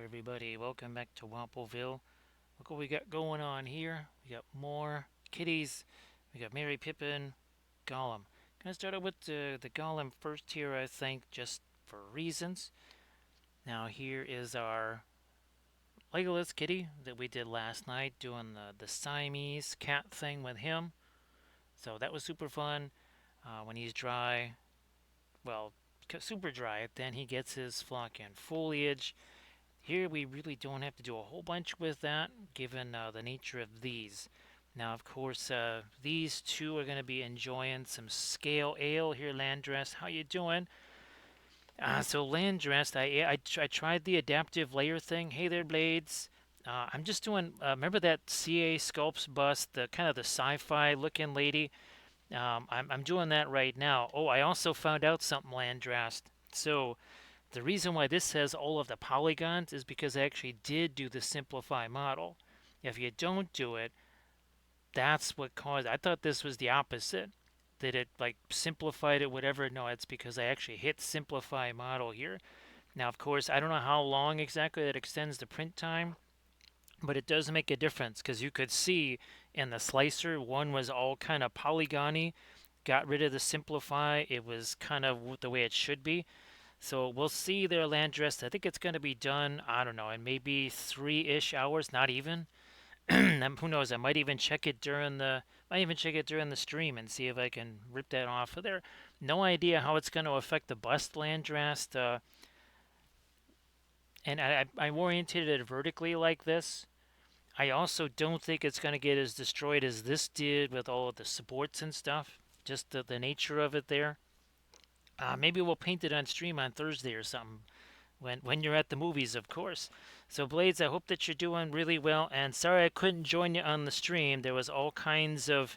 everybody. Welcome back to Wampleville. Look what we got going on here. We got more kitties. We got Mary Pippen, Gollum. Gonna start out with the Gollum first here, I think, just for reasons. Now, here is our Legolas kitty that we did last night, doing the Siamese cat thing with him. So that was super fun. When he's dry, well, super dry, then he gets his flock and foliage. Here we really don't have to do a whole bunch with that, given the nature of these. Now, of course, these two are going to be enjoying some scale ale here, Landress. How you doing? So Landress, I tried the adaptive layer thing. Hey there, Blades. I'm just doing. Remember that CA Sculpts bust, the kind of the sci-fi looking lady. I'm doing that right now. Oh, I also found out something, Landrast. So the reason why this says all of the polygons is because I actually did do the simplify model. If you don't do it, that's what caused. I thought this was the opposite, that it like simplified it, whatever. No, it's because I actually hit simplify model here. Now, of course, I don't know how long exactly that extends the print time, but it does make a difference because you could see in the slicer, one was all kind of polygony, got rid of the simplify. It was kind of the way it should be. So we'll see their land dress. I think it's going to be done, I don't know, in maybe 3-ish hours, not even. Who knows? I might even check it during the stream and see if I can rip that off of there. No idea how it's going to affect the bust land dress. And I oriented it vertically like this. I also don't think it's going to get as destroyed as this did with all of the supports and stuff. Just the nature of it there. Maybe we'll paint it on stream on Thursday or something. When you're at the movies, of course. So Blades, I hope that you're doing really well. And sorry I couldn't join you on the stream. There was all kinds of.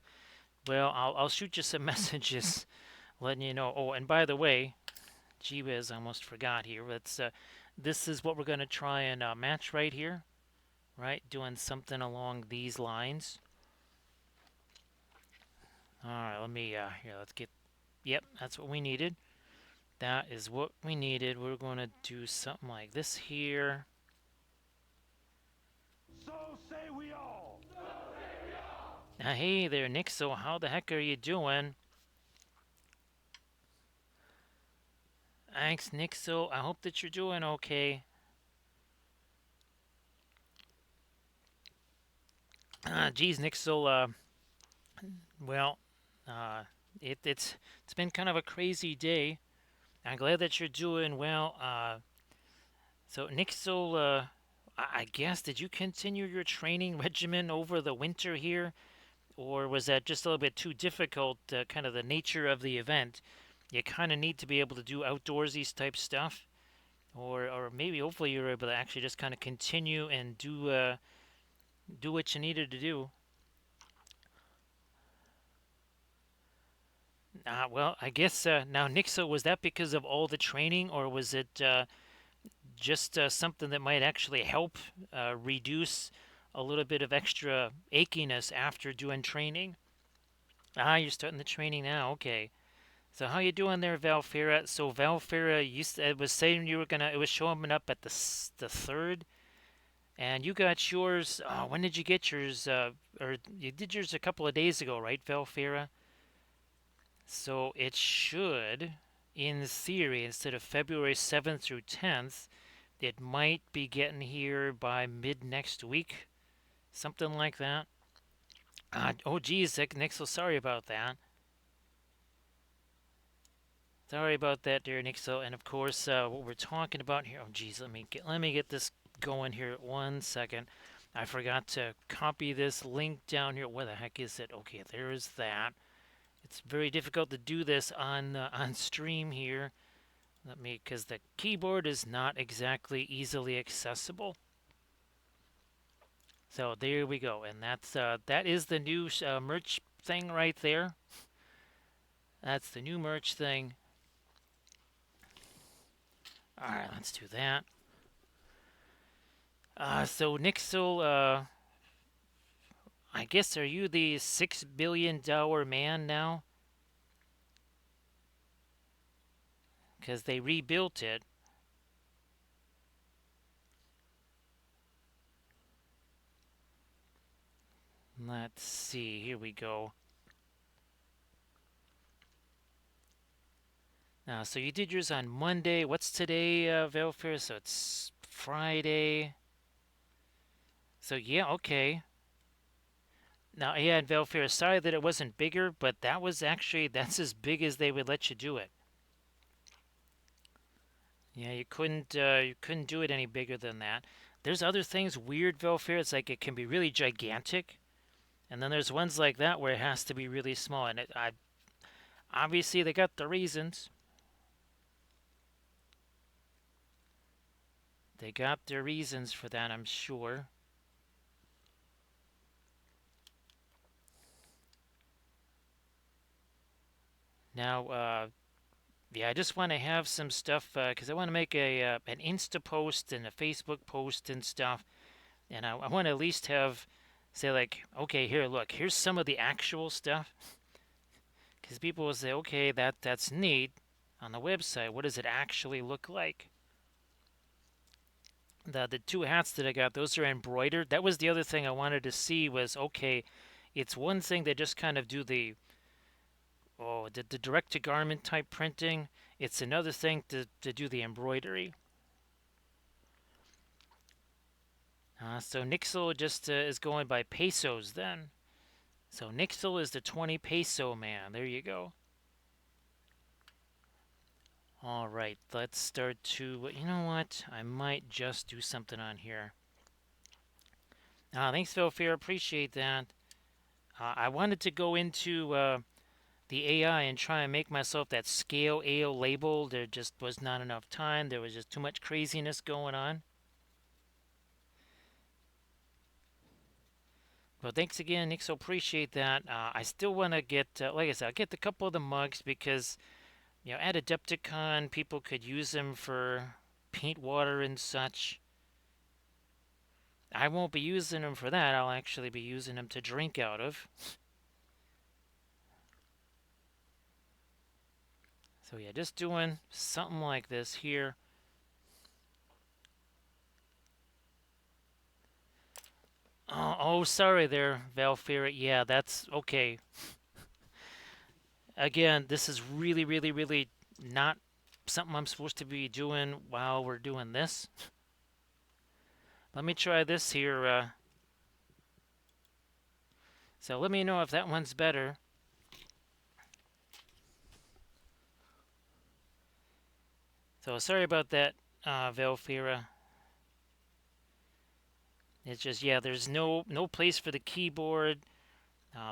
Well, I'll shoot you some messages, letting you know. Oh, and by the way, gee whiz, I almost forgot here. This is what we're gonna try and match right here, right? Doing something along these lines. All right, let me here. Let's get. Yep, that's what we needed. That is what we needed. We're gonna do something like this here. So say we all. Now, hey there, Nick. So, how the heck are you doing? Thanks, Nick. So, I hope that you're doing okay. Geez, Nick. So, well, uh, it's been kind of a crazy day. I'm glad that you're doing well. So, Nick. So, I guess did you continue your training regimen over the winter here, or was that just a little bit too difficult? Kind of the nature of the event. You kind of need to be able to do outdoorsy type stuff. Or maybe hopefully you're able to actually just kind of continue and do what you needed to do. Well, I guess now Nixa, was that because of all the training, or was it just something that might actually help reduce a little bit of extra achiness after doing training? You're starting the training now. Okay. So how you doing there, Valfera? So Valfera, you was saying you were gonna. It was showing up at the third. And you got yours. When did you get yours? Or you did yours a couple of days ago, right, Velfira? So it should, in theory, instead of February 7th through 10th, it might be getting here by mid next week, something like that. Oh, geez, Nick, so sorry about that. Sorry about that, dear Nick. So, and of course, what we're talking about here. Oh, geez, let me get this going here. 1 second. I forgot to copy this link down here. Where the heck is it? Okay, there is that. It's very difficult to do this on stream here. Because the keyboard is not exactly easily accessible. So there we go, and that is the new merch thing right there. That's the new merch thing. All right, let's do that. So Nixel, I guess are you the $6 billion man now? Because they rebuilt it. Let's see. Here we go. So you did yours on Monday. What's today, Velfair? So it's Friday. So yeah, okay. Now, yeah, and Velfair, sorry that it wasn't bigger, but that's as big as they would let you do it. Yeah, you couldn't do it any bigger than that. There's other things weird, Velfair. It's like it can be really gigantic, and then there's ones like that where it has to be really small. And obviously they got the reasons. They got their reasons for that, I'm sure. Now, yeah, I just want to have some stuff because I want to make a an Insta post and a Facebook post and stuff, and I want to at least have say like, okay, here, look, here's some of the actual stuff, because people will say, okay, that's neat on the website. What does it actually look like? The two hats that I got, those are embroidered. That was the other thing I wanted to see was okay, it's one thing they just kind of do the direct to garment type printing. It's another thing to do the embroidery. So Nixel just is going by pesos then. So Nixel is the 20 peso man. There you go. All right, let's start to. You know what? I might just do something on here. Thanks, Phil Fair. Appreciate that. I wanted to go into the AI and try and make myself that scale AO label. There just was not enough time. There was just too much craziness going on. Well, thanks again, Nick. So appreciate that. I still want to get, like I said, I'll get a couple of the mugs because, at Adepticon, people could use them for paint water and such. I won't be using them for that. I'll actually be using them to drink out of. So yeah, just doing something like this here. Oh, sorry there, Valfira. Yeah, that's okay. Again, this is really, really, really not something I'm supposed to be doing while we're doing this. Let me try this here. So let me know if that one's better. So sorry about that, Valfira. It's just, yeah, there's no place for the keyboard.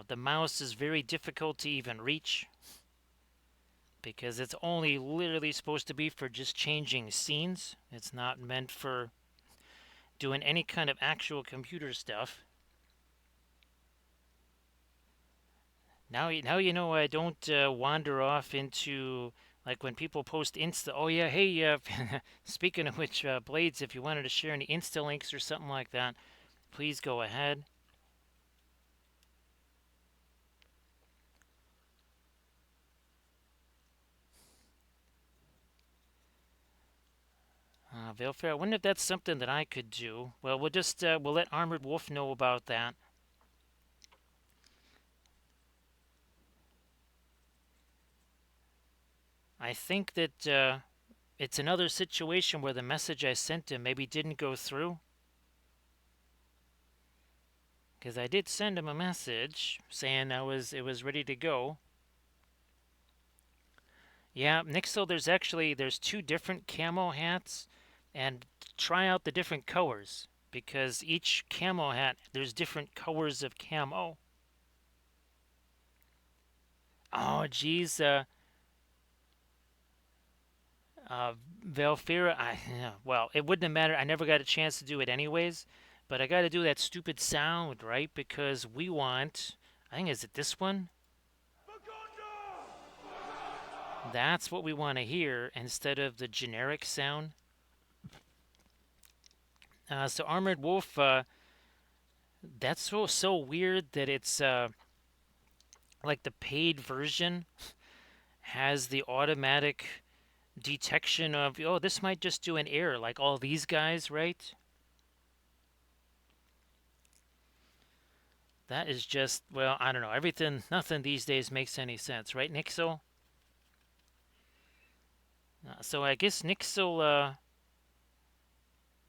The mouse is very difficult to even reach because it's only literally supposed to be for just changing scenes. It's not meant for doing any kind of actual computer stuff. Now you know I don't wander off into like when people post Insta. Oh yeah, hey, speaking of which, Blades, if you wanted to share any Insta links or something like that, please go ahead. Veilfair, I wonder if that's something that I could do. Well, we'll let Armored Wolf know about that. I think that it's another situation where the message I sent him maybe didn't go through. Because I did send him a message saying it was ready to go. Yeah, Nixel, there's two different camo hats, and try out the different colors because each camo hat there's different colors of camo. Oh, geez, uh, Velfira, yeah, well, it wouldn't have mattered. I never got a chance to do it anyways, but I got to do that stupid sound, right? Because we want, I think, is it this one? That's what we want to hear instead of the generic sound. So Armored Wolf, that's so weird that it's like the paid version has the automatic detection of, oh, this might just do an error like all these guys, right? That is just, well, I don't know. Everything, nothing these days makes any sense, right, Nixel? So I guess Nixel,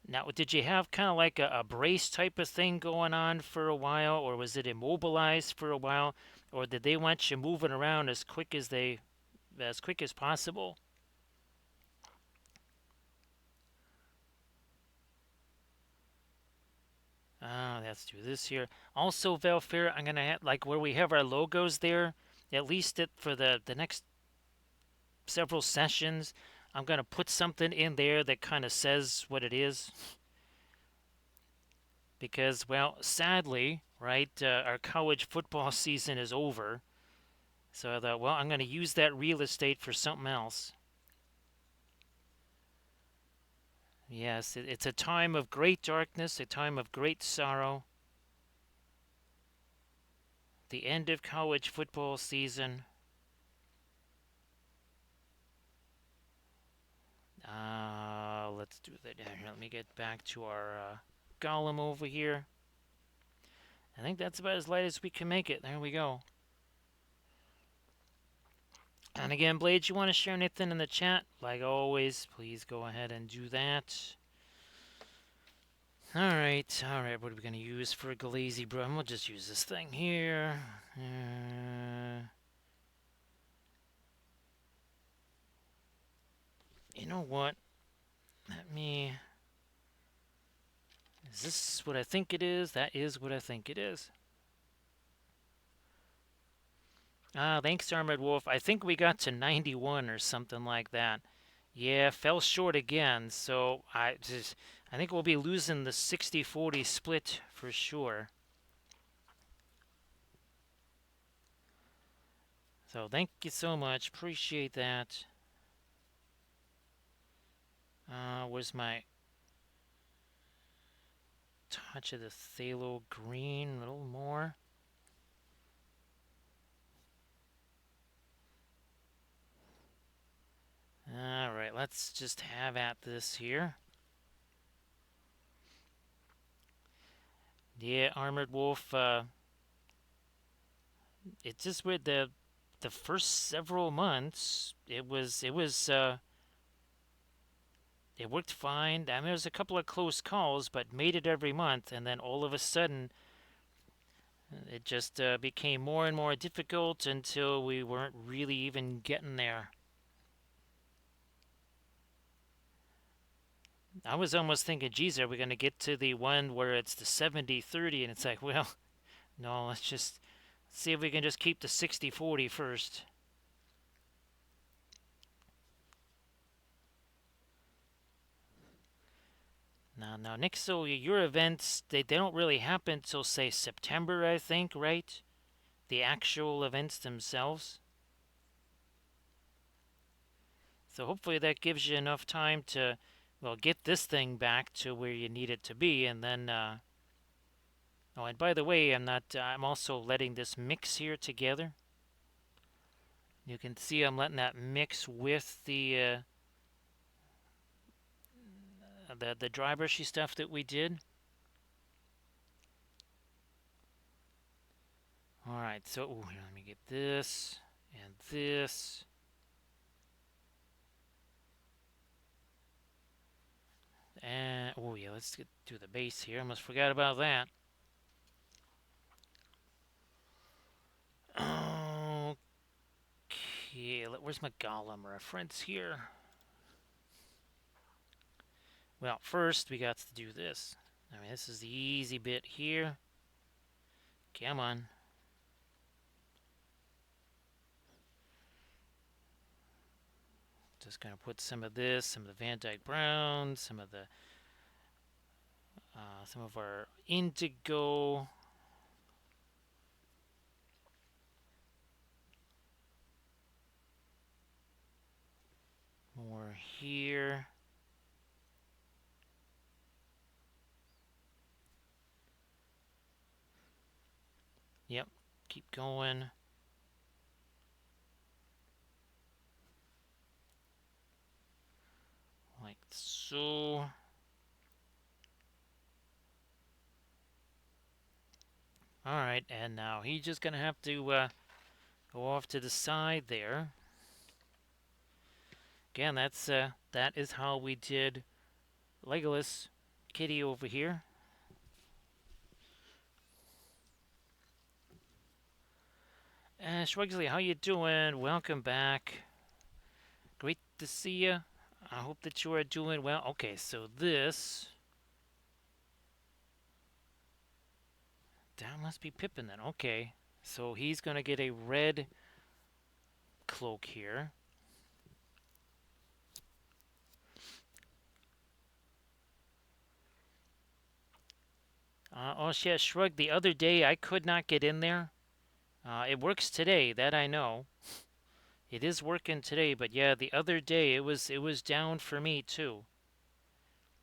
now did you have kind of like a brace type of thing going on for a while, or was it immobilized for a while, or did they want you moving around as quick as possible? Let's do this here. Also, Velfair, I'm gonna have like where we have our logos there. At least for the next several sessions, I'm gonna put something in there that kind of says what it is, because well, sadly, right, our college football season is over. So I thought, well, I'm gonna use that real estate for something else. Yes, it's a time of great darkness, a time of great sorrow. The end of college football season. Let's do that. Here, let me get back to our Gollum over here. I think that's about as light as we can make it. There we go. And again, Blades, you want to share anything in the chat? Like always, please go ahead and do that. Alright, alright, what are we going to use for a glazy bro? We'll just use this thing here. You know what? Let me... Is this what I think it is? That is what I think it is. Thanks, Armored Wolf. I think we got to 91 or something like that. Yeah, fell short again, so I think we'll be losing the 60-40 split for sure. So thank you so much. Appreciate that. Where's my touch of the phthalo green? A little more. Alright, let's just have at this here. Yeah, Armored Wolf, it's just with the first several months, it worked fine. I mean, there was a couple of close calls, but made it every month, and then all of a sudden, it just became more and more difficult until we weren't really even getting there. I was almost thinking, geez, are we going to get to the one where it's the 70-30? And it's like, well, no, let's just see if we can just keep the 60-40 first. Now, Nick, so your events, they don't really happen till, say, September, I think, right? The actual events themselves. So hopefully that gives you enough time to, well, get this thing back to where you need it to be, and then, oh, and by the way, I'm also letting this mix here together. You can see I'm letting that mix with the dry brushy stuff that we did. All right, so ooh, here, let me get this and this. And oh yeah, let's get to the base here. Almost forgot about that. Okay, where's my Gollum reference here? Well, first we got to do this. I mean, this is the easy bit here. Come on. Just gonna put some of this, some of the Van Dyke Brown, some of our indigo. More here. Yep, keep going. Like so. All right, and now he's just gonna have to go off to the side there. Again, that is how we did Legolas Kitty over here. Shrugsley, how you doing? Welcome back. Great to see you. I hope that you are doing well. Okay, so that must be Pippin then. Okay, so he's gonna get a red cloak here. Oh, yeah, Shrug. The other day I could not get in there. It works today, that I know. It is working today, but yeah, the other day it was down for me too,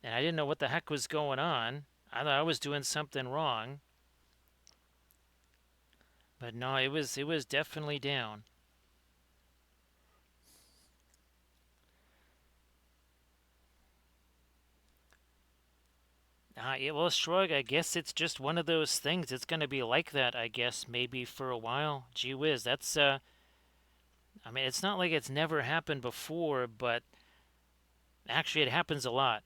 and I didn't know what the heck was going on. I thought I was doing something wrong, but no, it was definitely down. Yeah, well, Shrug, I guess it's just one of those things. It's gonna be like that, I guess, maybe for a while. Gee whiz, I mean, it's not like it's never happened before, but actually, it happens a lot.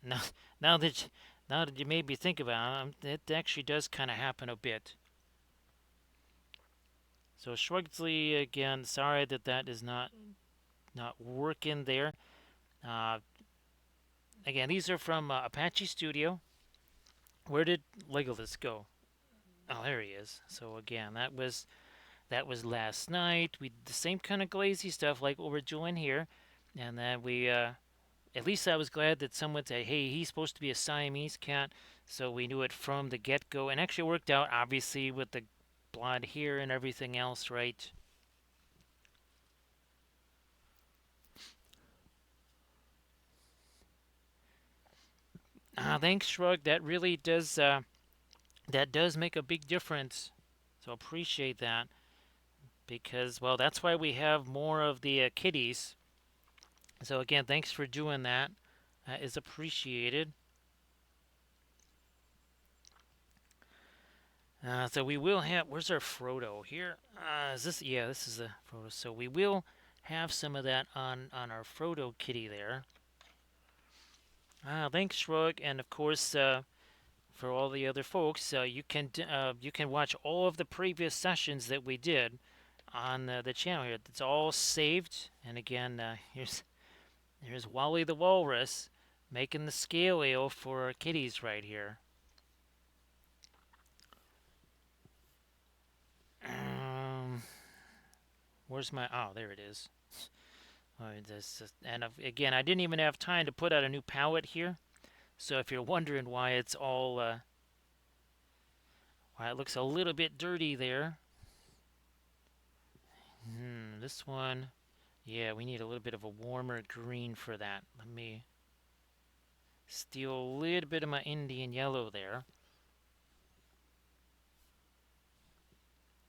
Now that now that you made me think about it, it actually does kind of happen a bit. So Shrugsley again. Sorry that that is not working there. Uh, Again, these are from Apache Studio. Where did Legolas go? Oh, there he is. So again, that was last night. We did the same kind of glazy stuff like what we're doing here, and then we at least I was glad that someone said, "Hey, he's supposed to be a Siamese cat," so we knew it from the get-go, and actually worked out obviously with the blood here and everything else, right? Thanks, Shrug. That does make a big difference. So appreciate that because well, that's why we have more of the kitties. So again, thanks for doing that. That is appreciated. So we will have. Where's our Frodo here? Is this? Yeah, this is the Frodo. So we will have some of that on our Frodo kitty there. Thanks, Shrug, and of course for all the other folks, you can watch all of the previous sessions that we did on the channel here. It's all saved. And again, here's Wally the Walrus making the scale ale for our kitties right here. Um, where's my? Oh, there it is. And again, I didn't even have time to put out a new palette here. So if you're wondering why it's all, why it looks a little bit dirty there, this one, yeah, we need a little bit of a warmer green for that. Let me steal a little bit of my Indian yellow there.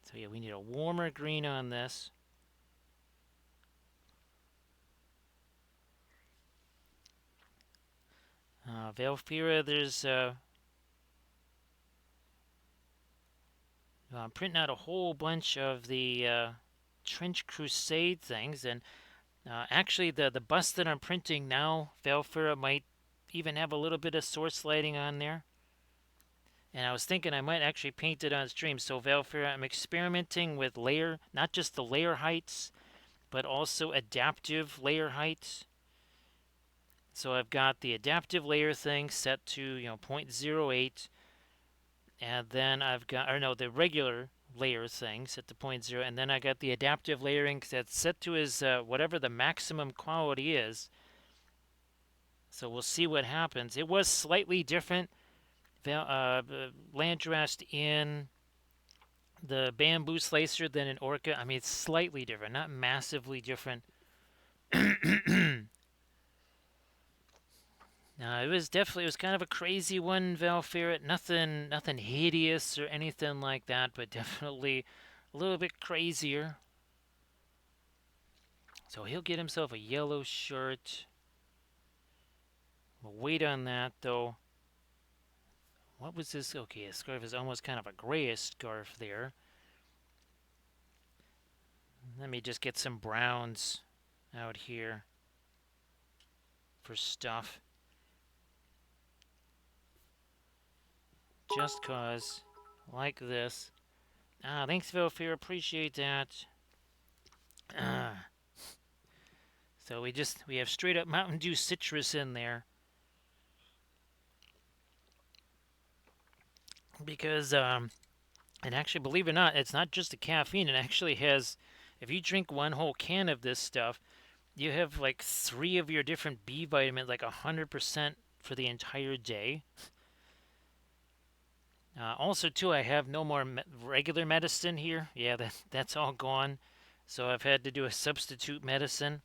So yeah, we need a warmer green on this. Valfira, I'm printing out a whole bunch of the Trench Crusade things, and actually the bust that I'm printing now, Valfira, might even have a little bit of source lighting on there. And I was thinking I might actually paint it on stream. So Valfira, I'm experimenting with layer, not just the layer heights, but also adaptive layer heights. So I've got the adaptive layer thing set to 0.08, and then I've got, or no, the regular layer thing set to zero 0, and then I got the adaptive layering that's set to his whatever the maximum quality is. So we'll see what happens. It was slightly different, Landrast in the bamboo slicer than in Orca. I mean, it's slightly different, not massively different. It was kind of a crazy one, Valferret. Nothing hideous or anything like that, but definitely a little bit crazier. So he'll get himself a yellow shirt. We'll wait on that though. What was this? Okay, a scarf is almost kind of a grayish scarf there. Let me just get some browns out here for stuff. Just cause. Like this. Ah, thanks, Velfir. Appreciate that. Ah. So we have straight up Mountain Dew citrus in there. Because, and actually, believe it or not, it's not just the caffeine. It actually has, if you drink one whole can of this stuff, you have like three of your different B vitamins, like 100% for the entire day. Also, too, I have no more regular medicine here. Yeah, that's all gone. So I've had to do a substitute medicine.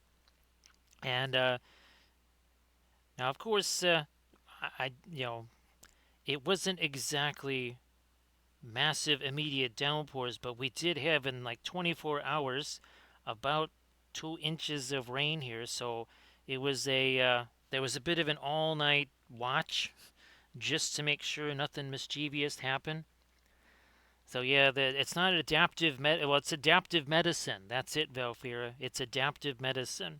And now, of course, it wasn't exactly massive immediate downpours, but we did have in like 24 hours about 2 inches of rain here. So it was there was a bit of an all-night watch just to make sure nothing mischievous happened. So yeah, it's not well, it's adaptive medicine. That's it, Valfira. It's adaptive medicine.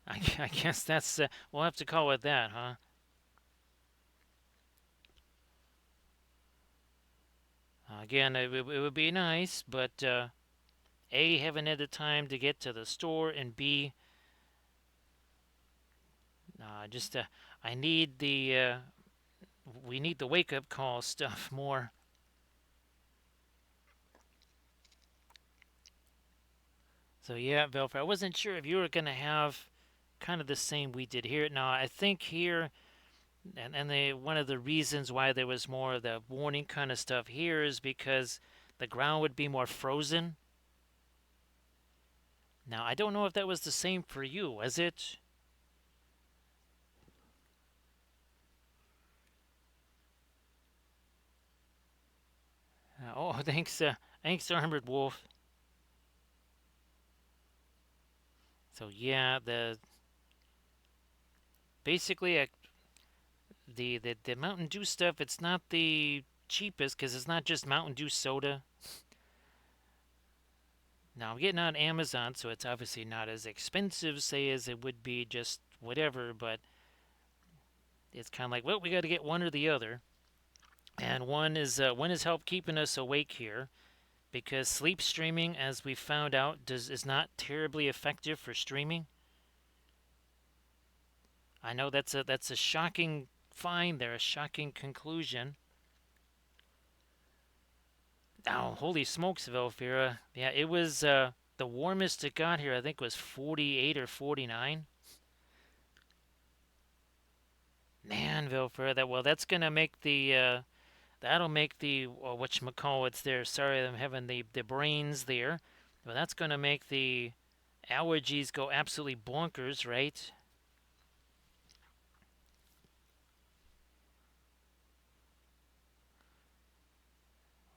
I guess that's we'll have to call it that, huh? Again, it would be nice, but A, haven't had the time to get to the store, and B, just I need we need the wake up call stuff more. So yeah, Velfer, I wasn't sure if you were gonna have kind of the same we did here. Now I think here, and one of the reasons why there was more of the warning kind of stuff here is because the ground would be more frozen. Now I don't know if that was the same for you, was it? Oh, thanks, Armored Wolf. So yeah, the basically the Mountain Dew stuff. It's not the cheapest because it's not just Mountain Dew soda. Now I'm getting on Amazon, so it's obviously not as expensive, say, as it would be just whatever. But it's kind of like, well, we got to get one or the other. And one is help keeping us awake here because sleep streaming, as we found out, is not terribly effective for streaming. I know that's a shocking find there, a shocking conclusion. Oh, holy smokes, Velfira. Yeah, it was the warmest it got here, I think, was 48 or 49. Man, Velfira, that's gonna make that'll make the whatchamacallits there. Sorry, I'm having the brains there. Well, that's gonna make the allergies go absolutely bonkers, right?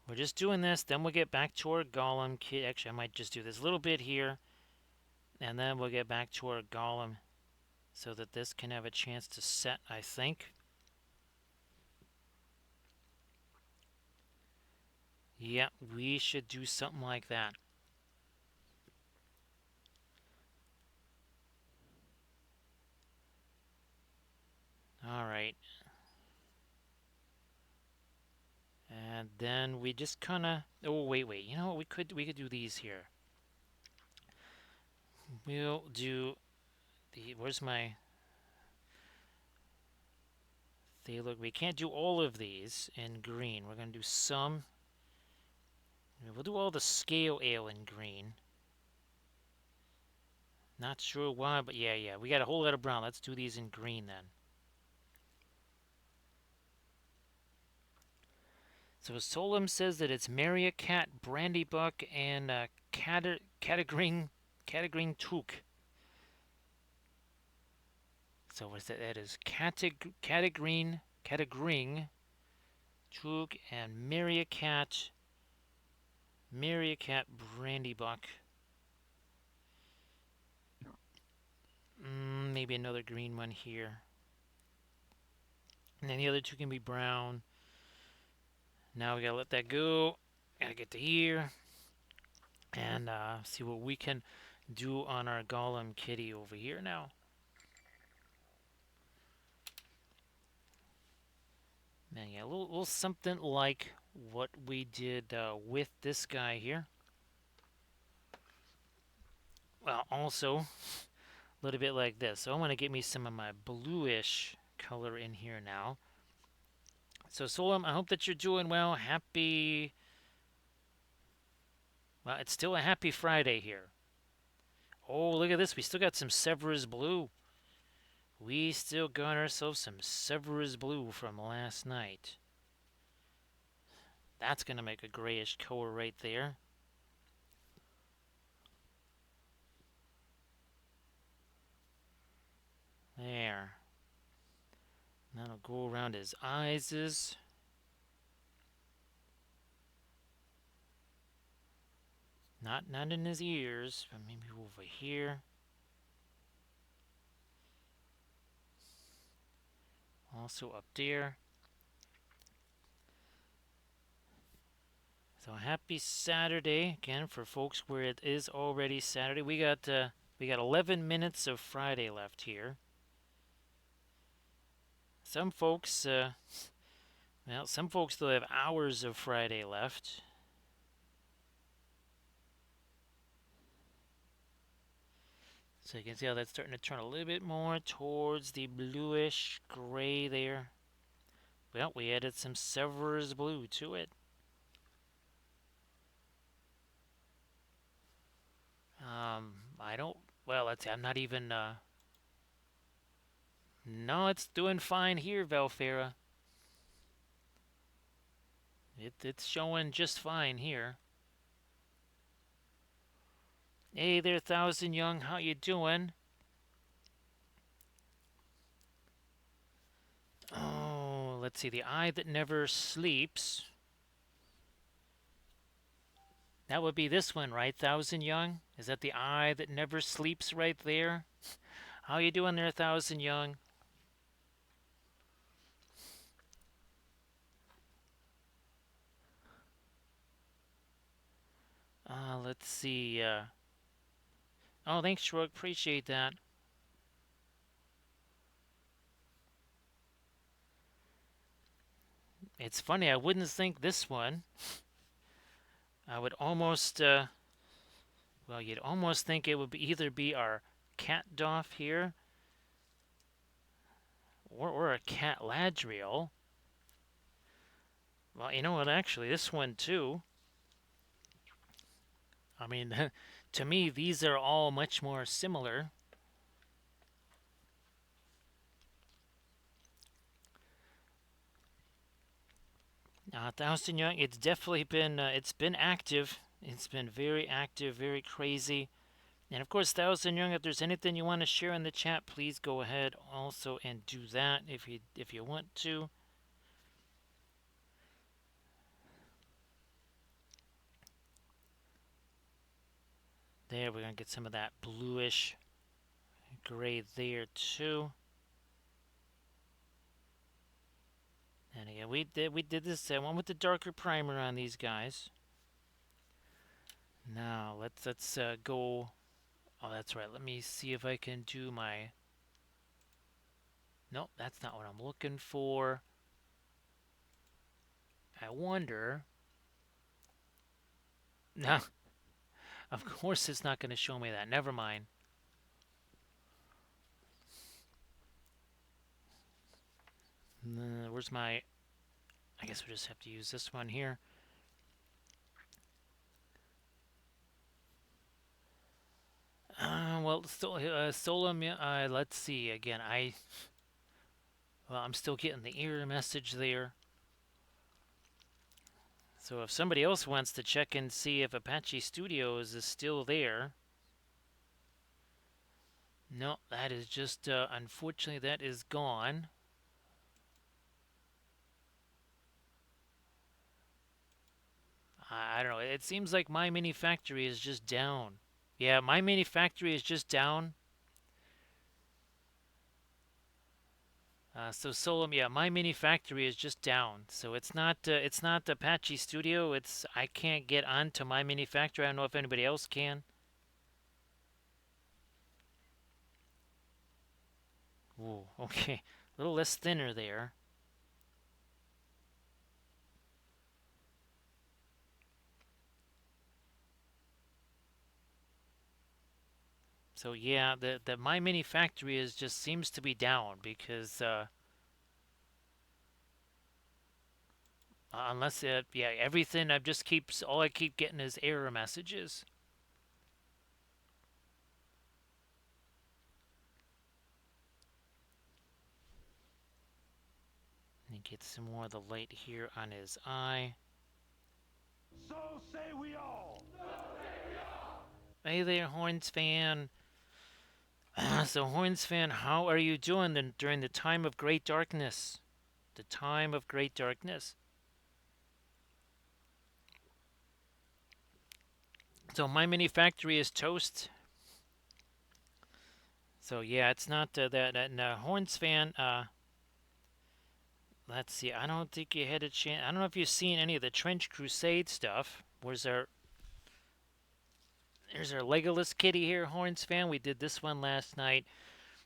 We're just doing this, then we'll get back to our Gollum kit. Actually, I might just do this little bit here, and then we'll get back to our Gollum so that this can have a chance to set, I think. Yeah, we should do something like that. All right. And then we just kind of oh wait. You know what? We could do these here. We'll do the where's my they look we can't do all of these in green. We're going to do some. We'll do all the scale ale in green. Not sure why, but yeah. We got a whole lot of brown. Let's do these in green then. So Solum says that it's Mariacat, Brandybuck, and Catagring Took. So what's that? That is Catagring Took and Mariacat Brandybuck. Maybe another green one here. And then the other two can be brown. Now we gotta let that go. Gotta get to here and see what we can do on our Gollum kitty over here now. Now, yeah, a little something like what we did with this guy here. Well, also a little bit like this. So I want to get me some of my bluish color in here now. So Solom, I hope that you're doing well. Happy. Well, it's still a happy Friday here. Oh, look at this. We still got some Severus blue. We still got ourselves some Severus blue from last night. That's going to make a grayish color right there. There. That'll go around his eyes. Not in his ears, but maybe over here. Also up there. So happy Saturday again for folks where it is already Saturday. We got 11 minutes of Friday left here. Some folks, some folks still have hours of Friday left. So you can see how that's starting to turn a little bit more towards the bluish gray there. Well, we added some Severus blue to it. I don't. Well, let's see. I'm not even. No, it's doing fine here, Valfera. It's showing just fine here. Hey there, Thousand Young. How you doing? Oh, let's see. The eye that never sleeps. That would be this one, right, Thousand Young? Is that the eye that never sleeps right there? How you doing there, Thousand Young? Let's see. Oh, thanks, Shrug. Appreciate that. It's funny. I wouldn't think this one. I would almost. Well, you'd almost think it would either be our cat doff here, or a cat ladriel. Well, you know what? Actually, this one too. I mean, to me, these are all much more similar. Thousand Young, it's been active. It's been very active, very crazy. And of course, Thousand Young, if there's anything you want to share in the chat, please go ahead also and do that if you want to. There, we're gonna get some of that bluish gray there too. And again, we did this one with the darker primer on these guys. Now let's go. Oh, that's right. Let me see if I can do my. Nope, that's not what I'm looking for. I wonder. No, of course it's not going to show me that. Never mind. Where's my. I guess we'll just have to use this one here. Well, still, Solom, let's see again. I'm still getting the error message there. So if somebody else wants to check and see if Apache Studios is still there. No, that is just, unfortunately, that is gone. I don't know. It seems like my mini factory is just down. Yeah, my mini factory is just down. So Solom, yeah, my mini factory is just down. So it's not Apache Studio. It's I can't get onto my mini factory. I don't know if anybody else can. Ooh, okay, a little less thinner there. So yeah, the my mini factory is just seems to be down because unless it yeah everything I just keeps all I keep getting is error messages. And he gets some more of the light here on his eye. So say we all. Hey there, Horns fan. So Horns fan, how are you doing during the time of great darkness? The time of great darkness. So my mini factory is toast. So yeah, it's not that. And Horns fan, let's see. I don't think you had a chance. I don't know if you've seen any of the Trench Crusade stuff. There's our Legolas kitty here, Horns fan. We did this one last night.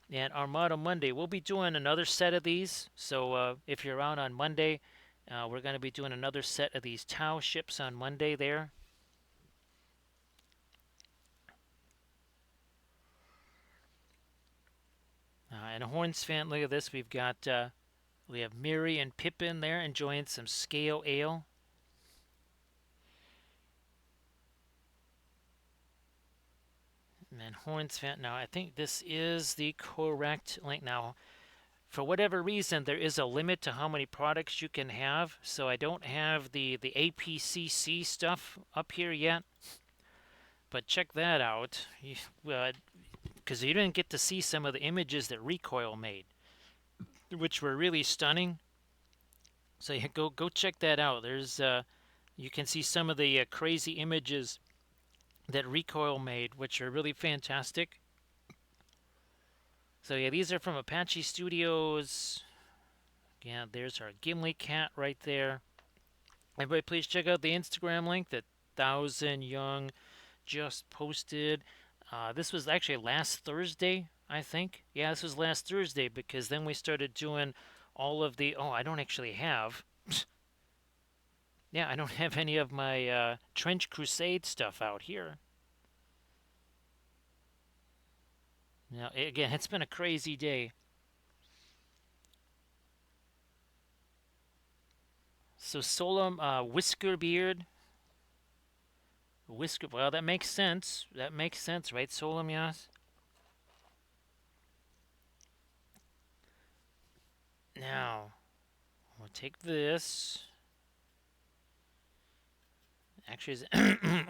And Armada Monday, we'll be doing another set of these. So if you're out on Monday, we're going to be doing another set of these Tau ships on Monday there. And a Horns fan, look at this. We have Miri and Pippen there enjoying some scale ale. And Horns fan, now I think this is the correct link. Now, for whatever reason, there is a limit to how many products you can have. So I don't have the APCC stuff up here yet. But check that out, because you didn't get to see some of the images that Recoil made, which were really stunning. So yeah, go check that out. You can see some of the crazy images that Recoil made, which are really fantastic. So yeah, these are from Apache Studios. Yeah, there's our Gimli cat right there. Everybody, please check out the Instagram link that Thousand Young just posted. This was actually last Thursday, I think. Yeah, this was last Thursday because then we started doing all of the. Oh, I don't actually have. Yeah, I don't have any of my Trench Crusade stuff out here. Now, again, it's been a crazy day. So Solom, Whisker Beard, Whisker. Well, that makes sense. That makes sense, right, Solom? Yes. Now we'll take this. Actually,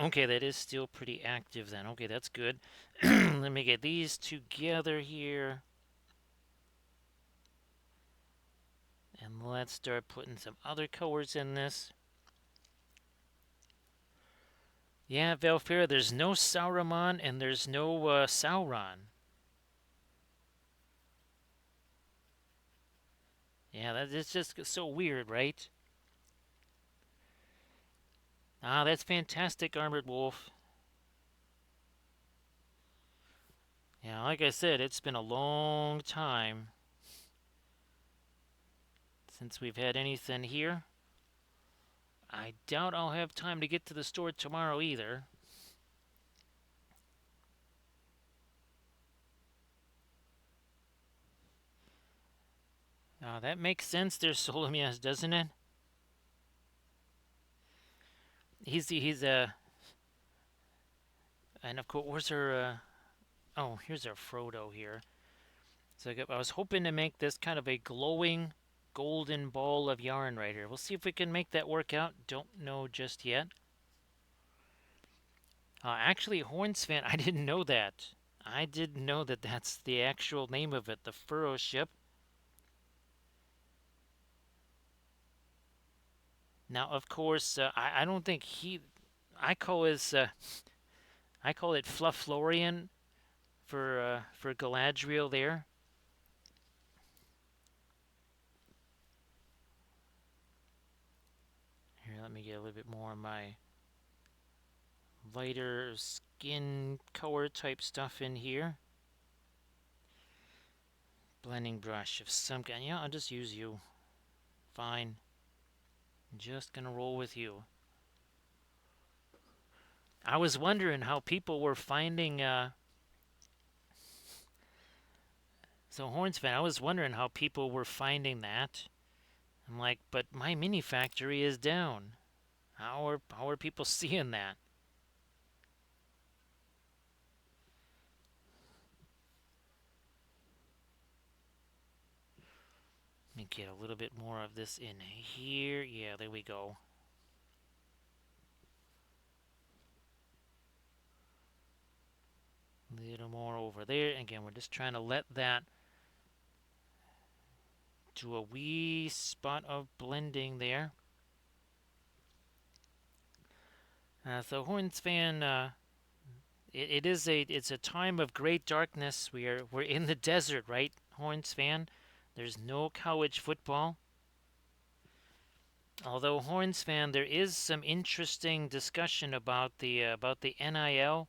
okay, that is still pretty active then. Okay, that's good. Let me get these together here. And let's start putting some other colors in this. Yeah, Valfira, there's no Sauron and there's no Sauron. Yeah, that is just so weird, right? Ah, that's fantastic, Armored Wolf. Yeah, like I said, it's been a long time since we've had anything here. I doubt I'll have time to get to the store tomorrow either. That makes sense there, Solomyas, doesn't it? He's and of course, where's our, oh, here's our Frodo here. So I was hoping to make this kind of a glowing golden ball of yarn right here. We'll see if we can make that work out. Don't know just yet. Actually, Hornsfan, I didn't know that. I didn't know that that's the actual name of it, the Furrow ship. Now, of course, I don't think I call his, I call it for Galadriel there. me get a little bit more of my lighter skin color type stuff in here. Blending brush of some kind. Yeah, I'll just use you. Fine. I'm just gonna roll with you. I was wondering how people were finding. So Horns fan, I was wondering how people were finding that. I'm like, but my mini factory is down. How are people seeing that? Let me get a little bit more of this in here. Yeah, there we go. A little more over there. Again, we're just trying to let that do a wee spot of blending there. So Horns fan, it's a time of great darkness. We're in the desert, right, Horns fan? There's no college football. Although Horns fan, there is some interesting discussion about the NIL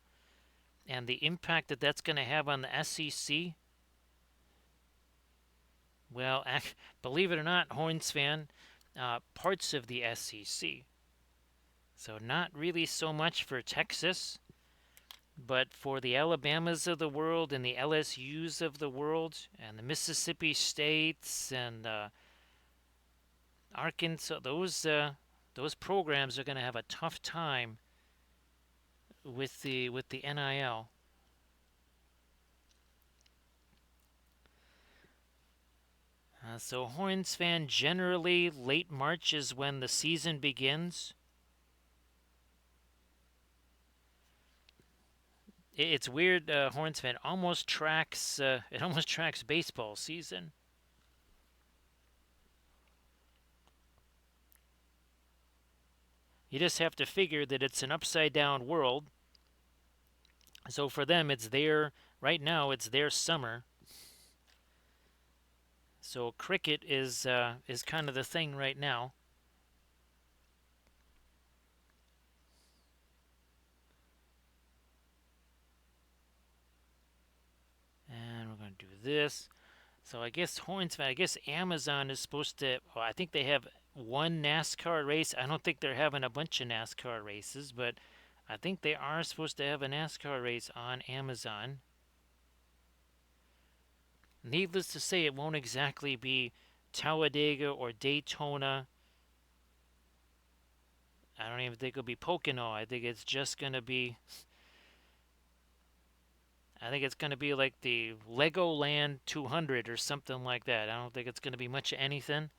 and the impact that that's going to have on the SEC. Well, believe it or not, Horns fan, parts of the SEC. So not really so much for Texas, but for the Alabamas of the world and the LSUs of the world and the Mississippi States and Arkansas, those programs are going to have a tough time with the NIL. So Horns fan, generally late March is when the season begins. It's weird, Horns fan. Almost tracks. It almost tracks baseball season. You just have to figure that it's an upside down world. So for them, it's their right now. It's their summer. So cricket is kind of the thing right now. And we're gonna do this. So I guess Horns, I guess Amazon is supposed to. Well, I think they have one NASCAR race. I don't think they're having a bunch of NASCAR races, but I think they are supposed to have a NASCAR race on Amazon. Needless to say, it won't exactly be Talladega or Daytona. I don't even think it'll be Pocono. I think it's just gonna be. I think it's gonna be like the Legoland 200 or something like that. I don't think it's gonna be much of anything.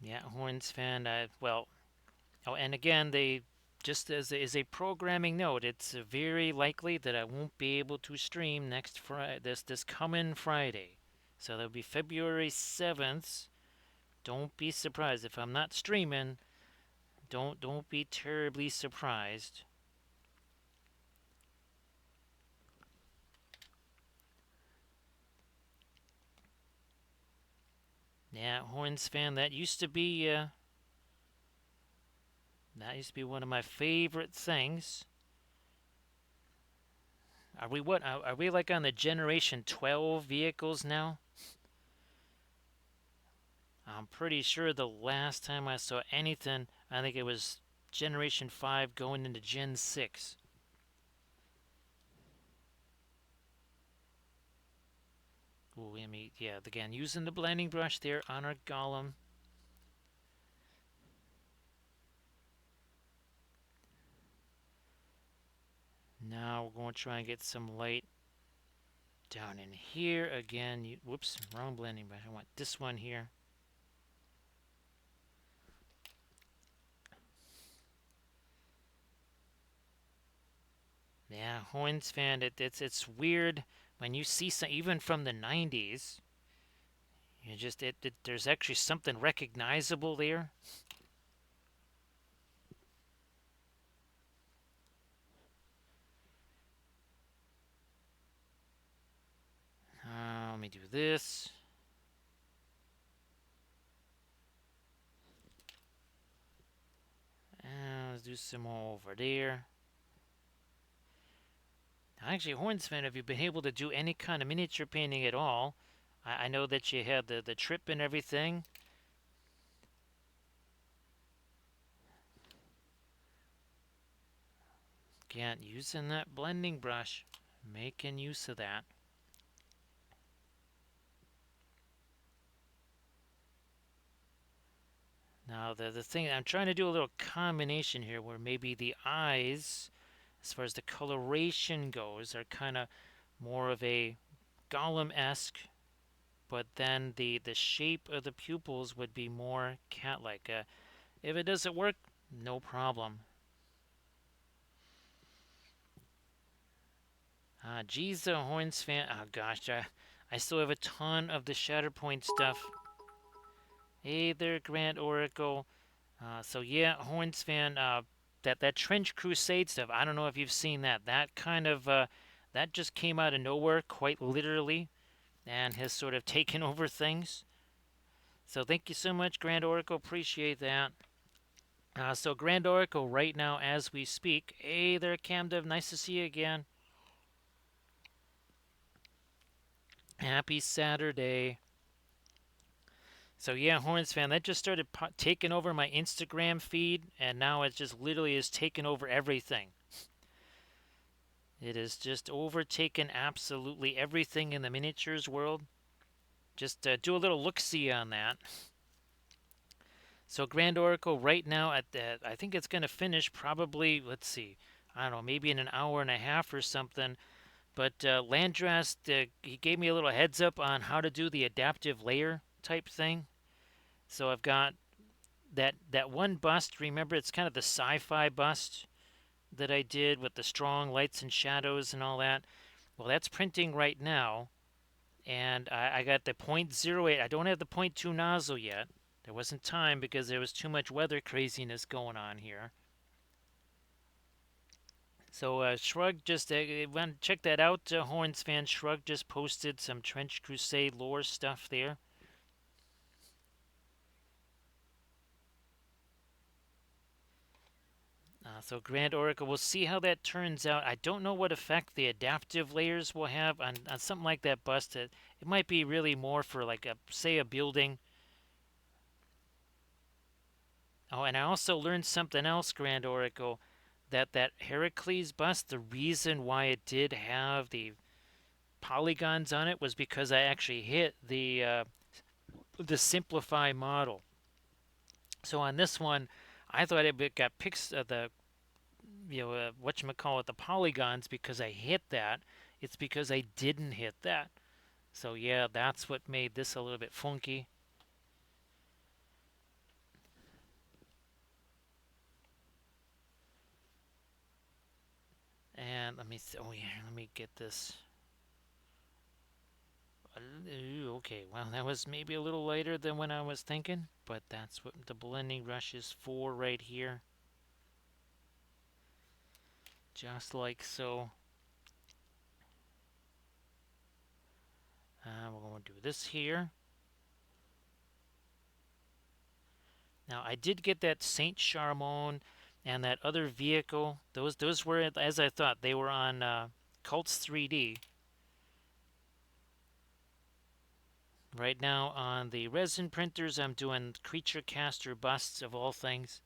Yeah, Horns fan. Well, oh, and again, they just as a programming note, it's very likely that I won't be able to stream next Friday, this coming Friday. So that'll be February 7th. Don't be surprised if I'm not streaming. Don't be terribly surprised. Yeah, Horns fan. That used to be one of my favorite things. Are we what? Are we like on the Generation 12 vehicles now? I'm pretty sure the last time I saw anything, I think it was Generation 5 going into Gen 6. Ooh, yeah, again, using the blending brush there on our Gollum. Now we're going to try and get some light down in here. Again, whoops, wrong blending brush. I want this one here. Yeah, Horns fan, it's weird when you see some, even from the 90s. There's actually something recognizable there. Let me do this. Let's do some more over there. Actually, Hornsman, have you been able to do any kind of miniature painting at all? I know that you had the trip and everything. Again, using that blending brush, making use of that. Now, the thing, I'm trying to do a little combination here where maybe the eyes, as far as the coloration goes, are kind of more of a Gollum-esque, but then the shape of the pupils would be more cat-like. If it doesn't work, no problem. Geez, the Horns fan. Oh gosh, I still have a ton of the Shatterpoint stuff. Hey there, Grand Oracle. So yeah, Horns fan. That Trench Crusade stuff. I don't know if you've seen that. That kind of that just came out of nowhere, quite literally, and has sort of taken over things. So thank you so much, Grand Oracle. Appreciate that. So Grand Oracle, right now as we speak. Hey there, Camdev. Nice to see you again. Happy Saturday. So yeah, Horns fan, that just started taking over my Instagram feed, and now it just literally is taking over everything. It has just overtaken absolutely everything in the miniatures world. Just do a little look-see on that. So Grand Oracle right now at the, I think it's going to finish probably, let's see, I don't know, maybe in an hour and a half or something. But Landrast, he gave me a little heads up on how to do the adaptive layer type thing. So I've got that one bust. Remember, it's kind of the sci-fi bust that I did with the strong lights and shadows and all that. Well, that's printing right now, and I got the .08. I don't have the .2 nozzle yet. There wasn't time because there was too much weather craziness going on here. So Shrug just went check that out. Horns fan Shrug just posted some Trench Crusade lore stuff there. So Grand Oracle, we'll see how that turns out. I don't know what effect the adaptive layers will have on something like that bust. It might be really more for like a say a building. Oh, and I also learned something else, Grand Oracle, that Heracles bust, the reason why it did have the polygons on it was because I actually hit the simplify model. So on this one, I thought it got the whatchamacallit, the polygons because I hit that. It's because I didn't hit that. So yeah, that's what made this a little bit funky. And let me oh yeah, let me get this. Okay, well that was maybe a little lighter than when I was thinking, but that's what the blending brush is for right here. Just like so. We're going to do this here. Now I did get that Saint Charmon and that other vehicle. Those were as I thought. They were on Cults 3D. Right now on the resin printers, I'm doing creature caster busts of all things.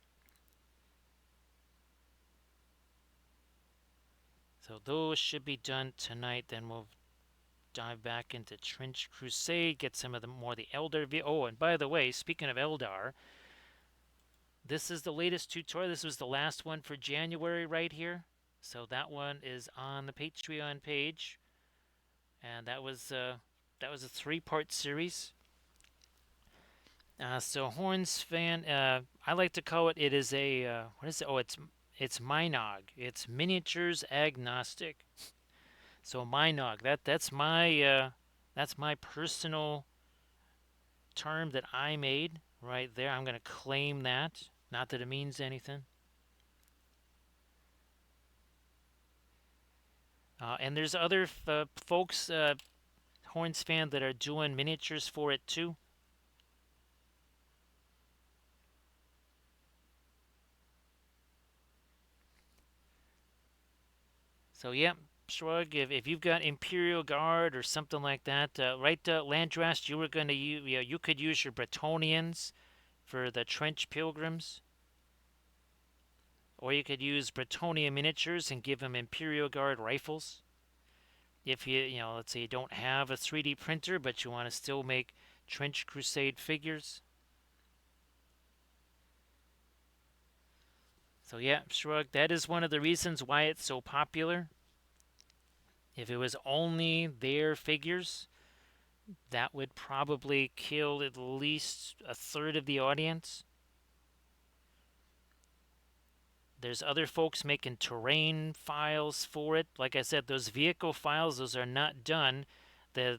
So those should be done tonight. Then we'll dive back into Trench Crusade, get some of the more the Eldar. Oh, and by the way, speaking of Eldar, this is the latest tutorial. This was the last one for January right here. So that one is on the Patreon page, and that was a three-part series. So Horns fan, I like to call it. It is a what is it? Oh, it's Minog. It's miniatures agnostic. So Minog. That's my personal term that I made right there. I'm gonna claim that. Not that it means anything. And there's other folks. Horns fan that are doing miniatures for it too. So yeah, Shrug. If you've got Imperial Guard or something like that, right? Landrast, you were gonna use. Yeah, you could use your Bretonians for the trench pilgrims, or you could use Bretonia miniatures and give them Imperial Guard rifles. If let's say you don't have a 3D printer, but you want to still make Trench Crusade figures. So yeah, Shrug, that is one of the reasons why it's so popular. If it was only their figures, that would probably kill at least a third of the audience. There's other folks making terrain files for it. Like I said, those vehicle files, those are not done. The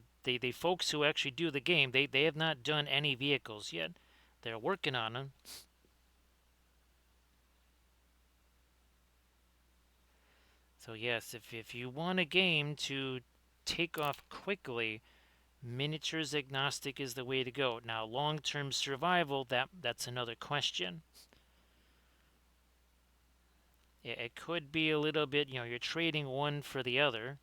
folks who actually do the game, they have not done any vehicles yet. They're working on them. So yes, if you want a game to take off quickly, miniatures agnostic is the way to go. Now, long-term survival, that's another question. It could be a little bit, you're trading one for the other.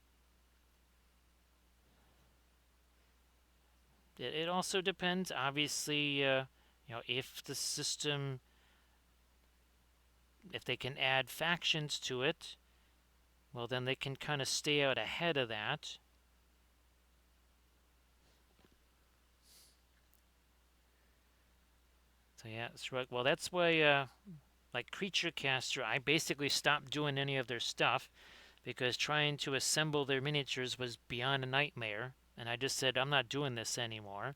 It also depends, obviously, if the system, if they can add factions to it, well, then they can kind of stay out ahead of that. So yeah, it's right. Well, that's why, like Creature Caster, I basically stopped doing any of their stuff because trying to assemble their miniatures was beyond a nightmare, and I just said I'm not doing this anymore.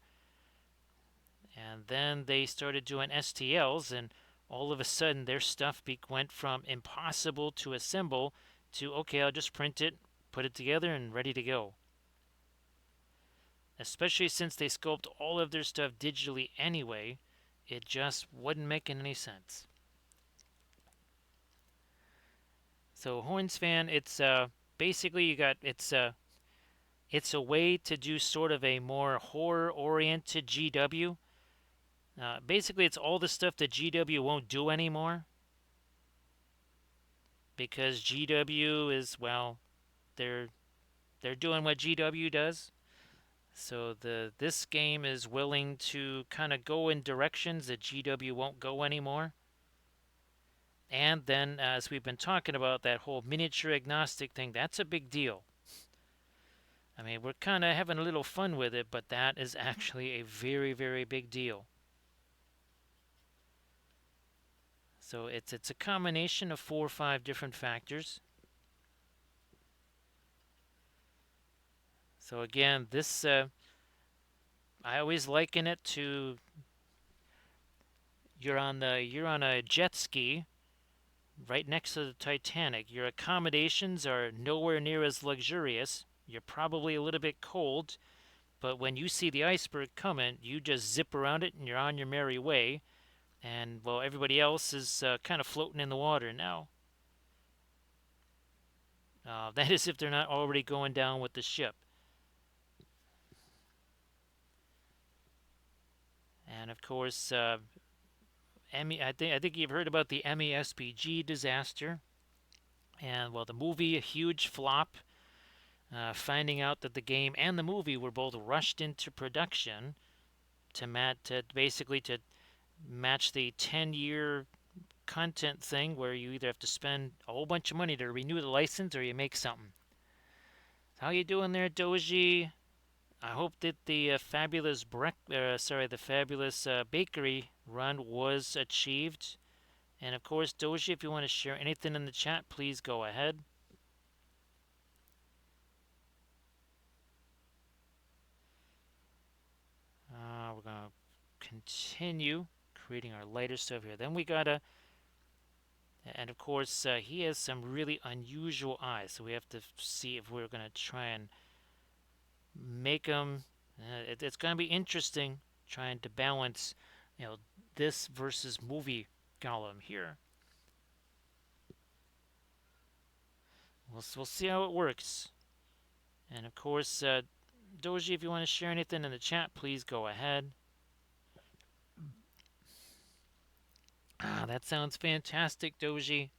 And then they started doing STLs, and all of a sudden their stuff went from impossible to assemble to okay, I'll just print it, put it together, and ready to go. Especially since they sculpt all of their stuff digitally anyway, it just wasn't making any sense. So Horns fan, it's basically you got it's a way to do sort of a more horror oriented GW. Basically, it's all the stuff that GW won't do anymore because GW is well, they're they're doing what GW does. So this game is willing to kind of go in directions that GW won't go anymore. And then, as we've been talking about, that whole miniature agnostic thing, that's a big deal. I mean, we're kind of having a little fun with it, but that is actually a very, very big deal. So it's a combination of 4 or 5 different factors. So again, this I always liken it to you're on a jet ski right next to the Titanic. Your accommodations are nowhere near as luxurious. You're probably a little bit cold, but when you see the iceberg coming, you just zip around it and you're on your merry way. And well, everybody else is kind of floating in the water now. That is if they're not already going down with the ship. And of course, I think you've heard about the MESPG disaster. And well, the movie, a huge flop. Finding out that the game and the movie were both rushed into production to basically to match the 10-year content thing where you either have to spend a whole bunch of money to renew the license or you make something. How you doing there, Doji? I hope that the the fabulous bakery run was achieved. And of course, Doji, if you want to share anything in the chat, please go ahead. We're gonna continue creating our lighter stuff here. Then we gotta, and of course, he has some really unusual eyes, so we have to see if we're gonna try and make them. It's gonna be interesting trying to balance, you know, this versus movie Gollum here. We'll see how it works. And of course, Doji, if you want to share anything in the chat, please go ahead. Ah, that sounds fantastic, Doji.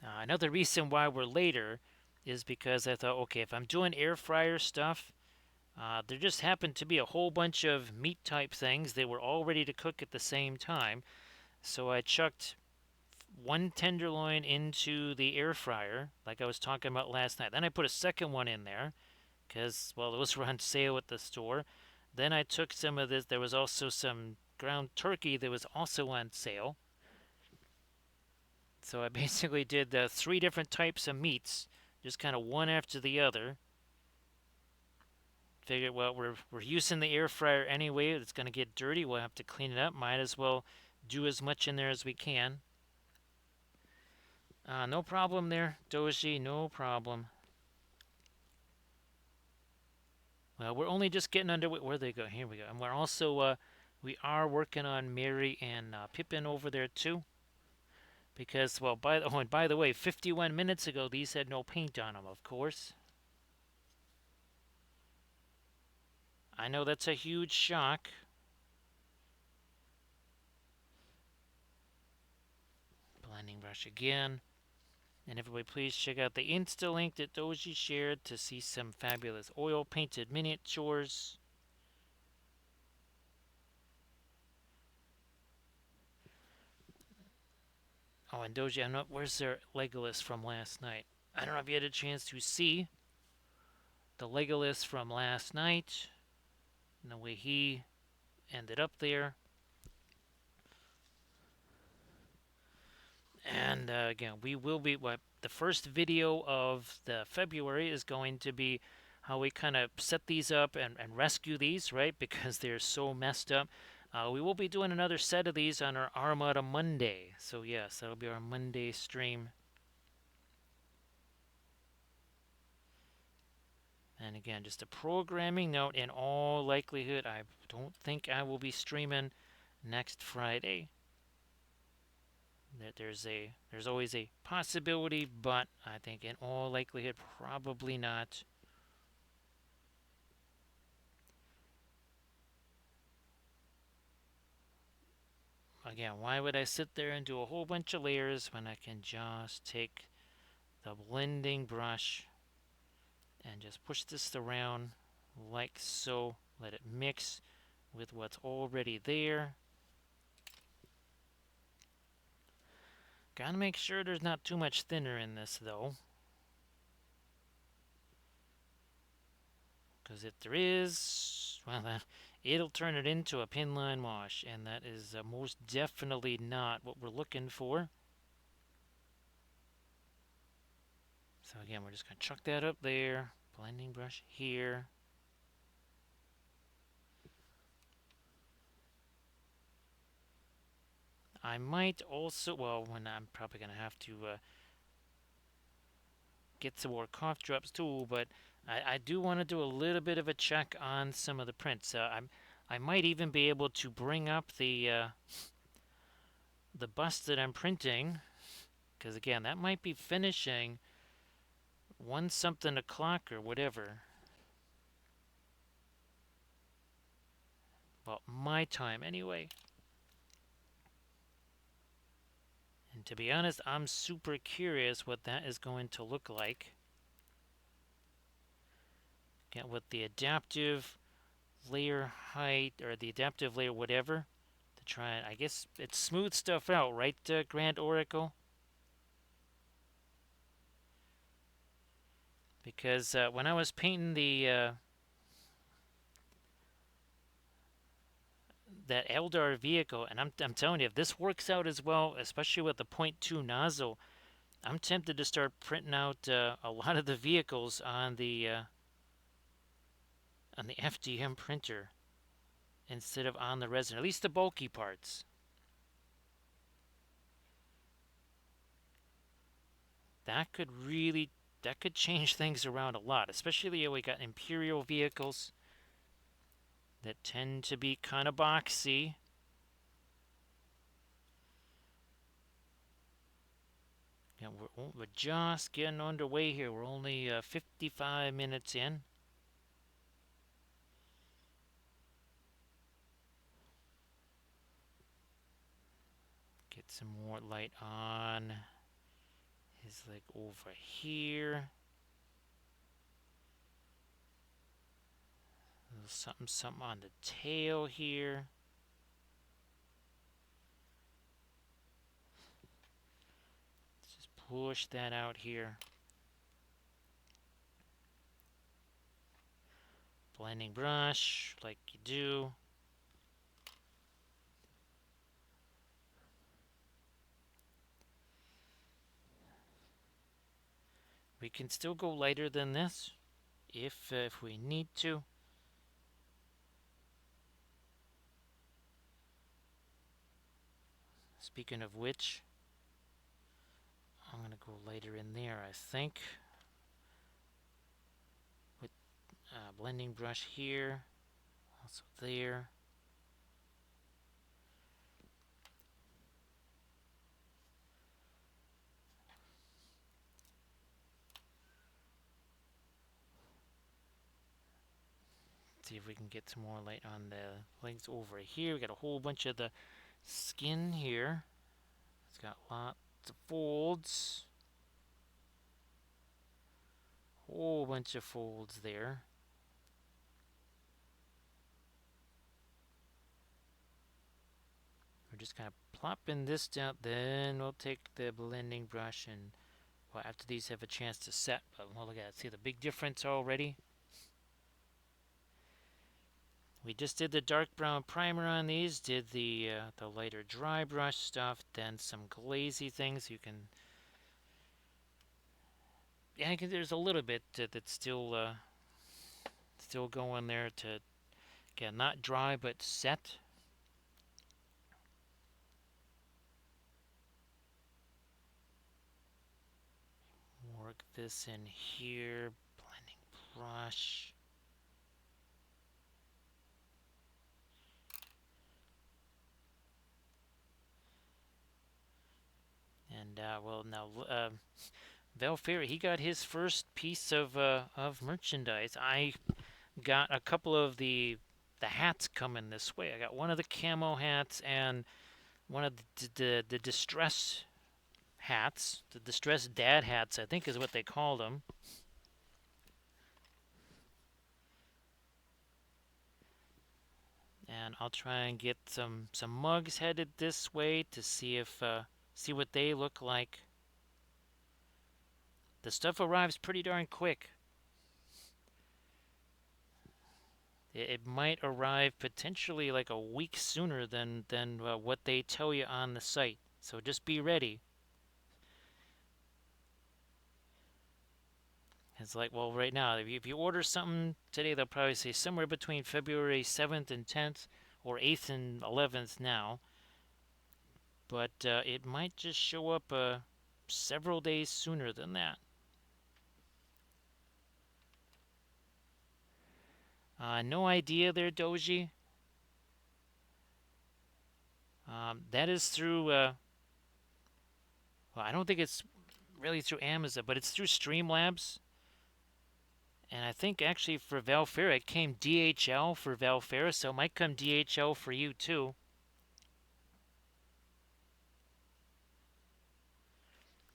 Another reason why we're later is because I thought, okay, if I'm doing air fryer stuff, there just happened to be a whole bunch of meat type things that were all ready to cook at the same time. So I chucked one tenderloin into the air fryer, like I was talking about last night. Then I put a second one in there because, well, those were on sale at the store. Then I took some of this. There was also some ground turkey that was also on sale. So I basically did three different types of meats, just kind of one after the other. Figured, well, we're using the air fryer anyway. It's going to get dirty. We'll have to clean it up. Might as well do as much in there as we can. No problem there, Doji. No problem. Well, we're only just getting underway. Where they go? Here we go. And we're also we are working on Mary and Pippin over there too. Because, well, by the way, 51 minutes ago, these had no paint on them, of course. I know that's a huge shock. Blending brush again. And everybody, please check out the Insta link that Doji shared to see some fabulous oil painted miniatures. Oh, and Doji, I'm not. Where's their Legolas from last night? I don't know if you had a chance to see the Legolas from last night and the way he ended up there. And again, we will be. The first video of the February is going to be how we kind of set these up and rescue these, right? Because they're so messed up. We will be doing another set of these on our Armada Monday. So, yes, that'll be our Monday stream. And again, just a programming note, in all likelihood, I don't think I will be streaming next Friday. There's always a possibility, but I think in all likelihood, probably not. Again, why would I sit there and do a whole bunch of layers when I can just take the blending brush and just push this around like so. Let it mix with what's already there. Gotta make sure there's not too much thinner in this though. Because if there is, well, it'll turn it into a pinline wash, and that is most definitely not what we're looking for. So again, we're just going to chuck that up there. Blending brush here. I might also, well, when I'm probably going to have to get some more cough drops too, but I do want to do a little bit of a check on some of the prints. I might even be able to bring up the bust that I'm printing, because again, that might be finishing 1 something o'clock or whatever. Well, my time anyway. And to be honest, I'm super curious what that is going to look like. Get with the adaptive layer height, or the adaptive layer whatever, to try and, I guess it smooths stuff out, right, Grand Oracle? Because when I was painting the that Eldar vehicle, and I'm telling you, if this works out as well, especially with the .2 nozzle, I'm tempted to start printing out a lot of the vehicles on the FDM printer instead of on the resin, at least the bulky parts. That could change things around a lot, especially we got Imperial vehicles that tend to be kind of boxy. Yeah, we're just getting underway here. We're only 55 minutes in. Get some more light on his leg over here. A little something, something on the tail here. Let's just push that out here. Blending brush, like you do. We can still go lighter than this if we need to. Speaking of which, I'm going to go lighter in there, I think. With blending brush here, also there. See if we can get some more light on the legs over here. We got a whole bunch of the skin here. It's got lots of folds. Whole bunch of folds there. We're just kind of plopping this down. Then we'll take the blending brush and, well, after these have a chance to set. But well, look at it. See the big difference already? We just did the dark brown primer on these, did the lighter dry brush stuff, then some glazy things. You can, yeah, there's a little bit that's still going there to, again, not dry but set. Work this in here, blending brush. And well, now Valferi, he got his first piece of merchandise. I got a couple of the hats coming this way. I got one of the camo hats and one of the distress hats, the distress dad hats, I think is what they called them. And I'll try and get some mugs headed this way to see what they look like. The stuff arrives pretty darn quick. It might arrive potentially like a week sooner than what they tell you on the site. So just be ready. It's like, well, right now, if you order something today, they'll probably say somewhere between February 7th and 10th, or 8th and 11th now. But it might just show up several days sooner than that. No idea there, Doji. That is through, well, I don't think it's really through Amazon, but it's through Streamlabs. And I think actually for Valfera, it came DHL for Valfera, so it might come DHL for you too.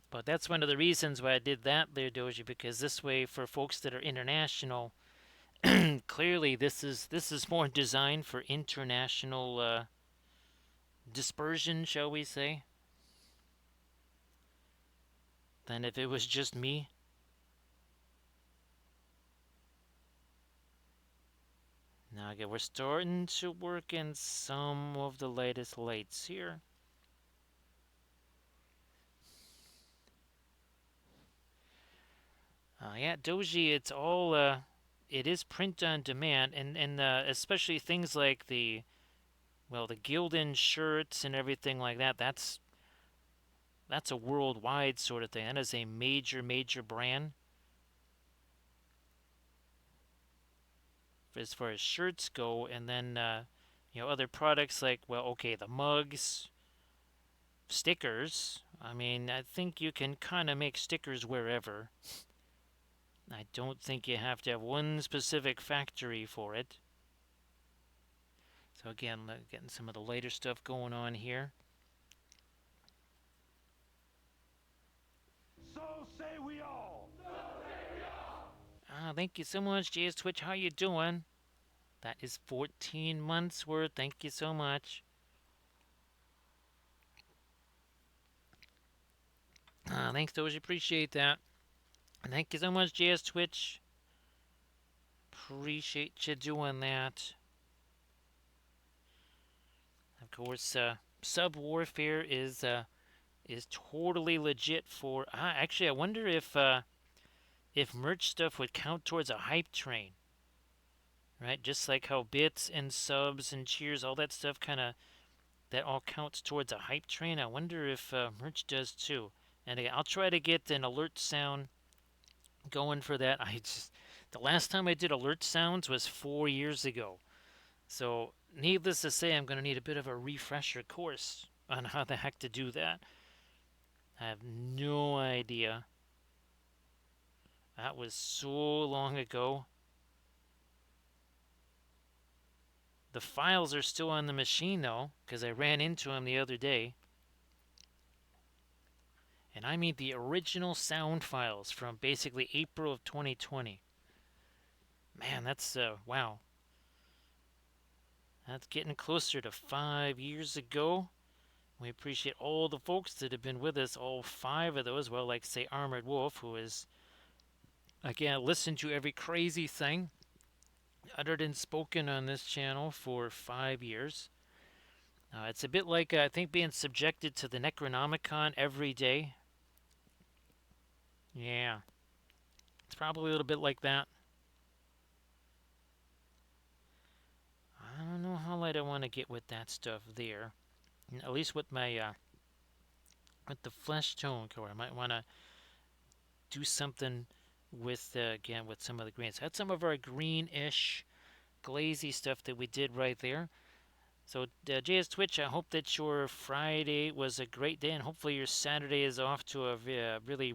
But that's one of the reasons why I did that there, Doji, because this way for folks that are international, clearly this is more designed for international dispersion, shall we say, than if it was just me. Now again, we're starting to work in some of the latest lights here. Yeah, Doji, it's all it is print on demand, and especially things like the Gildan shirts and everything like that. That's a worldwide sort of thing. That is a major brand as far as shirts go, and then other products like, well, okay, the mugs, stickers. I mean, I think you can kind of make stickers wherever. I don't think you have to have one specific factory for it. So again, getting some of the later stuff going on here. So say we all. Ah, thank you so much, JS Twitch. How you doing? That is 14 months worth. Thank you so much. Thanks, Doge. Appreciate that. Thank you so much, JS Twitch. Appreciate you doing that. Of course, sub warfare is totally legit for. Actually, I wonder if merch stuff would count towards a hype train, right? Just like how bits and subs and cheers, all that stuff that all counts towards a hype train. I wonder if merch does too. And again, I'll try to get an alert sound going for that. The last time I did alert sounds was 4 years ago. So needless to say, I'm going to need a bit of a refresher course on how the heck to do that. I have no idea. That was so long ago. The files are still on the machine though, because I ran into them the other day. And I mean the original sound files from basically April of 2020. Man, that's, wow. That's getting closer to 5 years ago. We appreciate all the folks that have been with us, all five of those. Well, like, say, Armored Wolf, who is, again, listened to every crazy thing uttered and spoken on this channel for 5 years. It's a bit like, I think, being subjected to the Necronomicon every day. Yeah, it's probably a little bit like that. I don't know how light I want to get with that stuff there. At least with my, with the flesh tone color. I might want to do something with, again, with some of the greens. Had some of our greenish, glazy stuff that we did right there. So, JS Twitch, I hope that your Friday was a great day, and hopefully your Saturday is off to a really,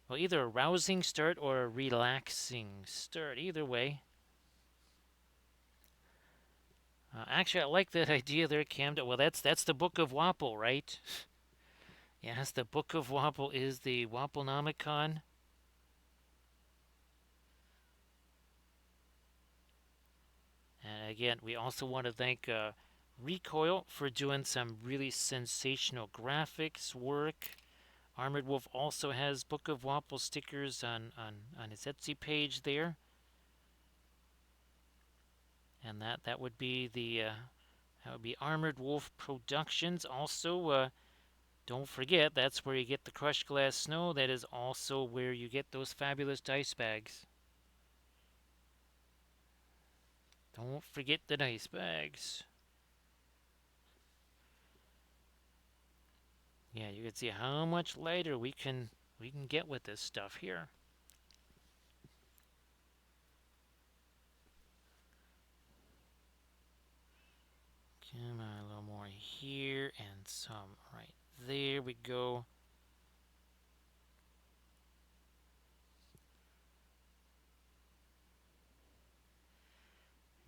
well, either a rousing start or a relaxing start. Either way. Actually, I like that idea there, Cam. Well, that's the Book of Wapple, right? Yes, the Book of Wapple is the Wapplenomicon. And again, we also want to thank Recoil for doing some really sensational graphics work. Armored Wolf also has Book of Wapple stickers on his Etsy page there. And that would be that would be Armored Wolf Productions. Also, don't forget, that's where you get the crushed glass snow. That is also where you get those fabulous dice bags. Don't forget the dice bags. Yeah, you can see how much lighter we can get with this stuff here. Come on, a little more here and some right there. We go.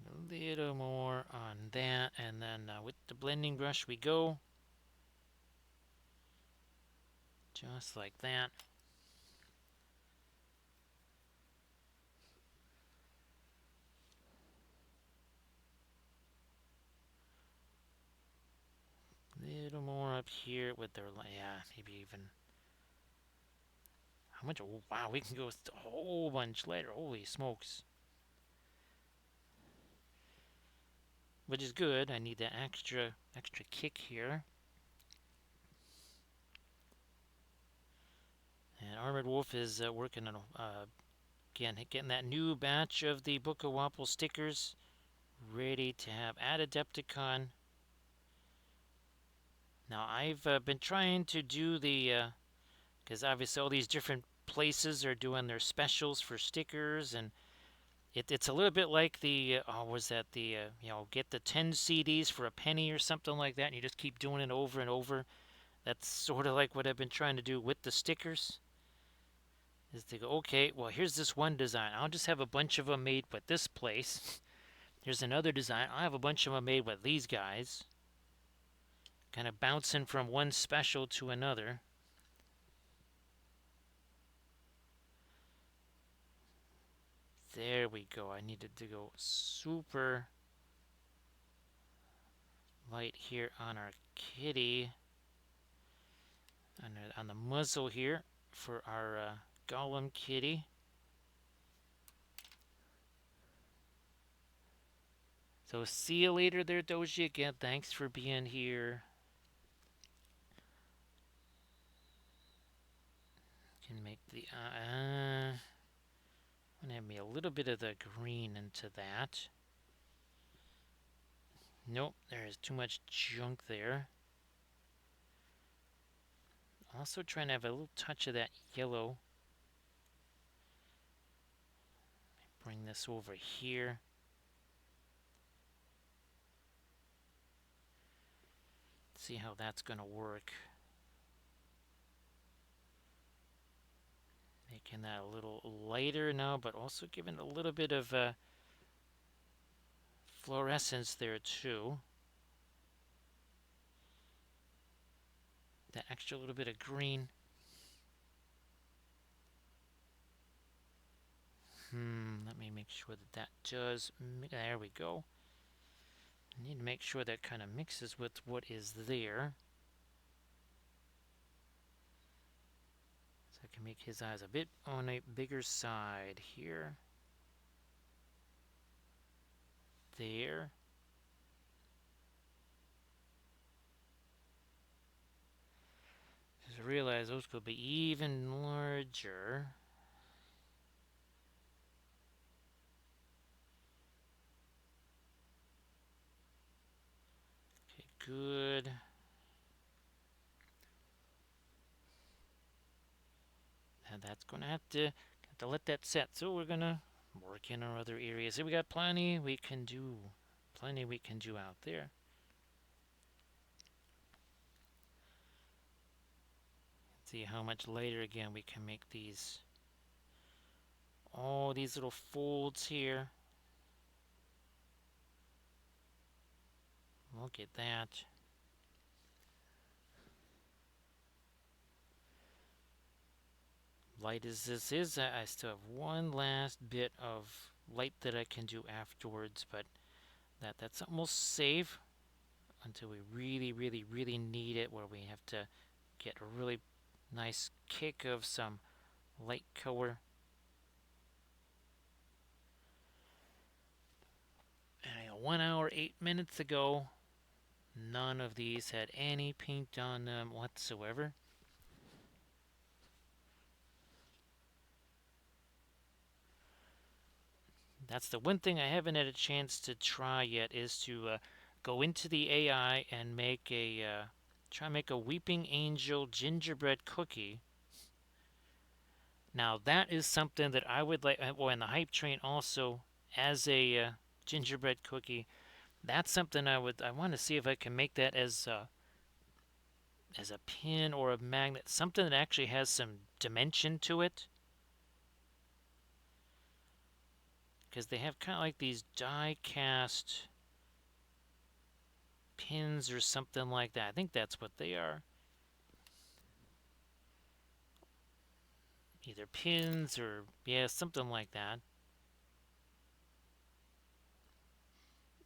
A little more on that, and then with the blending brush we go. Just like that. Little more up here with their, yeah, maybe even. How much? Oh, wow, we can go a whole bunch later. Holy smokes. Which is good. I need that extra kick here. And Armored Wolf is working on, again, getting that new batch of the Book of Wapple stickers ready to have at Adepticon. Now, I've been trying to do the, because obviously all these different places are doing their specials for stickers, and It's a little bit like the oh, was that the get the 10 CDs for a penny or something like that, and you just keep doing it over and over. That's sort of like what I've been trying to do with the stickers. Is to go, okay, well, here's this one design. I'll just have a bunch of them made with this place. Here's another design. I'll have a bunch of them made with these guys. Kind of bouncing from one special to another. There we go. I needed to go super light here on our kitty. On the muzzle here for our Gollum kitty. So see you later there, Doji. Again, thanks for being here. Can make the I'm gonna add me a little bit of the green into that. Nope, there is too much junk there. Also trying to have a little touch of that yellow. Bring this over here. See how that's gonna work. Making that a little lighter now, but also giving a little bit of fluorescence there too. That extra little bit of green. Let me make sure that that does. There we go. I need to make sure that kind of mixes with what is there. So I can make his eyes a bit on a bigger side here. There. Just realize those could be even larger. Okay, good. And that's going to have to let that set. So we're going to work in our other areas. So we got plenty we can do. Plenty we can do out there. See how much later again we can make these. All these little folds here. Look at that. Light as this is, I still have one last bit of light that I can do afterwards, but that's almost safe until we really, really, really need it, where we have to get a really nice kick of some light color. And 1 hour, 8 minutes ago, none of these had any paint on them whatsoever. That's the one thing I haven't had a chance to try yet, is to go into the AI and make try to make a Weeping Angel gingerbread cookie. Now that is something that I would like. Well, and the hype train also as a gingerbread cookie. That's something I want to see if I can make that as a pin or a magnet, something that actually has some dimension to it. Because they have kind of like these die cast pins or something like that. I think that's what they are. Either pins or, yeah, something like that.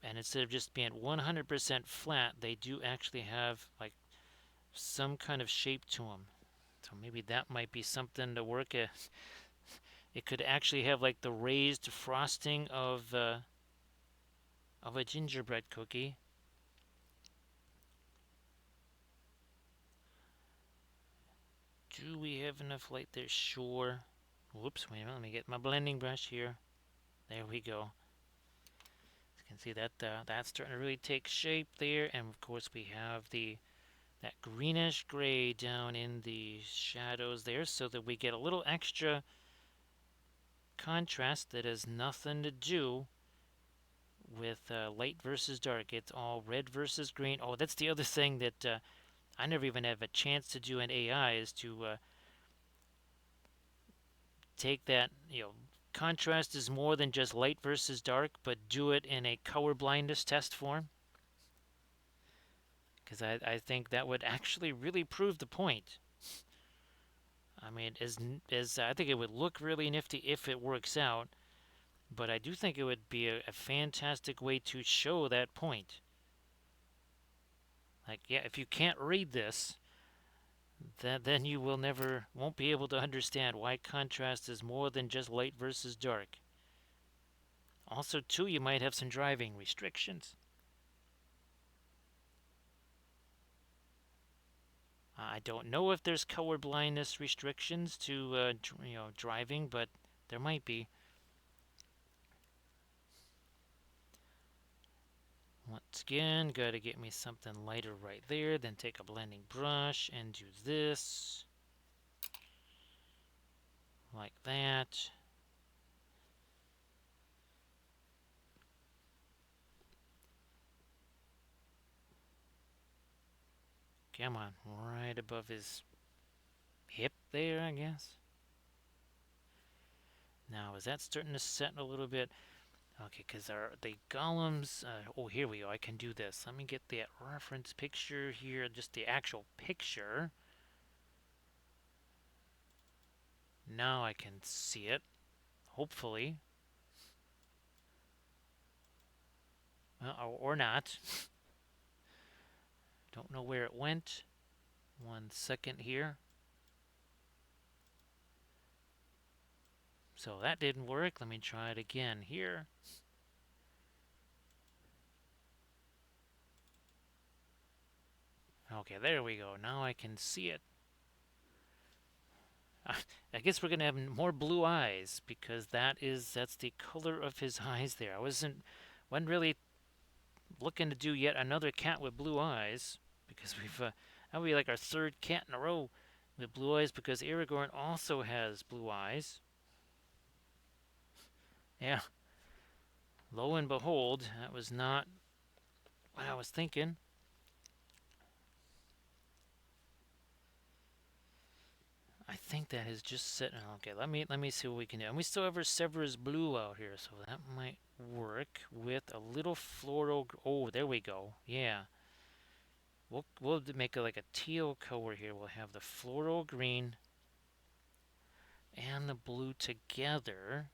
And instead of just being 100% flat, they do actually have like some kind of shape to them. So maybe that might be something to work at. It could actually have like the raised frosting of a gingerbread cookie. Do we have enough light there? Sure. Whoops, wait a minute, let me get my blending brush here. There we go. You can see that that's starting to really take shape there, and of course we have that greenish gray down in the shadows there, so that we get a little extra contrast that has nothing to do with light versus dark. It's all red versus green. Oh, that's the other thing that I never even have a chance to do in AI is to take that, contrast is more than just light versus dark, but do it in a color blindness test form. Because I think that would actually really prove the point. I mean, as I think it would look really nifty if it works out, but I do think it would be a fantastic way to show that point. Like, yeah, if you can't read this, then you won't be able to understand why contrast is more than just light versus dark. Also, too, you might have some driving restrictions. I don't know if there's color blindness restrictions to driving, but there might be. Once again, gotta get me something lighter right there, then take a blending brush and do this. Like that. Come on, right above his hip there, I guess. Now, is that starting to set a little bit? Okay, because the golems. Oh, here we go. I can do this. Let me get that reference picture here, just the actual picture. Now I can see it, hopefully. Or not. Don't know where it went. 1 second here. So that didn't work. Let me try it again here. Okay, there we go. Now I can see it. I guess we're gonna have more blue eyes because that's the color of his eyes there. I wasn't really looking to do yet another cat with blue eyes because that'll be like our third cat in a row with blue eyes because Aragorn also has blue eyes. Yeah, lo and behold, that was not what I was thinking. I think that is just set. Okay, let me see what we can do. And we still have our Severus Blue out here, so that might work with a little floral. Oh, there we go. Yeah, we'll make it like a teal color here. We'll have the floral green and the blue together.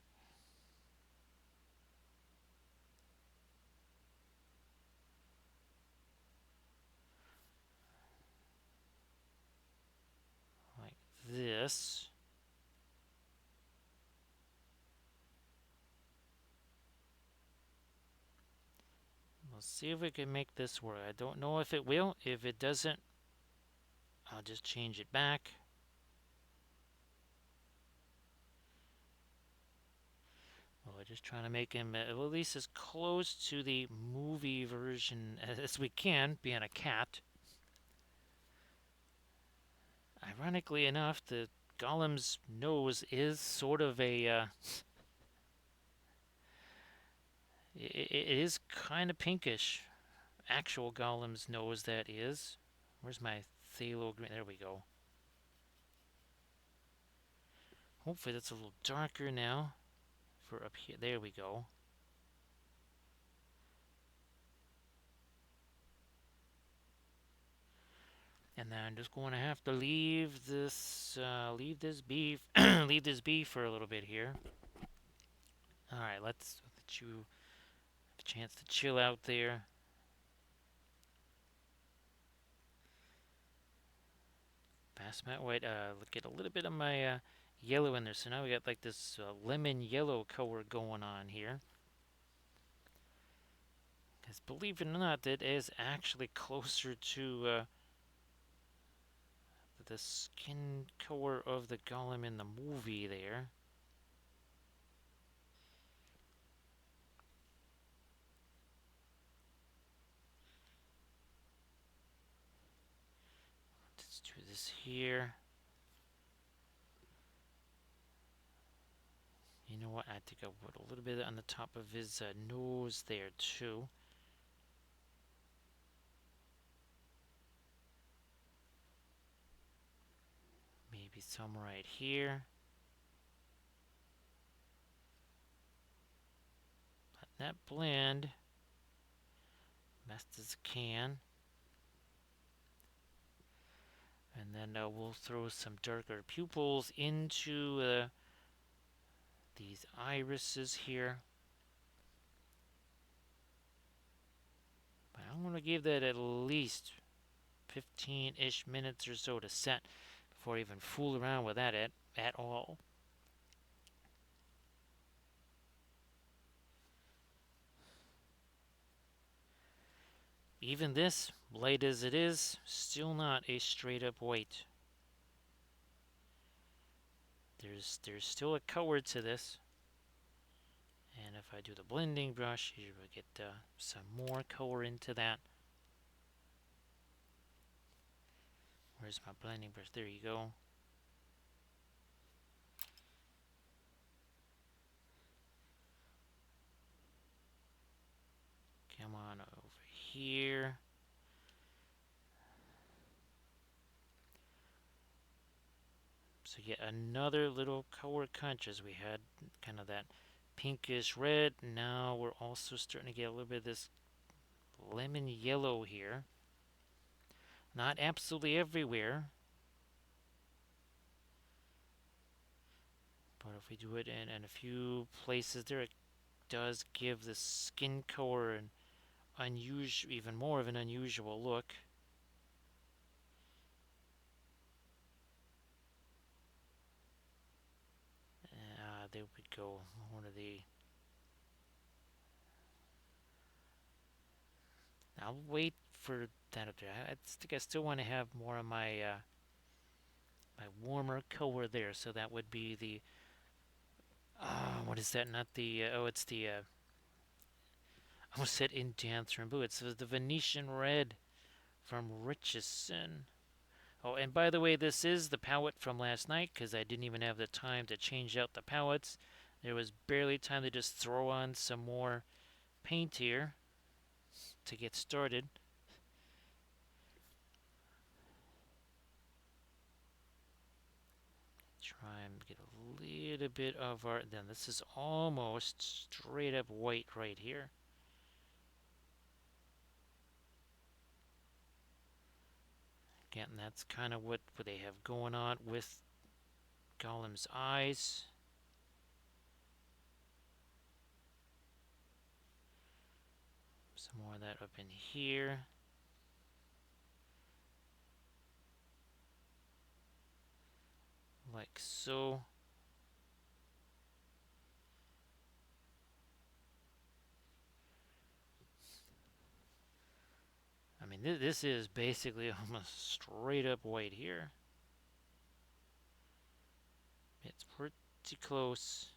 Like this. We'll see if we can make this work. I don't know if it will. If it doesn't, I'll just change it back. Well, we're just trying to make him at least as close to the movie version as we can, being a cat. Ironically enough, the Gollum's nose is sort of it is kind of pinkish. Actual Gollum's nose, that is. Where's my phthalo green? There we go. Hopefully that's a little darker now for up here. There we go. And then I'm just going to have to leave this beef, leave this beef for a little bit here. All right, let's let you have a chance to chill out there. Pass my white. Get a little bit of my yellow in there. So now we got like this lemon yellow color going on here. Because believe it or not, that is actually closer to the skin color of the Gollum in the movie there. Let's do this here. You know what? I think I put a little bit on the top of his nose there too. Maybe some right here. Let that blend best as can. And then we'll throw some darker pupils into these irises here. But I'm going to give that at least 15-ish minutes or so to set before I even fool around with that at all. Even this, light as it is, still not a straight up white. There's still a color to this. And if I do the blending brush, you will get some more color into that. Where's my blending brush? There you go. Come on over here. So get another little color contrast. We had kind of that pinkish red. Now we're also starting to get a little bit of this lemon yellow here. Not absolutely everywhere, but if we do it in a few places there, it does give the skin color an unusual, even more of an unusual look. There we go. One of the. I'll wait for that up there. I think I still want to have more of my my warmer color there. So that would be the. What is that? Not the. It's the. I almost said Indanthrone Blue. It's the Venetian Red from Richardson. Oh, and by the way, this is the palette from last night because I didn't even have the time to change out the palettes. There was barely time to just throw on some more paint here to get started. Try and get a little bit of our. Then this is almost straight up white right here. Again, that's kind of what they have going on with Gollum's eyes. Some more of that up in here. Like so. I mean, this is basically almost straight up white here. It's pretty close.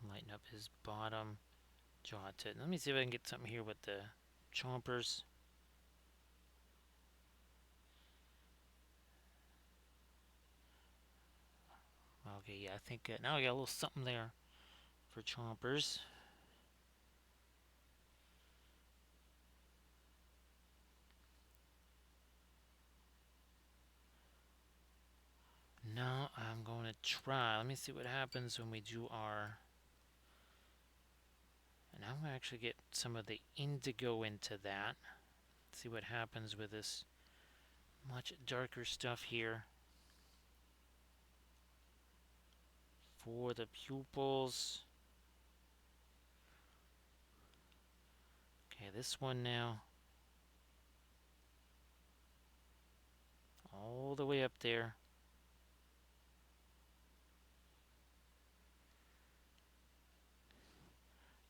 Lighten up his bottom jaw tip. Let me see if I can get something here with the chompers. Okay, yeah, I think now I got a little something there for chompers. Now I'm going to try. Let me see what happens when we do our. And I'm going to actually get some of the indigo into that. See what happens with this much darker stuff here. For the pupils. Okay, this one now. All the way up there.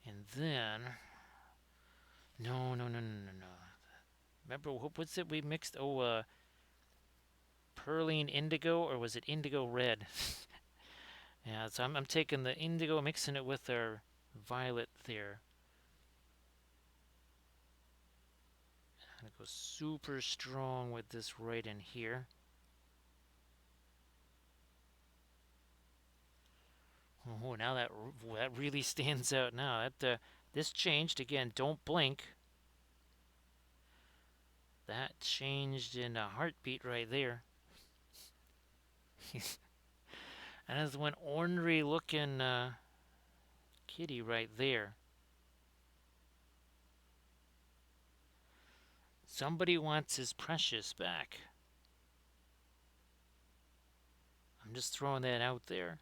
And then. No. Remember, what's it we mixed? Oh, Perline indigo, or was it indigo red? Yeah, so I'm taking the indigo, mixing it with our violet there. I'm Go super strong with this right in here. Oh, now that really stands out. Now that this changed again. Don't blink. That changed in a heartbeat right there. And there's one ornery looking kitty right there. Somebody wants his precious back. I'm just throwing that out there.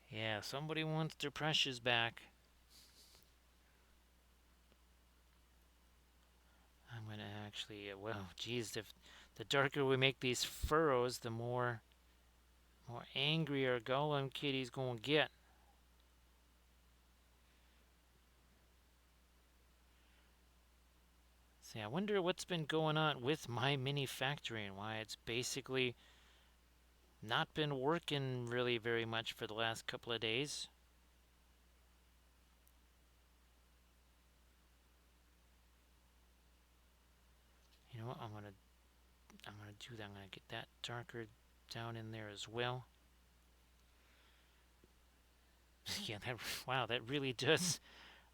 Yeah, somebody wants their precious back. I'm gonna actually, well, geez, if the darker we make these furrows, the more angry our Gollum kitty's gonna get. See, I wonder what's been going on with my mini factory and why it's basically not been working really very much for the last couple of days. You know what? I'm gonna do that. I'm gonna get that darker down in there as well. Yeah, that wow, that really does.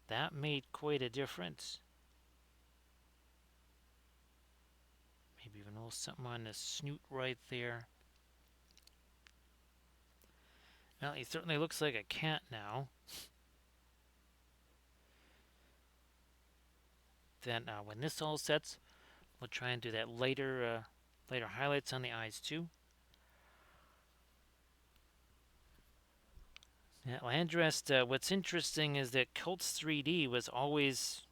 That made quite a difference. Maybe even a little something on the snoot right there. Well, he certainly looks like a cat now. Then when this all sets, we'll try and do that later highlights on the eyes too. Yeah, Landrest, what's interesting is that Cults 3D was always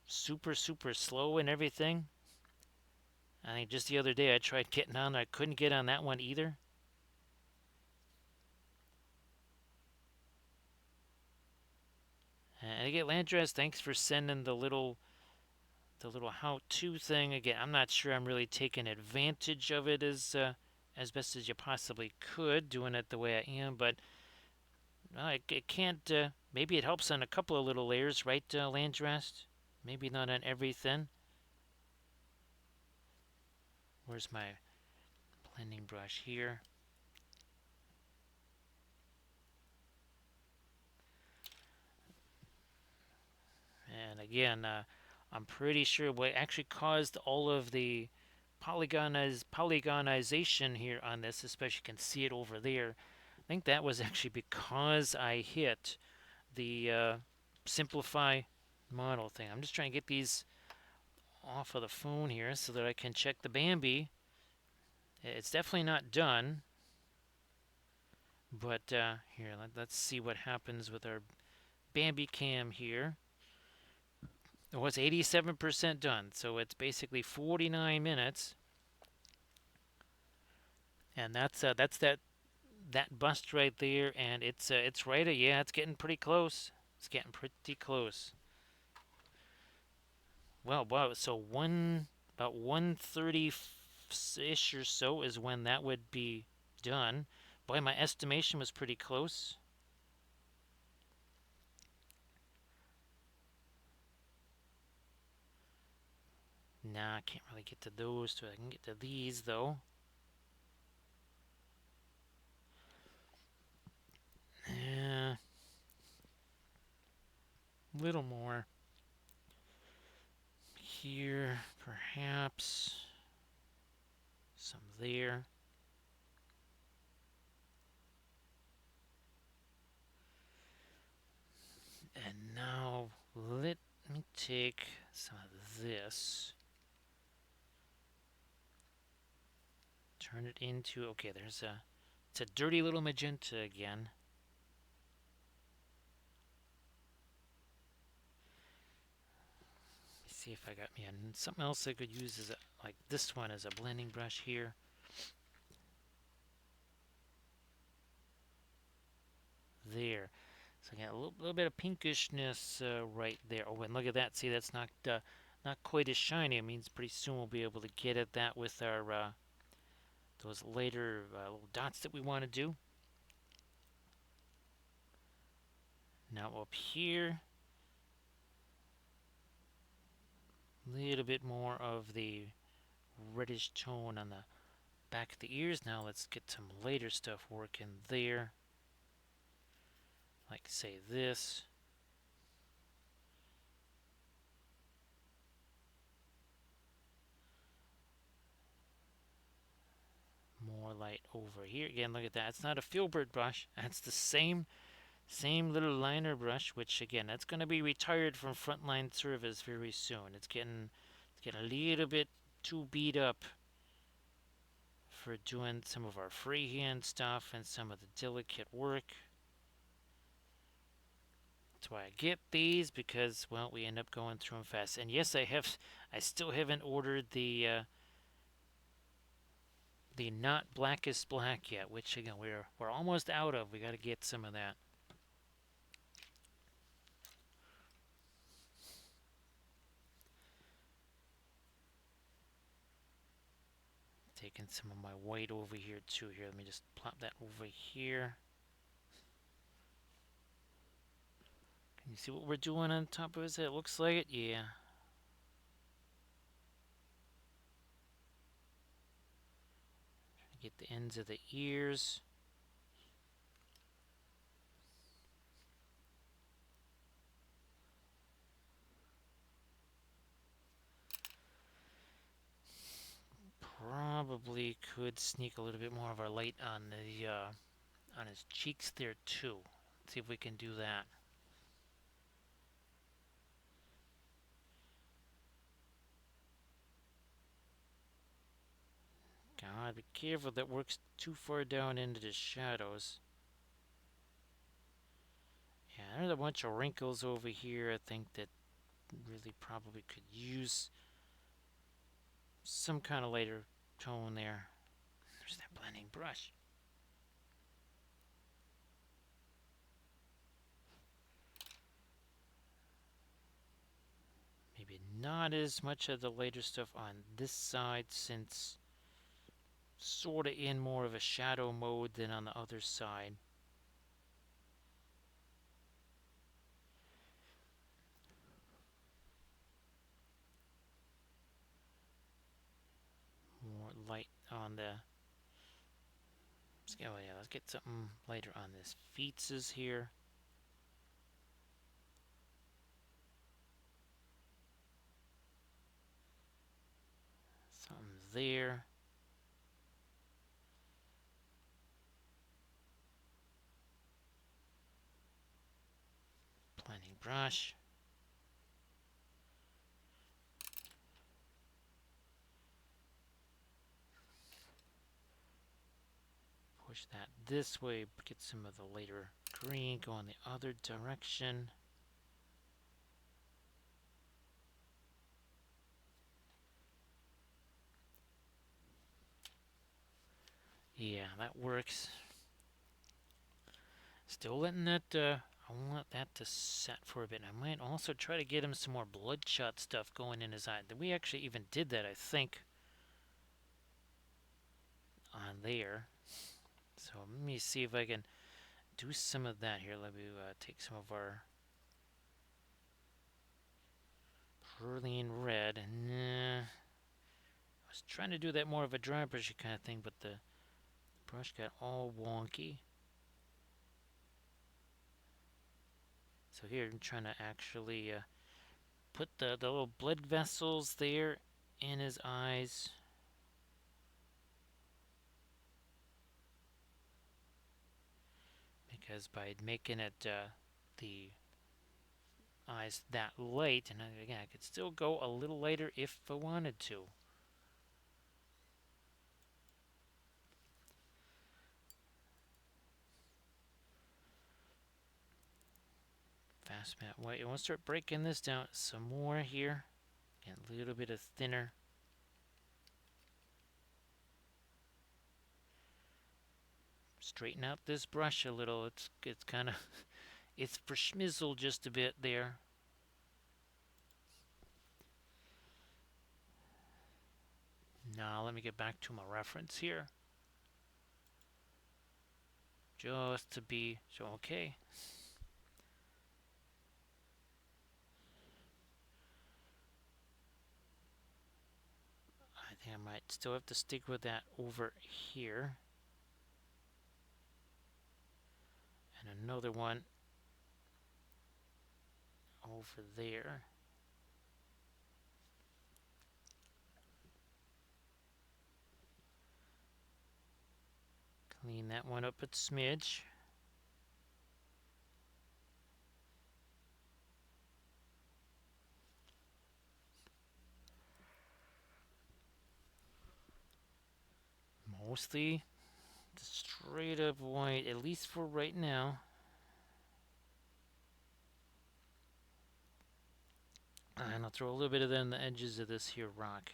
super slow and everything. I think just the other day I tried getting on, I couldn't get on that one either. And again, Landrest, thanks for sending the little how-to thing. Again, I'm not sure I'm really taking advantage of it as best as you possibly could, doing it the way I am, but it can't. Maybe it helps on a couple of little layers, right, Landrest? Maybe not on everything. Where's my blending brush here? And again, I'm pretty sure what actually caused all of the polygonization here on this, especially you can see it over there. I think that was actually because I hit the simplify model thing. I'm just trying to get these off of the phone here so that I can check the Bambi. It's definitely not done, but here, let's see what happens with our Bambi cam here. It was 87% done, so it's basically 49 minutes, and that's that bust right there, and it's right. Yeah, it's getting pretty close. It's getting pretty close. Well, wow. So about 1:30 ish or so is when that would be done. Boy, my estimation was pretty close. Nah, I can't really get to those, so I can get to these though. Yeah, a little more here, perhaps. Some there. And now let me take some of this, turn it into, okay, it's a dirty little magenta again. Let me see if I got me something else I could use as like this one as a blending brush here. There. So I got a little bit of pinkishness right there. Oh, and look at that. See, that's not quite as shiny. It means pretty soon we'll be able to get at that with our those later little dots that we want to do. Now up here, little bit more of the reddish tone on the back of the ears. Now let's get some later stuff working there. Like say this. More light over here. Again, look at that. It's not a filbert brush. That's the same little liner brush, which again, that's going to be retired from frontline service very soon. It's getting a little bit too beat up for doing some of our freehand stuff and some of the delicate work. That's why I get these, because well, we end up going through them fast. And yes, I still haven't ordered the not blackest black yet, which again we're almost out of. We got to get some of that. Taking some of my white over here too. Here, let me just plop that over here. Can you see what we're doing on top of his head? It looks like it, yeah. Get the ends of the ears. Probably could sneak a little bit more of our light on his cheeks there too. Let's see if we can do that. God, be careful that works too far down into the shadows. Yeah, there's a bunch of wrinkles over here. I think that really probably could use some kind of lighter tone there. There's that blending brush. Maybe not as much of the later stuff on this side, since sort of in more of a shadow mode than on the other side. More light on the. Oh yeah, let's get something lighter on this feetses here. Something there. Blending brush. Push that this way, get some of the later green, go in the other direction. Yeah, that works. Still letting that, I want that to set for a bit. I might also try to get him some more bloodshot stuff going in his eye. We actually even did that, I think, on there. So let me see if I can do some of that here. Let me take some of our Perlian red. Nah, I was trying to do that more of a dry brushy kind of thing, but the brush got all wonky. So here I'm trying to actually put the little blood vessels there in his eyes. Because by making it the eyes that light, and again, I could still go a little lighter if I wanted to. Fast matte white. I want to start breaking this down some more here. Get a little bit of thinner. Straighten out this brush a little. It's kind of it's for schmizzle just a bit there. Now let me get back to my reference here. Just to be so okay. I might still have to stick with that over here. And another one over there. Clean that one up a smidge. Mostly straight up white, at least for right now. And I'll throw a little bit of that on the edges of this here rock.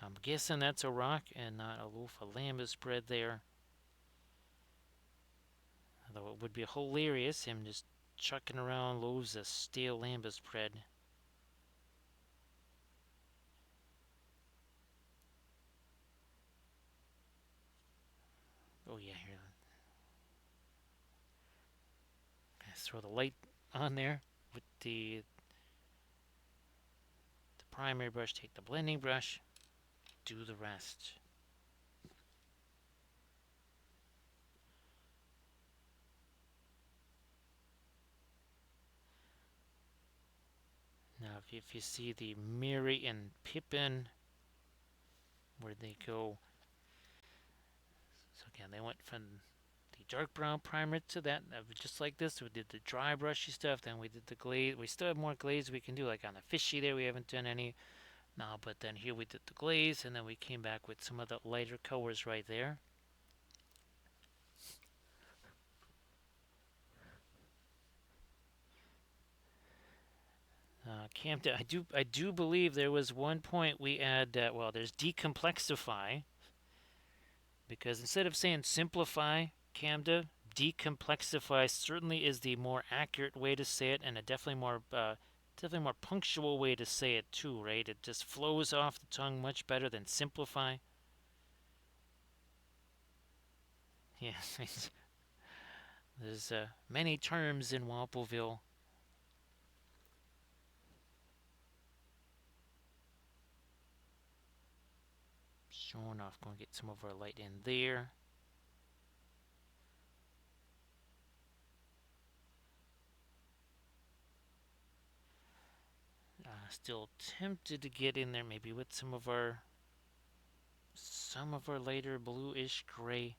I'm guessing that's a rock and not a loaf of lambus bread there. Although it would be hilarious him just chucking around loaves of stale lambus bread. Oh yeah, here. Let's throw the light on there with the primary brush. Take the blending brush. Do the rest. Now, if you see the Merry and Pippen, where they go. So again, they went from the dark brown primer to that, just like this. We did the dry brushy stuff, then we did the glaze. We still have more glaze we can do, like on the fishy there. We haven't done any now, but then here we did the glaze, and then we came back with some of the lighter colors right there. Camden, I do believe there was one point we add. Well, there's decomplexify, because instead of saying simplify, Camda, decomplexify certainly is the more accurate way to say it, and a definitely more punctual way to say it too. Right? It just flows off the tongue much better than simplify. Yeah, there's many terms in Walpleville. Sure enough, going to get some of our light in there. Still tempted to get in there maybe with some of our lighter bluish gray.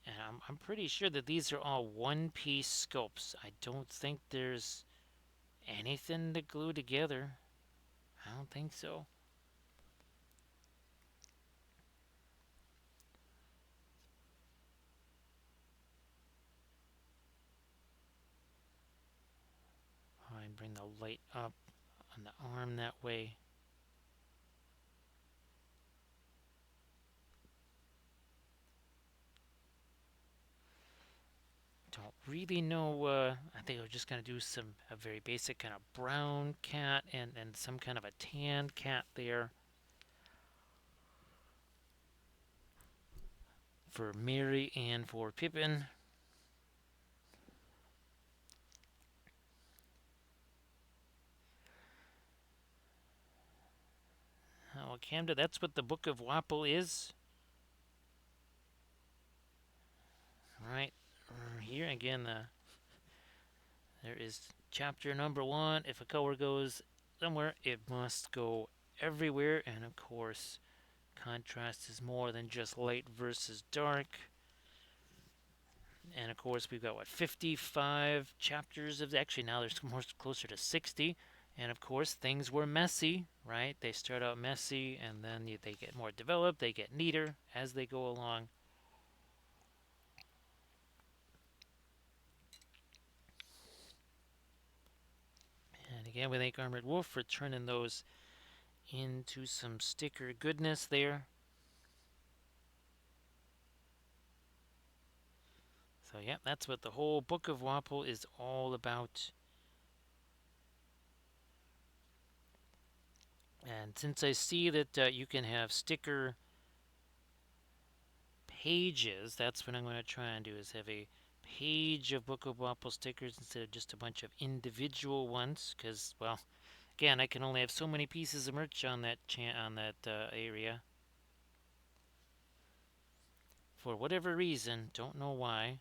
And I'm pretty sure that these are all one-piece sculpts. I don't think there's anything to glue together. I don't think so. I bring the light up on the arm that way. Don't really know. I think we're just gonna do a very basic kind of brown cat and some kind of a tan cat there for Mary and for Pippin. Oh, Camda, that's what the Book of Wapple is. Right here again, there is chapter number 1. If a color goes somewhere, it must go everywhere. And of course, contrast is more than just light versus dark. And of course, we've got what, 55 chapters of, actually now there's more closer to 60. And of course, things were messy, right? They start out messy, and then they get more developed, they get neater as they go along. And again, we thank Armored Wolf for turning those into some sticker goodness there. So yeah, that's what the whole Book of Wapple is all about. And since I see that you can have sticker pages, that's what I'm going to try and do, is have a page of Book of Waffle stickers instead of just a bunch of individual ones. Because, well, again, I can only have so many pieces of merch on that area. For whatever reason, don't know why.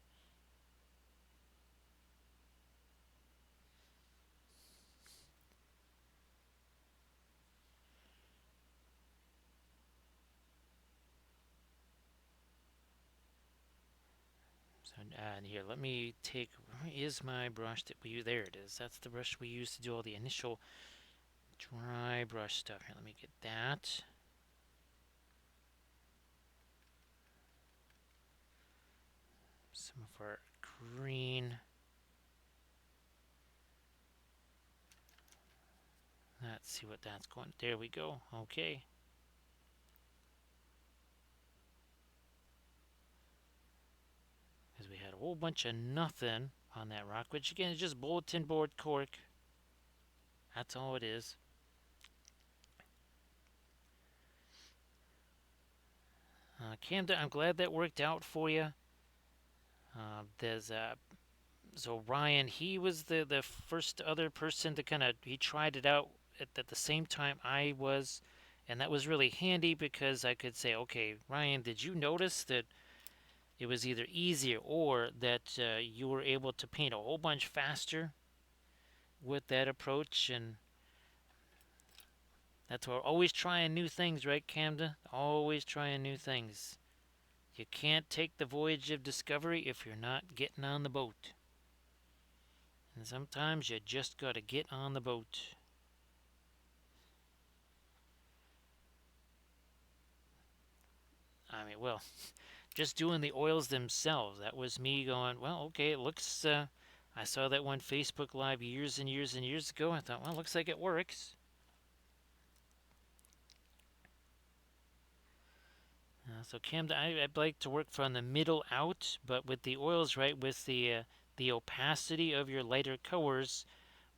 So, and here, let me take. Where is my brush that we use? There it is. That's the brush we use to do all the initial dry brush stuff. Here, let me get that. Some of our green. Let's see what that's going. There we go. Okay. Because we had a whole bunch of nothing on that rock, which again is just bulletin board cork. That's all it is. Camden, I'm glad that worked out for you. There's so Ryan, he was the first other person to he tried it out at the same time I was, and that was really handy because I could say, okay, Ryan, did you notice that it was either easier or that you were able to paint a whole bunch faster with that approach? And that's why we're always trying new things, right, Camden? Always trying new things. You can't take the voyage of discovery if you're not getting on the boat. And sometimes you just gotta get on the boat. I mean, well, just doing the oils themselves, that was me going, well, okay, it looks, I saw that one Facebook Live years and years and years ago. I thought, well, looks like it works. So Cam, I'd like to work from the middle out, but with the oils, right, with the opacity of your lighter colors.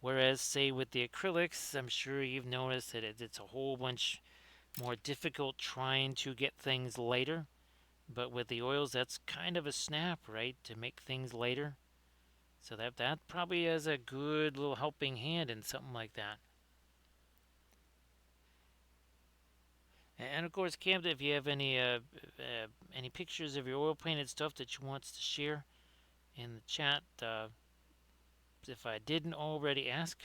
Whereas, say, with the acrylics, I'm sure you've noticed that it's a whole bunch more difficult trying to get things lighter. But with the oils, that's kind of a snap, right, to make things lighter. So that probably has a good little helping hand in something like that. And of course, Camden, if you have any pictures of your oil painted stuff that you want to share in the chat, if I didn't already ask,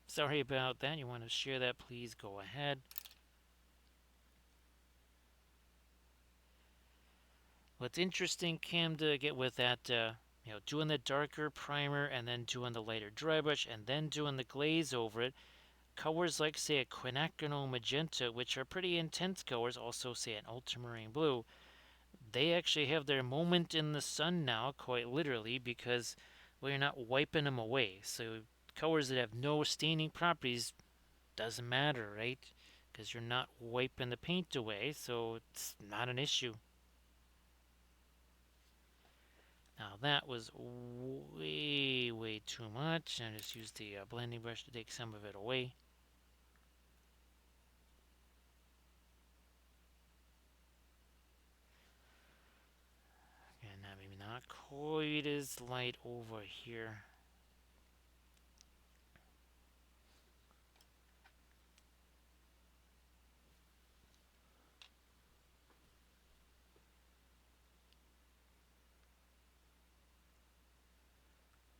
sorry about that. You want to share that? Please go ahead. What's interesting, Cam, to get with that, doing the darker primer and then doing the lighter dry brush and then doing the glaze over it. Colors like, say, a quinacridone magenta, which are pretty intense colors, also, say, an ultramarine blue, they actually have their moment in the sun now, quite literally, because, well, you're not wiping them away. So, colors that have no staining properties doesn't matter, right? Because you're not wiping the paint away, so it's not an issue. Now, that was way, way too much. I just used the blending brush to take some of it away. And now maybe not quite as light over here.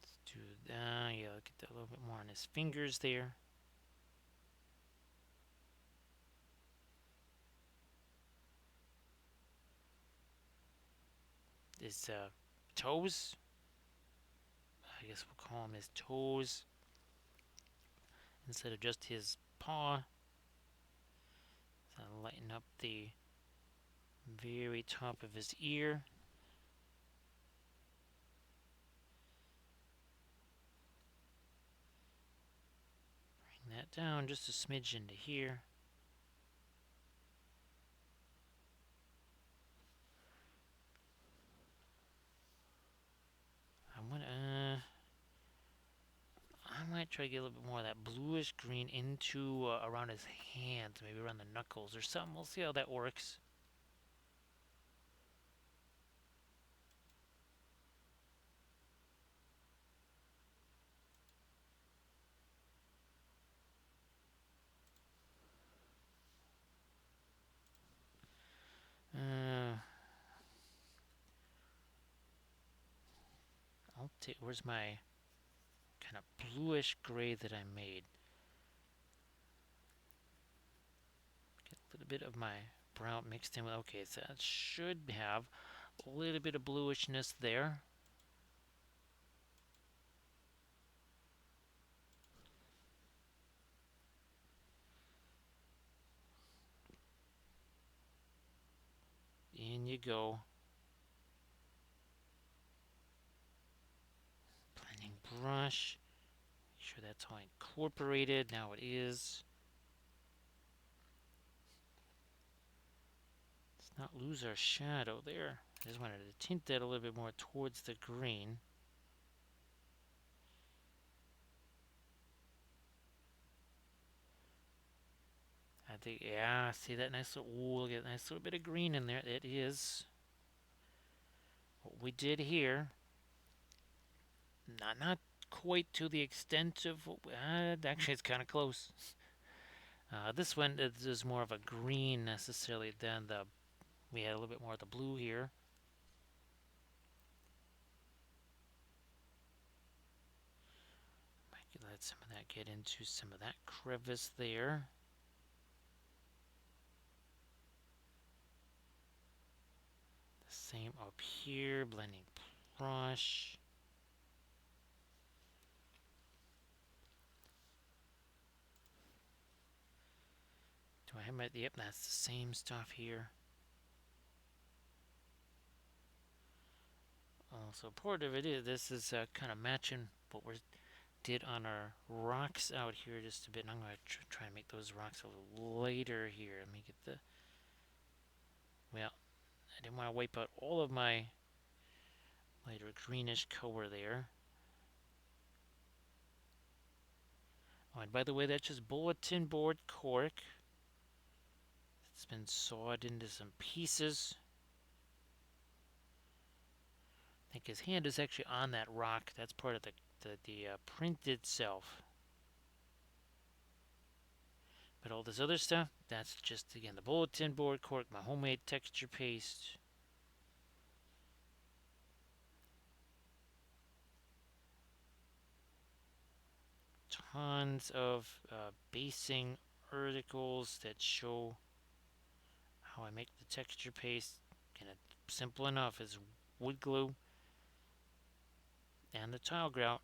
Let's do that. Yeah, get that a little bit more on his fingers there. His toes. I guess we'll call him his toes instead of just his paw. So lighten up the very top of his ear. Bring that down just a smidge into here. I might try to get a little bit more of that bluish green into around his hands, maybe around the knuckles or something. We'll see how that works. Where's my kind of bluish gray that I made? Get a little bit of my brown mixed in with. Okay, so that should have a little bit of bluishness there. In you go. Blending brush. Make sure that's all incorporated. Now it is. Let's not lose our shadow there. I just wanted to tint that a little bit more towards the green. I think, yeah, see that nice little, ooh, look at that nice little bit of green in there. It is what we did here. Not quite to the extent of, actually it's kind of close. This one is more of a green necessarily than we had a little bit more of the blue here. Might let some of that get into some of that crevice there. The same up here, blending brush. Do I have my, yep, that's the same stuff here. So part of it is, this is kind of matching what we did on our rocks out here just a bit. And I'm going to try to make those rocks a little lighter here. Let me get the, well, I didn't want to wipe out all of my lighter greenish color there. Oh, and by the way, that's just bulletin board cork. It's been sawed into some pieces. I think his hand is actually on that rock. That's part of the print itself. But all this other stuff, that's just, again, the bulletin board cork, my homemade texture paste. Tons of basing articles that show how I make the texture paste. Kind of simple enough as wood glue and the tile grout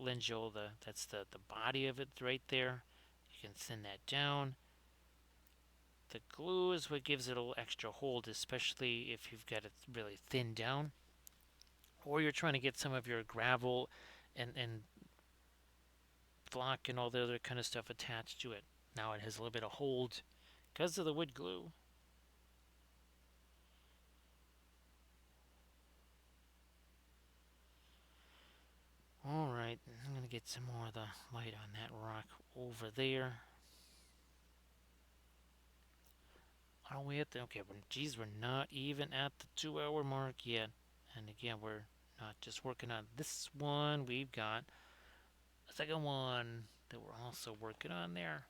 lingual. That's the body of it right there. You can thin that down. The glue is what gives it a little extra hold, especially if you've got it really thinned down, or you're trying to get some of your gravel and block and all the other kind of stuff attached to it. Now it has a little bit of hold because of the wood glue. Alright, I'm going to get some more of the light on that rock over there. Are we at the, okay, geez, we're not even at the 2 hour mark yet. And again, we're not just working on this one, we've got a second one that we're also working on there.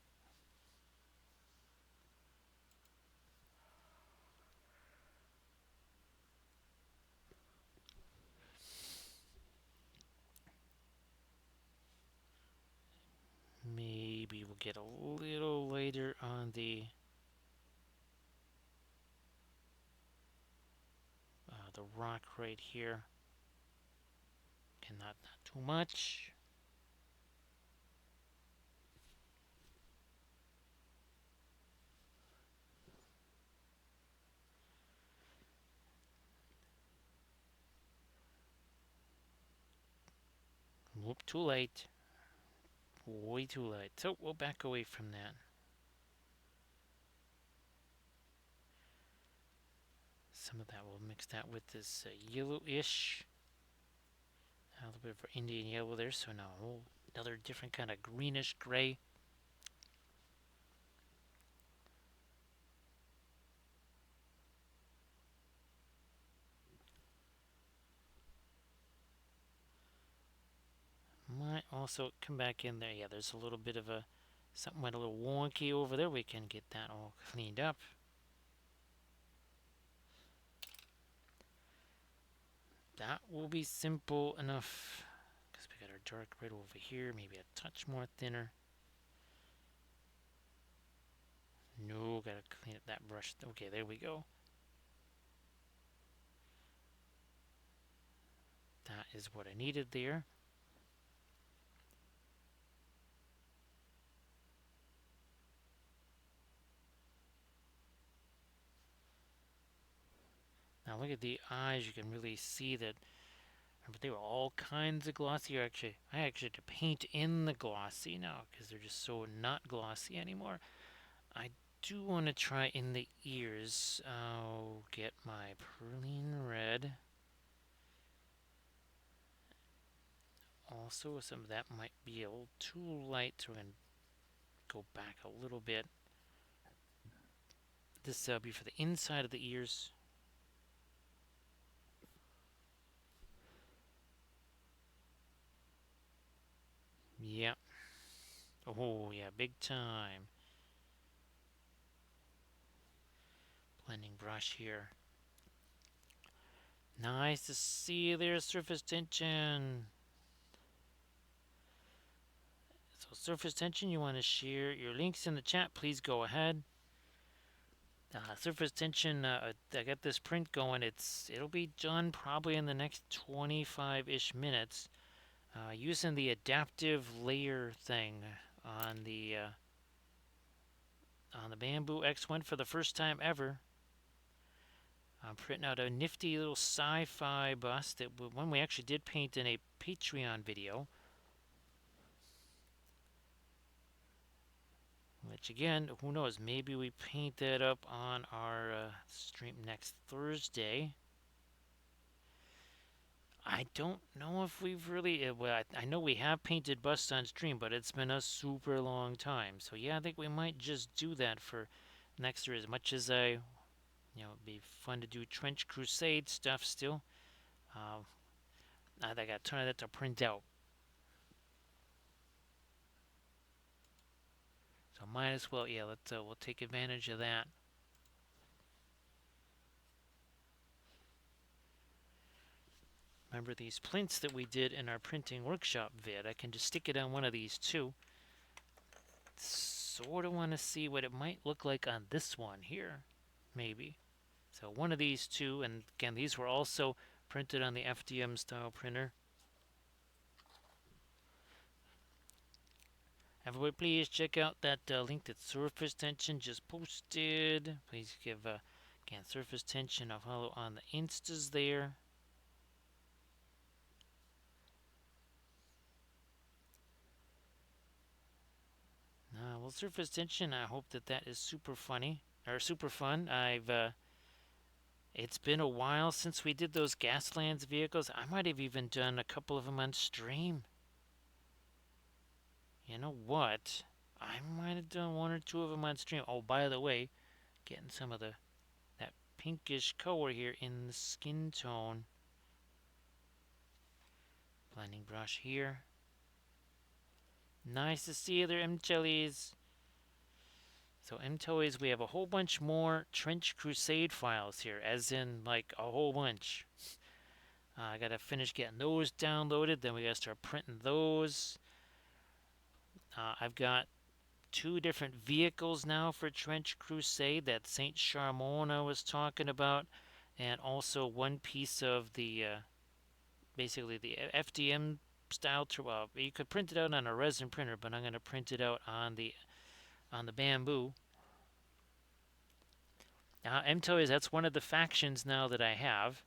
Maybe we'll get a little later on the rock right here. Okay, not too much. Whoop, too late. Way too late. So we'll back away from that. Some of that we'll mix that with this yellowish. A little bit of Indian yellow there. So now another different kind of greenish gray. Might also come back in there. Yeah, there's a little bit of something went a little wonky over there. We can get that all cleaned up. That will be simple enough. Because we got our dark red over here. Maybe a touch more thinner. No, gotta clean up that brush. Okay, there we go. That is what I needed there. Now look at the eyes. You can really see that. But they were all kinds of glossy. Actually, I actually had to paint in the glossy now because they're just so not glossy anymore. I do want to try in the ears. I'll get my perline red. Also, some of that might be a little too light, so we're going to go back a little bit. This will be for the inside of the ears. Yep. Oh, yeah, big time. Blending brush here. Nice to see their surface tension. So surface tension, you want to share your links in the chat, please go ahead. Surface tension, I got this print going. It'll be done probably in the next 25-ish minutes. Using the adaptive layer thing on the Bamboo X1 for the first time ever. I'm printing out a nifty little sci-fi bust that one we actually did paint in a Patreon video. Which again, who knows? Maybe we paint that up on our stream next Thursday. I don't know if we've really. Well, I know we have painted busts on stream, but it's been a super long time. So yeah, I think we might just do that for next year. As much as it'd be fun to do Trench Crusade stuff still. I got a ton of that to print out. So might as well, yeah. We'll take advantage of that. Remember these prints that we did in our printing workshop vid? I can just stick it on one of these too. Sort of want to see what it might look like on this one here, maybe. So one of these two, and again, these were also printed on the FDM style printer. Everybody, please check out that link that Surface Tension just posted. Please give again Surface Tension a follow on the Instas there. Well, Surface Tension, I hope that is super funny or super fun. It's been a while since we did those Gaslands vehicles. I might have even done a couple of them on stream. You know what? I might have done one or two of them on stream. Oh, by the way, getting some of that pinkish color here in the skin tone. Blending brush here. Nice to see other M-Jellies. So M-Toys, we have a whole bunch more Trench Crusade files here, as in like a whole bunch. I gotta finish getting those downloaded, then we gotta start printing those. I've got two different vehicles now for Trench Crusade, that Saint Charmon I was talking about, and also one piece of the basically the FDM style. You could print it out on a resin printer, but I'm going to print it out on the Bamboo. Now, M-Toys, that's one of the factions now that I have,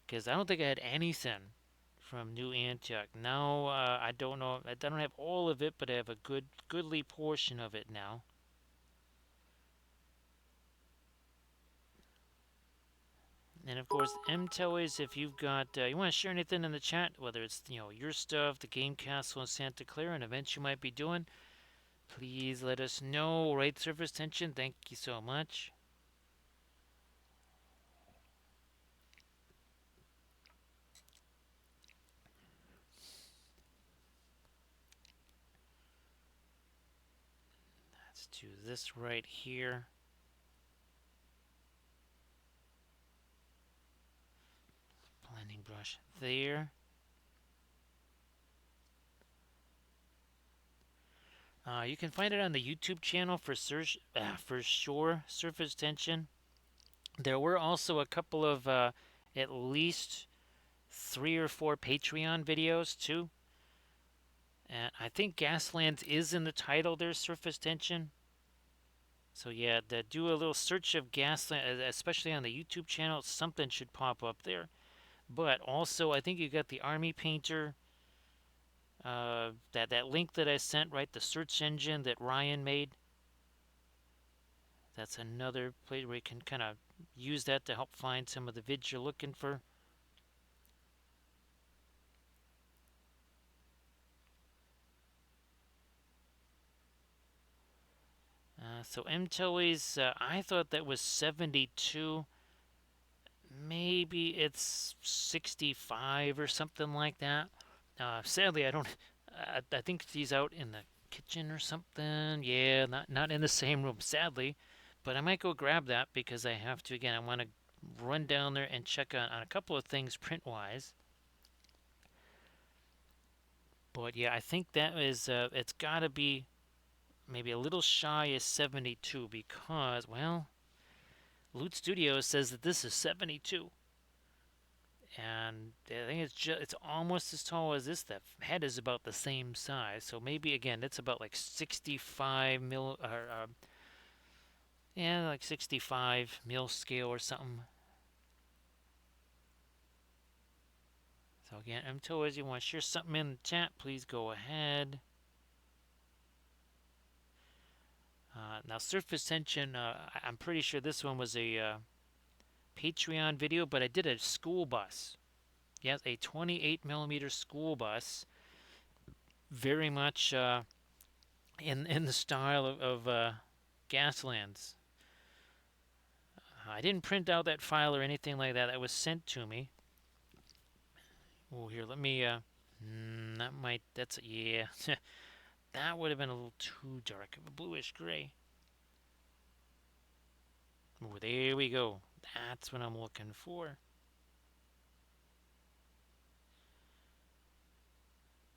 because I don't think I had anything from New Antioch. Now I don't know. I don't have all of it, but I have a goodly portion of it now. And of course, M-Toys, if you've got, you want to share anything in the chat, whether it's your stuff, the Game Castle in Santa Clara, and events you might be doing, please let us know. Right, Surface Tension, thank you so much. Let's do this right here. Blending brush there. You can find it on the YouTube channel for sure. Surface tension. There were also a couple of at least 3 or 4 Patreon videos too. And I think Gaslands is in the title there, Surface Tension. So yeah, do a little search of Gasland, especially on the YouTube channel. Something should pop up there. But also, I think you got the Army Painter. That link that I sent, right? The search engine that Ryan made. That's another place where you can kind of use that to help find some of the vids you're looking for. So MTOE's, I thought that was 72. Maybe it's 65 or something like that. Sadly, I don't. I think he's out in the kitchen or something. Yeah, not in the same room, sadly. But I might go grab that because I have to. Again, I want to run down there and check on a couple of things print wise. But yeah, I think that is. It's got to be maybe a little shy of 72 because, well, Loot Studios says that this is 72. And I think it's almost as tall as this. The head is about the same size, so maybe again it's about like 65 mil or yeah, like 65 mil scale or something. So again, MTOES, you want to share something in the chat? Please go ahead. Now surface tension, I'm pretty sure this one was a Patreon video, but I did a school bus. Yes, a 28 millimeter school bus. Very much in the style of Gaslands. I didn't print out that file or anything like that. That was sent to me. Oh, here, let me. That might. That's yeah. That would have been a little too dark of a bluish gray. Oh, there we go. That's what I'm looking for.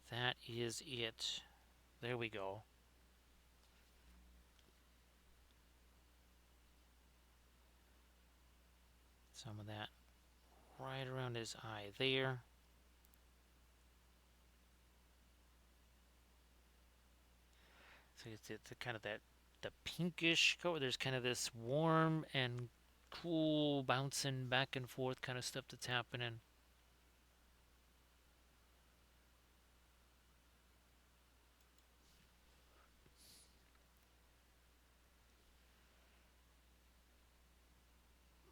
That is it. There we go. Some of that right around his eye there. So it's kind of the pinkish color. There's kind of this warm and cool bouncing back and forth kind of stuff that's happening.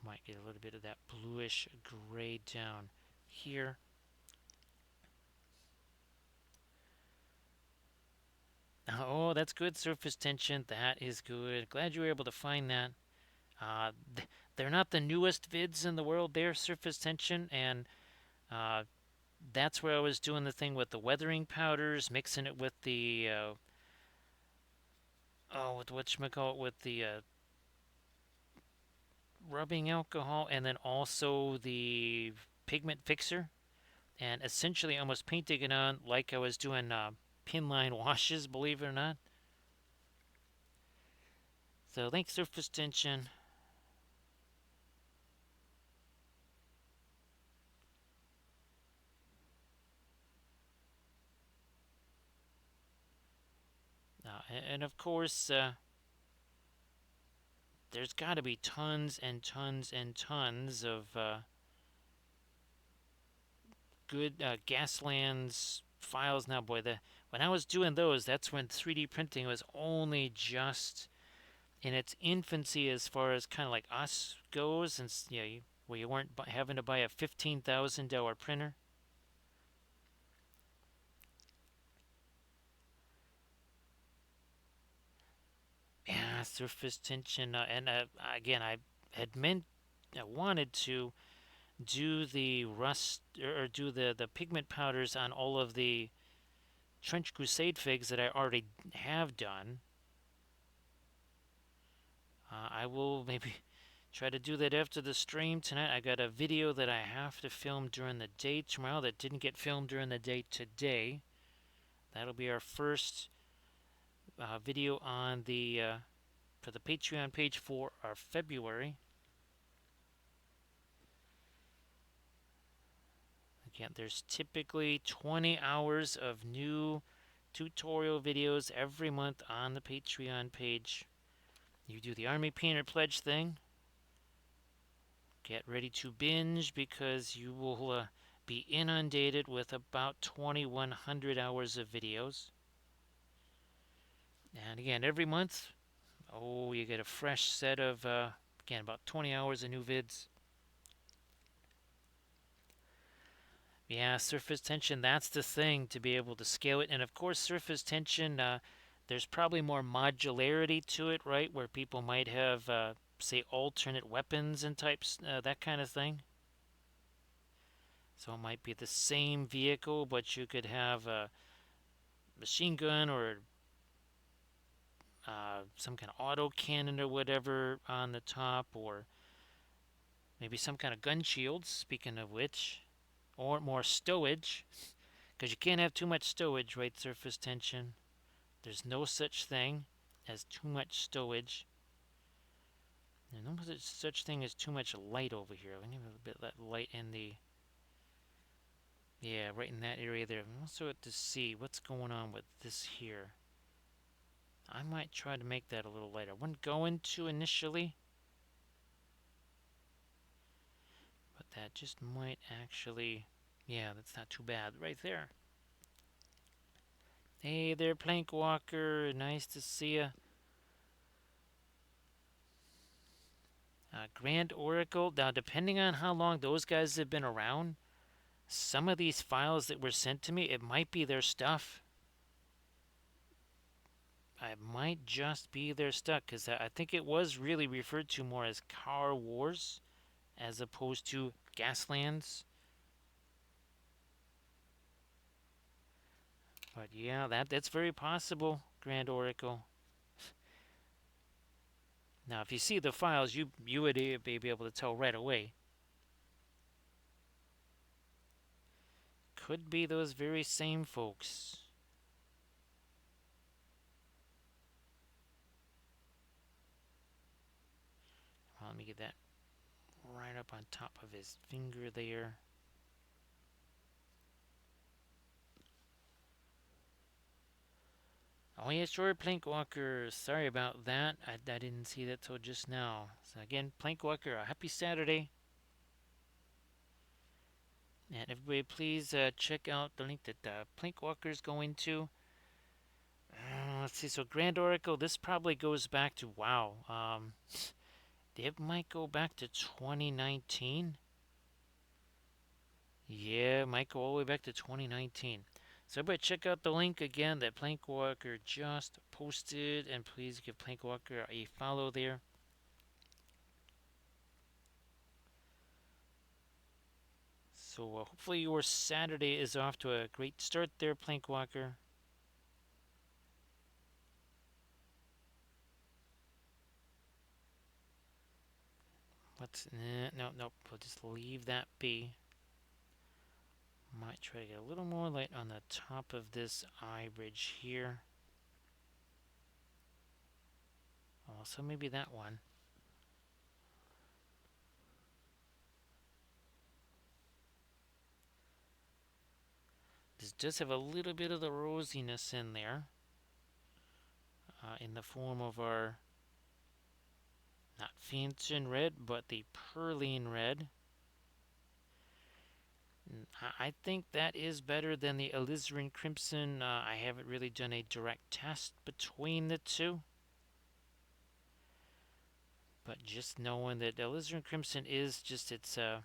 Might get a little bit of that bluish gray down here. Oh, that's good surface tension. That is good. Glad you were able to find that. Uh, they're not the newest vids in the world. They're surface tension, and uh, that's where I was doing the thing with the weathering powders, mixing it with the with whatchamacallit, with the rubbing alcohol, and then also the pigment fixer, and essentially almost painting it on like I was doing pin line washes, believe it or not. So thanks, surface tension. And of course, there's got to be tons and tons and tons of good Gaslands files now. Boy, when I was doing those, that's when 3D printing was only just in its infancy as far as kind of like us goes, and where you weren't having to buy a $15,000 printer. Yeah, surface tension, and again, I wanted to do the rust or do the pigment powders on all of the Trench Crusade figs that I already have done. I will maybe Try to do that after the stream tonight. I got a video that I have to film during the day tomorrow that didn't get filmed during the day today. That'll be our first video on the for the Patreon page for our February. Again, there's typically 20 hours of new tutorial videos every month on the Patreon page. You do the Army Painter Pledge thing. Get ready to binge because you will be inundated with about 2,100 hours of videos. And again, every month, oh, you get a fresh set of, again, about 20 hours of new vids. Yeah, surface tension, that's the thing to be able to scale it. And of course, surface tension, there's probably more modularity to it, right? Where people might have, say, alternate weapons and types, that kind of thing. So it might be the same vehicle, but you could have a machine gun or some kind of auto cannon or whatever on the top, or maybe some kind of gun shields, speaking of which, or more stowage, because you can't have too much stowage, right? Surface tension. There's no such thing as too much stowage. There's no such thing as too much light over here. We need a bit of that light in the, yeah, right in that area there. I'm also to see what's going on with this here. I might try to make that a little lighter. I wasn't going to initially, but that just might actually, yeah, that's not too bad right there. Hey there, Plank Walker. Nice to see you. Grand Oracle. Now, depending on how long those guys have been around, some of these files that were sent to me, it might be their stuff. It might just be their stuff, because I think it was really referred to more as Car Wars as opposed to Gaslands. But yeah, that's very possible, Grand Oracle. Now, if you see the files, you would be able to tell right away. Could be those very same folks. Well, let me get that right up on top of his finger there. Oh yeah, sure, Plankwalker. Sorry about that. I didn't see that till just now. So again, Plankwalker, a happy Saturday. And everybody, please check out the link that Plankwalker is going to. Let's see. So Grand Oracle, this probably goes back to wow. It might go back to 2019. Yeah, might go all the way back to 2019. So everybody check out the link again that Plankwalker just posted, and please give Plankwalker a follow there. So hopefully your Saturday is off to a great start there, Plankwalker. No, we'll just leave that be. Might try to get a little more light on the top of this eye bridge here. Also, maybe that one. This does have a little bit of the rosiness in there, in the form of our, not Phantom Red, but the Perline Red. I think that is better than the Alizarin Crimson. I haven't really done a direct test between the two. But just knowing that Alizarin Crimson is just, it's a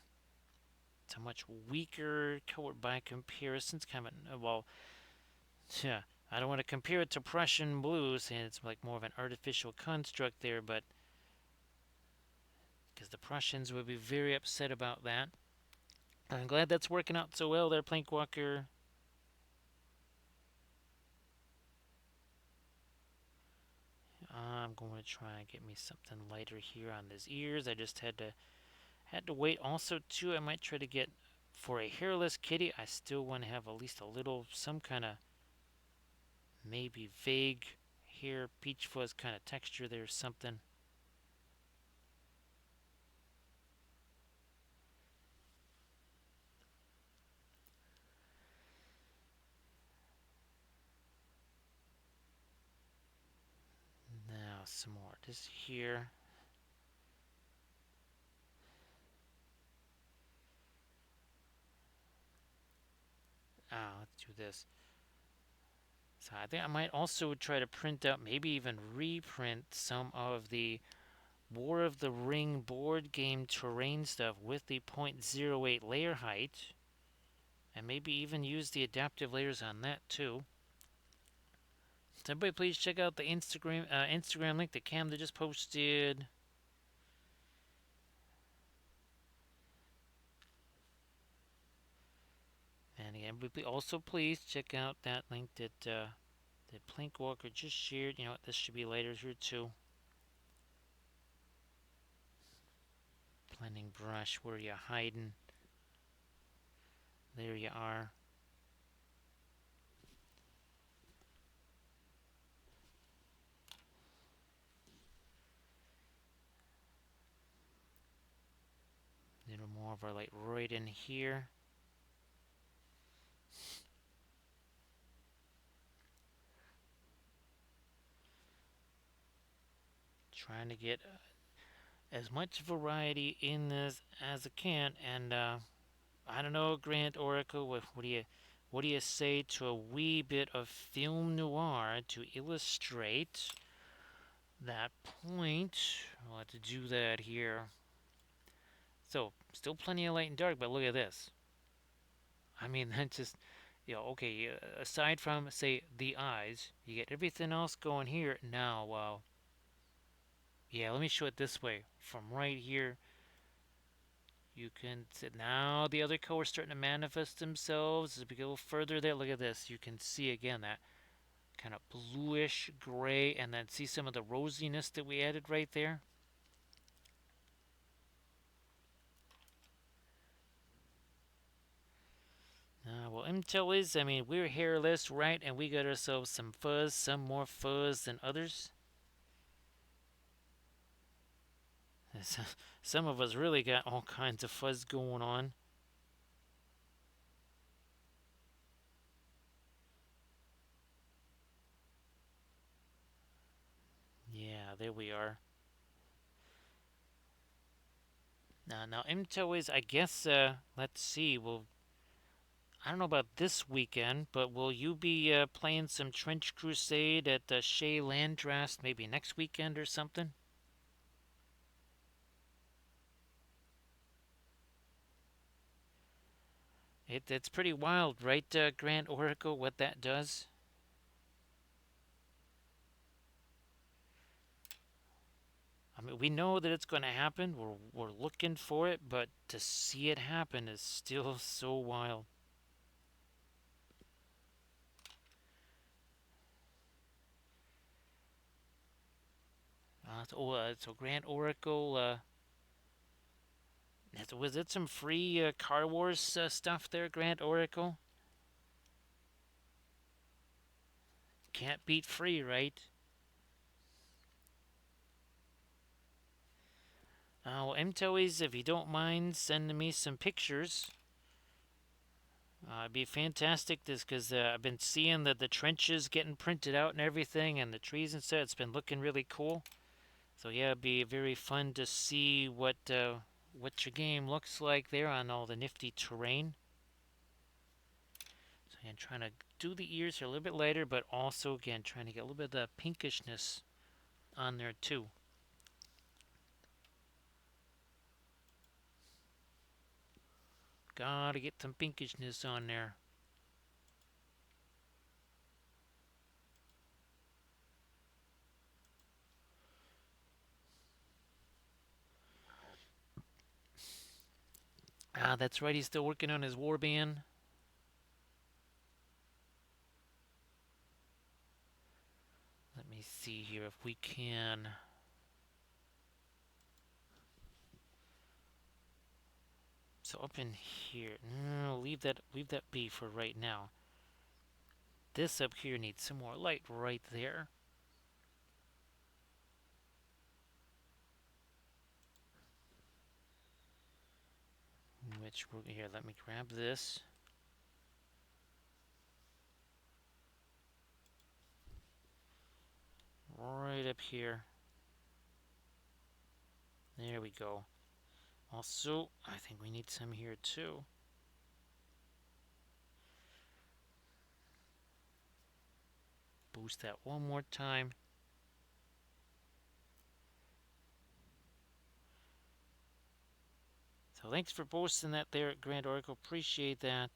much weaker color by comparison. It's kind of, well, yeah, I don't want to compare it to Prussian blue, saying it's like more of an artificial construct there, but because the Prussians would be very upset about that. I'm glad that's working out so well there, Plankwalker. I'm going to try and get me something lighter here on his ears. I just had to wait. Also, too, I might try to get for a hairless kitty. I still want to have at least a little, some kind of maybe vague hair, peach fuzz kind of texture there, something. Now some more. This here. Let's do this. So I think I might also try to print out, maybe even reprint some of the War of the Ring board game terrain stuff with the .08 layer height, and maybe even use the adaptive layers on that too. So everybody, please check out the Instagram link that Camden just posted. And again, also please check out that link that Plankwalker just shared. You know what? This should be later here too. Blending brush, where you hiding? There you are. A little more of our light right in here. Trying to get as much variety in this as I can, and I don't know, Grant Oracle, what do you say to a wee bit of film noir to illustrate that point? I'll have to do that here. So, still plenty of light and dark, but look at this. I mean, that's just, okay, aside from, say, the eyes, you get everything else going here. Now, yeah, let me show it this way. From right here, you can see now the other colors starting to manifest themselves. As we go further there, look at this. You can see again that kind of bluish gray, and then see some of the rosiness that we added right there. Well, Intel is, I mean, we're hairless, right? And we got ourselves some fuzz, some more fuzz than others. Some of us really got all kinds of fuzz going on. Yeah, there we are. Now Intel is, I guess, let's see, well, I don't know about this weekend, but will you be playing some Trench Crusade at the Shea Landrast maybe next weekend or something? It's pretty wild, right, Grant Oracle, what that does? I mean, we know that it's going to happen. We're looking for it, but to see it happen is still so wild. So Grant Oracle, was it some free Car Wars stuff there, Grant Oracle? Can't beat free, right? Well, MTOEs, if you don't mind sending me some pictures, it'd be fantastic. This because I've been seeing that the trenches getting printed out and everything, and the trees and stuff. It's been looking really cool. So yeah, it'd be very fun to see what your game looks like there on all the nifty terrain. So again, trying to do the ears here a little bit later, but also again trying to get a little bit of the pinkishness on there too. Gotta get some pinkishness on there. That's right, he's still working on his warband. Let me see here. here if we can. So up in here, no, leave that be for right now. This up here needs some more light right there. Which we're here. Let me grab this. Right up here. There we go. Also, I think we need some here too. Boost that one more time. So thanks for boosting that there at Grand Oracle. Appreciate that.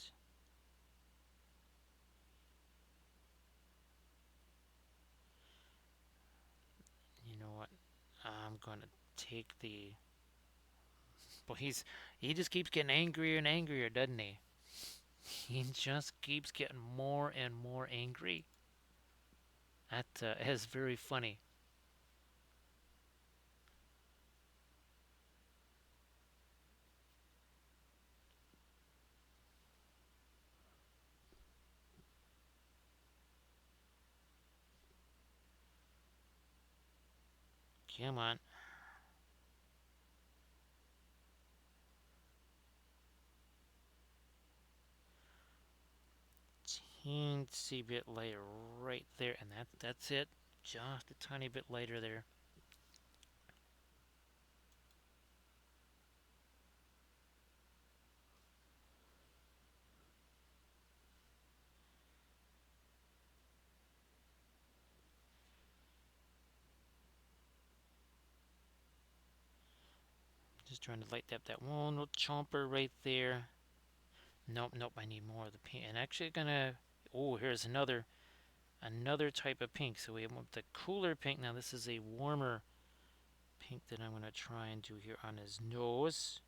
You know what? I'm gonna take the. Well, he just keeps getting angrier and angrier, doesn't he? He just keeps getting more and more angry. That is very funny. Come on. Teensy bit lighter right there, and that's it. Just a tiny bit lighter there. Just trying to light up that one little chomper right there. Nope, nope, I need more of the pink. And actually gonna, oh, here's another type of pink. So we have the cooler pink. Now this is a warmer pink that I'm gonna try and do here on his nose.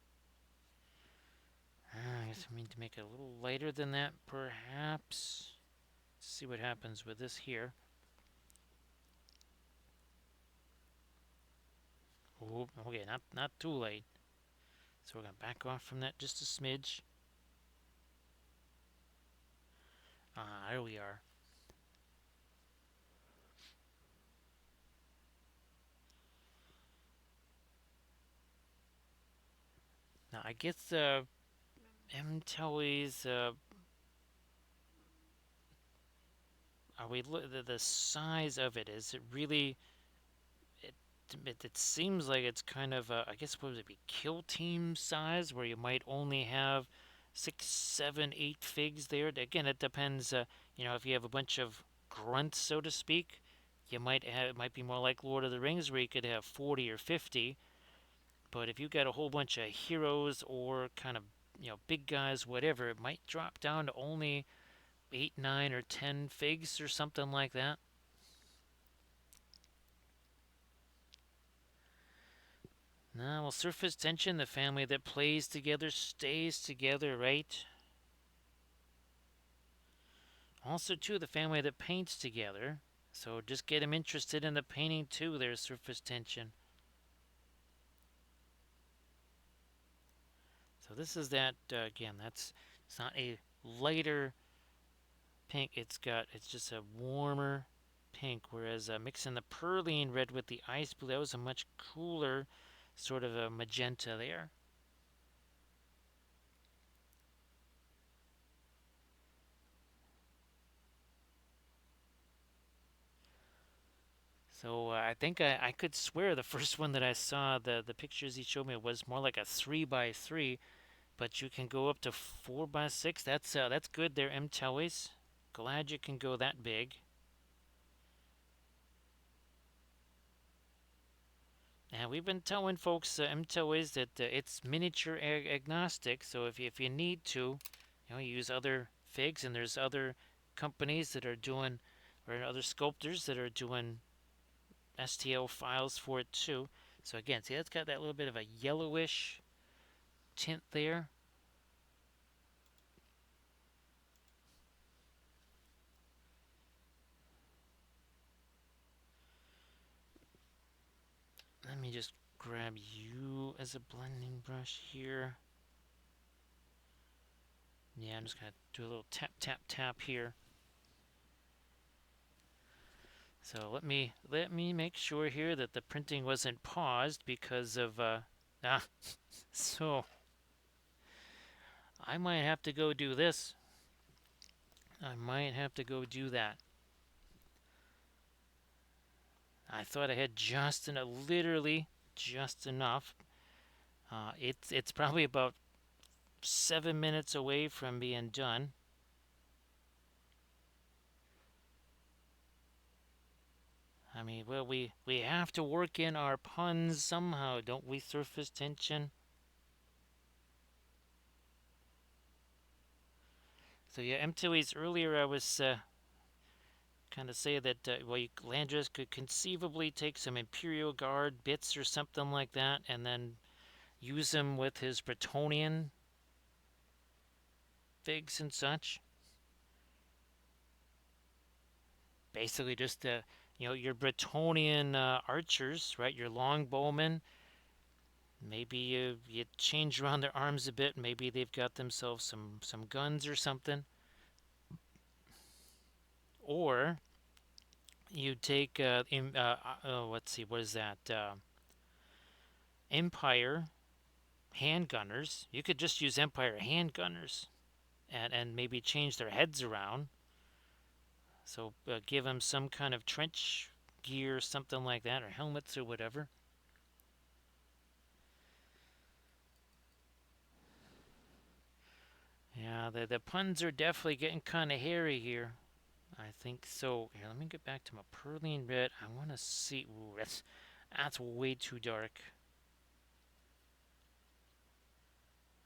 I guess I need to make it a little lighter than that, perhaps. Let's see what happens with this here. Oh, okay, not too light. So we're gonna back off from that just a smidge. Ah, there we are. Now I guess MTELI's are we the size of it? Is it really? It it seems like it's kind of I guess what would it be, kill team size, where you might only have 6, 7, 8 figs there. Again, it depends. If you have a bunch of grunts, so to speak, you might have it might be more like Lord of the Rings, where you could have 40 or 50. But if you got a whole bunch of heroes or kind of big guys, whatever, it might drop down to only 8, 9, or 10 figs or something like that. Now, well, surface tension, the family that plays together stays together, right? Also, too, the family that paints together. So just get them interested in the painting, too. There's surface tension. So this is that, again, it's not a lighter pink. It's just a warmer pink. Whereas mixing the Perline red with the ice blue, that was a much cooler sort of a magenta there. So I think I could swear the first one that I saw, the pictures he showed me, was more like a 3x3, but you can go up to 4x6. That's good there, M. Tellies. Glad you can go that big. And we've been telling folks, M. Tellies, that it's miniature agnostic. So if you need to, use other figs, and there's other companies that are doing, or other sculptors that are doing STL files for it too. So again, see, that's got that little bit of a yellowish tint there. let me just grab you as a blending brush here. Yeah, I'm just gonna do a little tap, tap, tap here. So let me make sure here that the printing wasn't paused because of ah. So I might have to go do this. I might have to go do that. I thought I had just enough, literally just enough. It's probably about 7 minutes away from being done. I mean, well, we have to work in our puns somehow, don't we? Surface tension. So yeah, MTWs earlier I was kind of say that well, Landris could conceivably take some Imperial Guard bits or something like that, and then use them with his Bretonian figs and such. Basically, just your Bretonian archers, right? Your longbowmen. Maybe you change around their arms a bit. Maybe they've got themselves some guns or something. Or you take let's see, what is that? Empire handgunners. You could just use Empire handgunners and maybe change their heads around. So give them some kind of trench gear, something like that, or helmets or whatever. Yeah, the puns are definitely getting kind of hairy here. I think so. Here, let me get back to my Perline red. I want to see. Ooh, that's way too dark.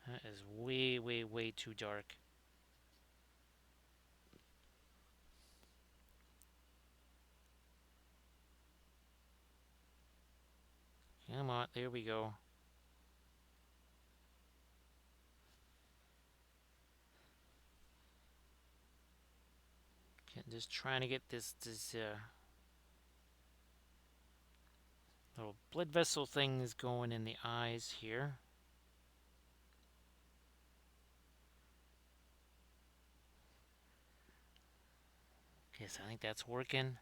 That is way, way, way too dark. Come on, there we go. Just trying to get this little blood vessel things going in the eyes here. Okay, so I think that's working.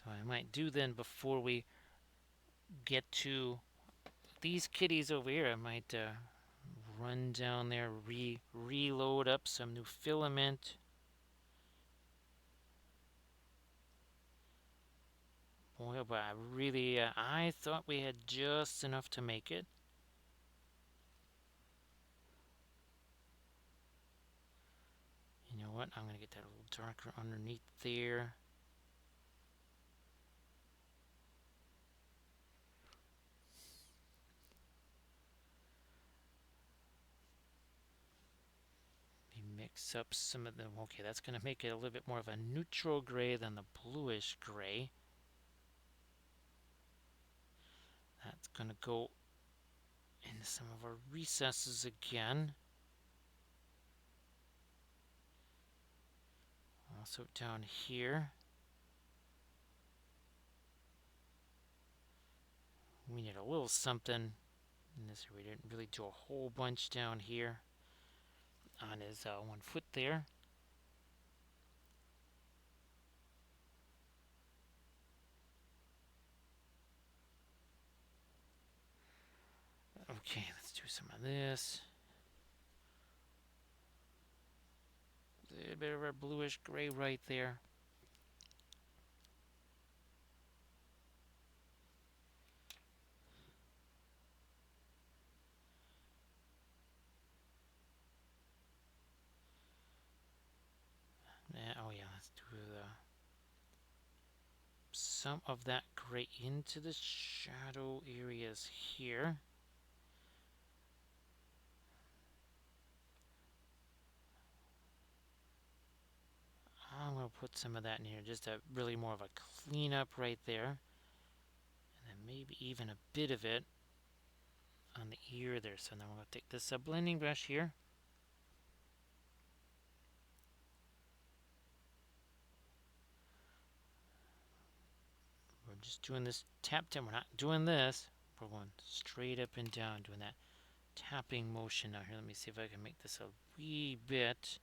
So I might do then before we get to these kitties over here, I might run down there, reload up some new filament. Boy, but I thought we had just enough to make it. You know what? I'm going to get that a little darker underneath there. Mix up some of them. Okay, that's going to make it a little bit more of a neutral gray than the bluish gray. That's going to go into some of our recesses again. Also down here. We need a little something in this. We didn't really do a whole bunch down here on his 1 foot there. Okay, let's do some of this. A little bit of a bluish gray right there. Oh yeah, let's do some of that gray into the shadow areas here. I'm going to put some of that in here, just a really more of a cleanup right there. And then maybe even a bit of it on the ear there. So now I'm going to take this blending brush here. just doing this tap tap. We're not doing this. We're going straight up and down, doing that tapping motion. Now here, let me see if I can make this a wee bit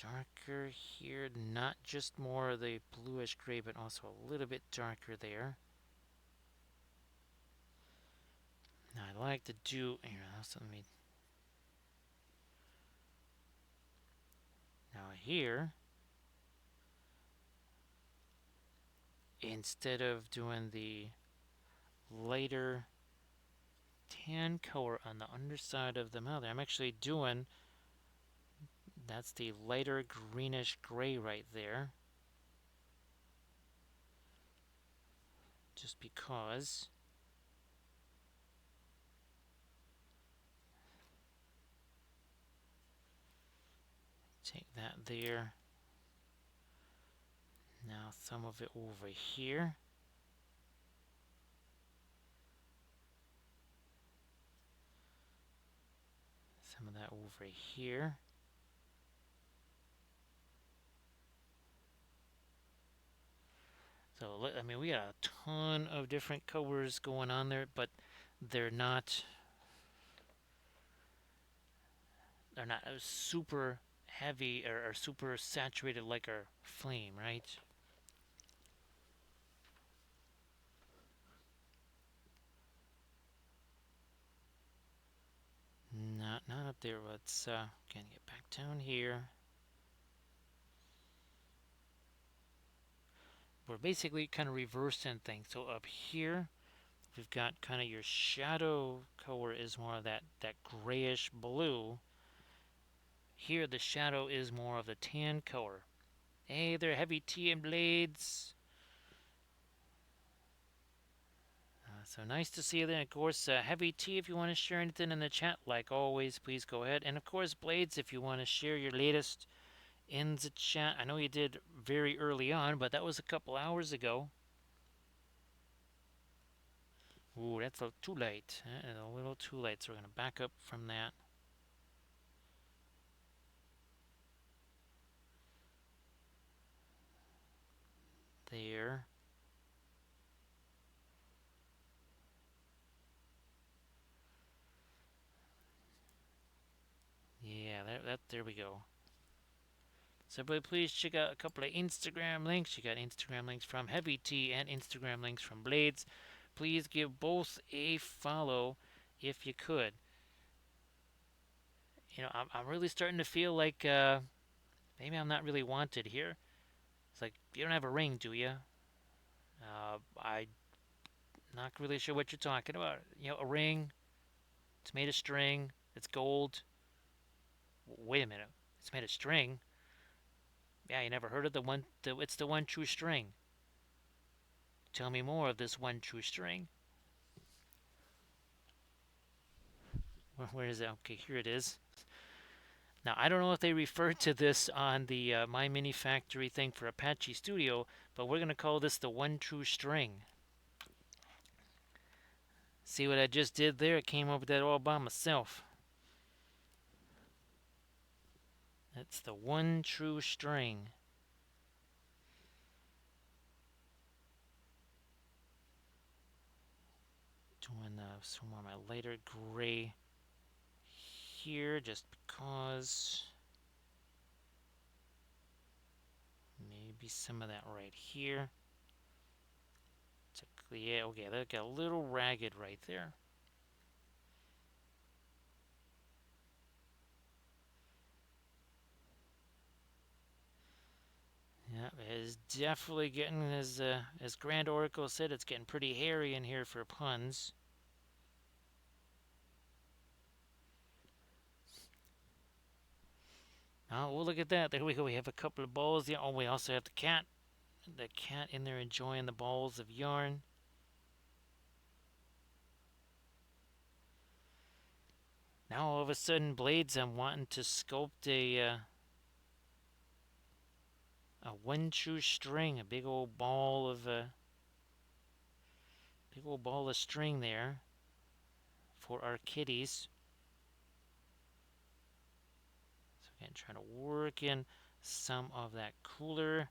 darker here. Not just more of the bluish gray, but also a little bit darker there. Now I like to do here. So let me. Now here, instead of doing the lighter tan color on the underside of the mouth, I'm actually doing, that's the lighter greenish gray right there. Just because. Take that there. Now some of it over here. Some of that over here. So, I mean, we got a ton of different colors going on there, but they're not super heavy or super saturated like our flame, right? Not up there. Let's again get back down here. We're basically kind of reversing things. So up here, we've got kind of your shadow color is more of that grayish blue. Here, the shadow is more of the tan color. Hey, they're heavy T and blades. So nice to see you there. Of course, Heavy T, if you want to share anything in the chat, like always, please go ahead. And of course, Blades, if you want to share your latest in the chat. I know you did very early on, but that was a couple hours ago. Ooh, that's a little too late. A little too late, so we're going to back up from that. There. Yeah, there we go. So everybody please check out a couple of Instagram links. You got Instagram links from Heavy T and Instagram links from Blades. Please give both a follow if you could. You know, I'm really starting to feel like maybe I'm not really wanted here. It's like, you don't have a ring, do you? I'm not really sure what you're talking about. You know, a ring, it's made of string, it's gold. Wait a minute, it's made of string? Yeah, you never heard of it's the one true string. Tell me more of this one true string. Where is it? Okay, here it is. Now, I don't know if they referred to this on the My Mini Factory thing for Apache Studio, but we're going to call this the one true string. See what I just did there? I came up with that all by myself. That's the one true string. Doing some more of my lighter gray here, just because. Maybe some of that right here. Yeah, okay, that got a little ragged right there. Yeah, it is definitely getting, as Grand Oracle said, it's getting pretty hairy in here for puns. Oh, well, look at that. There we go. We have a couple of balls. Yeah. Oh, we also have the cat. The cat in there enjoying the balls of yarn. Now all of a sudden, Blades, I'm wanting to sculpt a one true string, a big old ball of string there for our kitties. So again, trying to work in some of that cooler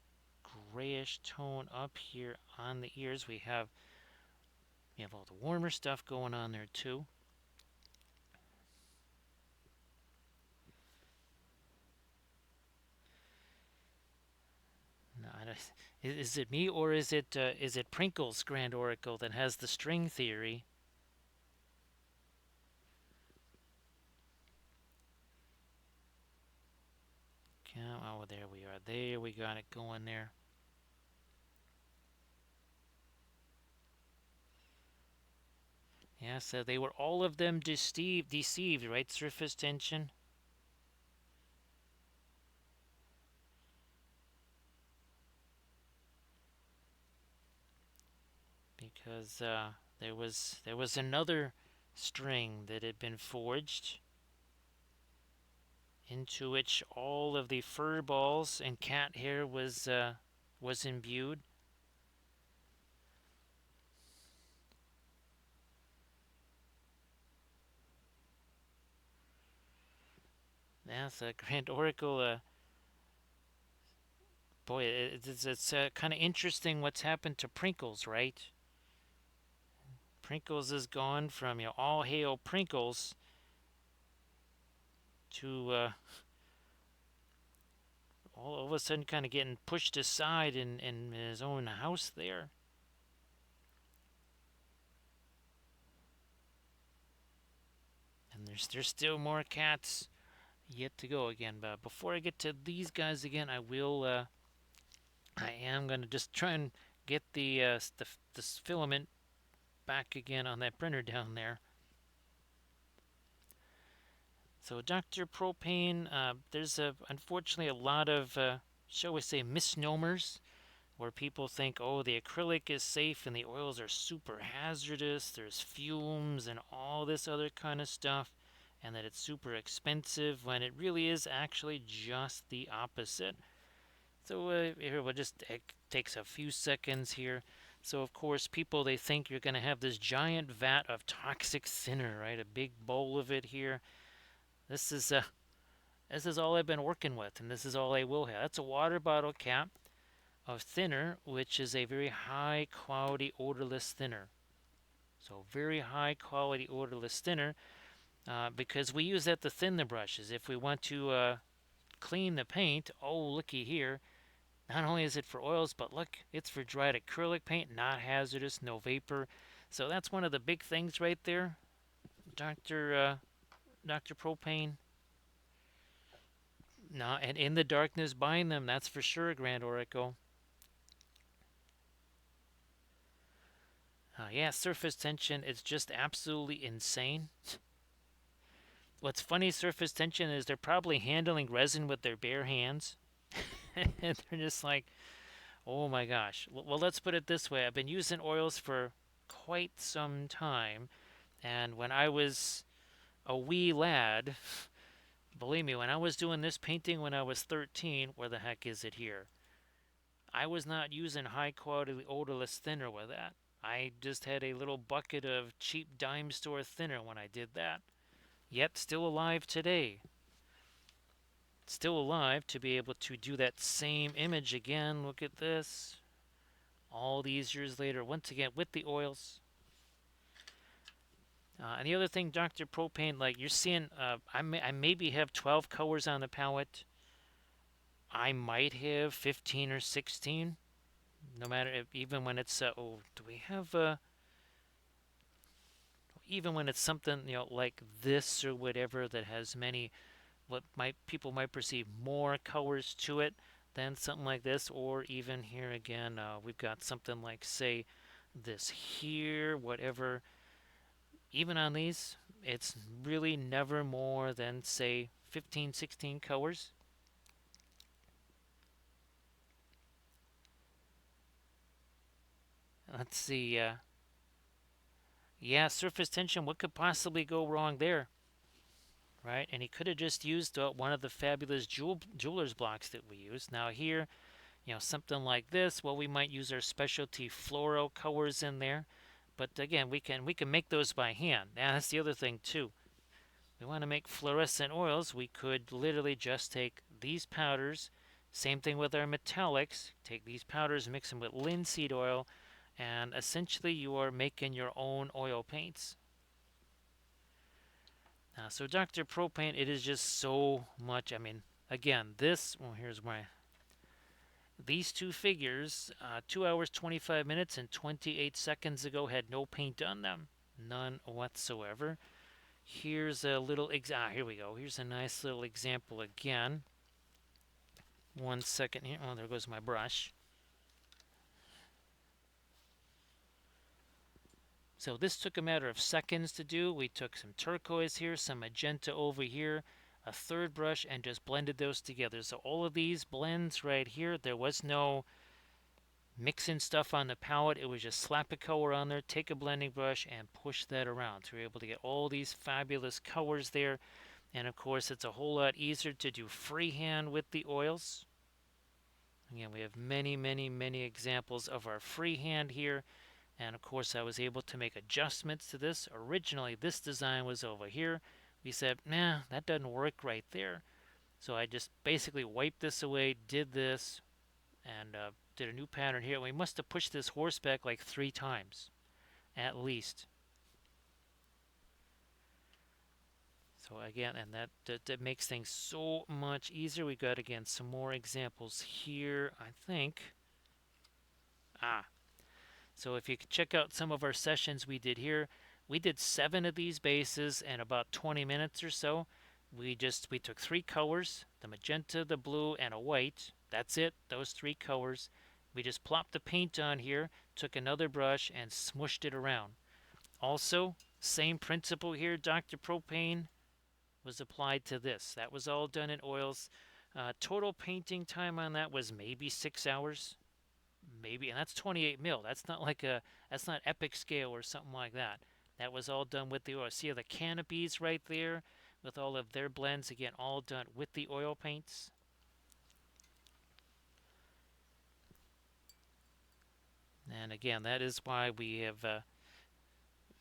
grayish tone up here on the ears. We have all the warmer stuff going on there too. No, is it me or is it Prinkle's Grand Oracle that has the string theory? Oh, there we are. There we got it going there. Yeah, so they were all of them deceived, right? Surface tension. Because there was another string that had been forged into which all of the fur balls and cat hair was imbued. Yeah, the Grand Oracle. Boy, it's kind of interesting what's happened to Prinkles, right? Prinkles is gone from all hail Prinkles to all of a sudden kind of getting pushed aside in his own house there. And there's still more cats yet to go again. But before I get to these guys again, I am gonna just try and get the filament back again on that printer down there. So Dr. Propane, there's unfortunately a lot of shall we say misnomers where people think, oh, the acrylic is safe and the oils are super hazardous. There's fumes and all this other kind of stuff, and that it's super expensive when it really is actually just the opposite. So here we'll just takes a few seconds here. So of course, people they think you're going to have this giant vat of toxic thinner, right? A big bowl of it here. This is uh, this is all I've been working with, and this is all I will have. That's a water bottle cap of thinner, which is a very high quality odorless thinner. So very high quality odorless thinner, because we use that to thin the brushes. If we want to clean the paint, oh looky here. Not only is it for oils, but look, it's for dried acrylic paint, not hazardous, no vapor. So that's one of the big things right there, Doctor Propane. No, and in the darkness, buying them, that's for sure, Grand Oracle. Yeah, surface tension is just absolutely insane. What's funny, surface tension, is they're probably handling resin with their bare hands. And they're just like, oh my gosh. Well, let's put it this way. I've been using oils for quite some time. And when I was a wee lad, believe me, when I was doing this painting when I was 13, where the heck is it here? I was not using high quality odorless thinner with that. I just had a little bucket of cheap dime store thinner when I did that. Yet still alive today. Still alive to be able to do that same image again. Look at this. All these years later, once again with the oils. And the other thing, Dr. Propane, like you're seeing, I maybe have 12 colors on the palette. I might have 15 or 16. No matter if, even when it's oh, do we have even when it's something like this or whatever that has many what might people might perceive more colors to it than something like this, or even here again, we've got something like say this here, whatever. Even on these, it's really never more than say 15, 16 colors. Let's see. Yeah, surface tension. What could possibly go wrong there? Right? And he could have just used one of the fabulous jeweler's blocks that we use. Now here, something like this, well, we might use our specialty fluoro colors in there. But again, we can make those by hand. Now that's the other thing too. We want to make fluorescent oils. We could literally just take these powders, Same thing with our metallics. Take these powders, mix them with linseed oil, and essentially you are making your own oil paints. So Dr. Propane, it is just so much. I mean, again, here's these two figures, 2 hours, 25 minutes, and 28 seconds ago had no paint on them. None whatsoever. Here's a little, here we go. Here's a nice little example again. 1 second here. Oh, there goes my brush. So this took a matter of seconds to do. We took some turquoise here, some magenta over here, a third brush, and just blended those together. So all of these blends right here, there was no mixing stuff on the palette. It was just slap a color on there, take a blending brush, and push that around. So we're able to get all these fabulous colors there. And of course, it's a whole lot easier to do freehand with the oils. Again, we have many, many, many examples of our freehand here. And of course, I was able to make adjustments to this. Originally, this design was over here. We said, nah, that doesn't work right there. So I just basically wiped this away, did this, and did a new pattern here. We must have pushed this horse back like 3 times, at least. So again, and that makes things so much easier. We got, again, some more examples here, I think. So if you check out some of our sessions we did here, we did 7 of these bases in about 20 minutes or so. We took 3 colors, the magenta, the blue, and a white. That's it, those 3 colors. We just plopped the paint on here, took another brush, and smushed it around. Also, same principle here, Dr. Propane was applied to this. That was all done in oils. Total painting time on that was maybe 6 hours. Maybe, and that's 28 mil. That's not epic scale or something like that. That was all done with the oil. See the canopies right there with all of their blends, again, all done with the oil paints. And again, that is why we have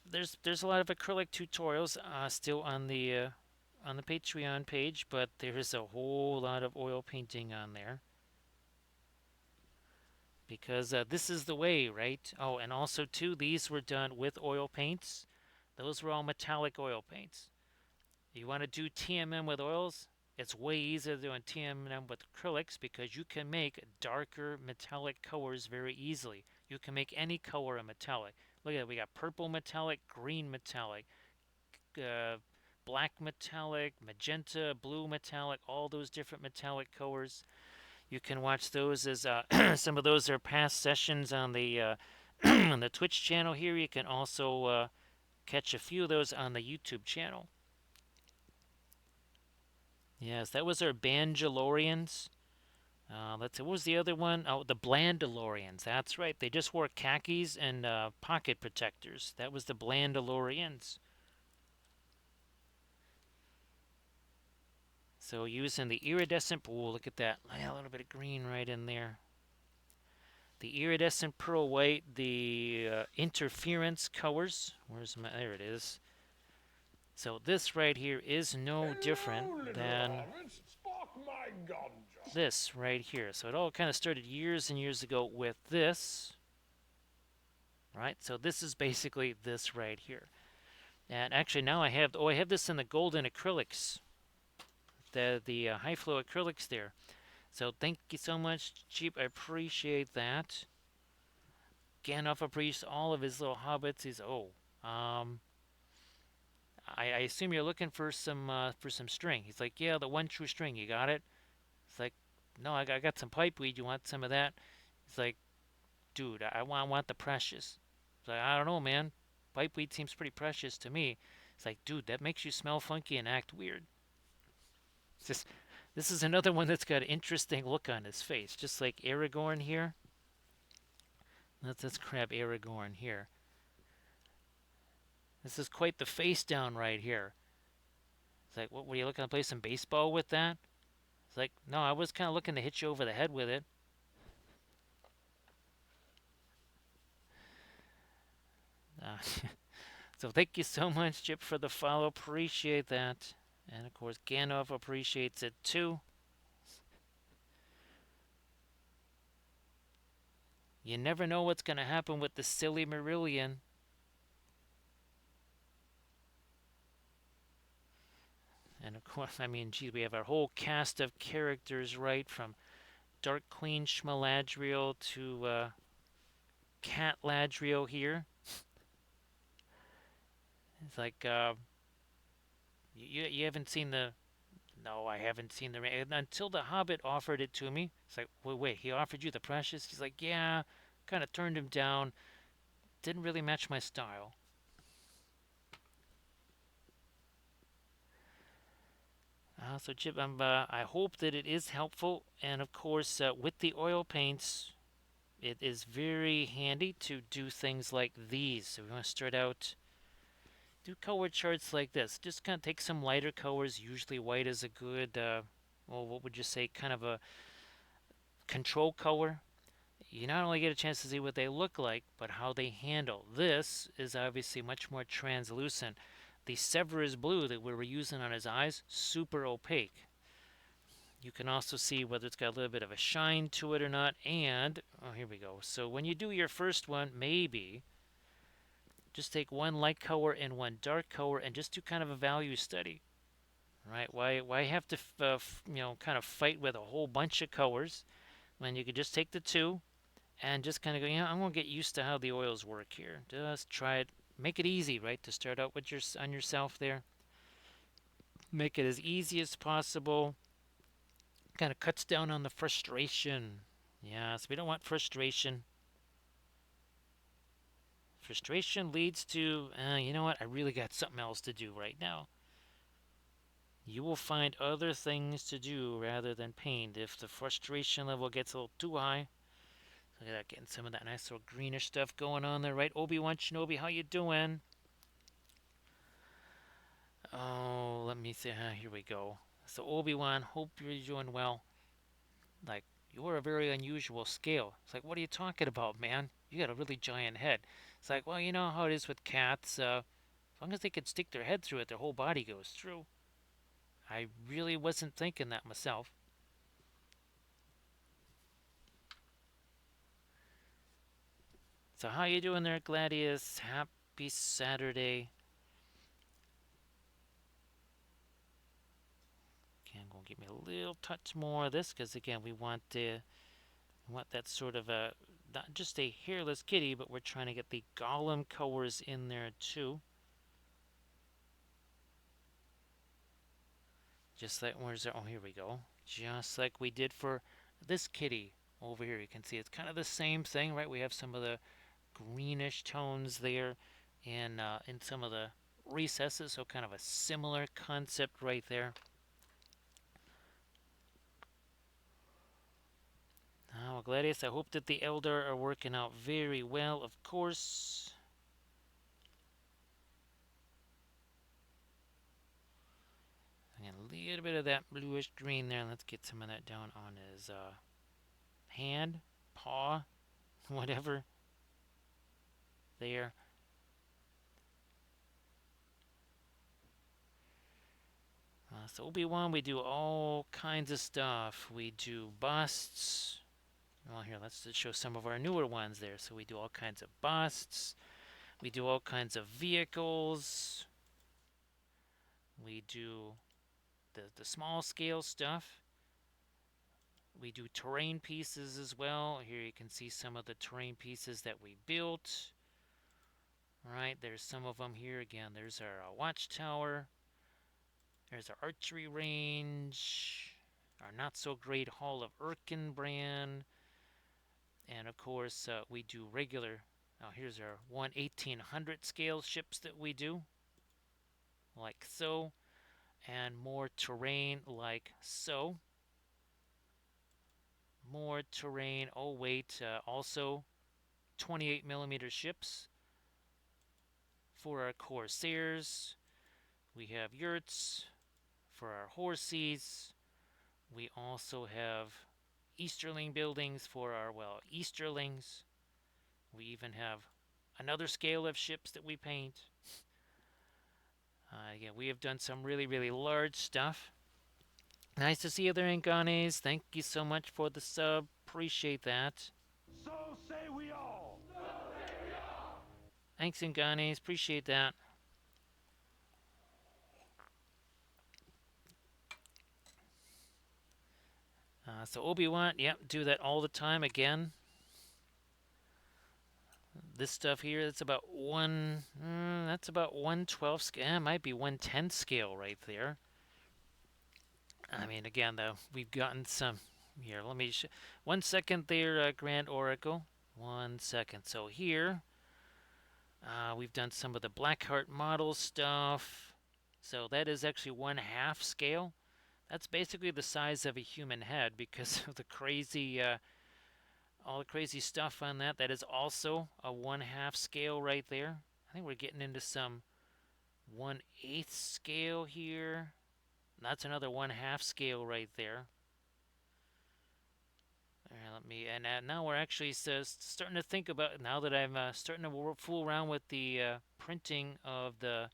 there's a lot of acrylic tutorials still on the Patreon page, but there is a whole lot of oil painting on there. Because this is the way, right? Oh, and also too, these were done with oil paints. Those were all metallic oil paints. You want to do TMM with oils? It's way easier than doing TMM with acrylics because you can make darker metallic colors very easily. You can make any color a metallic. Look at it, we got purple metallic, green metallic, uh, black metallic, magenta, blue metallic, all those different metallic colors. You can watch those as some of those are past sessions on the on the Twitch channel here. You can also catch a few of those on the YouTube channel. Yes, that was our Banjalorians. Let's see, what was the other one? Oh, the Blandalorians. That's right. They just wore khakis and pocket protectors. That was the Blandalorians. So using the iridescent, oh, look at that. A little bit of green right in there. The iridescent pearl white, the interference colors. There it is. So this right here is no different than this right here. So it all kind of started years and years ago with this. Right? So this is basically this right here. And actually now I have this in the golden acrylics. The high flow acrylics there. So thank you so much, Cheap. I appreciate that. Gandalf appreciates all of his little hobbits. I assume you're looking for some string. He's like, yeah, the one true string. You got it? It's like, no, I got some pipeweed. You want some of that? He's like, dude, I want the precious. It's like, I don't know, man. Pipeweed seems pretty precious to me. It's like, dude, that makes you smell funky and act weird. It's just, this is another one that's got an interesting look on his face, just like Aragorn here. Let's grab Aragorn here. This is quite the face down right here. It's like, what were you looking to play some baseball with that? It's like, no, I was kind of looking to hit you over the head with it. So thank you so much, Chip, for the follow. Appreciate that. And of course, Gandalf appreciates it too. You never know what's going to happen with the silly Marillion. And of course, I mean, geez, we have our whole cast of characters, right? From Dark Queen Schmaladriel to Cat Ladriel here. It's like, you haven't seen the. No, I haven't seen the. Until the Hobbit offered it to me. It's like, wait, he offered you the Precious? He's like, yeah. Kind of turned him down. Didn't really match my style. So, Chip, I hope that it is helpful. And of course, with the oil paints, it is very handy to do things like these. So we want to start out, do color charts like this. Just kind of take some lighter colors. Usually white is a good, well, what would you say, kind of a control color. You not only get a chance to see what they look like, but how they handle. This is obviously much more translucent. The Severus blue that we were using on his eyes, super opaque. You can also see whether it's got a little bit of a shine to it or not. And, oh, here we go. So when you do your first one, maybe just take one light color and one dark color and just do kind of a value study, right? Why have to kind of fight with a whole bunch of colors when you could just take the two and just kind of go, I'm gonna get used to how the oils work here. Just try it. Make it easy, right? To start out with on yourself there. Make it as easy as possible. Kind of cuts down on the frustration. Yeah, so we don't want frustration. Frustration leads to, you know what? I really got something else to do right now. You will find other things to do rather than paint if the frustration level gets a little too high. Look at that, getting some of that nice little greenish stuff going on there, right? Obi-Wan Shinobi, how you doing? Oh, let me see. Here we go. So Obi-Wan, hope you're doing well. Like, you're a very unusual scale. It's like, what are you talking about, man? You got a really giant head. It's like, well, you know how it is with cats. As long as they can stick their head through it, their whole body goes through. I really wasn't thinking that myself. So how you doing there, Gladius? Happy Saturday. Okay, I'm gonna give me a little touch more of this because again, we want that sort of a not just a hairless kitty, but we're trying to get the Gollum colors in there too. Just like where's there? Oh, here we go. Just like we did for this kitty over here. You can see it's kind of the same thing, right? We have some of the greenish tones there in some of the recesses, so kind of a similar concept right there. Now, Gladius, I hope that the Elder are working out very well, of course. And a little bit of that bluish green there. Let's get some of that down on his hand, paw, whatever there. So Obi-Wan, we do all kinds of stuff. We do busts. Well, here, let's just show some of our newer ones there. So we do all kinds of busts. We do all kinds of vehicles. We do the small scale stuff. We do terrain pieces as well. Here you can see some of the terrain pieces that we built. Right, there's some of them here. Again, there's our watchtower. There's our archery range. Our not so great Hall of Erkenbrand. And of course, we do regular. Now, here's our 1/1800 scale ships that we do, like so. And more terrain, like so. More terrain. Oh, wait. Also, 28mm ships for our Corsairs. We have yurts for our horses. We also have Easterling buildings for our, well, Easterlings. We even have another scale of ships that we paint. Again, we have done some really, really large stuff. Nice to see you there, Inganes. Thank you so much for the sub. Appreciate that. So So say we all. Thanks, Inganis. Appreciate that. So Obi-Wan, yep, do that all the time again. This stuff here, that's about that's about 112 scale. It might be 110 scale right there. I mean, again, though, we've gotten some. Here, let me. 1 second there, Grand Oracle. 1 second. So here, we've done some of the Blackheart model stuff. So that is actually 1/2 scale. That's basically the size of a human head because of the crazy, all the crazy stuff on that. That is also a 1/2 scale right there. I think we're getting into some 1/8 scale here. That's another 1/2 scale right there. Let me. And now we're actually starting to think about. Now that I'm starting to fool around with the printing of the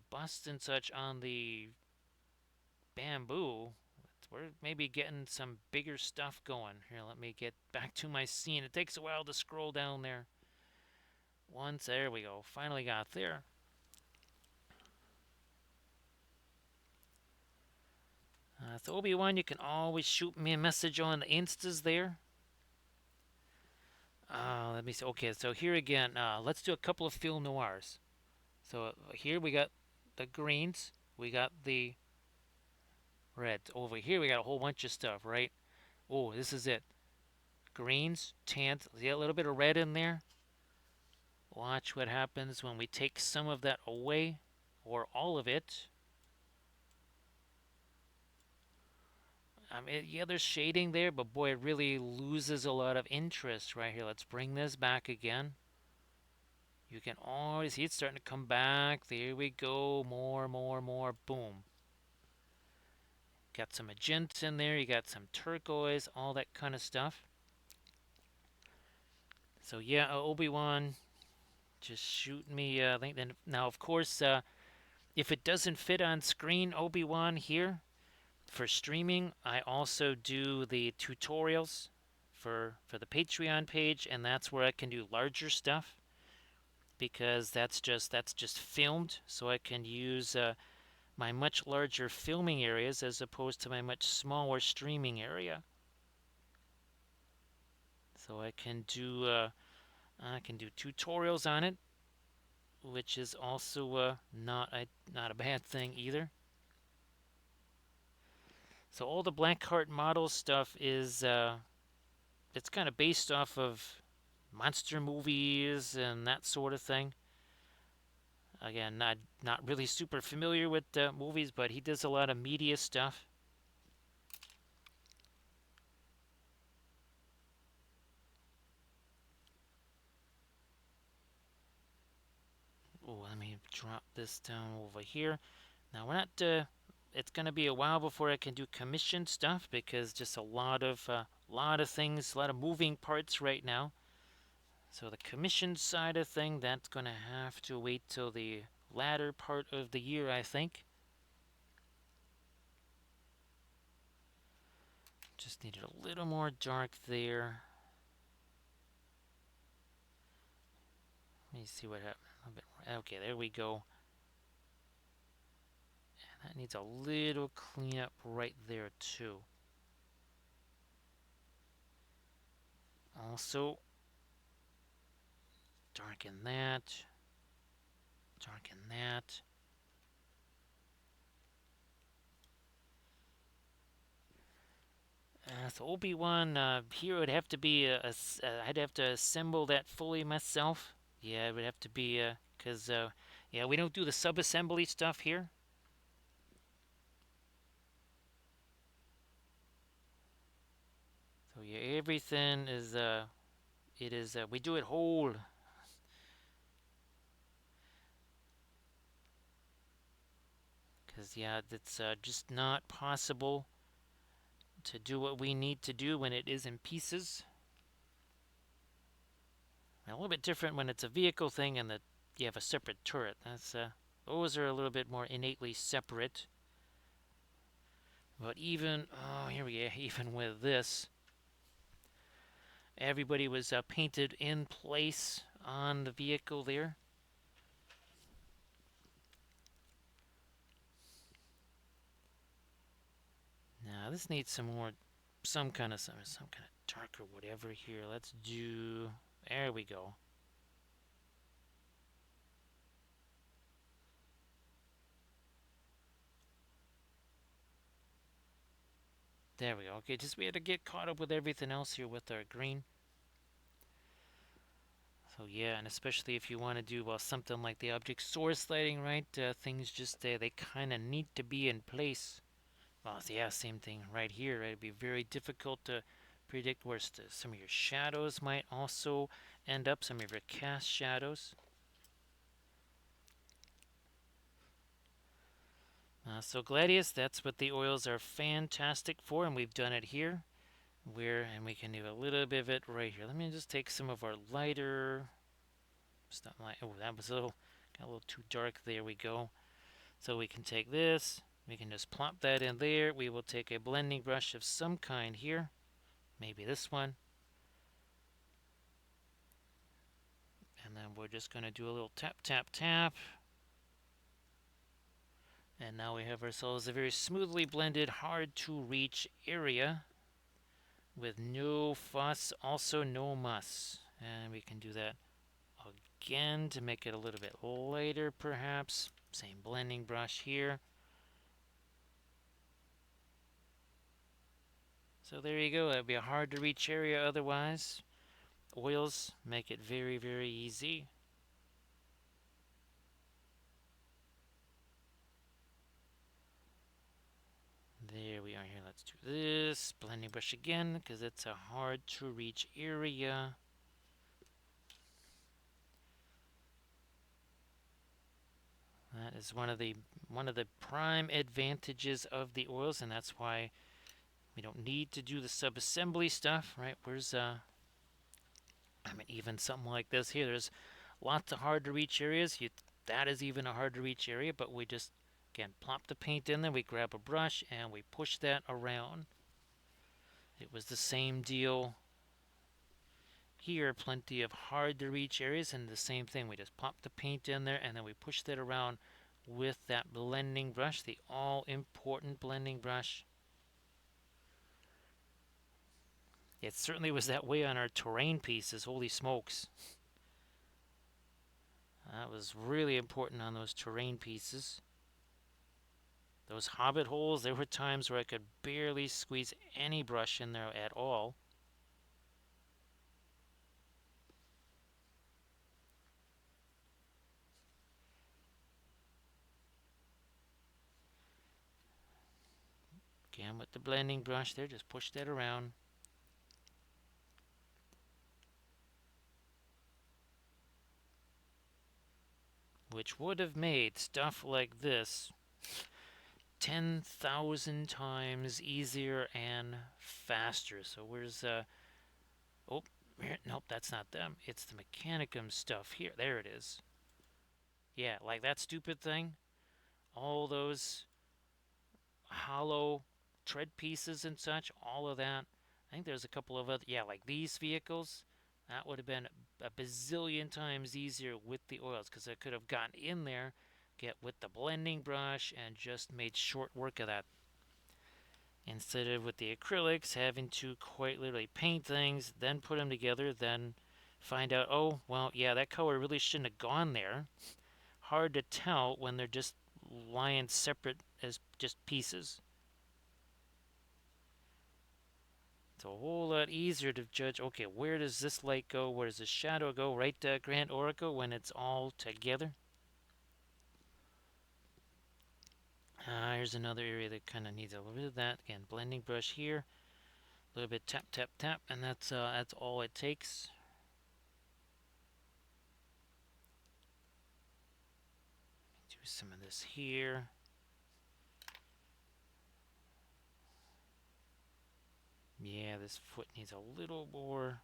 bust and such on the bamboo, we're maybe getting some bigger stuff going. Here, let me get back to my scene. It takes a while to scroll down there. Once, there we go. Finally got there. So Obi-Wan, you can always shoot me a message on the Instas there. Let me see. Okay, so here again, let's do a couple of film noirs. So here we got the greens, we got the reds. Over here we got a whole bunch of stuff, right? Oh, this is it. Greens, tans, see a little bit of red in there. Watch what happens when we take some of that away, or all of it. Yeah, there's shading there, but boy, it really loses a lot of interest right here. Let's bring this back again. You can always see it's starting to come back. There we go. More, more, more. Boom. Got some magenta in there. You got some turquoise, all that kind of stuff. So yeah, Obi-Wan, just shoot me. Then now, of course, if it doesn't fit on screen, Obi-Wan here for streaming, I also do the tutorials for the Patreon page, and that's where I can do larger stuff because that's just filmed, so I can use my much larger filming areas as opposed to my much smaller streaming area. So I can do tutorials on it, which is also not a bad thing either. So all the Blackheart model stuff is it's kind of based off of monster movies and that sort of thing. Again, not really super familiar with movies, but he does a lot of media stuff. Oh, let me drop this down over here. Now we're not. It's gonna be a while before I can do commission stuff because just a lot of things, a lot of moving parts right now. So the commission side of thing, that's gonna have to wait till the latter part of the year, I think. Just needed a little more dark there. Let me see what happened. A little bit more. Okay, there we go. And that needs a little cleanup right there too. Also, darken that. Darken that. So Obi-Wan, here would have to be I'd have to assemble that fully myself. Yeah, it would have to be, because, yeah, we don't do the sub-assembly stuff here. So yeah, everything is, we do it whole. Because, yeah, it's just not possible to do what we need to do when it is in pieces. A little bit different when it's a vehicle thing and that you have a separate turret. Those are a little bit more innately separate. But even, oh, here we go, even with this, Everybody was painted in place on the vehicle there. Now this needs some kind of darker whatever here. Let's do. There we go. There we go. Okay, just we had to get caught up with everything else here with our green. So yeah, and especially if you want to do something like the object source lighting, right? Things just they kind of need to be in place. Well, yeah, same thing right here. Right? It'd be very difficult to predict where some of your shadows might also end up. Some of your cast shadows. So Gladius, that's what the oils are fantastic for, and we've done it here. And we can do a little bit of it right here. Let me just take some of our lighter stuff. Oh, that was got a little too dark. There we go. So we can take this. We can just plop that in there. We will take a blending brush of some kind here. Maybe this one. And then we're just going to do a little tap, tap, tap. And now we have ourselves a very smoothly blended, hard to reach area with no fuss, also no muss. And we can do that again to make it a little bit lighter perhaps. Same blending brush here. So there you go. That would be a hard to reach area otherwise. Oils make it very, very easy. There we are here. Let's do this. Blending brush again because it's a hard to reach area. That is one of the prime advantages of the oils, and that's why we don't need to do the sub-assembly stuff, right? I mean, even something like this here, there's lots of hard to reach areas. That is even a hard to reach area, but we just, again, plop the paint in there, we grab a brush, and we push that around. It was the same deal here, plenty of hard to reach areas, and the same thing. We just plop the paint in there, and then we push that around with that blending brush, the all-important blending brush. It certainly was that way on our terrain pieces, holy smokes. That was really important on those terrain pieces. Those Hobbit holes, there were times where I could barely squeeze any brush in there at all. Again, with the blending brush there, just push that around. Which would have made stuff like this 10,000 times easier and faster. So where's oh, nope, that's not them. It's the Mechanicum stuff here. There it is. Yeah, like that stupid thing. All those hollow tread pieces and such, all of that. I think there's a couple of other, yeah, like these vehicles. That would have been a bazillion times easier with the oils because I could have gotten in there, get with the blending brush, and just made short work of that. Instead of with the acrylics having to quite literally paint things, then put them together, then find out, oh, well, yeah, that color really shouldn't have gone there. Hard to tell when they're just lying separate as just pieces. It's a whole lot easier to judge, okay, where does this light go? Where does this shadow go? Right, Grant Oracle, when it's all together? Here's another area that kind of needs a little bit of that. Again, blending brush here. A little bit tap, tap, tap, and that's all it takes. Do some of this here. Yeah, this foot needs a little more.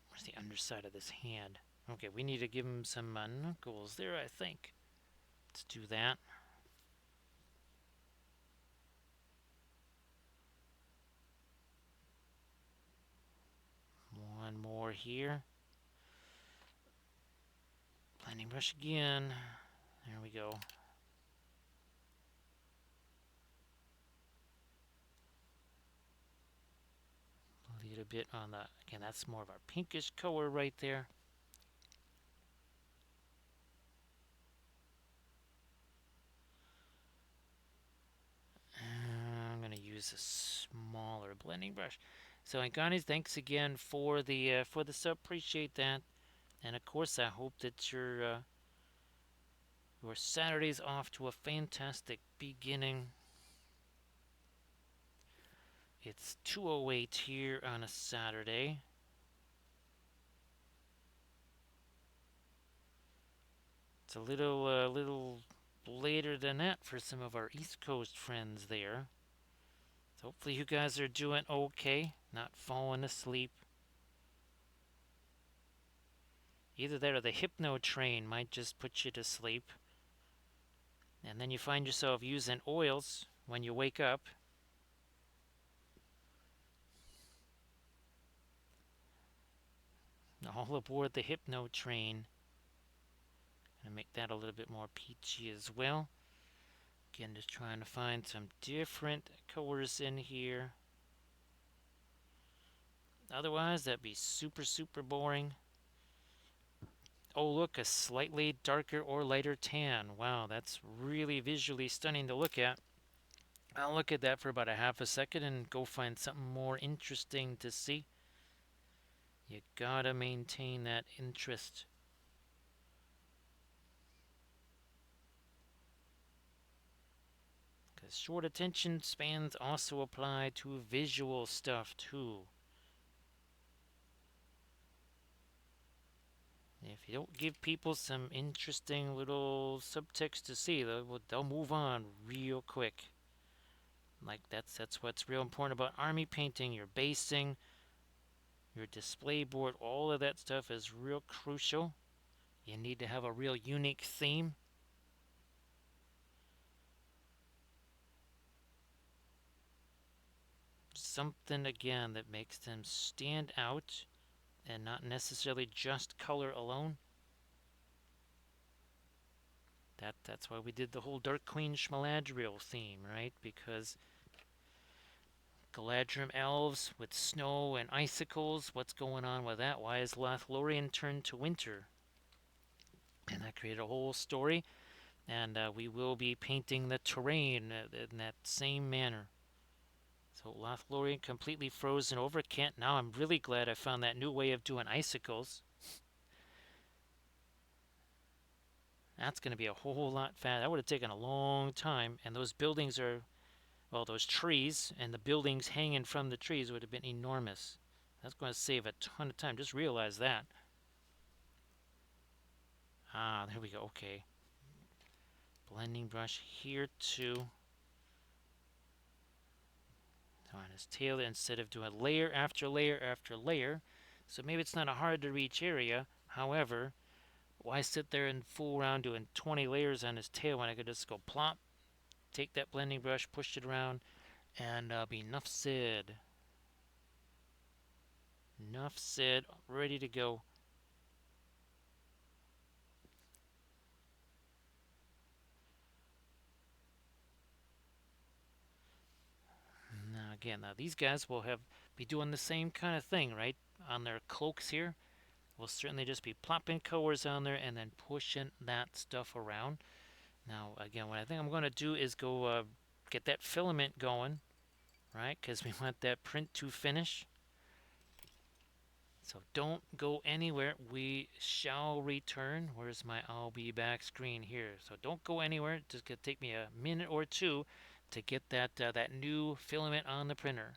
Where's the underside of this hand? Okay, we need to give him some knuckles there, I think. Let's do that. more here. Blending brush again. There we go. A little bit on the, again, that's more of our pinkish color right there. I'm going to use a smaller blending brush. So, guys, thanks again for the sub. Appreciate that. And of course, I hope that your Saturday's off to a fantastic beginning. It's 2:08 here on a Saturday. It's a little later than that for some of our East Coast friends there. So hopefully you guys are doing okay, not falling asleep. Either that or the hypno train might just put you to sleep. And then you find yourself using oils when you wake up. All aboard the hypno train. Gonna make that a little bit more peachy as well. Again, just trying to find some different colors in here. Otherwise, that'd be super, super boring. Oh, look, a slightly darker or lighter tan. Wow, that's really visually stunning to look at. I'll look at that for about a half a second and go find something more interesting to see. You gotta maintain that interest. Because short attention spans also apply to visual stuff too. If you don't give people some interesting little subtext to see, they'll move on real quick. Like that's what's real important about army painting. Your basing, your display board, all of that stuff is real crucial. You need to have a real unique theme. Something again that makes them stand out and not necessarily just color alone. That's why we did the whole Dark Queen Schmaladriel theme, right? Because Galadrim elves with snow and icicles, what's going on with that? Why is Lothlorien turned to winter? And that created a whole story, and we will be painting the terrain in that same manner. So Lothlorien completely frozen over. Can't now. I'm really glad I found that new way of doing icicles. That's going to be a whole lot fast. That would have taken a long time. And those buildings are, well, those trees and the buildings hanging from the trees would have been enormous. That's going to save a ton of time. Just realize that. Ah, there we go. Okay. Blending brush here too. On his tail instead of doing layer after layer after layer. So maybe it's not a hard to reach area. However, why sit there and fool around doing 20 layers on his tail when I could just go plop, take that blending brush, push it around, and be enough said. Enough said, ready to go. Now these guys will be doing the same kind of thing, right? On their cloaks here. We'll certainly just be plopping colors on there and then pushing that stuff around. Now, again, what I think I'm going to do is go get that filament going, right? Because we want that print to finish. So don't go anywhere. We shall return. Where's my I'll be back screen here? So don't go anywhere. It's just going to take me a minute or two to get that new filament on the printer.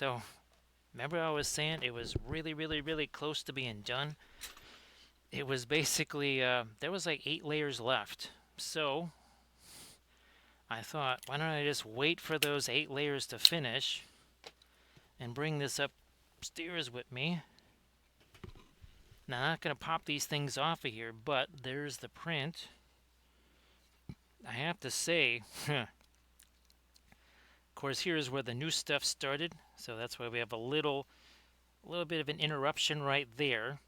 So remember I was saying it was really, really, really close to being done? It was basically, there was like 8 layers left. So I thought, why don't I just wait for those 8 layers to finish and bring this upstairs with me? Now, I'm not going to pop these things off of here, but there's the print. I have to say, of course, here's where the new stuff started. So that's why we have a little bit of an interruption right there.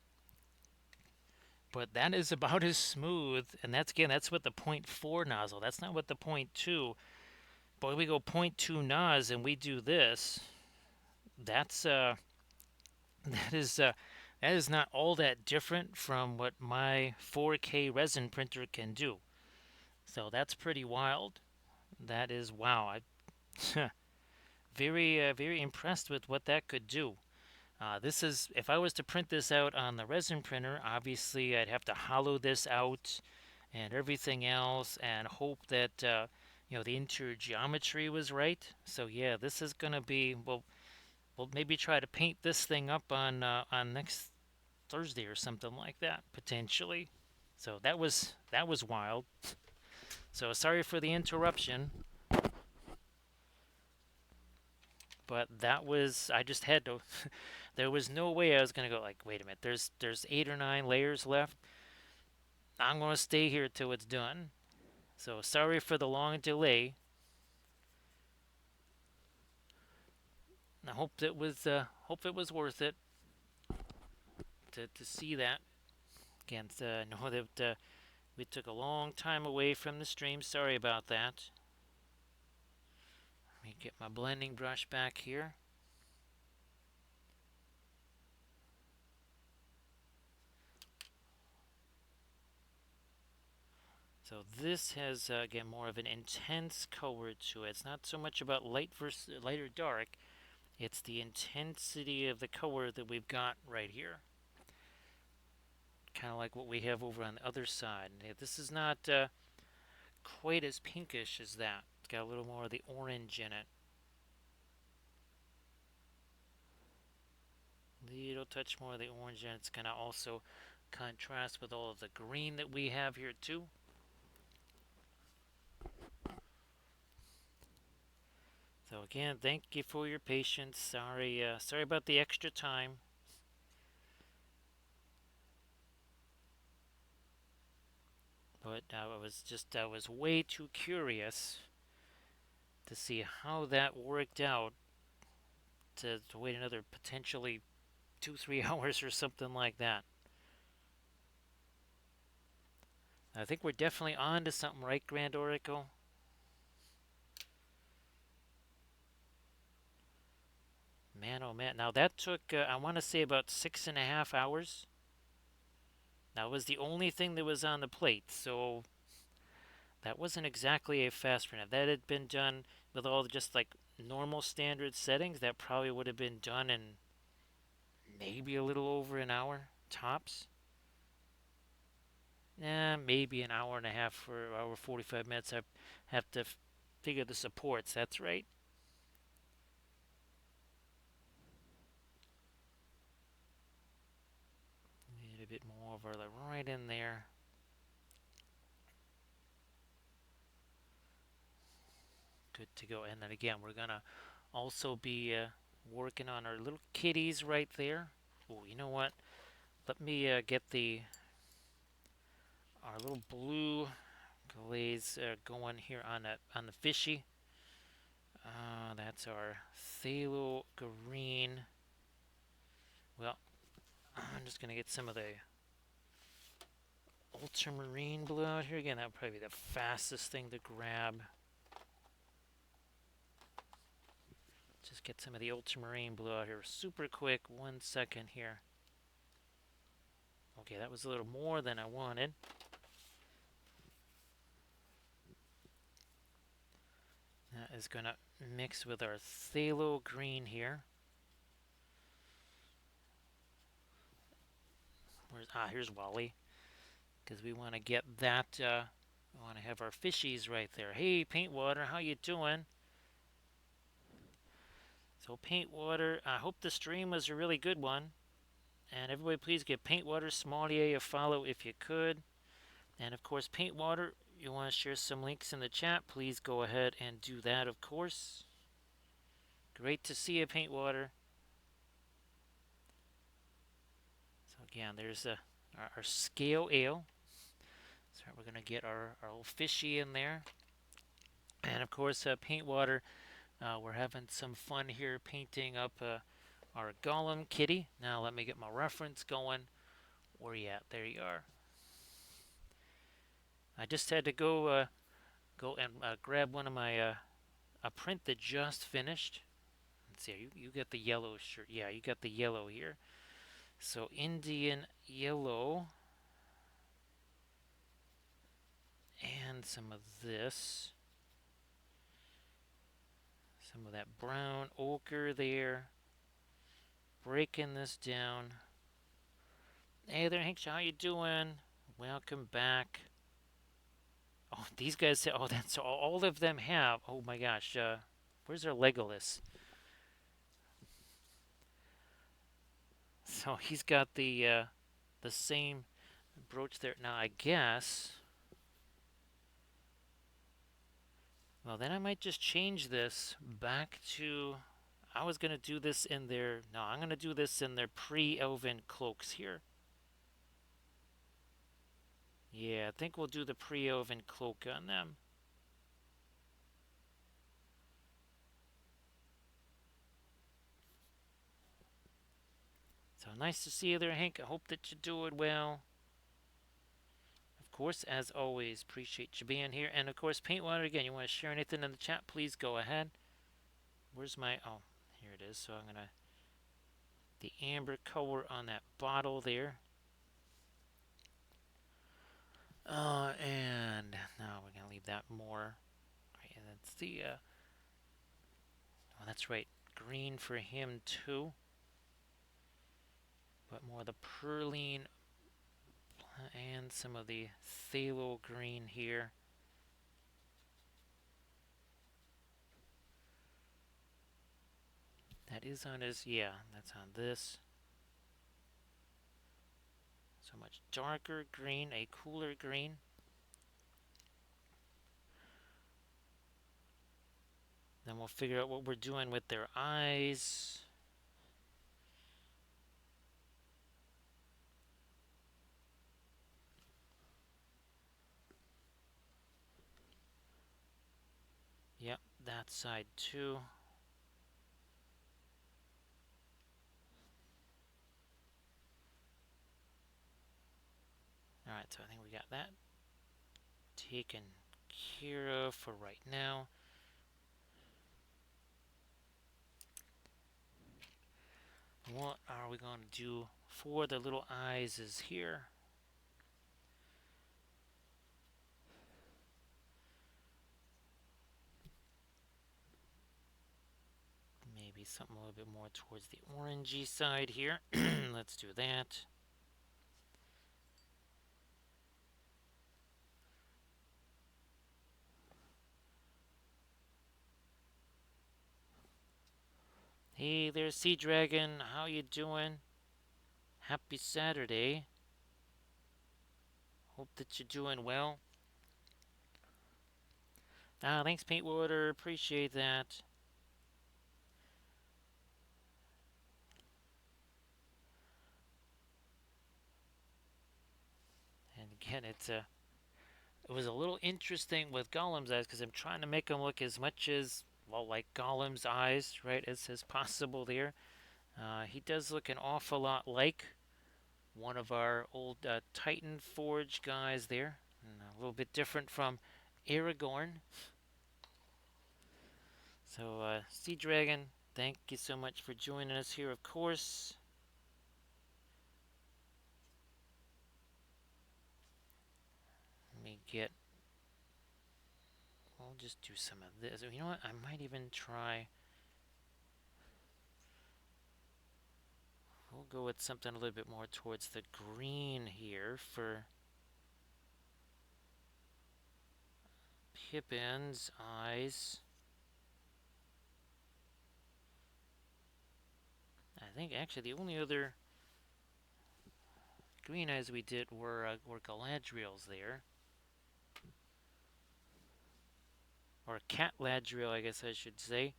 But that is about as smooth, and that's with the point 0.4 nozzle. That's not with the point 0.2. But when we go point 0.2 nos and we do this, that's that is uh, that is not all that different from what my 4K resin printer can do. So that's pretty wild. That is wow. I very impressed with what that could do. This is if I was to print this out on the resin printer, obviously I'd have to hollow this out and everything else, and hope that the interior geometry was right. So yeah, this is gonna be we'll maybe try to paint this thing up on next Thursday or something like that potentially. So that was wild. So sorry for the interruption, but that was I just had to. There was no way I was gonna go like, wait a minute. There's 8 or 9 layers left. I'm gonna stay here till it's done. So sorry for the long delay. I hope it was worth it to see that. Again, know that we took a long time away from the stream. Sorry about that. Let me get my blending brush back here. So this has again more of an intense color to it. It's not so much about light versus light or dark. It's the intensity of the color that we've got right here. Kind of like what we have over on the other side. This is not quite as pinkish as that. It's got a little more of the orange in it. Little touch more of the orange, and it's going to also contrast with all of the green that we have here too. So again, thank you for your patience. Sorry about the extra time. But I was way too curious to see how that worked out to wait another potentially 2-3 hours or something like that. I think we're definitely on to something, right, Grand Oracle? Man, oh man. Now that took, I want to say, about 6.5 hours. That was the only thing that was on the plate, so that wasn't exactly a fast print. If that had been done with all just like normal standard settings, that probably would have been done in maybe a little over an hour tops. Maybe an hour and a half for hour 45 minutes. I have to figure the supports. That's right. Need a bit more overlay right in there. Good to go. And then again, we're gonna also be working on our little kitties right there. Oh, you know what? Let me get the our little blue glaze going here on the fishy. That's our phthalo green. Well, I'm just gonna get some of the ultramarine blue out here again. That would probably be the fastest thing to grab. Just get some of the ultramarine blue out here super quick. 1 second here. Okay, that was a little more than I wanted. That is going to mix with our phthalo green here. Here's Wally. Because we want to get that, we want to have our fishies right there. Hey, Paintwater, how you doing? So paint water. I hope the stream was a really good one. And everybody, please give Paintwater Sommelier a follow if you could. And of course, Paintwater, you want to share some links in the chat, please go ahead and do that, of course. Great to see you, Paintwater. So again, there's our scale ale. So we're going to get our old fishy in there. And of course, Paintwater, we're having some fun here painting up our Gollum kitty. Now let me get my reference going. Where you at? There you are. I just had to go and grab one of my a print that just finished. Let's see, you got the yellow shirt. Yeah, you got the yellow here. So Indian yellow and some of this. Some of that brown ochre there. Breaking this down. Hey there, Hank. How you doing? Welcome back. Oh, these guys say, oh, that's all of them have. Oh my gosh, where's our Legolas? So he's got the same brooch there. Now I guess. Well, then I might just change this back to. I was gonna do this in their. No, I'm gonna do this in their pre-elven cloaks here. Yeah, I think we'll do the pre-elven cloak on them. So nice to see you there, Hank. I hope that you're doing well. Of course, as always, appreciate you being here. And of course, Paintwater, again, you want to share anything in the chat, please go ahead. Where's my. Oh, here it is. So I'm going to. The amber color on that bottle there. And now we're going to leave that more. Right, and that's the. Oh, that's right. Green for him, too. But more the perline and some of the phthalo green here. That is on his, yeah, that's on this. So much darker green, a cooler green. Then we'll figure out what we're doing with their eyes. Yep, that side too. Alright, so I think we got that taken care of for right now. What are we going to do for the little eyes is here? Maybe something a little bit more towards the orangey side here. Let's do that. Hey there, Sea Dragon. How you doing? Happy Saturday. Hope that you're doing well. Thanks, Paintwater. Appreciate that. And again, it was a little interesting with Gollum's eyes because I'm trying to make him look as much as well like Gollum's eyes, right, as possible there. He does look an awful lot like one of our old Titan Forge guys there, and a little bit different from Aragorn. So, Sea Dragon, thank you so much for joining us here, of course. Let me get. We'll just do some of this. You know what? I might even try. We'll go with something a little bit more towards the green here for Pippin's eyes. think actually the only other green eyes we did were Galadriel's there, or Cat Ladriel, I guess I should say.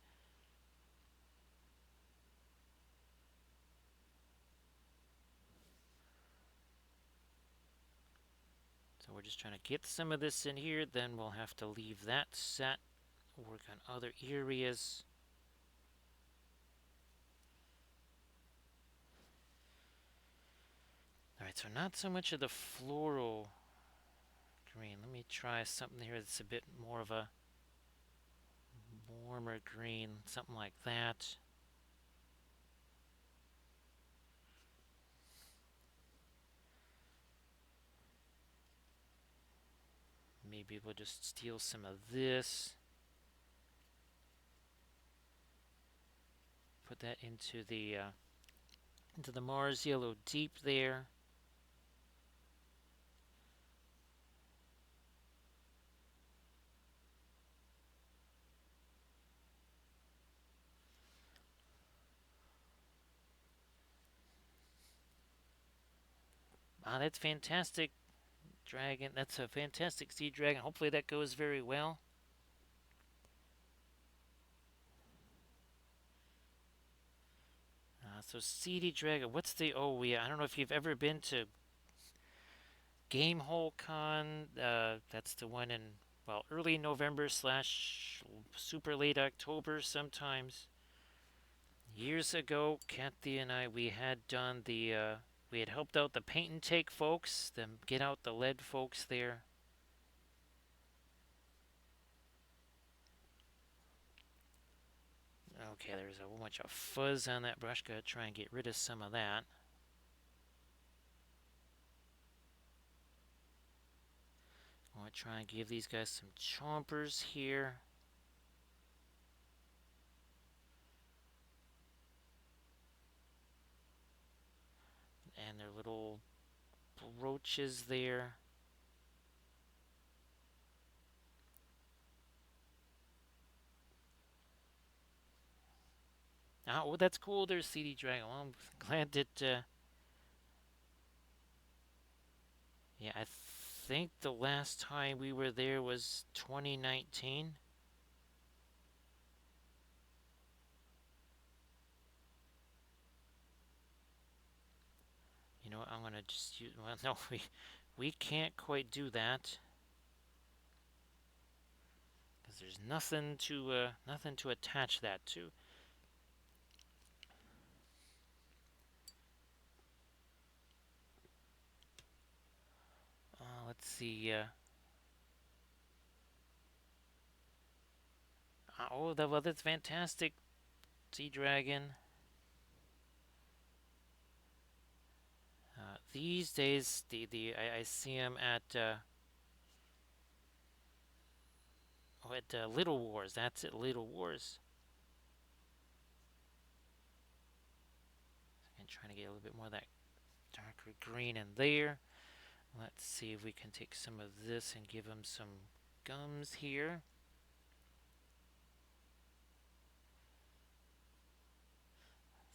So we're just trying to get some of this in here. Then we'll have to leave that set. Work on other areas. All right, so not so much of the floral green. Let me try something here that's a bit more of a warmer green, something like that. Maybe we'll just steal some of this. Put that into the Mars yellow deep there. Ah, that's fantastic, dragon. That's a fantastic sea dragon. Hopefully that goes very well. So seedy dragon. What's the? Oh yeah, I don't know if you've ever been to Gamehole Con. That's the one in early November slash super late October sometimes. Years ago, Kathy and I we had done we had helped out the paint and take folks, them get out the lead folks there. Okay, there's a whole bunch of fuzz on that brush. Gotta try and get rid of some of that. I want to try and give these guys some chompers here. And their little brooches there. Oh, that's cool. There's CD Dragon. Well, I'm glad that. Yeah, I think the last time we were there was 2019. You know what? I'm gonna just use. Well, no, we can't quite do that because there's nothing to attach that to. Let's see. Oh, well, that's fantastic, Sea Dragon. These days, I see them at Little Wars. That's it, Little Wars. I'm trying to get a little bit more of that darker green in there. Let's see if we can take some of this and give them some gums here.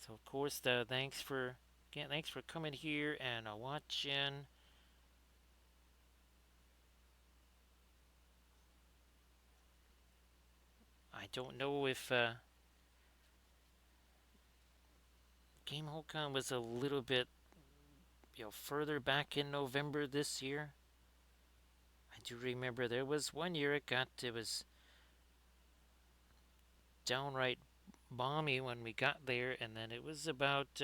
So of course, thanks for coming here and watching. I don't know if Game Holcon was a little bit further back in November this year. I do remember there was one year it was downright balmy when we got there, and then it was about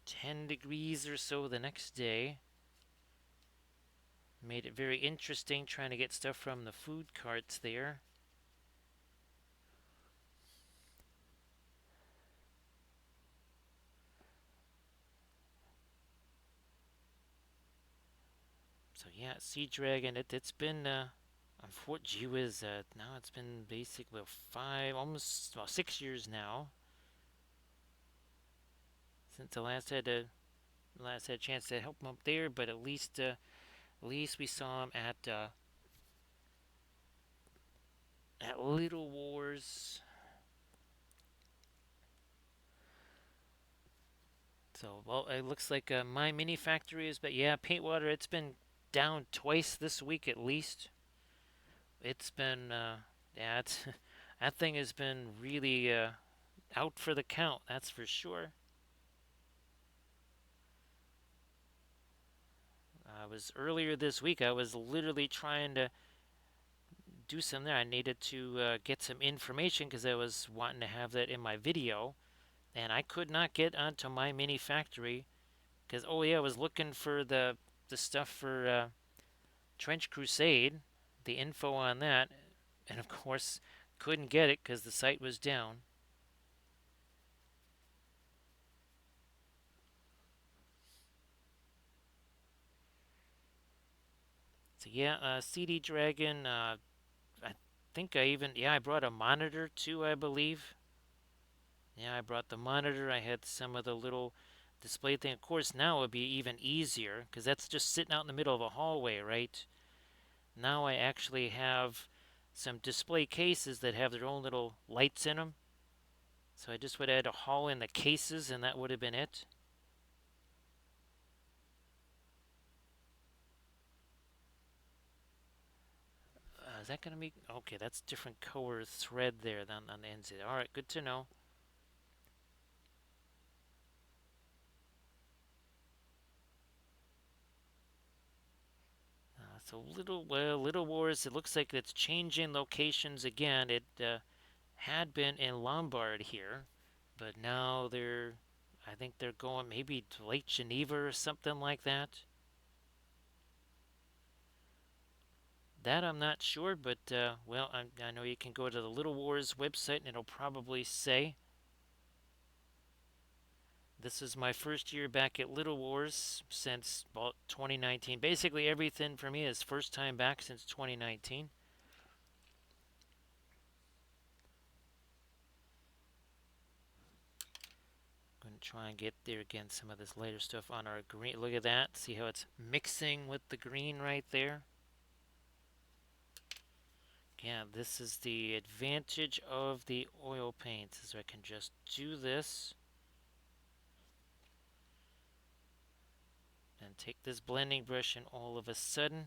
10 degrees or so the next day. Made it very interesting trying to get stuff from the food carts there. So yeah, Sea Dragon, it's been unfortunately was now it's been basically 6 years now since I last had a chance to help him up there, but at least we saw him at Little Wars. So, well, it looks like my mini factory is, but yeah, paint water, it's been down twice this week at least. It's been, yeah, it's, that thing has been really out for the count, that's for sure. I was earlier this week, I was literally trying to do something there. I needed to get some information because I was wanting to have that in my video, and I could not get onto my mini factory because, oh yeah, I was looking for the stuff for Trench Crusade, the info on that, and of course couldn't get it because the site was down. So yeah, CD Dragon. I think I even, yeah, I brought a monitor too, I believe. Yeah, I brought the monitor. I had some of the little display thing. Of course, now it would be even easier because that's just sitting out in the middle of a hallway, right? Now I actually have some display cases that have their own little lights in them. So I just would add a haul in the cases and that would have been it. Is that going to be okay? That's different color thread there than on the ends. All right, good to know. So Little Wars. It looks like it's changing locations again. It had been in Lombard here, but now I think they're going maybe to Lake Geneva or something like that. That I'm not sure, but well, I know you can go to the Little Wars website and it'll probably say. This is my first year back at Little Wars since about 2019. Basically, everything for me is first time back since 2019. I'm going to try and get there again. Some of this lighter stuff on our green. Look at that. See how it's mixing with the green right there? Yeah, this is the advantage of the oil paints. Is I can just do this and take this blending brush, and all of a sudden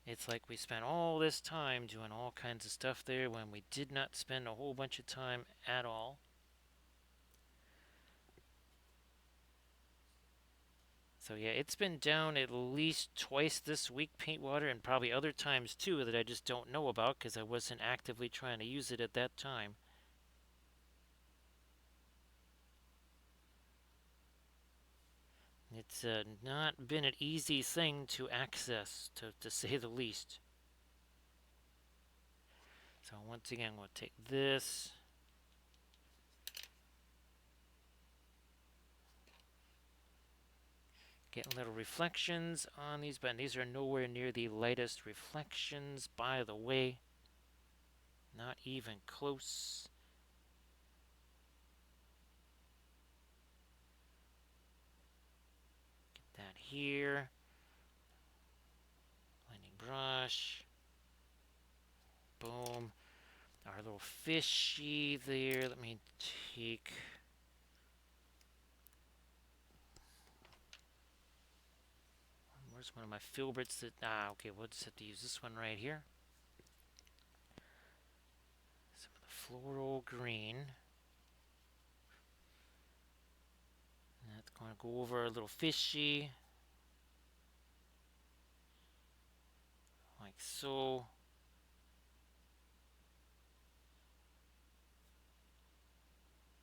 it's like we spent all this time doing all kinds of stuff there when we did not spend a whole bunch of time at all. So yeah, it's been down at least twice this week, paint water, and probably other times too that I just don't know about because I wasn't actively trying to use it at that time. It's not been an easy thing to access, to say the least. So once again, we'll take this. Getting little reflections on these, but these are nowhere near the lightest reflections, by the way. Not even close. Get that here. Blending brush. Boom. Our little fishy there. Let me take. Where's one of my filberts that. Okay, we'll just have to use this one right here. Some of the floral green. And that's going to go over our little fishy. Like so.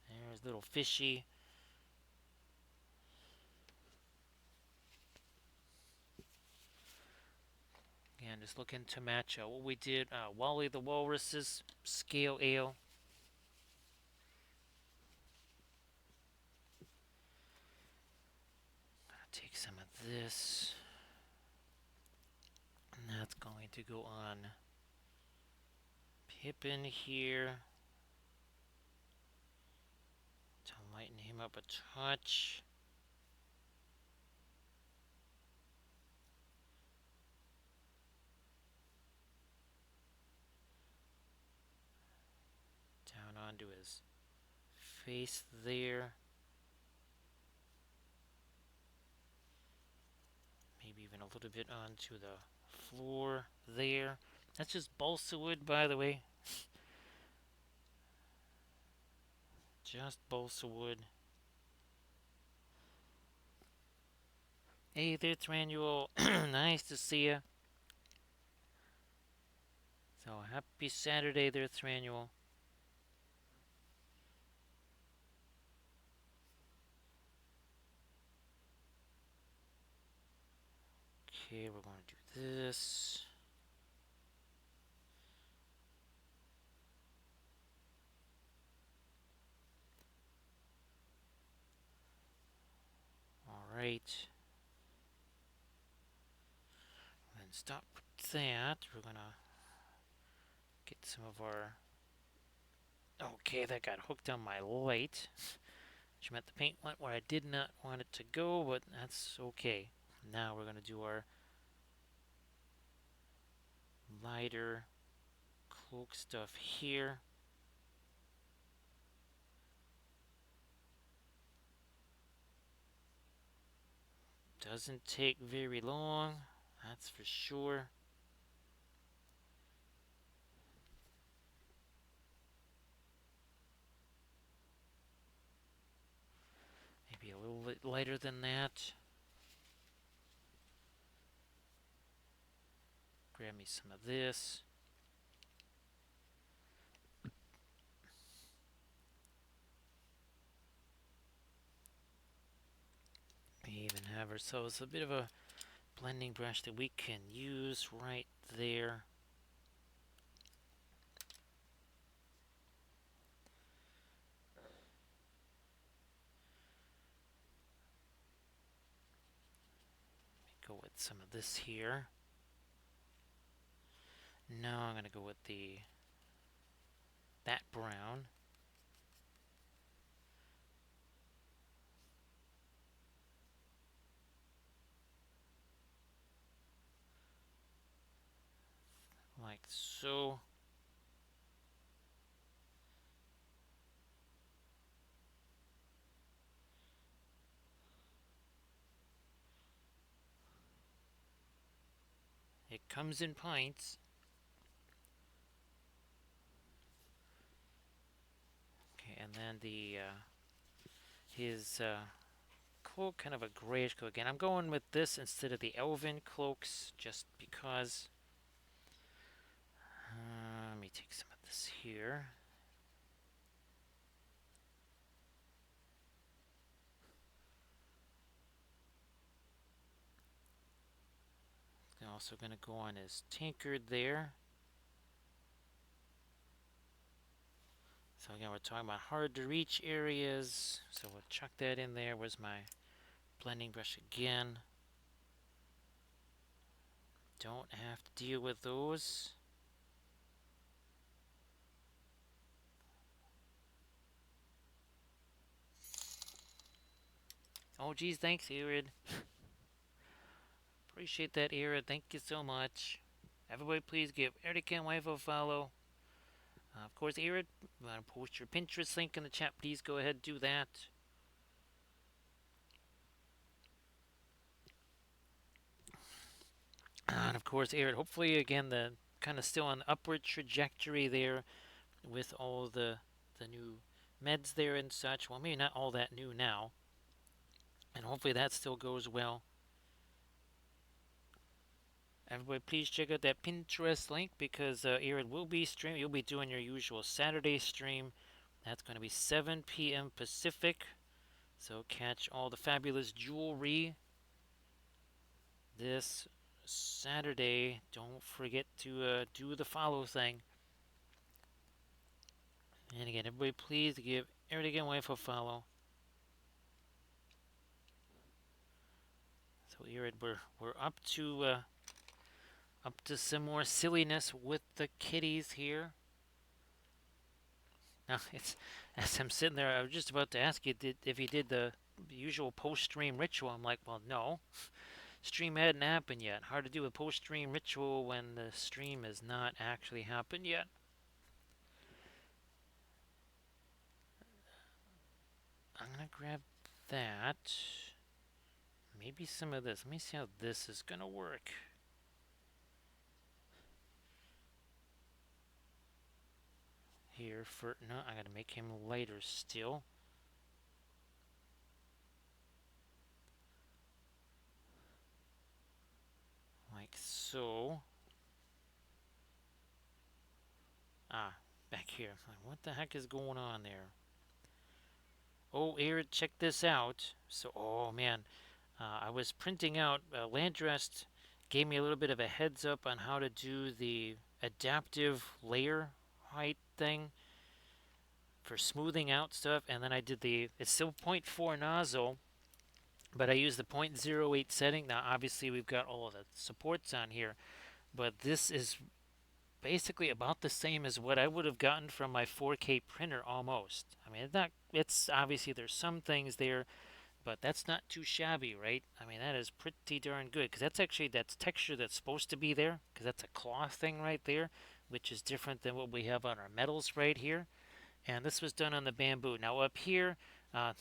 There's little fishy. And just looking to match what we did. Wally the Walrus's Scale Ale. Take some of this. And that's going to go on Pippen here. To lighten him up a touch. Down onto his face there. even a little bit onto the floor there. That's just balsa wood, by the way. Just balsa wood. Hey there, Thranuel. Nice to see you. So happy Saturday there, Thranuel. Okay, we're going to do this. All right. And stop with that. We're gonna get some of our. Okay, that got hooked on my light, which meant the paint went where I did not want it to go, but that's okay. Now we're gonna do our lighter cloak stuff here. Doesn't take very long, that's for sure. Maybe a little bit lighter than that. Grab me some of this. We even have ourselves a bit of a blending brush that we can use right there. Go with some of this here. Now I'm gonna go with that brown. Like so. It comes in pints. Okay, and then his cloak, kind of a grayish cloak. Again, I'm going with this instead of the elven cloaks, just because. Let me take some of this here. I'm also going to go on his tankard there. So again, we're talking about hard to reach areas. So we'll chuck that in there. Where's my blending brush again? Don't have to deal with those. Oh geez, thanks Arid. Appreciate that Arid, thank you so much. Everybody please give Erican Wife a follow. Of course, Arid, you want to post your Pinterest link in the chat, please go ahead and do that. And of course, Arid, hopefully again the kind of still on upward trajectory there with all the new meds there and such. Well, maybe not all that new now. And hopefully that still goes well. Everybody, please check out that Pinterest link because Arid will be streaming. You'll be doing your usual Saturday stream. That's going to be 7 p.m. Pacific. So catch all the fabulous jewelry this Saturday. Don't forget to do the follow thing. And again, everybody, please give Arid again wife a follow. So Arid, we're up to some more silliness with the kitties here. Now, it's as I'm sitting there, I was just about to ask you if he did the usual post-stream ritual. I'm like, well, no, stream hadn't happened yet. Hard to do a post-stream ritual when the stream has not actually happened yet. I'm gonna grab that. maybe some of this. Let me see how this is gonna work. Here for no, I gotta make him lighter still. Like so. Ah, back here. Like, what the heck is going on there? Oh, Eric, check this out. So, oh man, I was printing out. Landrest gave me a little bit of a heads up on how to do the adaptive layer height thing for smoothing out stuff, and then I did the. It's still zero point 0.4 nozzle, but I used the 0.08 setting. Now, obviously, we've got all of the supports on here, but this is basically about the same as what I would have gotten from my 4K printer almost. I mean, it's obviously there's some things there, but that's not too shabby, right? I mean, that is pretty darn good because that's texture that's supposed to be there because that's a cloth thing right there, which is different than what we have on our metals right here. And this was done on the bamboo. Now up here,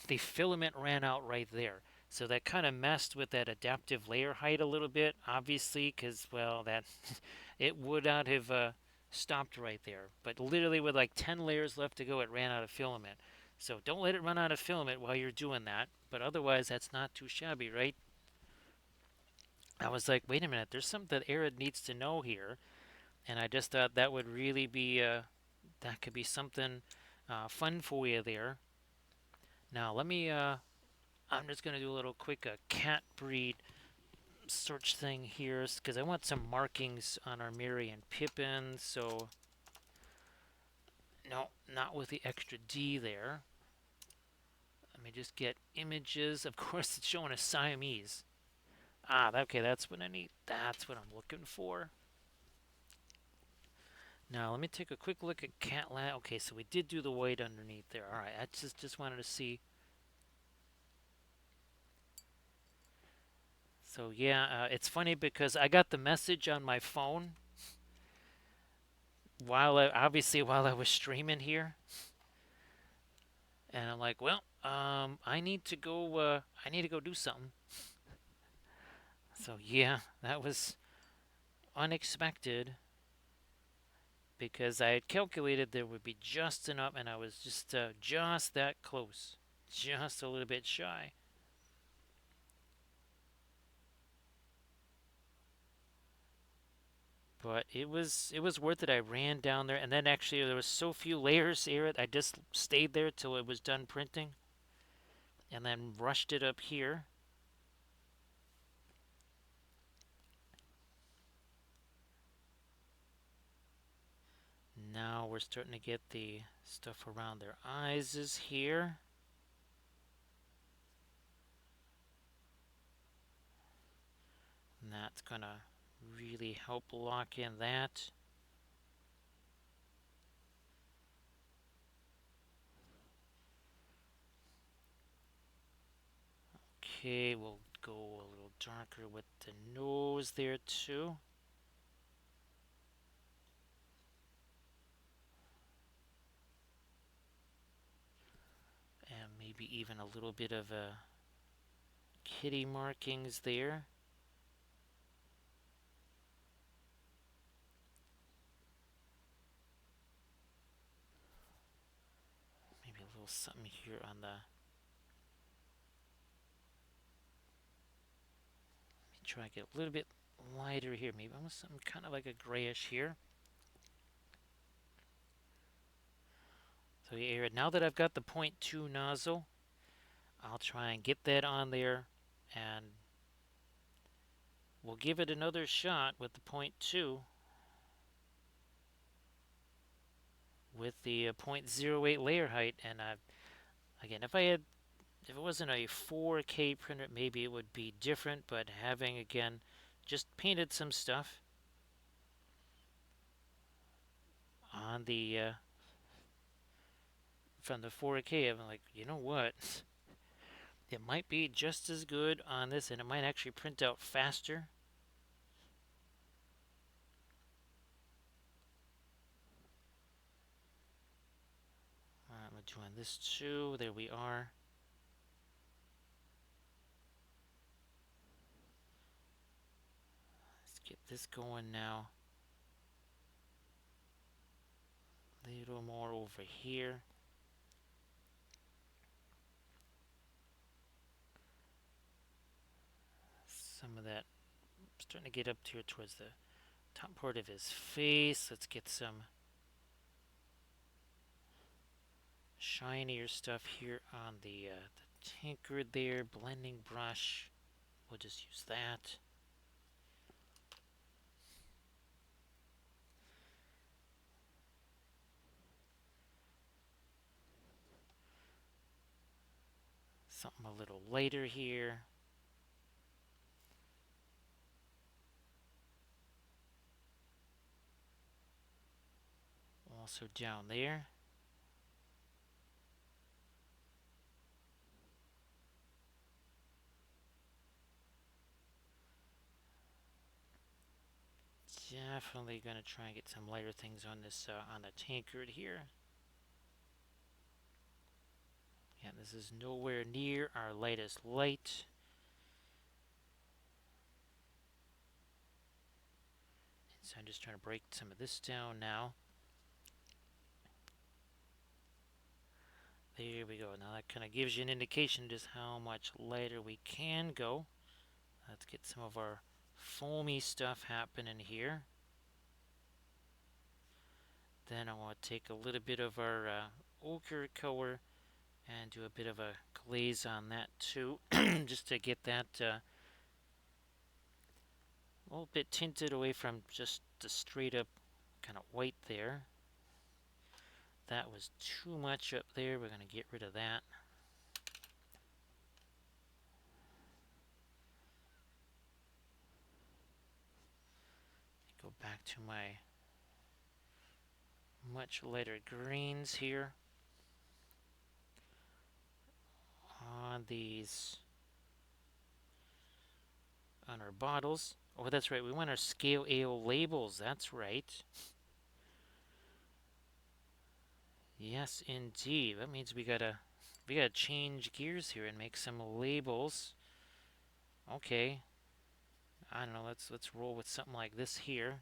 the filament ran out right there. So that kind of messed with that adaptive layer height a little bit, obviously, because, well, that it would not have stopped right there. But literally with like 10 layers left to go, it ran out of filament. So don't let it run out of filament while you're doing that. But otherwise, that's not too shabby, right? I was like, wait a minute, there's something that Arid needs to know here. And I just thought that would really be, that could be something fun for you there. Now, I'm just going to do a little quick cat breed search thing here because I want some markings on our Merry and Pippin. So, no, not with the extra D there. Let me just get images. Of course, it's showing a Siamese. Ah, okay, that's what I need. That's what I'm looking for. Now, let me take a quick look at Catland. Okay, so we did do the white underneath there. All right, I just wanted to see. So yeah, it's funny because I got the message on my phone while I was streaming here, and I'm like, well, I need to go do something. So yeah, that was unexpected because I had calculated there would be just enough, and I was just that close, just a little bit shy. But it was worth it. I ran down there, and then actually there was so few layers here. I just stayed there till it was done printing, and then rushed it up here. Now we're starting to get the stuff around their eyes is here. And that's gonna really help lock in that. Okay, we'll go a little darker with the nose there too. And maybe even a little bit of a kitty markings there. Maybe a little something here on the. Let me try to get a little bit lighter here. Maybe almost something kind of like a grayish here. So yeah, now that I've got the 0.2 nozzle, I'll try and get that on there, and we'll give it another shot with the 0.2 with the 0.08 layer height. And again, if it wasn't a 4K printer, maybe it would be different. But having again just painted some stuff on the from the 4K, I'm like, you know what? It might be just as good on this, and it might actually print out faster. We're doing this too. There we are. this going now. A little more over here. Some of that starting to get up here towards the top part of his face. Let's get some shinier stuff here on the tankard there. Blending brush. We'll just use that. Something a little lighter here. Also down there. Definitely going to try and get some lighter things on this on the tankard here. Yeah, this is nowhere near our lightest light. So I'm just trying to break some of this down now. There we go. Now that kind of gives you an indication just how much lighter we can go. Let's get some of our foamy stuff happening here. Then I want to take a little bit of our ochre color and do a bit of a glaze on that too, just to get that a little bit tinted away from just the straight up kind of white there. That was too much up there. We're going to get rid of that. Go back to my much lighter greens here on these, on our bottles. Oh, that's right. We want our scale ale labels. That's right. Yes, indeed. That means we gotta change gears here and make some labels. Okay. I don't know. Let's roll with something like this here.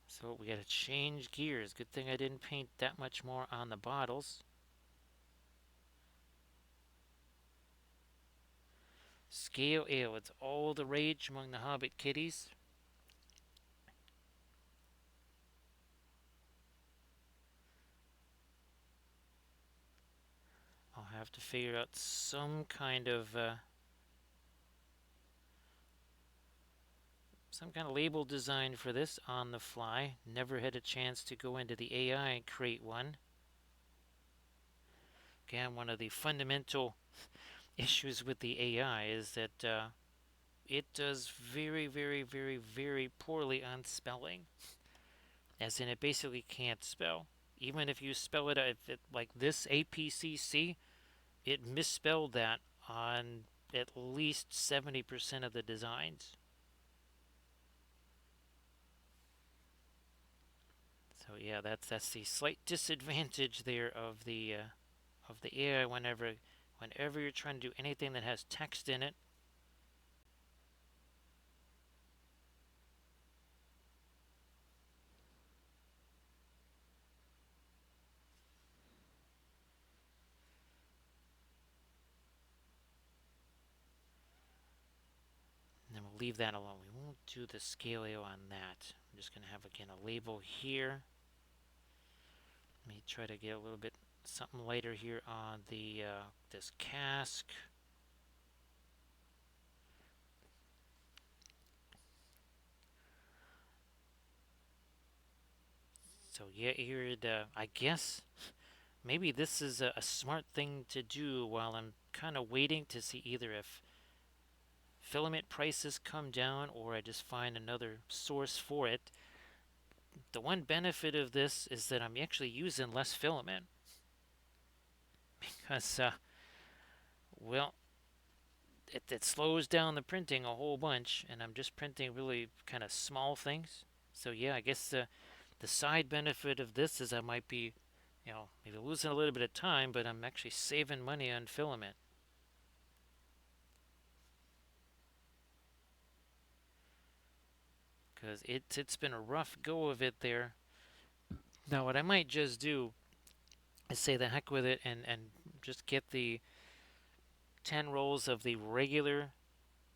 So we gotta change gears. Good thing I didn't paint that much more on the bottles. Scale ale. It's all the rage among the Hobbit kiddies. I'll have to figure out some kind of label design for this on the fly. Never had a chance to go into the AI and create one. Again, one of the fundamental issues with the AI is that it does very, very, very, very poorly on spelling. As in, it basically can't spell. Even if you spell it, like this APCC, it misspelled that on at least 70% of the designs. So yeah, that's the slight disadvantage there of the AI. Whenever you're trying to do anything that has text in it, then we'll leave that alone. We won't do the scaleo on that. I'm just going to have, again, a label here. Let me try to get a little bit something lighter here on the this cask. So yeah, here I guess maybe this is a smart thing to do while I'm kind of waiting to see either if filament prices come down or I just find another source for it. The one benefit of this is that I'm actually using less filament because, well, it slows down the printing a whole bunch, and I'm just printing really kind of small things. So yeah, I guess the side benefit of this is I might be Maybe losing a little bit of time, but I'm actually saving money on filament because it's been a rough go of it there. Now, what I might just do is say the heck with it and just get the 10 rolls of the regular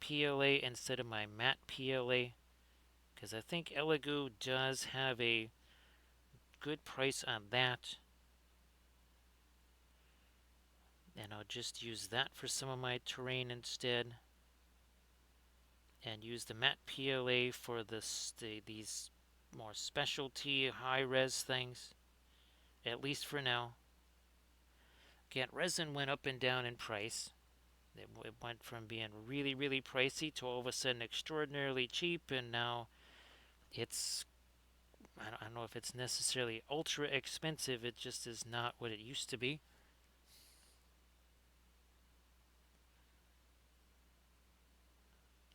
PLA instead of my matte PLA because I think Elegoo does have a good price on that. And I'll just use that for some of my terrain instead. And use the matte PLA for these more specialty high res things, at least for now. Again, resin went up and down in price. It went from being really, really pricey to all of a sudden extraordinarily cheap, and now it's, I don't know if it's necessarily ultra expensive, it just is not what it used to be.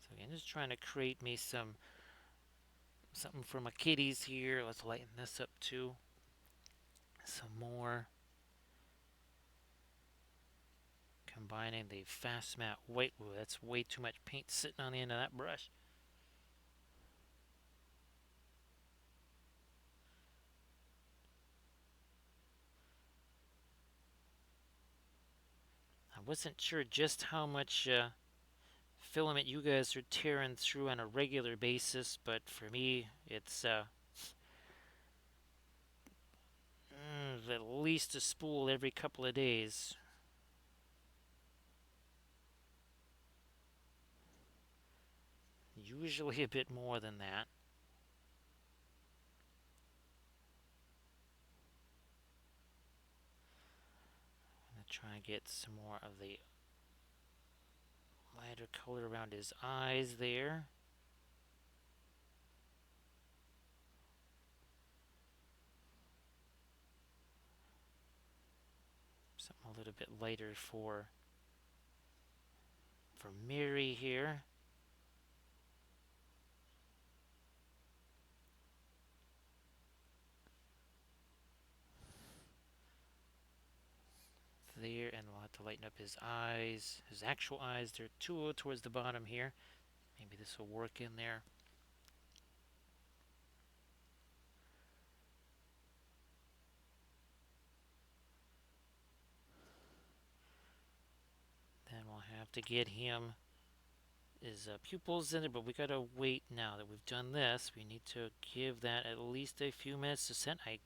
So again, just trying to create me something for my kitties here. Let's lighten this up too. Some more. Combining the fast matte white. Ooh, that's way too much paint sitting on the end of that brush. I wasn't sure just how much filament you guys are tearing through on a regular basis, but for me, it's at least a spool every couple of days. Usually a bit more than that. I'm going to try and get some more of the lighter color around his eyes there. Something a little bit lighter for Mary here. There, and we'll have to lighten up his eyes, his actual eyes. They're too towards the bottom here. Maybe this will work in there. Then we'll have to get him his pupils in there, but we gotta wait now that we've done this. We need to give that at least a few minutes to set. I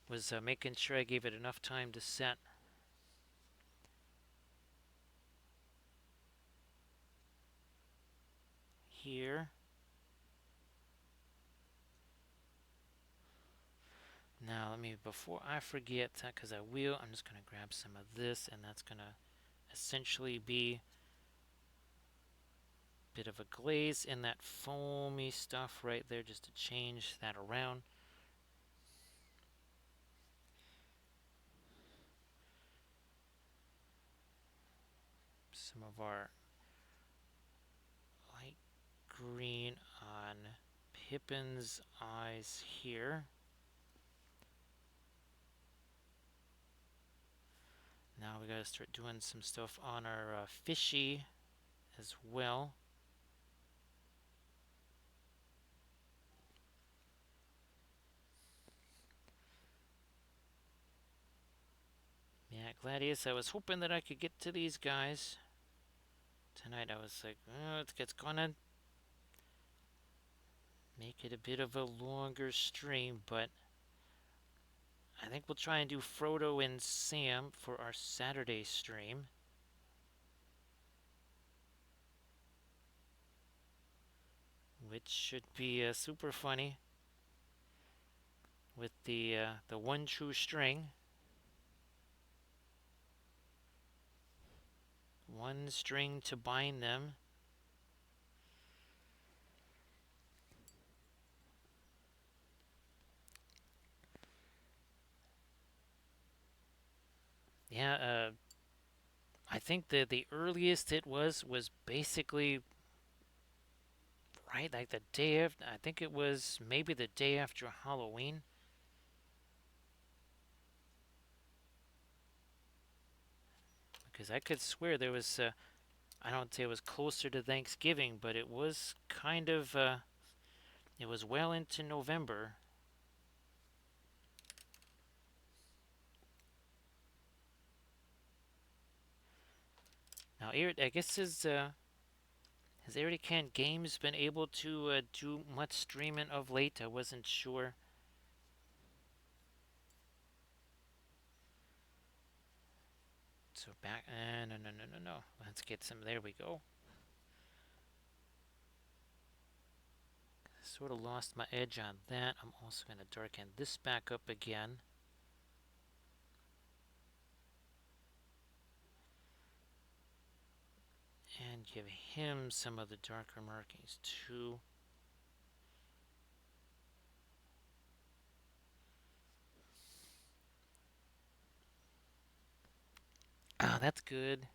was making sure I gave it enough time to set. Here. Now, let me, before I forget, because I will, I'm just going to grab some of this, and that's going to essentially be a bit of a glaze in that foamy stuff right there, just to change that around. Some of our light green on Pippin's eyes here. Now we gotta start doing some stuff on our fishy as well. Yeah, Gladius, I was hoping that I could get to these guys tonight. I was like, oh, it's gonna make it a bit of a longer stream, but I think we'll try and do Frodo and Sam for our Saturday stream. Which should be super funny with the one true string. One string to bind them. Yeah, I think the earliest it was basically right, like the day after. I think it was maybe the day after Halloween. Because I could swear there was, I don't say it was closer to Thanksgiving, but it was kind of, it was well into November. Now, I guess has Erican Games been able to do much streaming of late? I wasn't sure. So back, no, no, no, no, no. Let's get some. There we go. Sort of lost my edge on that. I'm also going to darken this back up again. And give him some of the darker markings too. Ah, that's good.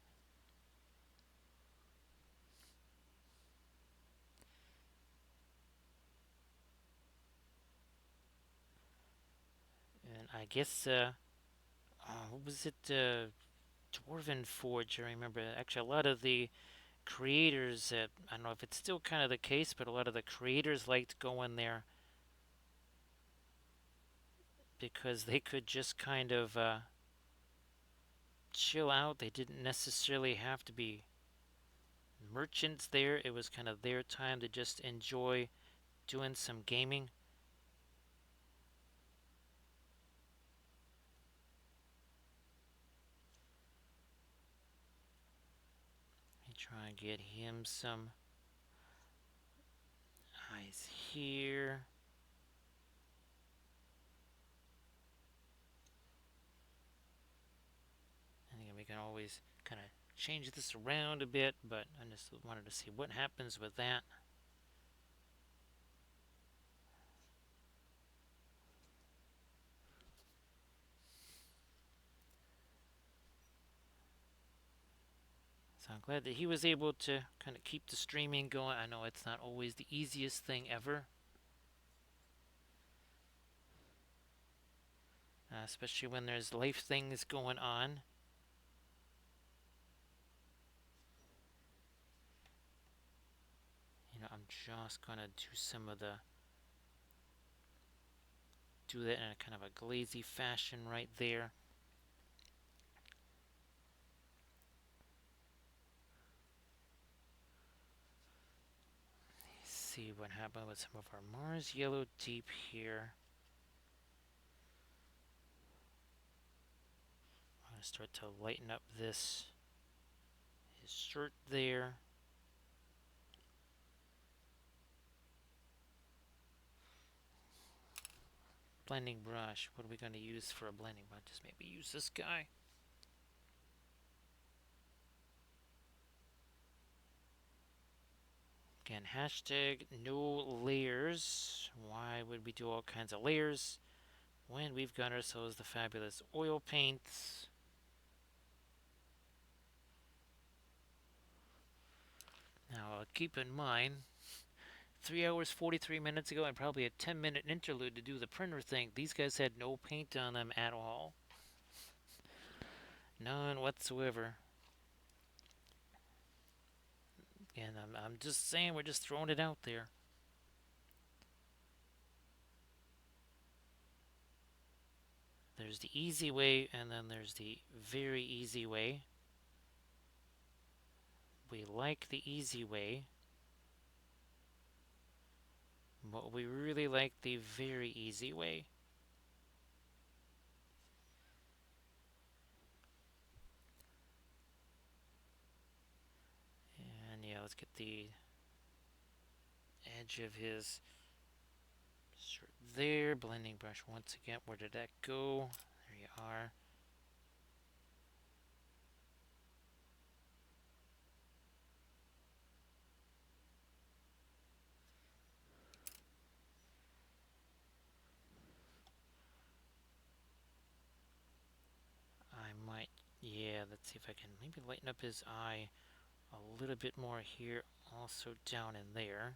And I guess, what was it? Dwarven Forge, I remember. Actually, a lot of the creators, I don't know if it's still kind of the case, but a lot of the creators liked going there because they could just kind of chill out. They didn't necessarily have to be merchants there. It was kind of their time to just enjoy doing some gaming. Let me try and get him some eyes here. And again, we can always kind of change this around a bit, but I just wanted to see what happens with that. So I'm glad that he was able to kind of keep the streaming going. I know it's not always the easiest thing ever, especially when there's life things going on. I'm just gonna do some of the do that in a kind of a glazy fashion right there. See what happened with some of our Mars yellow deep here. I'm gonna start to lighten up his shirt there. Blending brush. What are we gonna use for a blending brush? Just maybe use this guy. Again, hashtag no layers. Why would we do all kinds of layers when we've got ourselves the fabulous oil paints? Now, keep in mind, 3 hours 43 minutes ago and probably a 10-minute interlude to do the printer thing. These guys had no paint on them at all. None whatsoever. And I'm just saying, we're just throwing it out there. There's the easy way, and then there's the very easy way. We like the easy way, but we really like the very easy way. And yeah, let's get the edge of his shirt there. Blending brush once again. Where did that go? There you are. I might, yeah, let's see if I can maybe lighten up his eye a little bit more here, also down in there.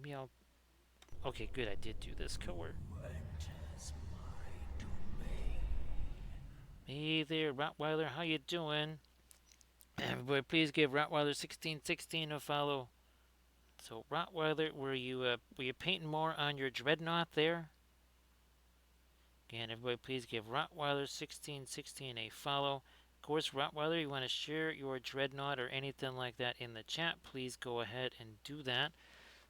maybe I'll. Okay, good. I did do this color. Enters my domain. Hey there, Rottweiler. How you doing? Everybody, please give Rottweiler 1616 a follow. So, Rottweiler, were you painting more on your dreadnought there? Again, everybody, please give Rottweiler 1616 a follow. Of course, Rottweiler, you want to share your dreadnought or anything like that in the chat, please go ahead and do that.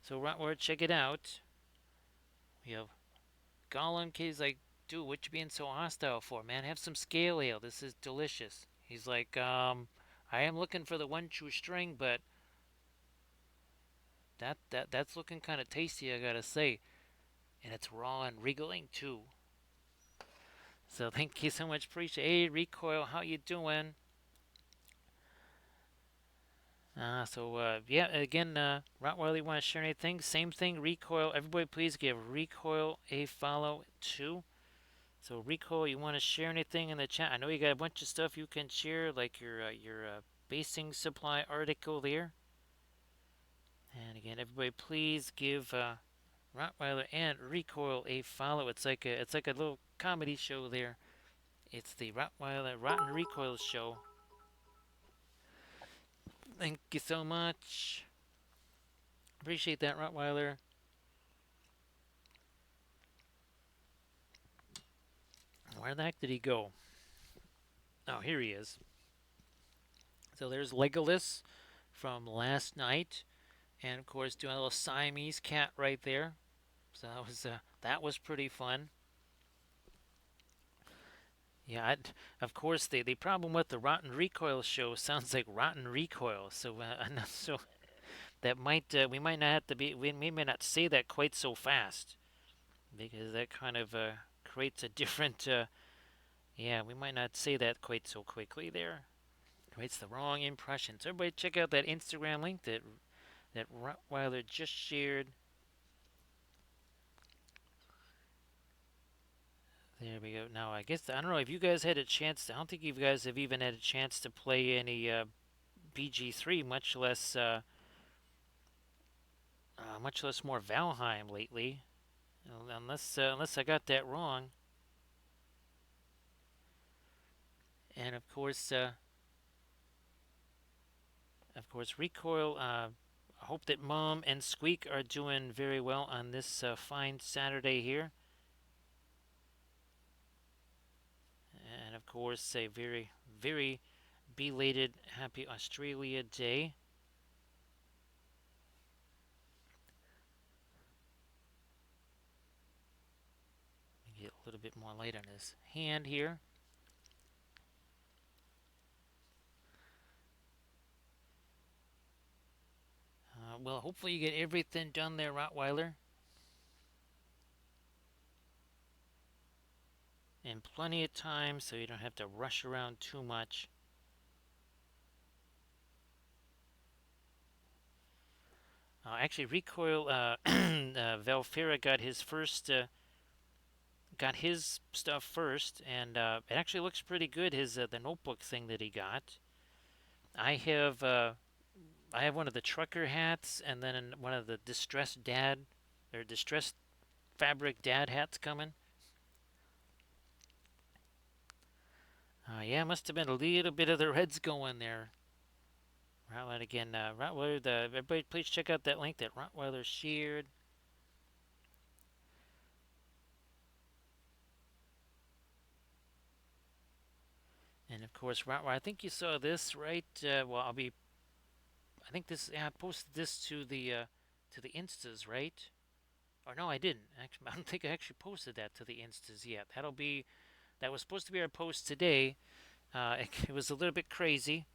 So, Rottweiler, check it out. We have Gollum. He's like, dude, what you being so hostile for, man? Have some scale ale. This is delicious. He's like, I am looking for the one true string, but that's looking kind of tasty, I gotta say. And it's raw and wriggling too. So thank you so much. Appreciate it. Hey, Recoil, how you doing? Yeah, again, Rottweiler, you want to share anything? Same thing, Recoil. Everybody, please give Recoil a follow too. So Recoil, you want to share anything in the chat? I know you got a bunch of stuff you can share, like your basing supply article there. And again, everybody, please give Rottweiler and Recoil a follow. It's like a little comedy show there. It's the Rottweiler Rotten Recoil show. Thank you so much. Appreciate that, Rottweiler. Where the heck did he go? Oh, here he is. So there's Legolas from last night, and of course doing a little Siamese cat right there. So that was pretty fun. Yeah, of course the problem with the Rotten Recoil show sounds like Rotten Recoil. So so that might we might not have to be we may not say that quite so fast because that kind of creates a different yeah, we might not say that quite so quickly there. Creates the wrong impression. So everybody check out that Instagram link that Rottweiler just shared. There we go. Now I guess I don't know if you guys had a chance. I don't think you guys have even had a chance to play any BG3, much less more Valheim lately. Unless I got that wrong. And of course, Recoil. I hope that Mom and Squeak are doing very well on this fine Saturday here. And of course, a very, very belated Happy Australia Day. Get a little bit more light on his hand here. Well, hopefully you get everything done there, Rottweiler. And plenty of time so you don't have to rush around too much. Actually, Recoil, Valfera got his stuff first, and it actually looks pretty good. His the notebook thing that he got. I have I have one of the trucker hats, and then one of the distressed dad or distressed fabric dad hats coming. Yeah, must have been a little bit of the Reds going there. Rottweiler again. Rottweiler, everybody, please check out that link that Rottweiler shared. And of course, Rottweiler. I think you saw this, right? Well, I think this. Yeah, I posted this to the instas, right? Or no, I didn't. Actually, I don't think I actually posted that to the instas yet. That was supposed to be our post today. It was a little bit crazy.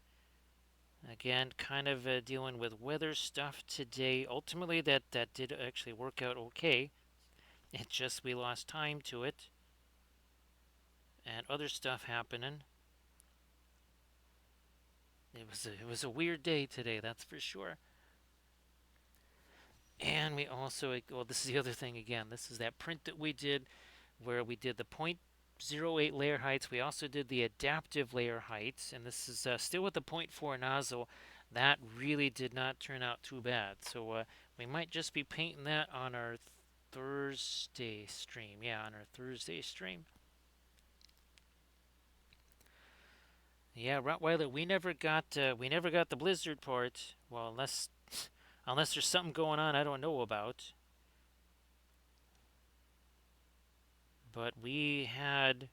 Again, kind of dealing with weather stuff today. Ultimately, that did actually work out okay. It just we lost time to it, and other stuff happening. It was a weird day today, that's for sure. And we also well, this is the other thing again. This is that print that we did where we did the .08 layer heights. We also did the adaptive layer heights, and this is still with the .4 nozzle. That really did not turn out too bad. So We might just be painting that on our Thursday stream. Yeah, on our Thursday stream. Yeah, Rottweiler, we never got the blizzard part. Well, unless there's something going on I don't know about. But we had,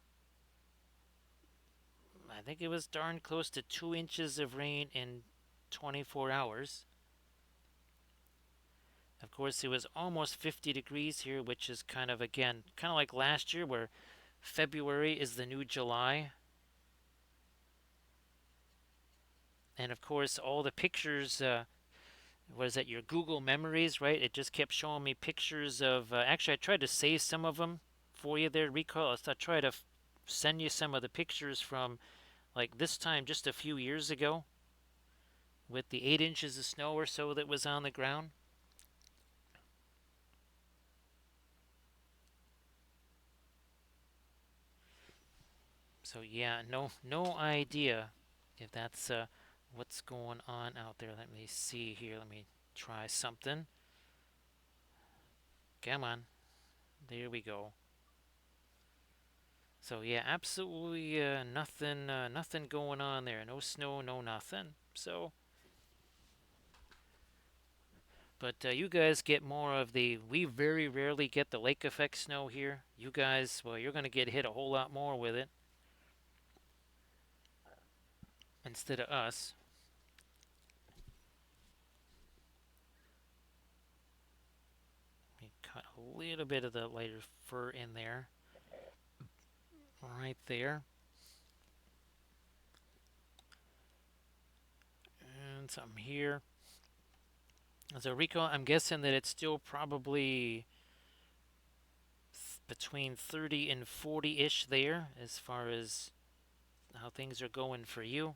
I think it was darn close to 2 inches of rain in 24 hours. Of course, it was almost 50 degrees here, which is kind of, again, kind of like last year where February is the new July. And of course, all the pictures, what is that, your Google Memories, right? It just kept showing me pictures of, actually, I tried to save some of them for you there, Recall. I tried to send you some of the pictures from like this time just a few years ago with the 8 inches of snow or so that was on the ground. So yeah, no idea if that's what's going on out there. Let me see here. Let me try something. Come on. There we go. So yeah, absolutely nothing going on there. No snow, no nothing. So, but you guys get more of the. We very rarely get the lake effect snow here. You guys, well, you're gonna get hit a whole lot more with it instead of us. We cut a little bit of the lighter fur in there, right there, and some here. So Rico, I'm guessing that it's still probably between 30 and 40-ish there as far as how things are going for you.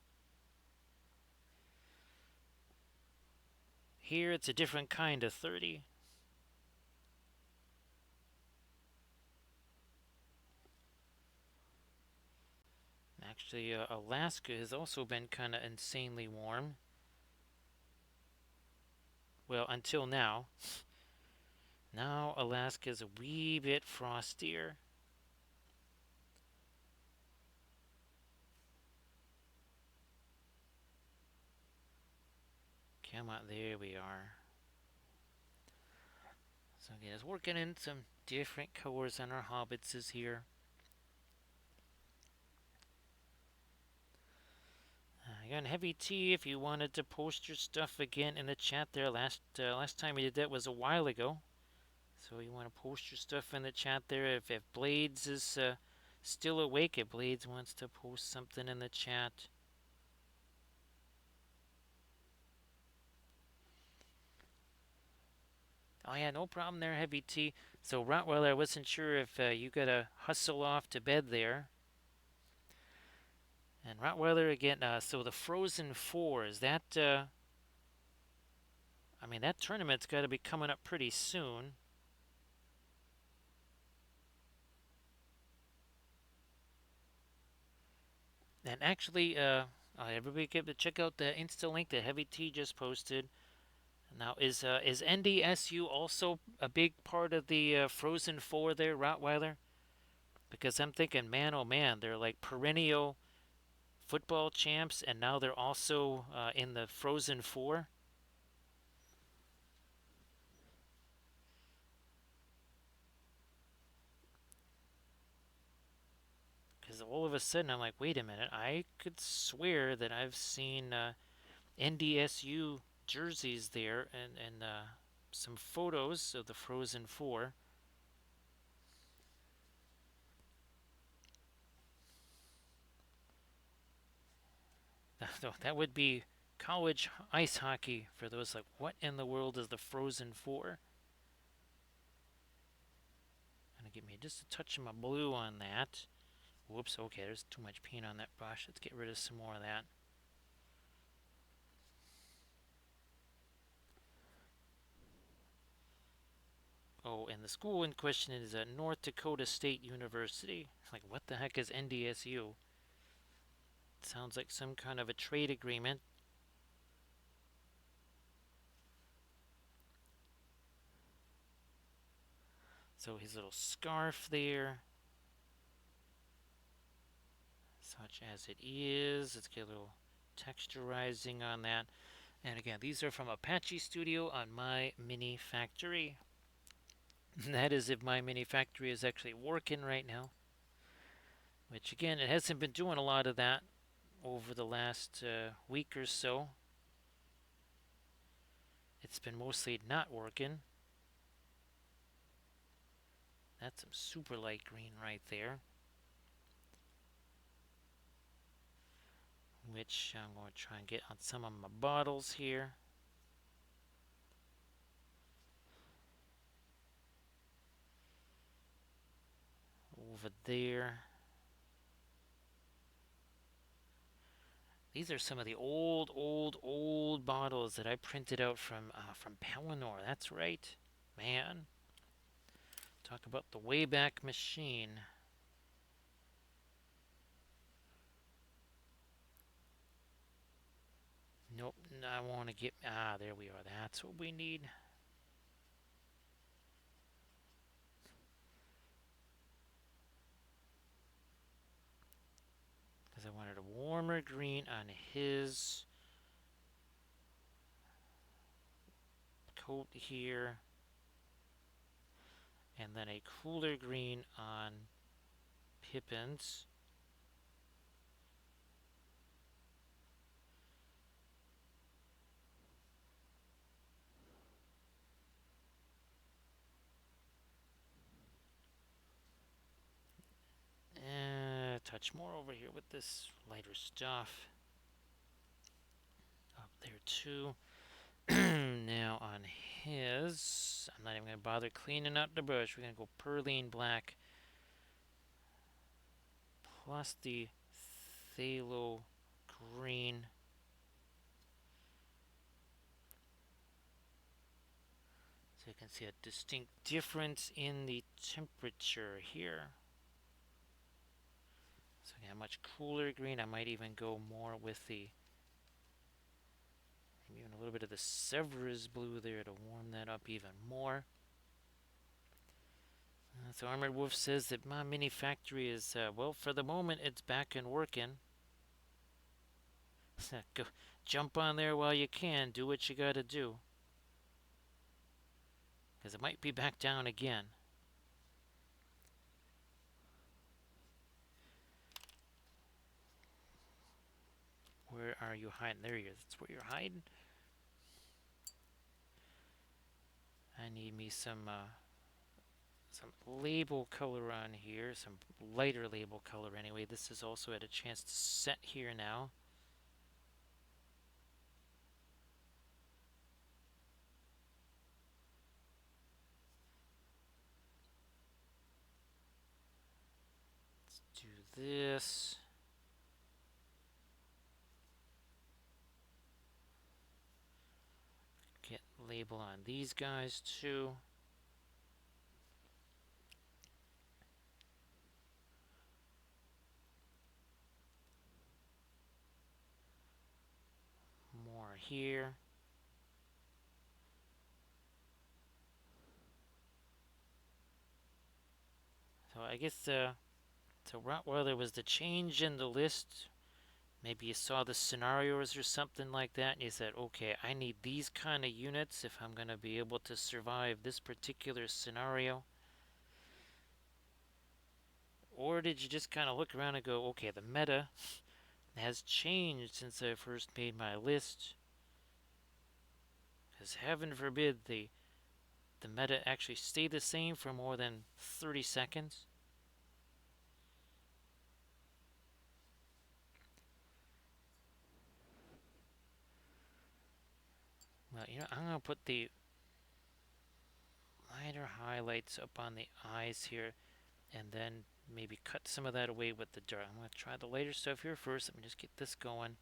Here it's a different kind of 30. Actually, Alaska has also been kind of insanely warm. Well, until now. Now Alaska's a wee bit frostier. Come on, there we are. So again, it's working in some different colors on our hobbitses here. Again, Heavy T, if you wanted to post your stuff again in the chat there, last time we did that was a while ago. So you want to post your stuff in the chat there. If Blades is still awake, if Blades wants to post something in the chat. Oh yeah, no problem there, Heavy T. So Rottweiler, I wasn't sure if you gotta hustle off to bed there. And Rottweiler again. So the Frozen Four is that? I mean, that tournament's got to be coming up pretty soon. And actually, everybody get to check out the Insta link that Heavy T just posted. Now, is NDSU also a big part of the Frozen Four there, Rottweiler? Because I'm thinking, man, oh man, they're like perennial football champs, and now they're also in the Frozen Four. Because all of a sudden, I'm like, wait a minute, I could swear that I've seen NDSU jerseys there and some photos of the Frozen Four. That would be college ice hockey for those like, what in the world is the Frozen Four? Gonna give me just a touch of my blue on that. Whoops, okay, there's too much paint on that brush. Let's get rid of some more of that. Oh, and the school in question is at North Dakota State University. Like, what the heck is NDSU? It sounds like some kind of a trade agreement. So his little scarf there, such as it is. Let's get a little texturizing on that. And again, these are from Apache Studio on My Mini Factory. That is if My Mini Factory is actually working right now. Which again, it hasn't been doing a lot of that over the last week or so. It's been mostly not working. That's some super light green right there. Which I'm going to try and get on some of my bottles here. Over there. These are some of the old bottles that I printed out from Pelennor. That's right, man. Talk about the Wayback Machine. Nope, I want to get. There we are. That's what we need. Because I wanted a warmer green on his coat here. And then a cooler green on Pippin's. Touch more over here with this lighter stuff. Up there too. Now on his, I'm not even going to bother cleaning out the brush. We're going to go Perlene Black plus the Phthalo Green. So you can see a distinct difference in the temperature here. So again, a much cooler green. I might even go more with the, maybe even a little bit of the Sevres blue there to warm that up even more. So Armored Wolf says that my mini factory is, well, for the moment, it's back and working. Go jump on there while you can. Do what you gotta do. Because it might be back down again. Where are you hiding? There you are. That's where you're hiding. I need me some label color on here. Some lighter label color anyway. This has also had a chance to set here now. Let's do this. Get label on these guys too. More here. So I guess so Rottweiler was the change in the list. Maybe you saw the scenarios or something like that, and you said, okay, I need these kind of units if I'm going to be able to survive this particular scenario. Or did you just kind of look around and go, okay, the meta has changed since I first made my list? Because heaven forbid the meta actually stay the same for more than 30 seconds. Well, I'm going to put the lighter highlights up on the eyes here, and then maybe cut some of that away with the dark. I'm going to try the lighter stuff here first. Let me just get this going.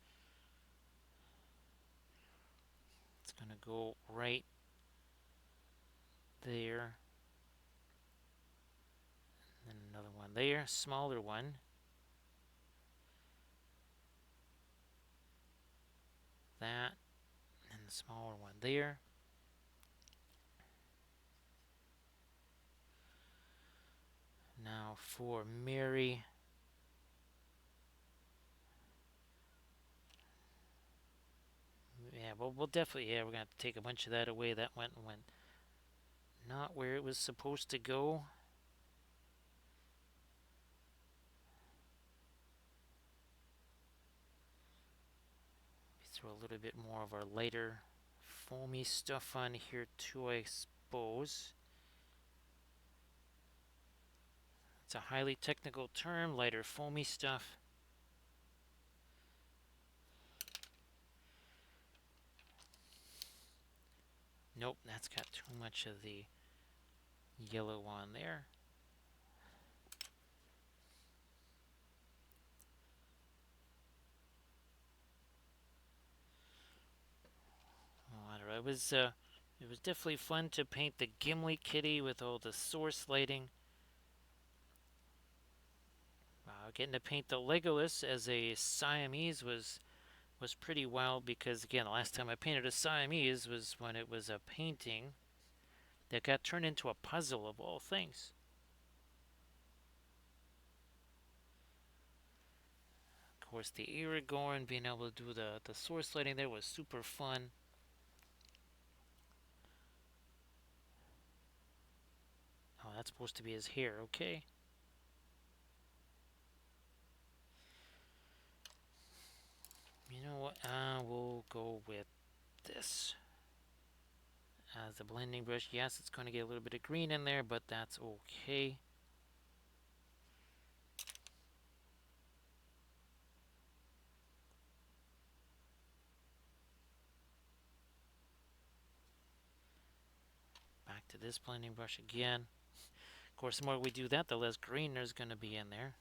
It's going to go right there. And then another one there, smaller one. That, and the smaller one there. Now for Mary. Yeah, we'll definitely, yeah, we're gonna have to take a bunch of that away. That went not where it was supposed to go. Throw a little bit more of our lighter, foamy stuff on here too, I suppose. It's a highly technical term, lighter, foamy stuff. Nope, that's got too much of the yellow on there. Oh, I don't know. It was definitely fun to paint the Gimli kitty with all the source lighting. Getting to paint the Legolas as a Siamese was pretty wild because again, the last time I painted a Siamese was when it was a painting that got turned into a puzzle of all things. Of course, the Aragorn being able to do the source lighting there was super fun. Oh, that's supposed to be his hair, okay. You know what? We'll go with this as a blending brush. Yes, it's going to get a little bit of green in there, but that's okay. Back to this blending brush again. Of course, the more we do that, the less green there's going to be in there.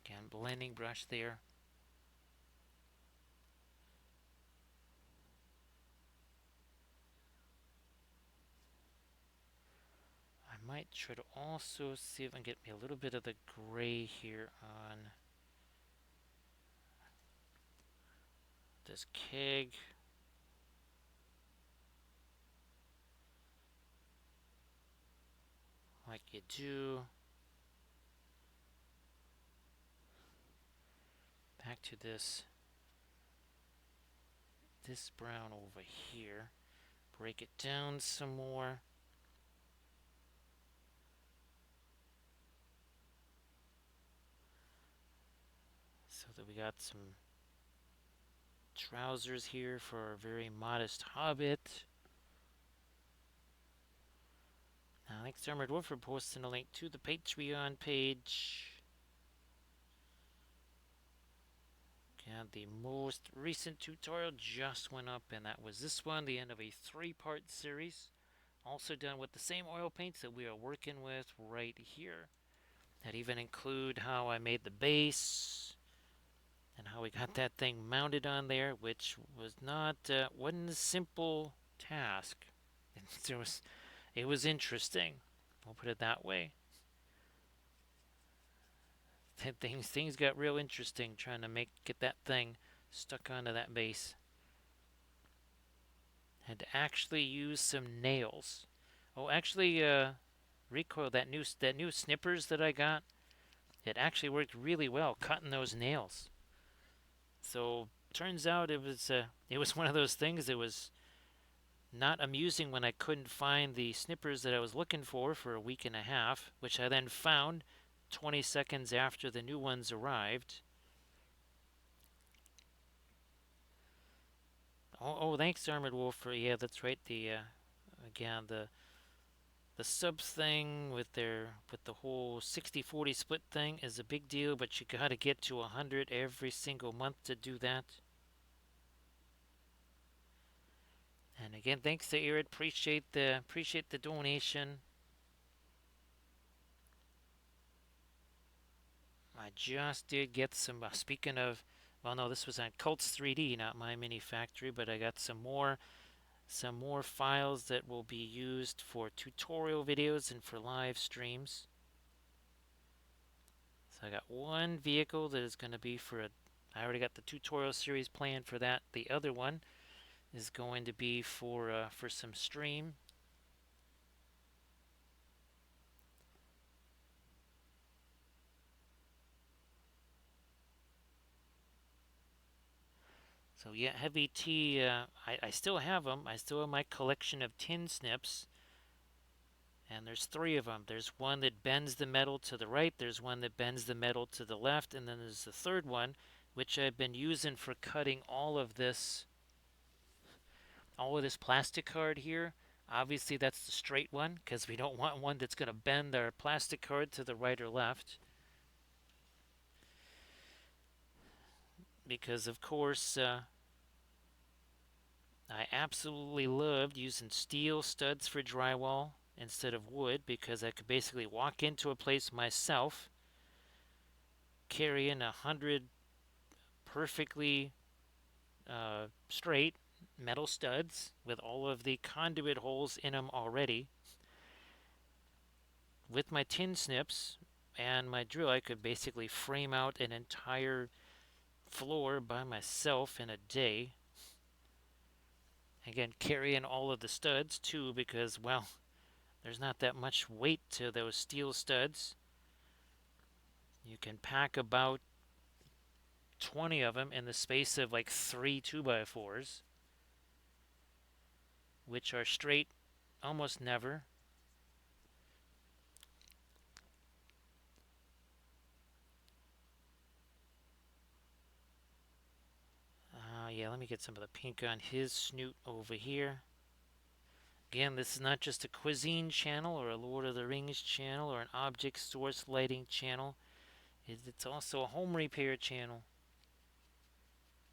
Again, blending brush there. I might try to also see if I can get me a little bit of the gray here on this keg. Like you do. Back to this brown over here. Break it down some more. So that we got some trousers here for our very modest hobbit. Now, thanks to Armored Wolf for posting a link to the Patreon page. And the most recent tutorial just went up, and that was this one, the end of a 3-part series. Also done with the same oil paints that we are working with right here. That even include how I made the base and how we got that thing mounted on there, which was not wasn't a simple task. It was interesting. I'll put it that way. Things got real interesting trying to get that thing stuck onto that base. Had to actually use some nails. Oh, actually, recoil that new snippers that I got. It actually worked really well cutting those nails. So turns out it was one of those things that was not amusing when I couldn't find the snippers that I was looking for a week and a half, which I then found 20 seconds after the new ones arrived. Oh, thanks, Armored Wolf, for yeah, that's right. Again the subs thing with the whole 60-40 split thing is a big deal, but you got to get to 100 every single month to do that. And again, thanks to Irid. Appreciate the donation. I just did get some. Speaking of, well, no, this was on Cults 3D, not my mini factory, but I got some more files that will be used for tutorial videos and for live streams. So I got one vehicle that is going to be for a. I already got the tutorial series planned for that. The other one is going to be for some stream. So yeah, heavy T. I still have them. I still have my collection of tin snips, and there's three of them. There's one that bends the metal to the right. There's one that bends the metal to the left, and then there's the third one, which I've been using for cutting all of this plastic card here. Obviously, that's the straight one because we don't want one that's going to bend our plastic card to the right or left. Because, of course, I absolutely loved using steel studs for drywall instead of wood because I could basically walk into a place myself, carrying 100 perfectly straight metal studs with all of the conduit holes in them already. With my tin snips and my drill, I could basically frame out an entire floor by myself in a day. Again, carrying all of the studs too because, well, there's not that much weight to those steel studs. You can pack about 20 of them in the space of like 3 2x4s, which are straight almost never. Yeah, let me get some of the pink on his snoot over here. Again, this is not just a cuisine channel or a Lord of the Rings channel or an object source lighting channel. It's also a home repair channel.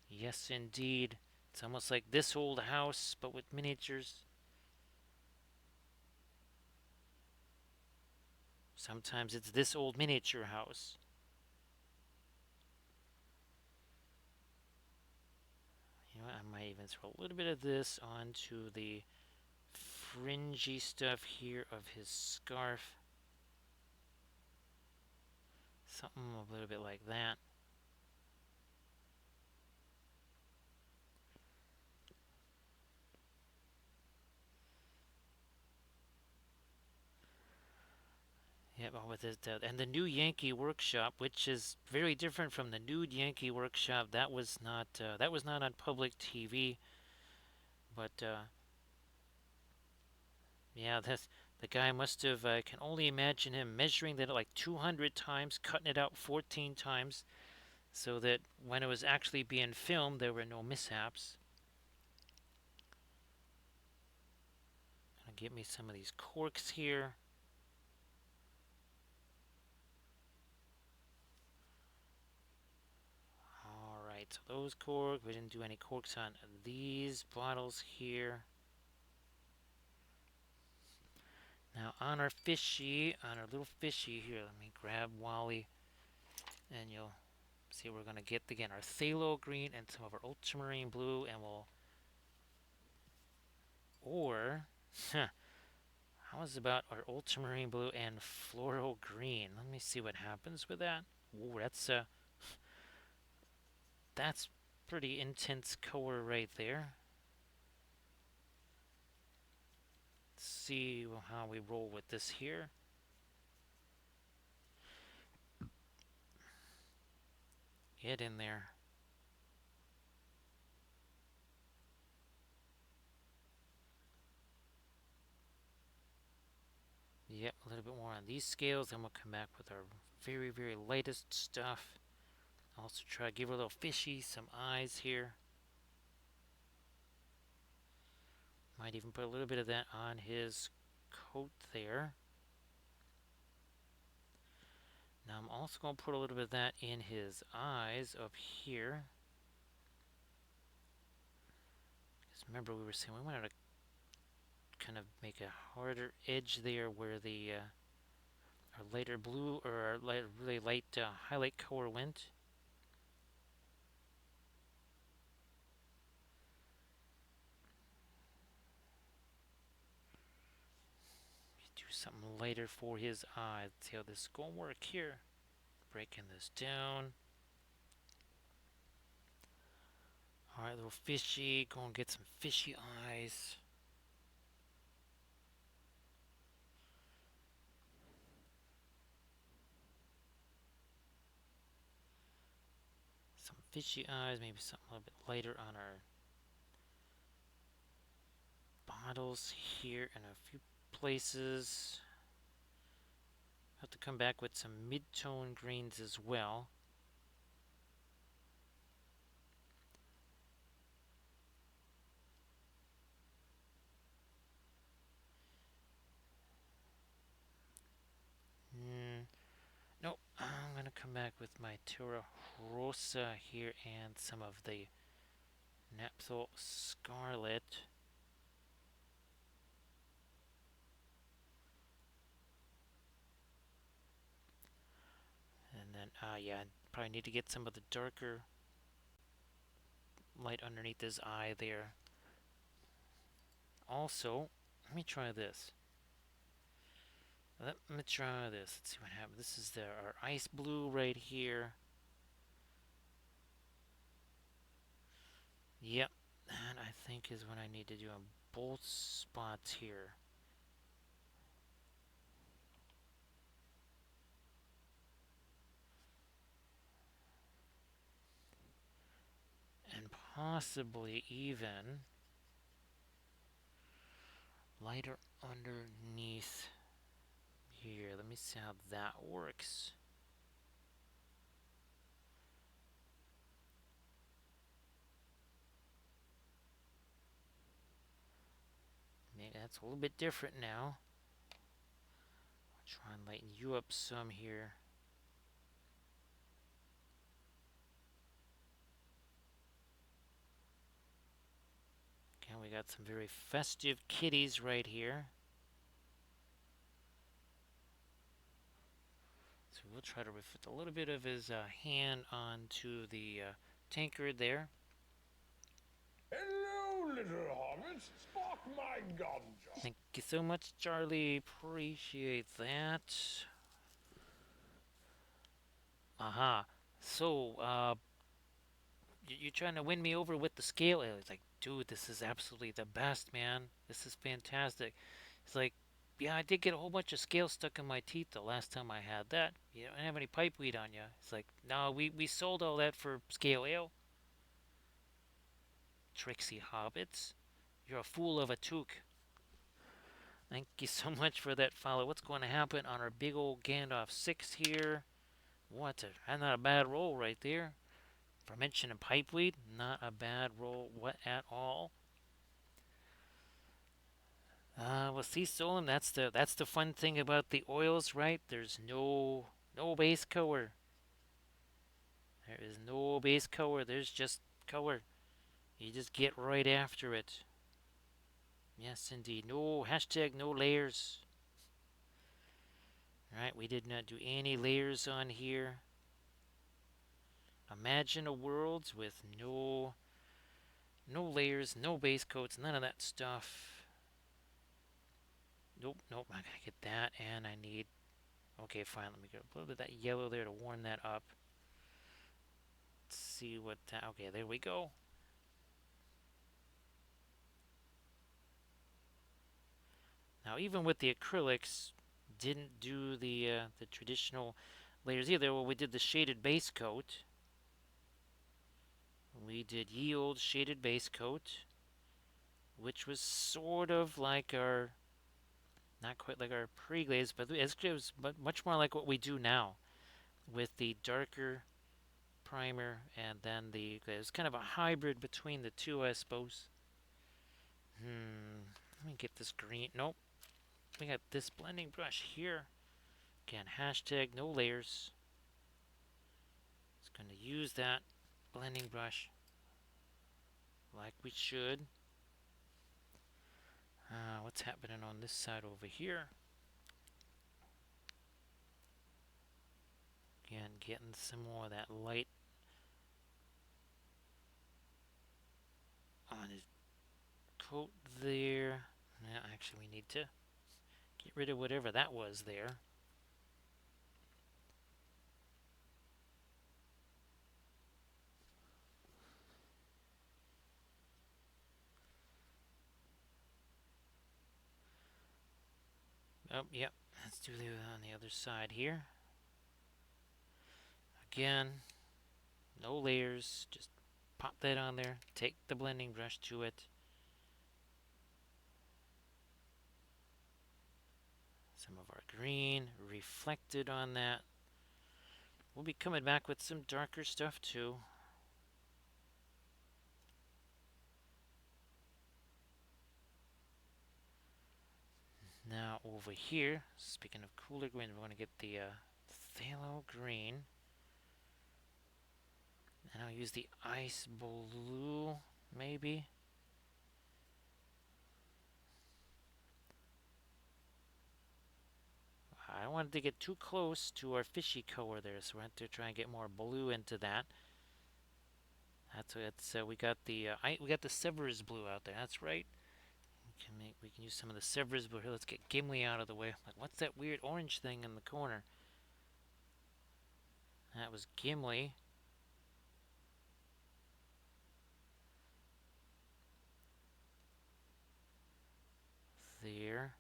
Yes, indeed. It's almost like this old house, but with miniatures. Sometimes it's this old miniature house. You know what, I might even throw a little bit of this onto the fringy stuff here of his scarf. Something a little bit like that. Yep, all with it. And the new Yankee Workshop, which is very different from the nude Yankee Workshop. That was not on public TV. But yeah, that's the guy must have. I can only imagine him measuring that like 200 times, cutting it out 14 times, so that when it was actually being filmed, there were no mishaps. Gonna get me some of these corks here. Alright, so those corks, we didn't do any corks on these bottles here. Now on our fishy, on our little fishy here, let me grab Wally and you'll see we're going to get again our phthalo green and some of our ultramarine blue and we'll, or, how is about our ultramarine blue and floral green? Let me see what happens with that. Ooh, that's pretty intense color right there. Let's see how we roll with this here. Get in there. Yep, a little bit more on these scales, then we'll come back with our very, very lightest stuff. Also try to give her a little fishy, some eyes here. Might even put a little bit of that on his coat there. Now I'm also going to put a little bit of that in his eyes up here. Because remember we were saying we wanted to kind of make a harder edge there where the our lighter blue or our really light highlight color went. Do something lighter for his eyes. Let's see how this is going to work here. Breaking this down. Alright, little fishy. Go and get some fishy eyes. Some fishy eyes, maybe something a little bit lighter on our bottles here in a few places. Have to come back with some mid-tone greens as well. Mm, no, I'm gonna come back with my Terra Rosa here and some of the Naphthol Scarlet. And then, yeah, probably need to get some of the darker light underneath his eye there. Also, let me try this. Let me try this. Let's see what happens. This is our ice blue right here. Yep, that I think is what I need to do on both spots here. And possibly even lighter underneath here. Let me see how that works. Maybe that's a little bit different now. I'll try and lighten you up some here. Okay, we got some very festive kitties right here. So we'll try to reflect a little bit of his hand onto the tankard there. Hello, little hobbits. Spark my gun, John. Thank you so much, Charlie. Appreciate that. Aha. So, you're trying to win me over with the scale ale. It's like, dude, this is absolutely the best, man. This is fantastic. It's like, yeah, I did get a whole bunch of scale stuck in my teeth the last time I had that. You don't have any pipe weed on you. It's like, no, we sold all that for scale ale. Tricksy hobbits. You're a fool of a toque. Thank you so much for that follow. What's going to happen on our big old Gandalf 6 here? What a, that's not a bad roll right there. For mentioning pipeweed, not a bad roll what at all. We'll see, Solon. That's the fun thing about the oils, right? There's no base color. There is no base color. There's just color. You just get right after it. Yes, indeed. No hashtag no layers. All right, we did not do any layers on here. Imagine a world with no layers, no base coats, none of that stuff. Nope, nope. I gotta get that, and I need. Okay, fine. Let me get a little bit of that yellow there to warm that up. Let's see what that. Okay, there we go. Now, even with the acrylics, didn't do the traditional layers either. Well, we did the shaded base coat. We did ye old shaded base coat, which was sort of like our, not quite like our pre-glaze, but it was much more like what we do now with the darker primer and then the glaze. It's kind of a hybrid between the two, I suppose. Let me get this green. Nope. We got this blending brush here. Again, hashtag no layers. It's going to use that blending brush like we should. What's happening on this side over here? Again, getting some more of that light on his coat there. Yeah, actually, we need to get rid of whatever that was there. Oh, yep. Let's do it on the other side here. Again, No layers, just pop that on there, take the blending brush to it. Some of our green reflected on that. We'll be coming back with some darker stuff too. Now over here, speaking of cooler green, we're going to get the phthalo green. And I'll use the ice blue, maybe. I don't want it to get too close to our fishy color there, so we're going to try and get more blue into that. We got the Severus blue out there. That's right. We can use some of the Severus blue here. Let's get Gimli out of the way. Like, what's that weird orange thing in the corner? That was Gimli. There.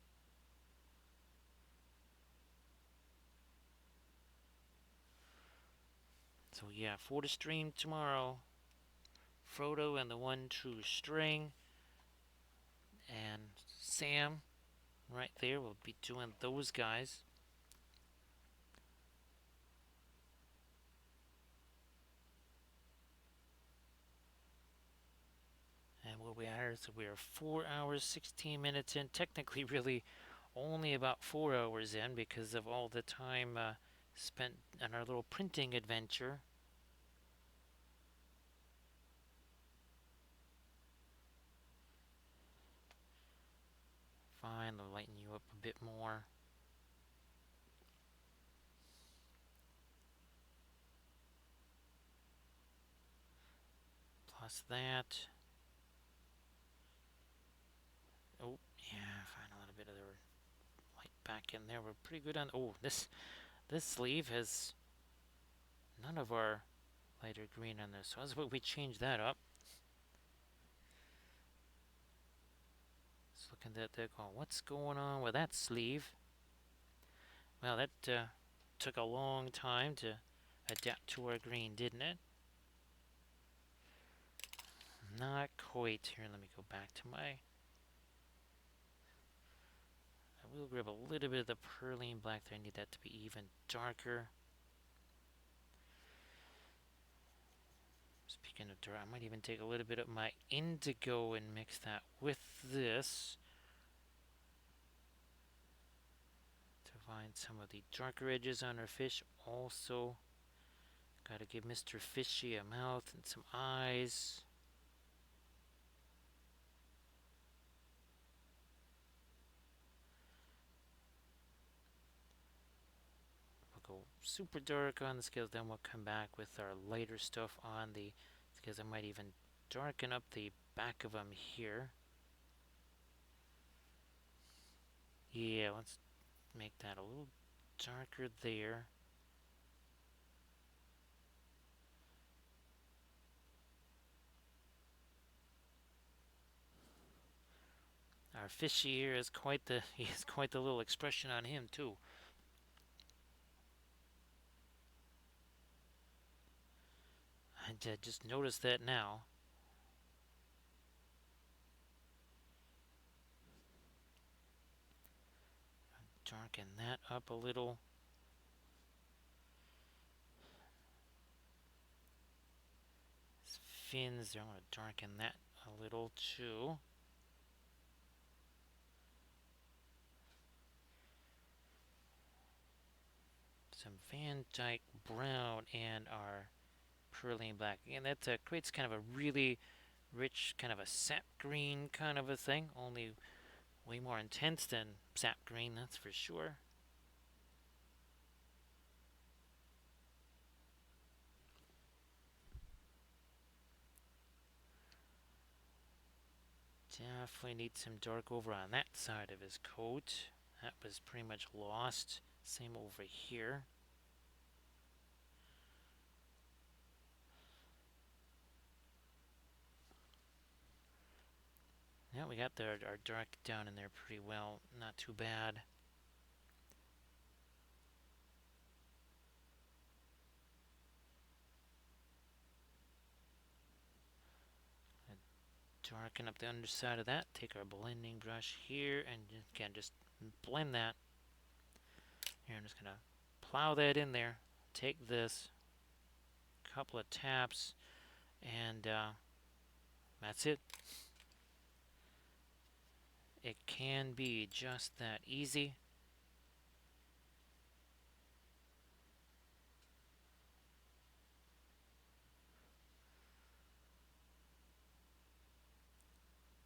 So yeah, for the stream tomorrow, Frodo and the One True String, and Sam, right there. We'll be doing those guys. And where we are, so we are 4 hours, 16 minutes in. Technically, really only about 4 hours in because of all the time spent on our little printing adventure. Fine, I'll lighten you up a bit more. Plus that. Oh, yeah, find a little bit of the light back in there. We're pretty good on. Oh, this sleeve has none of our lighter green on this, so as we change that up. Just looking at that, going, what's going on with that sleeve? Well, that took a long time to adapt to our green, didn't it? Not quite. Here, let me go back to my. I will grab a little bit of the perline black there. I need that to be even darker. Speaking of dark, I might even take a little bit of my indigo and mix that with this to find some of the darker edges on our fish. Also, gotta give Mr. Fishy a mouth and some eyes. We'll go super dark on the scales, then we'll come back with our lighter stuff on the scales. I might even darken up the back of them here. Yeah, let's make that a little darker there. Our fishy here is he has quite the little expression on him too. I just noticed that now. Darken that up a little. His fins there, I want to darken that a little too. Some Van Dyke brown and our perline black. And that creates kind of a really rich, kind of a sap green kind of a thing. Only way more intense than sap green, that's for sure. Definitely need some dark over on that side of his coat. That was pretty much lost. Same over here. Yeah, we got our dark down in there pretty well. Not too bad. Darken up the underside of that. Take our blending brush here and again just blend that. Here I'm just gonna plow that in there. Take this, couple of taps, and that's it. It can be just that easy.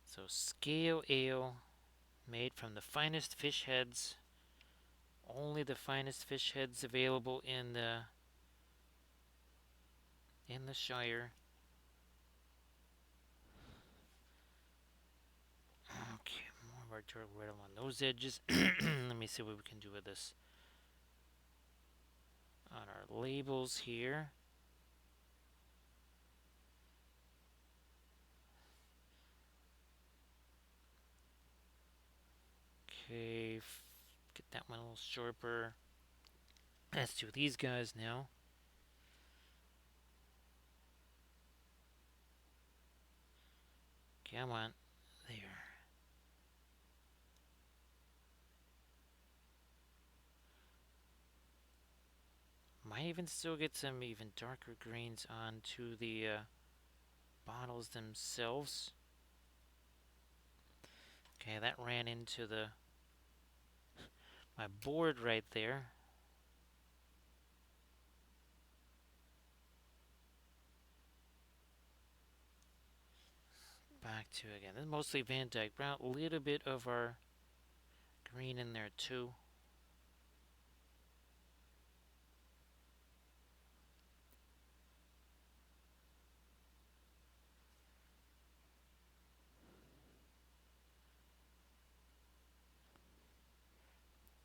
So scale ale made from the finest fish heads. Only the finest fish heads available in the Shire. Okay, more of our dirt right along those edges. Let me see what we can do with this. On our labels here. Okay, get that one a little sharper. Let's do these guys now. Come on. There. Might even still get some even darker greens onto the bottles themselves. Okay, that ran into my board right there. Back to again. This is mostly Van Dyke Brown. A little bit of our green in there too.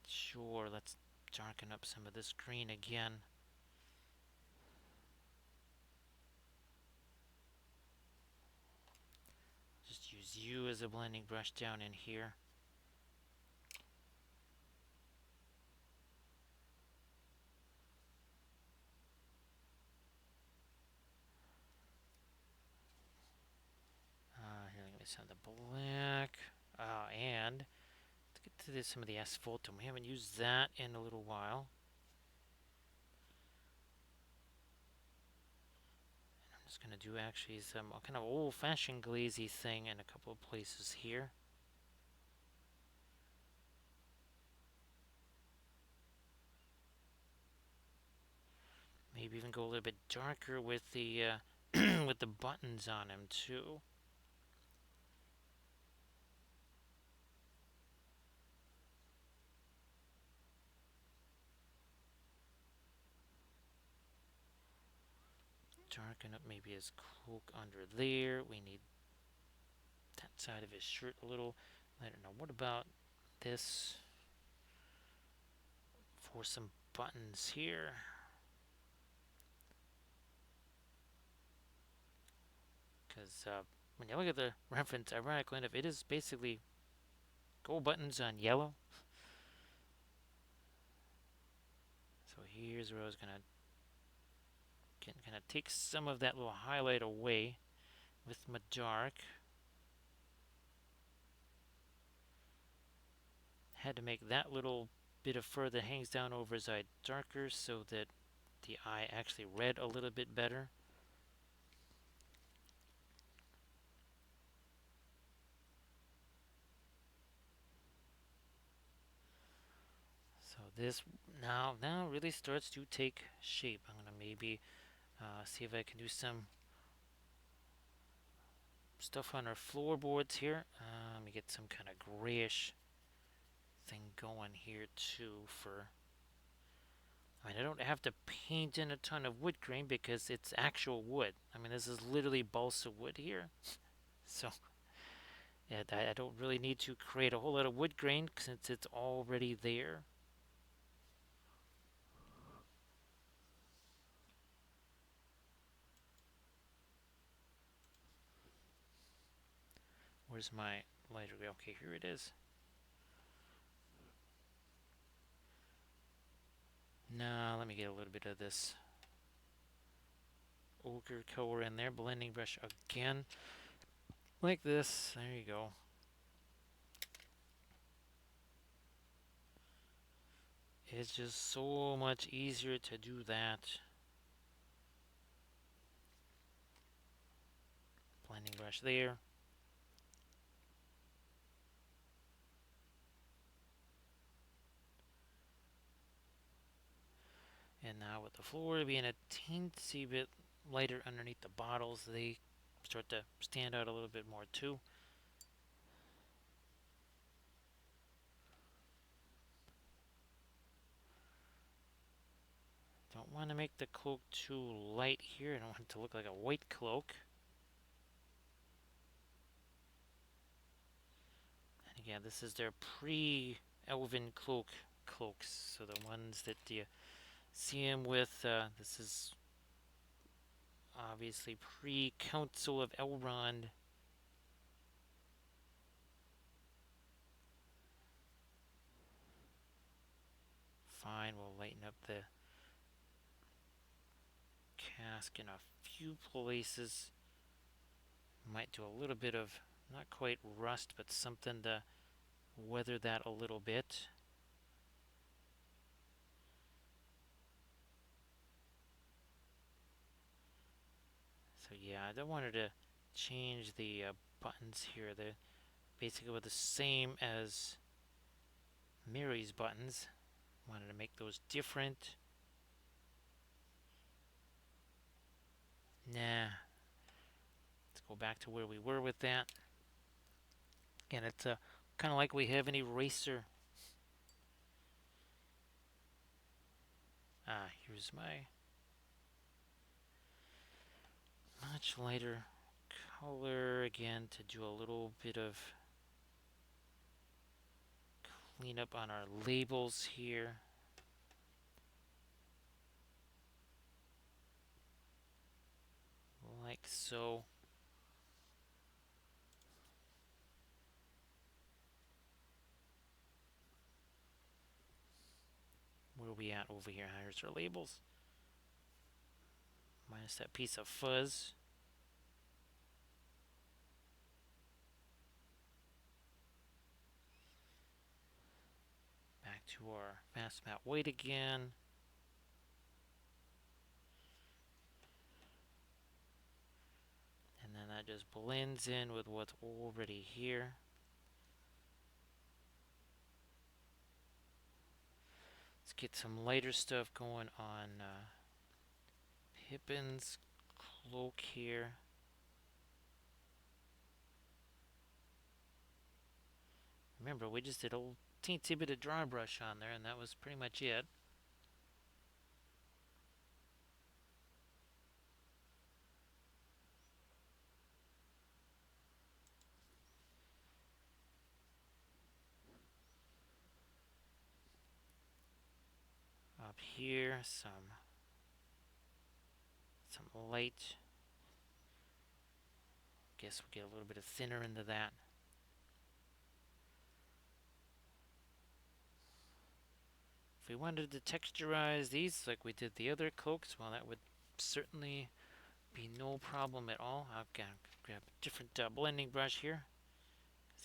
Sure, let's darken up some of this green again. Just use you as a blending brush down in here. Here, let me some of the black. And let's get to some of the asphaltum. We haven't used that in a little while. I'm just going to do actually some kind of old-fashioned glazy thing in a couple of places here. Maybe even go a little bit darker with the with the buttons on him too. Darken up maybe his cloak under there. We need that side of his shirt a little. I don't know. What about this for some buttons here? Because when you look at the reference, ironically enough, it is basically gold buttons on yellow. So here's where I was going to kind of take some of that little highlight away with my dark. Had to make that little bit of fur that hangs down over his eye darker so that the eye actually read a little bit better. So this now really starts to take shape. I'm gonna maybe see if I can do some stuff on our floorboards here. Let me get some kind of grayish thing going here too for. I mean, I don't have to paint in a ton of wood grain because it's actual wood. I mean, this is literally balsa wood here. So yeah, I don't really need to create a whole lot of wood grain since it's already there. Where's my lighter? Okay, here it is. Now, let me get a little bit of this ochre color in there. Blending brush again. Like this. There you go. It's just so much easier to do that. Blending brush there. And now with the floor being a teensy bit lighter underneath the bottles, they start to stand out a little bit more too. Don't want to make the cloak too light here. I don't want it to look like a white cloak. And again, this is their pre-elven cloaks. So the ones that you see him with, this is obviously pre-Council of Elrond. Fine, we'll lighten up the cask in a few places. Might do a little bit of, not quite rust, but something to weather that a little bit. So yeah, I don't want her to change the buttons here. They're basically the same as Mary's buttons. Wanted to make those different. Nah. Let's go back to where we were with that. And it's kind of like we have an eraser. Here's my much lighter color again to do a little bit of cleanup on our labels here. Like so. Where are we at over here? Here's our labels. Minus that piece of fuzz. Back to our mask matte white again. And then that just blends in with what's already here. Let's get some lighter stuff going on Pippin's cloak here. Remember, we just did a teensy bit of dry brush on there, and that was pretty much it. Up here, some light. Guess we'll get a little bit of thinner into that. If we wanted to texturize these like we did the other cloaks, well, that would certainly be no problem at all. I'll grab a different blending brush here.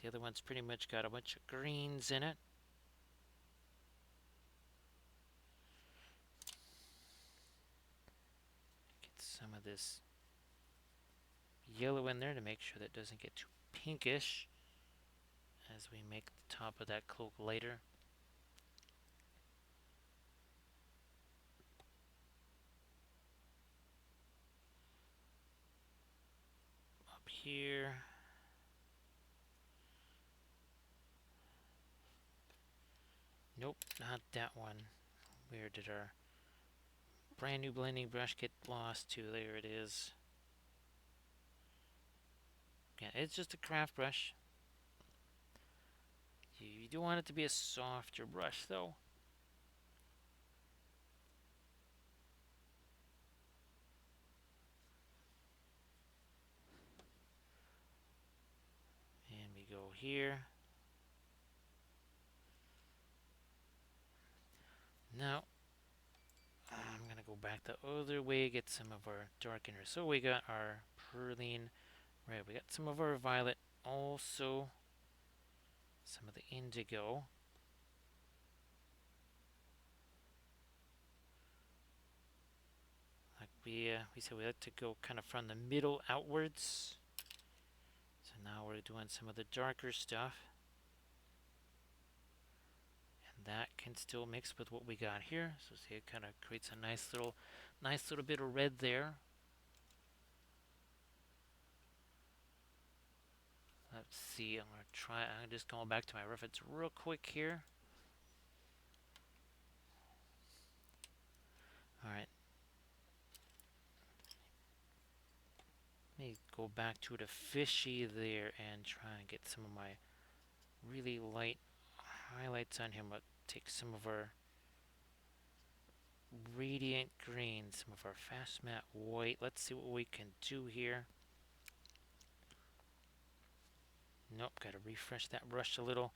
The other one's pretty much got a bunch of greens in it. Get some of this yellow in there to make sure that doesn't get too pinkish as we make the top of that cloak lighter. Up here. Nope, not that one. Where did our brand new blending brush get lost to? There it is. Yeah, it's just a craft brush. You do want it to be a softer brush though. And we go here. Now, I'm going to go back the other way, get some of our darkener. So we got our perline Right, we got some of our violet, also some of the indigo. Like we said, we like to go kind of from the middle outwards. So now we're doing some of the darker stuff. And that can still mix with what we got here. So see, it kind of creates a nice little bit of red there. Let's see, I'm just going back to my reference real quick here. Alright. Let me go back to the fishy there and try and get some of my really light highlights on him. But take some of our radiant green, some of our fast matte white. Let's see what we can do here. Nope, gotta refresh that brush a little.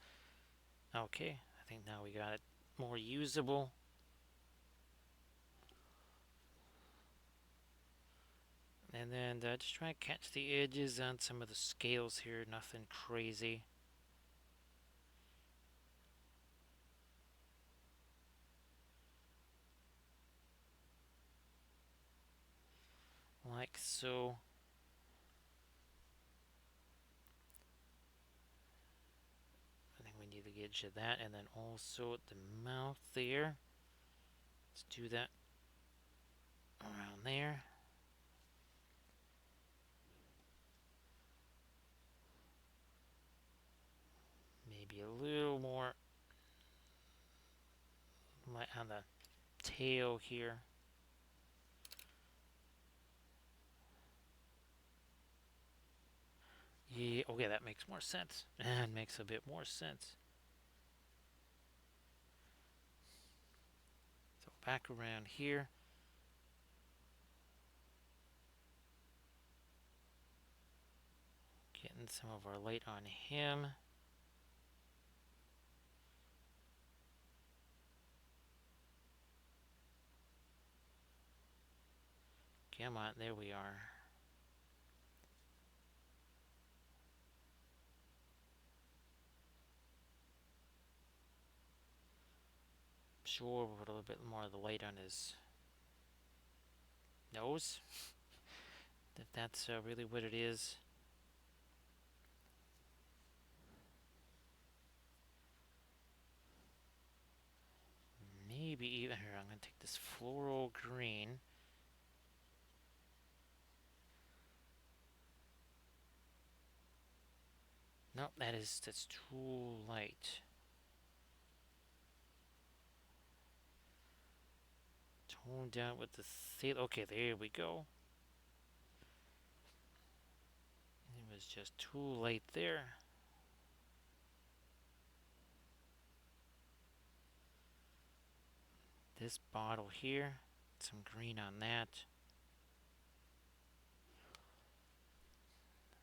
Okay, I think now we got it more usable. And then just try and catch the edges on some of the scales here, nothing crazy. Like so. I think we need to get to that, and then also the mouth there. Let's do that around there. Maybe a little more on the tail here. Yeah, okay, that makes more sense. That makes a bit more sense. So back around here. Getting some of our light on him. Come on, there we are. Sure, we'll put a little bit more of the light on his nose. If that's really what it is. Maybe even here, I'm going to take this floral green. Nope, that's too light. Tone down with the sail. Okay, there we go. It was just too light there. This bottle here, some green on that.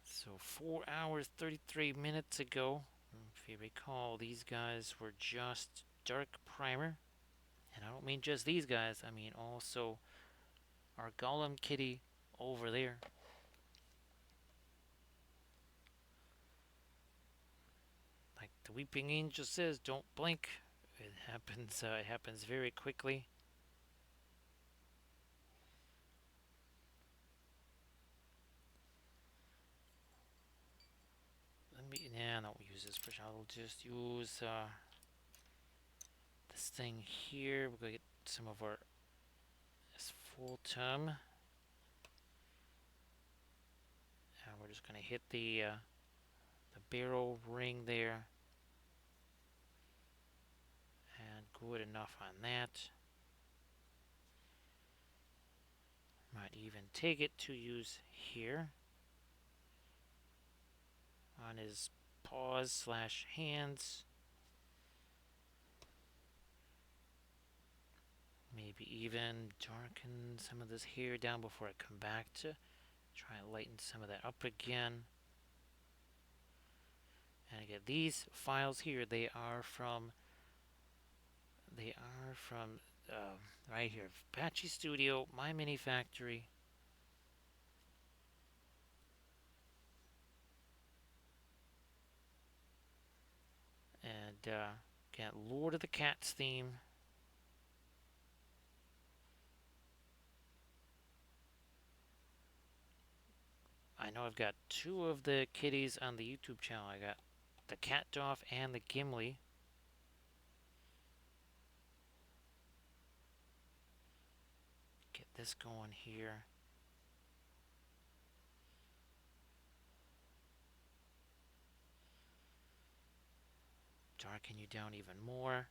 So 4 hours, 33 minutes ago, if you recall, these guys were just dark primer. And I don't mean just these guys, I mean also our Gollum kitty over there. Like the Weeping Angel says, don't blink. It happens very quickly. Nah, I don't use this brush. I'll just use this thing here. We're gonna get some of our asphaltum, and we're just gonna hit the barrel ring there, and good enough on that. Might even take it to use here on his paws slash hands. Maybe even darken some of this hair down before I come back to try and lighten some of that up again. And again, these files here, they are from right here, Apache Studio, My Mini Factory. And get Lord of the Cats theme. I know I've got two of the kitties on the YouTube channel. I got the Cat Doff and the Gimli. Get this going here. Darken you down even more.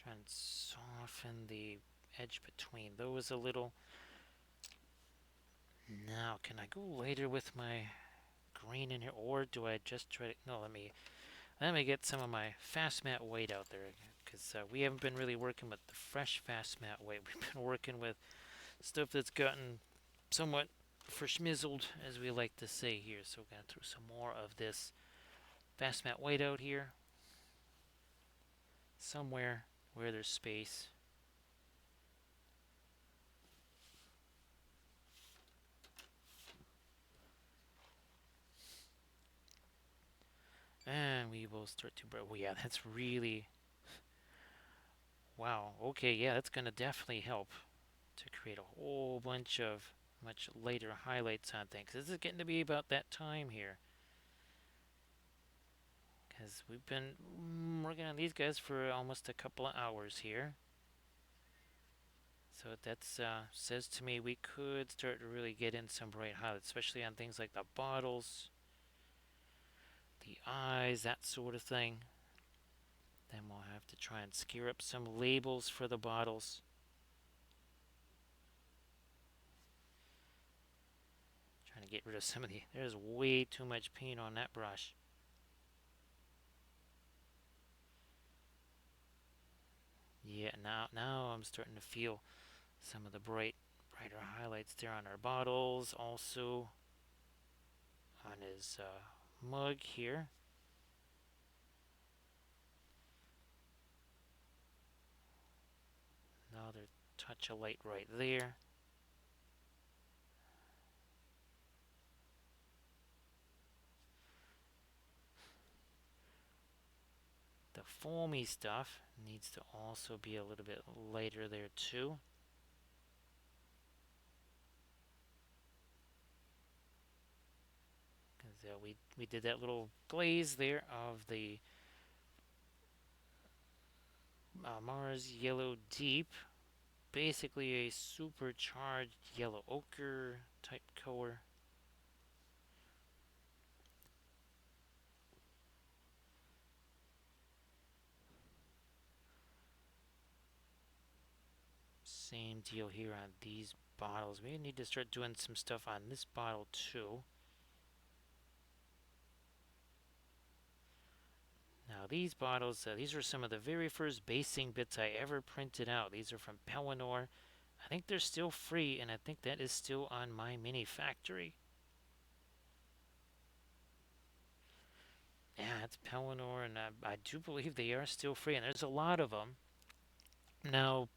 Try and soften the edge between those a little. Now, can I go later with my green in here, or do I just try to... No, let me get some of my fast matte white out there, because we haven't been really working with the fresh fast matte white. We've been working with stuff that's gotten somewhat verschmizzled, as we like to say here. So we're going to throw some more of this fast matte white out here, somewhere where there's space. And we will start to... Oh yeah, that's really... Wow, okay, yeah, that's going to definitely help to create a whole bunch of much later highlights on things. This is getting to be about that time here, because we've been working on these guys for almost a couple of hours here. So that says to me we could start to really get in some bright highlights, especially on things like the bottles, the eyes, that sort of thing. Then we'll have to try and scare up some labels for the bottles. Trying to get rid of some of the... There's way too much paint on that brush. Yeah, now I'm starting to feel some of the brighter highlights there on our bottles. Also on his mug here. Another touch of light right there. The foamy stuff needs to also be a little bit lighter there too. Because we did that little glaze there of the Mars Yellow Deep. Basically a supercharged yellow ochre type color. Same deal here on these bottles. We need to start doing some stuff on this bottle too. Now these bottles, these are some of the very first basing bits I ever printed out. These are from Pellinor. I think they're still free, and I think that is still on my mini factory. Yeah, it's Pellinor, and I do believe they are still free, and there's a lot of them. Now,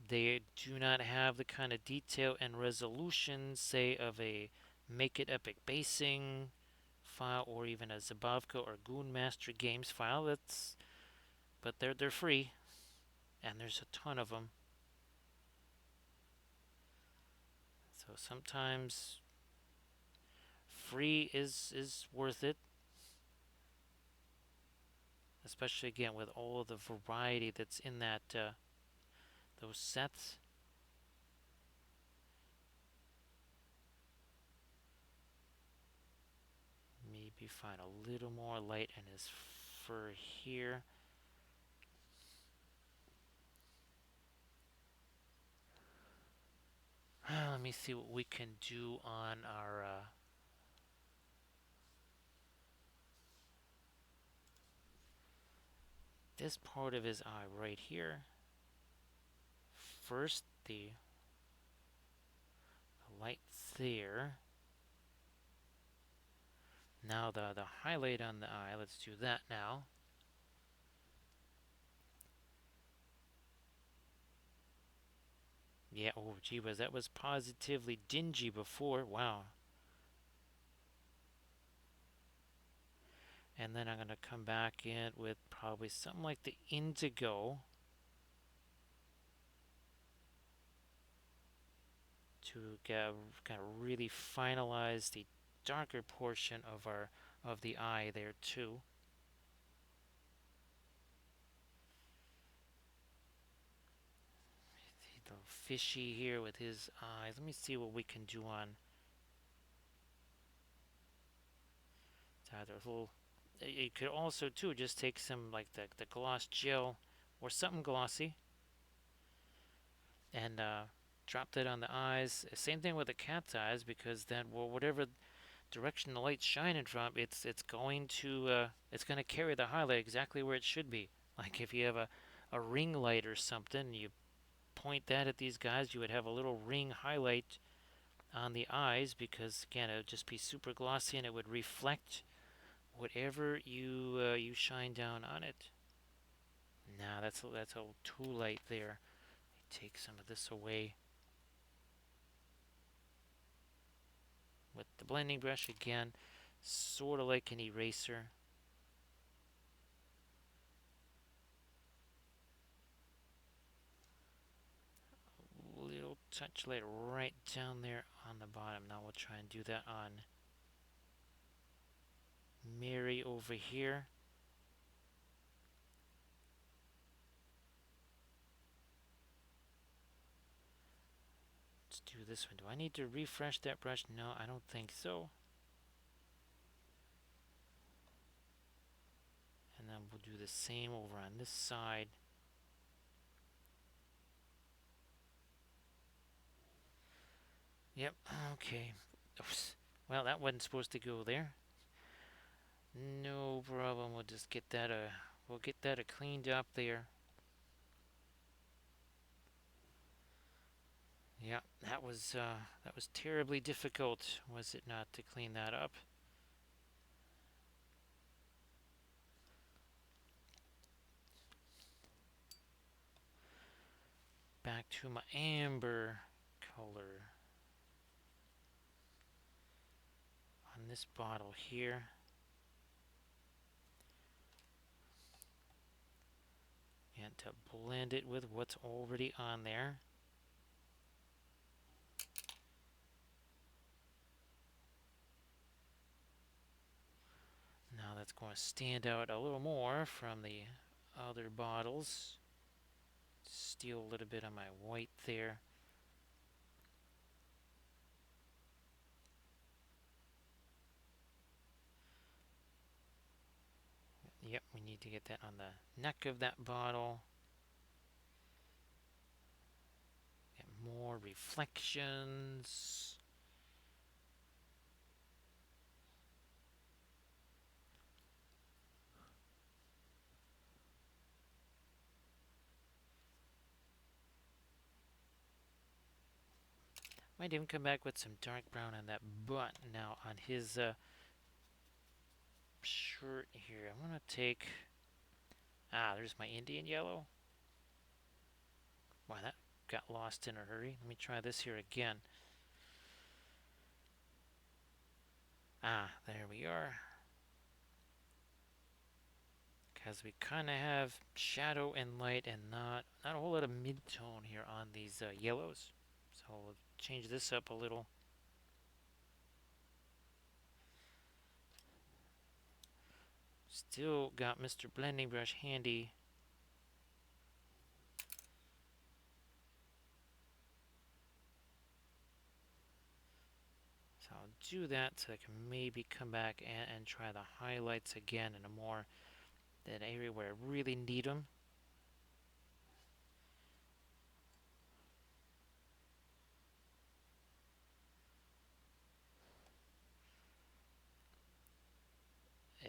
they do not have the kind of detail and resolution, say, of a Make It Epic Basing file, or even a Zabavka or Goonmaster Games file. But they're free, and there's a ton of them. So sometimes free is worth it, especially again with all of the variety that's in that those sets. Maybe find a little more light in his fur here. Let me see what we can do on our this part of his eye right here. First, the light there. Now the highlight on the eye. Let's do that now. Yeah, oh gee, that was positively dingy before. Wow. And then I'm going to come back in with probably something like the indigo to get, kind of really finalize the darker portion of the eye there too. The little fishy here with his eyes. Let me see what we can do on either little. You could also too just take some like the gloss gel or something glossy and drop that on the eyes. Same thing with the cat's eyes because then well, whatever direction the light's shining from, it's going to carry the highlight exactly where it should be. Like if you have a ring light or something, you point that at these guys, you would have a little ring highlight on the eyes because again it would just be super glossy and it would reflect whatever you shine down on it. Now that's a too light there. Take some of this away with the blending brush again, sort of like an eraser. Little touch light right down there on the bottom. Now we'll try and do that on Mary over here. Let's do this one. Do I need to refresh that brush? No, I don't think so. And then we'll do the same over on this side. Yep, okay. Oops. Well, that wasn't supposed to go there. No problem. We'll just get that cleaned up there. Yeah, that was terribly difficult, was it not, to clean that up? Back to my amber color on this bottle here. And to blend it with what's already on there. Now that's going to stand out a little more from the other bottles. Steal a little bit of my white there. Yep, we need to get that on the neck of that bottle. Get more reflections. Might even come back with some dark brown on that butt now on his shirt here. I'm going to take... there's my Indian yellow. Wow, that got lost in a hurry. Let me try this here again. There we are. Because we kind of have shadow and light and not a whole lot of mid-tone here on these yellows. So we'll change this up a little. Still got Mr. Blending Brush handy. So I'll do that so I can maybe come back and try the highlights again in a more, that area where I really need them.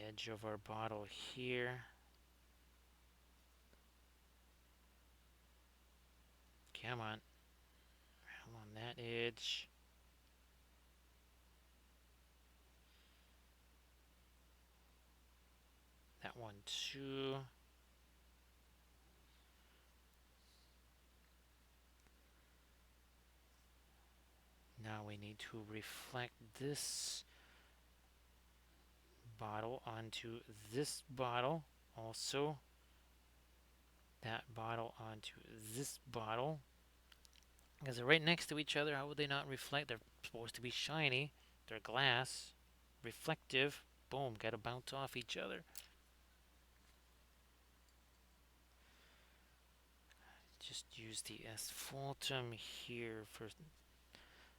Edge of our bottle here. Come on. On that edge. That one too. Now we need to reflect this bottle onto this bottle. Also, that bottle onto this bottle. Because they're right next to each other, how would they not reflect? They're supposed to be shiny. They're glass. Reflective. Boom, gotta bounce off each other. Just use the asphaltum here for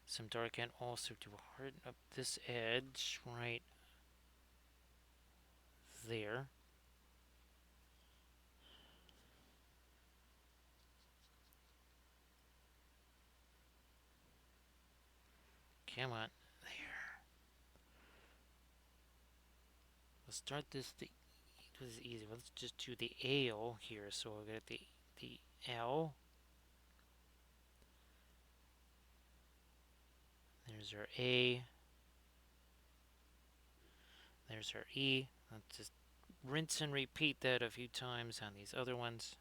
some dark and also to harden up this edge right there. Come on. There. Let's start this. This is easy. Let's just do the ale here. So we'll get the L. There's our A. There's our E. Let's just rinse and repeat that a few times on these other ones.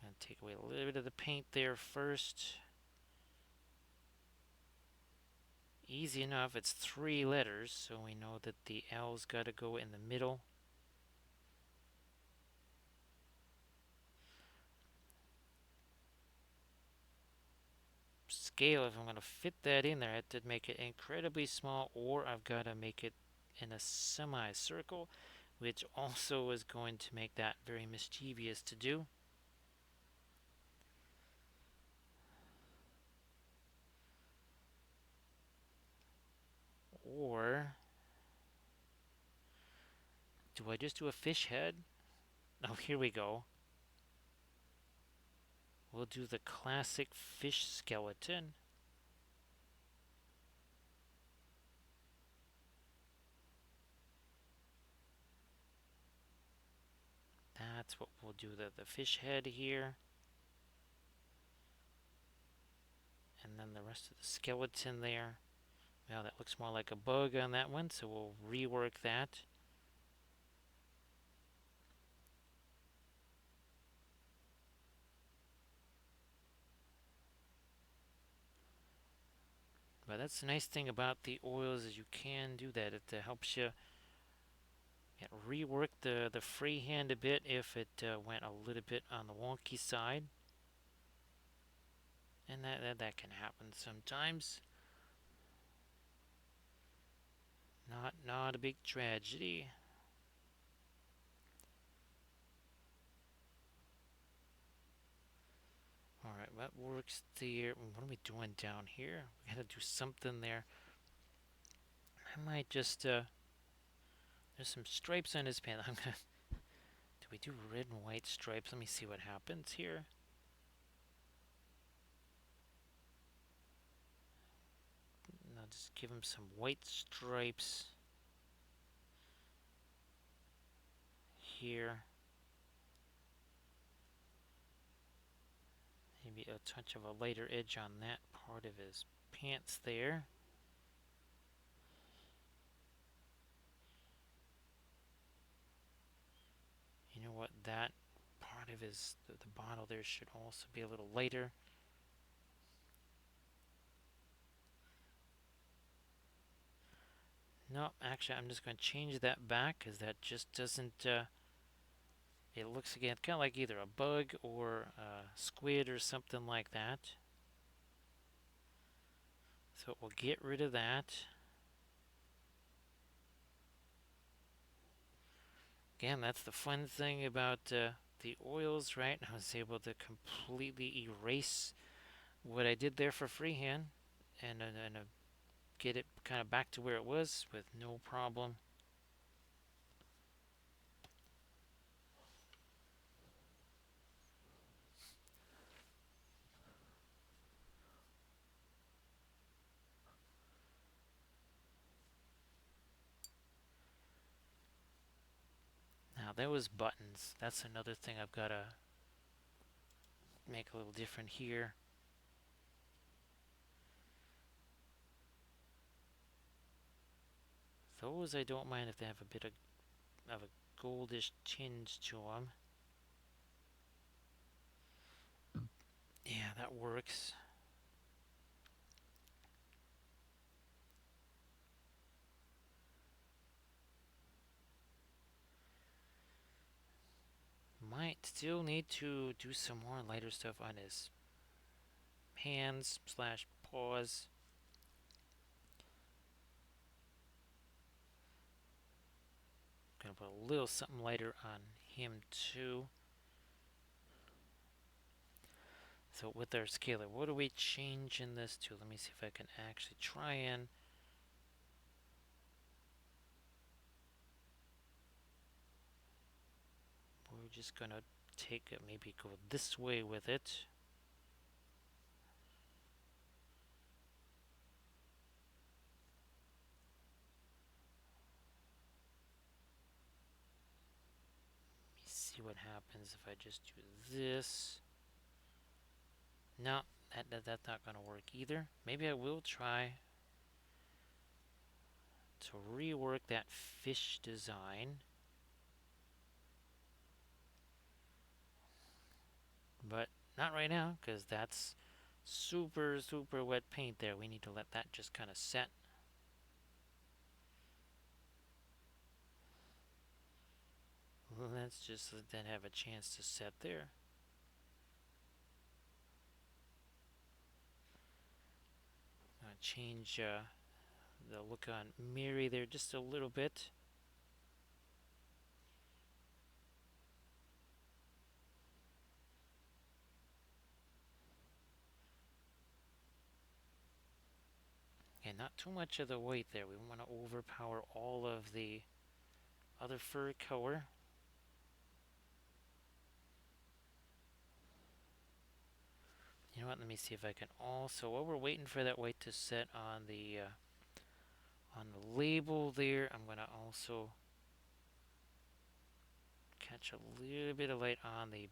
I'm going to take away a little bit of the paint there first. Easy enough. It's 3 letters, so we know that the L's got to go in the middle. Scale, if I'm going to fit that in there, I have to make it incredibly small, or I've got to make it in a semicircle, which also is going to make that very mischievous to do. Or do I just do a fish head? Oh, here we go. We'll do the classic fish skeleton. That's what we'll do, the fish head here. And then the rest of the skeleton there. Well, that looks more like a bug on that one, so we'll rework that. But that's the nice thing about the oils is you can do that. It helps you rework the freehand a bit if it went a little bit on the wonky side. And that can happen sometimes. Not a big tragedy. Alright, what works there? What are we doing down here? We gotta do something there. I might just there's some stripes on his pants. I'm gonna do we do red and white stripes? Let me see what happens here. I'll just give him some white stripes here. Maybe a touch of a lighter edge on that part of his pants there. You know what? That part of his the bottle there should also be a little lighter. No, actually, I'm just going to change that back because that just doesn't. It looks again kind of like either a bug or a squid or something like that. So we'll get rid of that. Again, that's the fun thing about the oils, right? I was able to completely erase what I did there for freehand and get it kind of back to where it was with no problem. Now, there was buttons. That's another thing I've got to make a little different here. Those I don't mind if they have a bit of a goldish tinge to them. Yeah, that works. Might still need to do some more lighter stuff on his hands slash paws. Gonna put a little something lighter on him too. So with our scaler, what are we changing this to? Let me see if I can actually try and. We're just gonna take it, maybe go this way with it. Let me see what happens if I just do this. No, that's not gonna work either. Maybe I will try to rework that fish design. But not right now, because that's super, super wet paint there. We need to let that just kind of set. Let's just let that have a chance to set there. I'm gonna change the look on Mary there just a little bit. And not too much of the white there. We want to overpower all of the other fur color. You know what? Let me see if I can also. While we're waiting for that white to set on the label there, I'm gonna also catch a little bit of light on the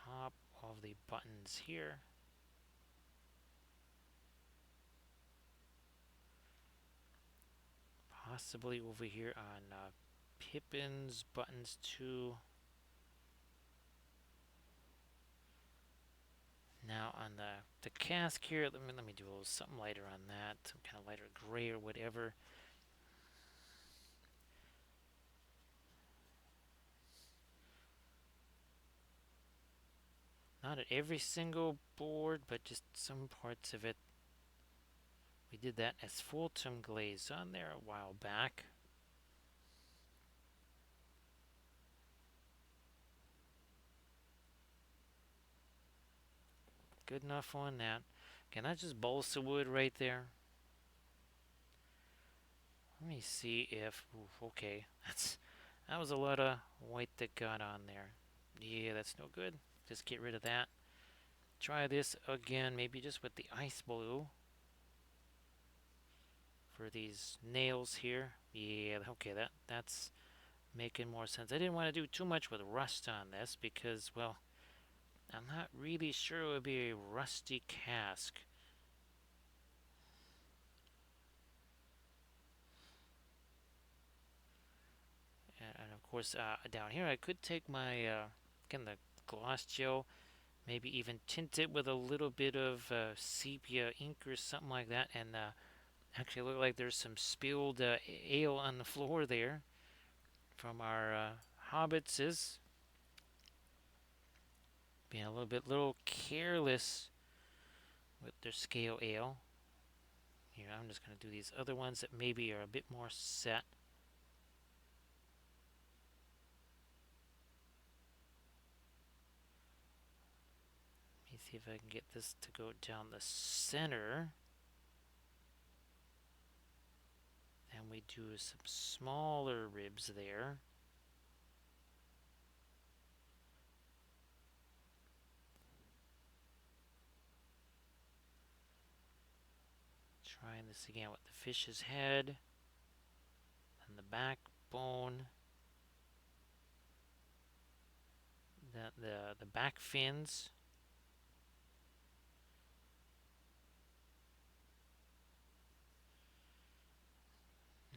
top of the buttons here. Possibly over here on Pippin's buttons too. Now on the cask here, let me do a little something lighter on that, some kind of lighter gray or whatever. Not at every single board, but just some parts of it. We did that as Fulton glaze on there a while back. Good enough on that. Again, that's just balsa wood right there. Let me see if. Okay, that was a lot of white that got on there. Yeah, that's no good. Just get rid of that. Try this again, maybe just with the ice blue for these nails here. Yeah, okay, that's making more sense. I didn't want to do too much with rust on this because, well, I'm not really sure it would be a rusty cask. And of course, down here I could take my, again, the gloss gel, maybe even tint it with a little bit of sepia ink or something like that, and actually look like there's some spilled ale on the floor there from our Hobbitses. Being a little careless with their scale ale. Here, I'm just going to do these other ones that maybe are a bit more set. Let me see if I can get this to go down the center. And we do some smaller ribs there. Trying this again with the fish's head and the backbone. The back fins.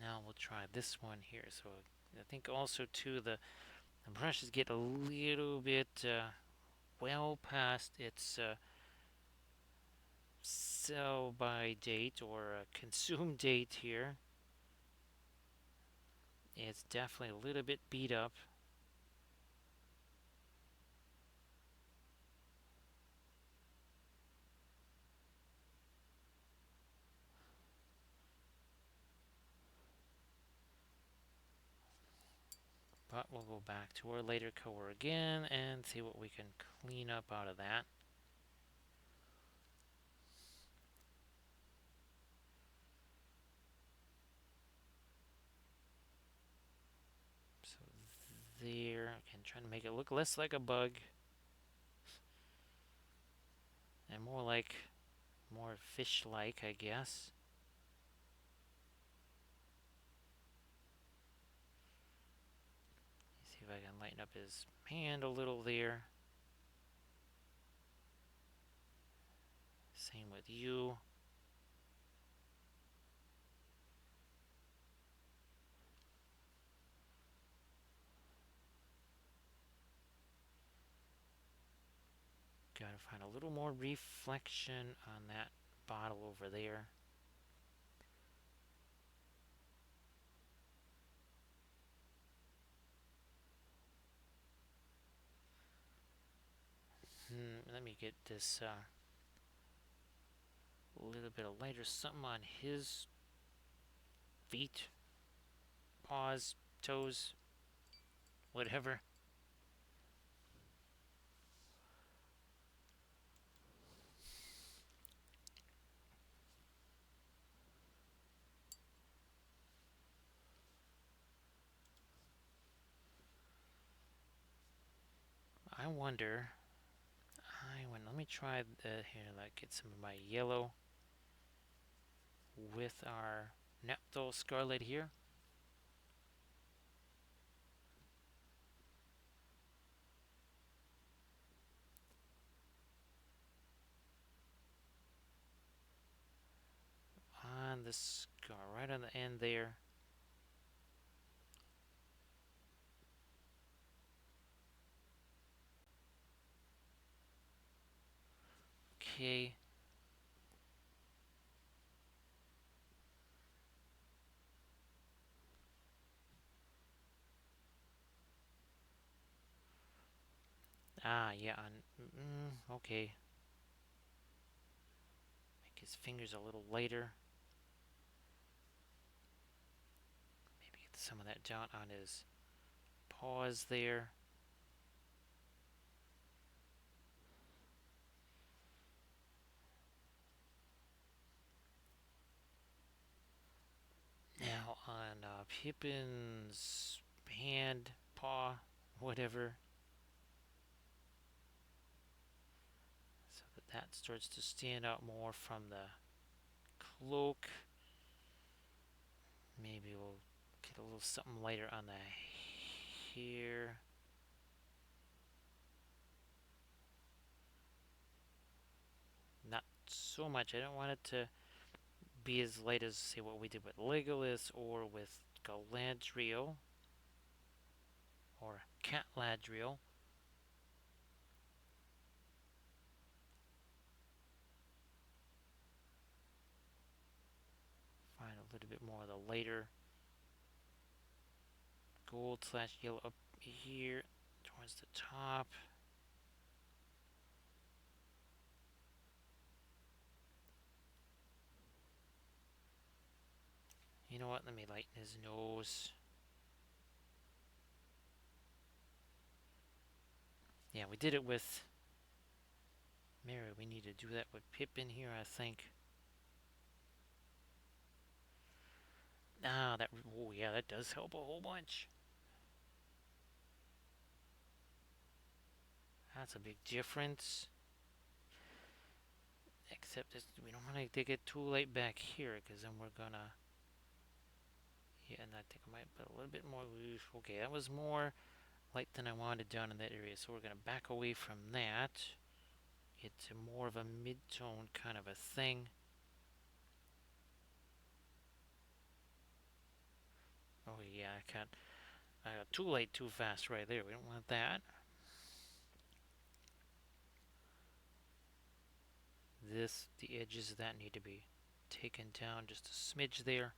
Now we'll try this one here. So I think also too the brushes get a little bit well past its sell by date or consume date here. It's definitely a little bit beat up. But we'll go back to our later color again and see what we can clean up out of that. So there, again, trying to make it look less like a bug and more fish-like, I guess. See if I can lighten up his hand a little there. Same with you. Gotta find a little more reflection on that bottle over there. Let me get this little bit of lighter something on his feet, paws, toes, whatever. I wonder. Let me try here. Like get some of my yellow with our Nephthol Scarlet here. On the scar, right on the end there. Okay. Yeah. Okay. Make his fingers a little lighter. Maybe get some of that down on his paws there. Now on Pippin's hand, paw, whatever, so that starts to stand out more from the cloak. Maybe we'll get a little something lighter on the hair. Not so much. I don't want it to be as light as, say, what we did with Legolas or with Galadriel or Catladriel. Find a little bit more of the lighter gold slash yellow up here towards the top. You know what? Let me lighten his nose. Yeah, we did it with Mary. We need to do that with Pippin here, I think. Oh yeah, that does help a whole bunch. That's a big difference. Except we don't want to get too late back here, because then we're gonna. Yeah, and I think I might put a little bit more. Okay, that was more light than I wanted down in that area, so we're gonna back away from that. Get to more of a mid-tone kind of a thing. Oh yeah, I can't. Too late, too fast right there. We don't want that. The edges of that need to be taken down just a smidge there.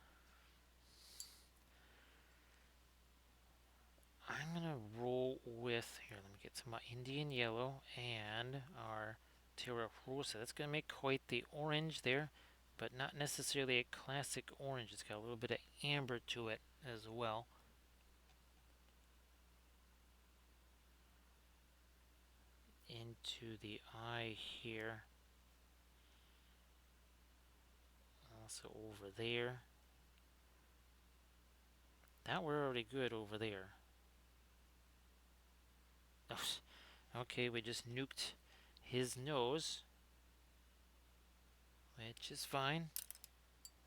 I'm going to roll with, here, let me get some Indian yellow and our Terra Rosa. That's going to make quite the orange there, but not necessarily a classic orange. It's got a little bit of amber to it as well. Into the eye here. Also over there. That we're already good over there. Okay, we just nuked his nose, which is fine.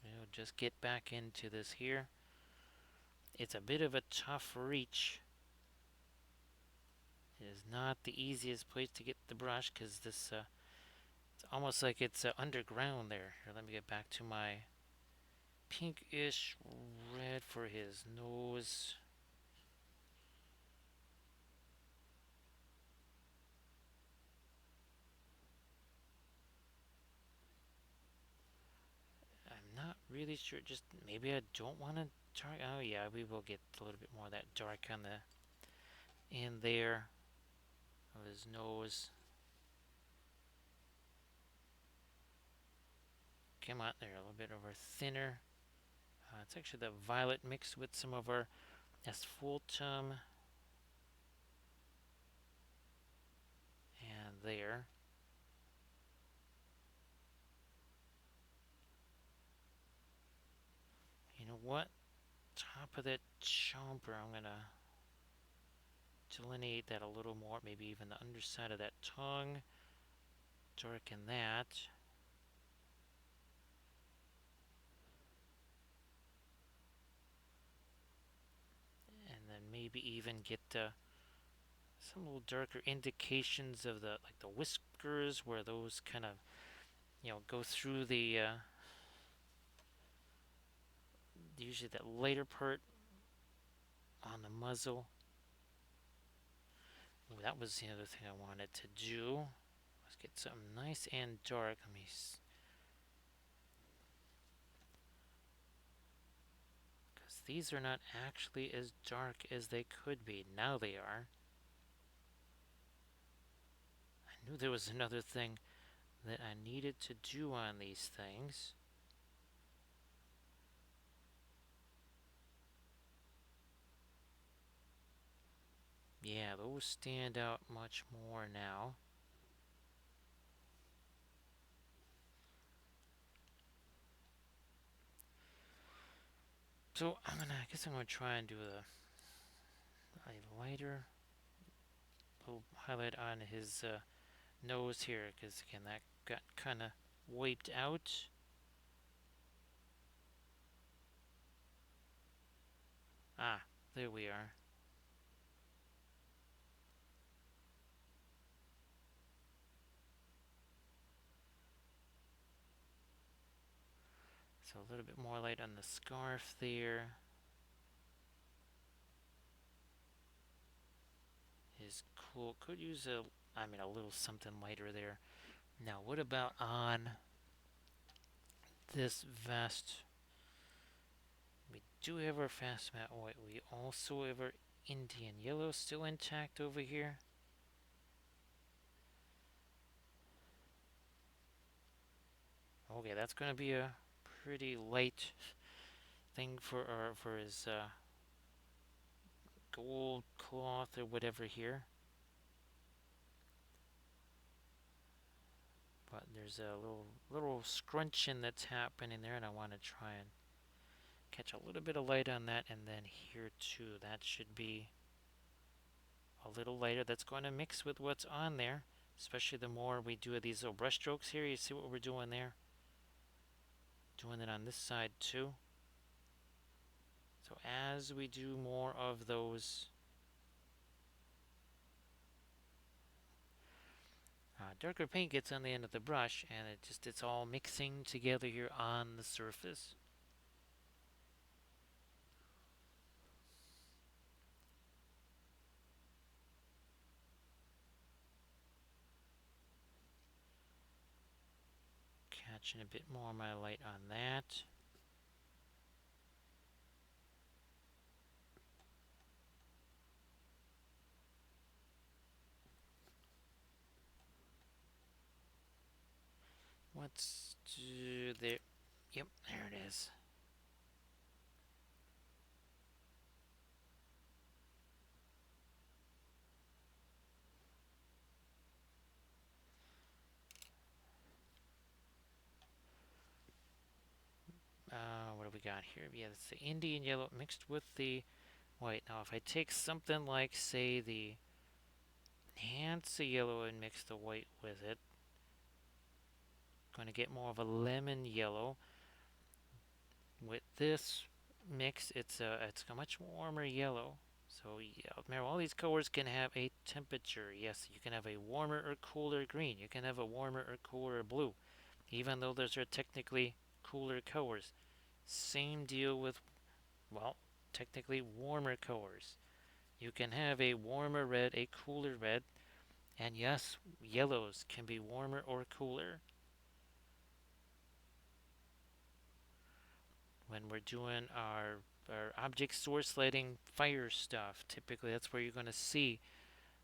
We'll just get back into this here. It's a bit of a tough reach. It is not the easiest place to get the brush because this, it's almost like it's underground there. Here, let me get back to my pinkish red for his nose. I'm not really sure. Just maybe I don't want to dark. Oh yeah, we will get a little bit more of that dark on the in there of his nose. Come on there, a little bit of our thinner. It's actually the violet mixed with some of our asphaltum. And there. You know what? Top of that chomper, I'm going to delineate that a little more. Maybe even the underside of that tongue. Darken that. And then maybe even get some little darker indications of the like the whiskers where those kind of go through the usually that later part on the muzzle. Ooh, that was the other thing I wanted to do. Let's get something nice and dark. Let me because these are not actually as dark as they could be. Now they are. I knew there was another thing that I needed to do on these things. Yeah, those stand out much more now. So I guess I'm gonna try and do a lighter little highlight on his nose here, because again that got kind of wiped out. Ah, there we are. So a little bit more light on the scarf there. Is cool. Could use a little something lighter there. Now, what about on this vest? We do have our fast matte white. We also have our Indian yellow still intact over here. Okay, that's going to be a pretty light thing for his gold cloth or whatever here. But there's a little scrunching that's happening there, and I want to try and catch a little bit of light on that. And then here too, that should be a little lighter. That's going to mix with what's on there, especially the more we do these little brush strokes here. You see what we're doing there? Doing it on this side too. So as we do more of those darker paint gets on the end of the brush, and it's all mixing together here on the surface. Watching a bit more of my light on that. Let's do there. Yep, there it is. What do we got here? Yeah, it's the Indian yellow mixed with the white. Now, if I take something like, say, the Hansa yellow and mix the white with it, going to get more of a lemon yellow. With this mix, it's a much warmer yellow. So yeah, remember, all these colors can have a temperature. Yes, you can have a warmer or cooler green. You can have a warmer or cooler blue, even though those are technically cooler colors. Same deal with, well, technically warmer colors. You can have a warmer red, a cooler red, and yes, yellows can be warmer or cooler. When we're doing our object source lighting fire stuff, typically that's where you're going to see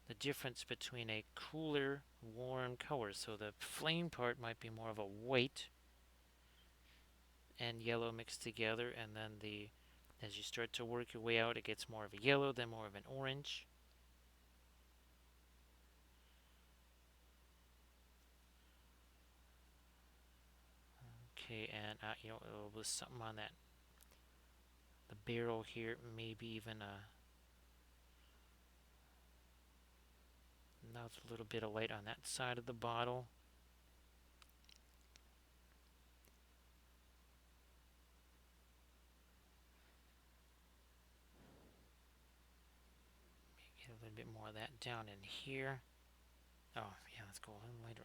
the difference between a cooler, warm color. So the flame part might be more of a white and yellow mixed together, and then as you start to work your way out, it gets more of a yellow, then more of an orange. Okay, and with something on that, the barrel here, maybe even another little bit of light on that side of the bottle. Get a little bit more of that down in here. Oh yeah, let's go a little lighter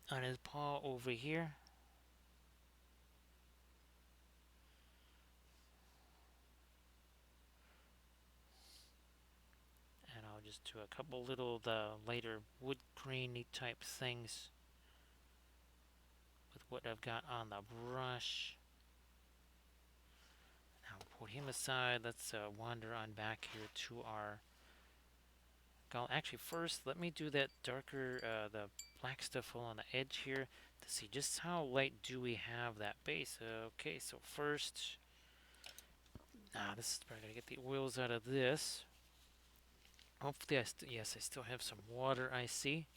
on his paw over here. And I'll just do a couple little lighter wood grainy type things with what I've got on the brush. Now put him aside. Let's wander on back here to our Gollum. Actually, first let me do that darker, the black stuff on the edge here to see just how light do we have that base. Okay, so first, this is probably gonna get the oils out of this. Hopefully, yes, I still have some water. I see.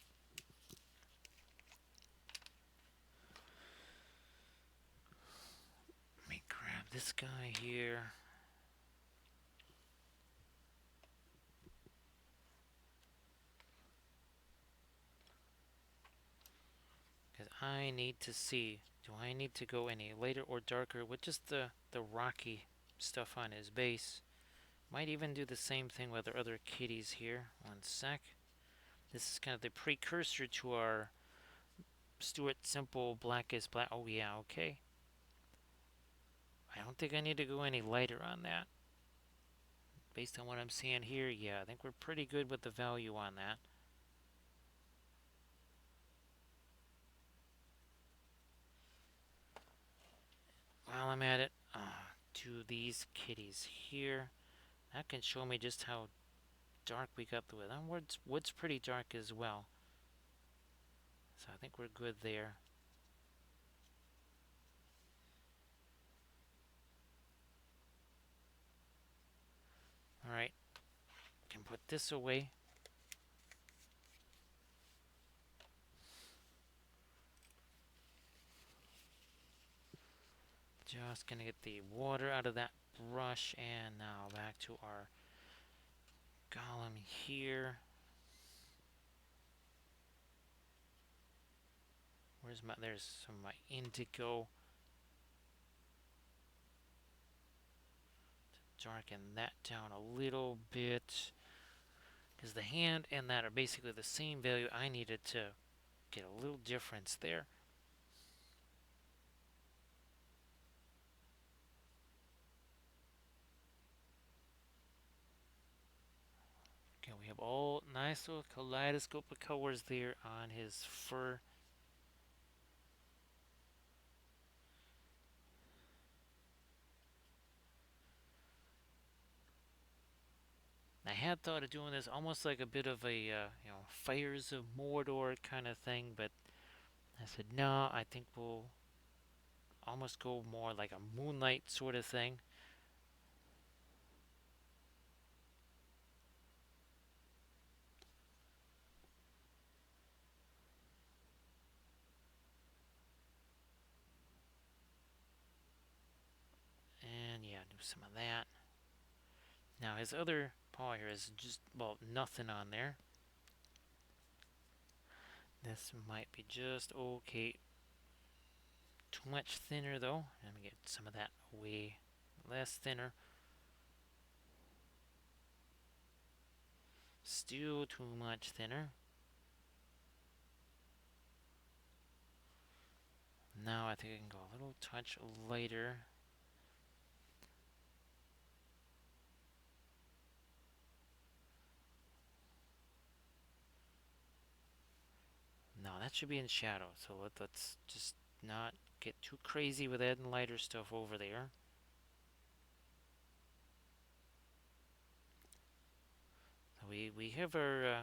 Let me grab this guy here. Because I need to see, do I need to go any lighter or darker with just the rocky stuff on his base? Might even do the same thing with our other kitties here. One sec. This is kind of the precursor to our Stuart Simple Black is Black. Oh yeah, okay. I don't think I need to go any lighter on that. Based on what I'm seeing here, yeah, I think we're pretty good with the value on that. While I'm at it, to these kitties here. That can show me just how dark we got the wood. And wood's pretty dark as well. So I think we're good there. Alright, can put this away. Just gonna get the water out of that brush, and now back to our Gollum here. There's some of my indigo. Darken that down a little bit. Because the hand and that are basically the same value. I needed to get a little difference there. Okay, we have all nice little kaleidoscope of colors there on his fur. I had thought of doing this almost like a bit of a Fires of Mordor kind of thing, but I said no. I think we'll almost go more like a Moonlight sort of thing. And yeah, do some of that. Now his other paw here is just, well, nothing on there. This might be just okay. Too much thinner though. Let me get some of that way less thinner. Still too much thinner. Now I think I can go a little touch lighter. No, that should be in shadow. So let's just not get too crazy with adding lighter stuff over there. So we have our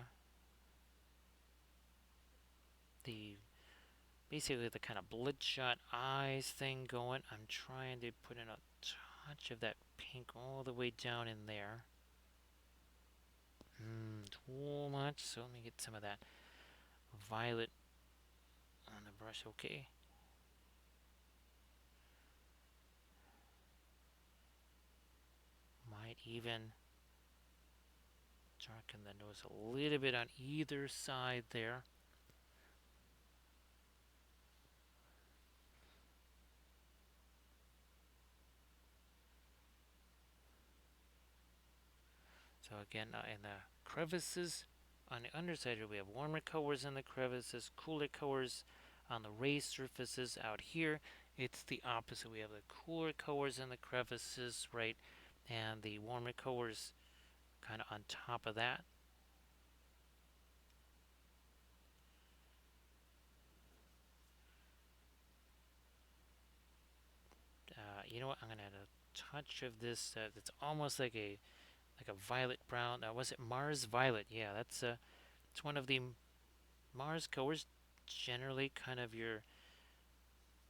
the basically the kind of bloodshot eyes thing going. I'm trying to put in a touch of that pink all the way down in there. Too much. So let me get some of that violet on the brush. Okay. Might even darken the nose a little bit on either side there. So again, in the crevices on the underside here, we have warmer colors in the crevices, cooler colors on the raised surfaces. Out here, it's the opposite. We have the cooler colors in the crevices, right, and the warmer colors kind of on top of that. You know what? I'm gonna add a touch of this. It's almost like a violet brown. Was it Mars Violet? Yeah, it's one of the Mars colors. Generally, kind of your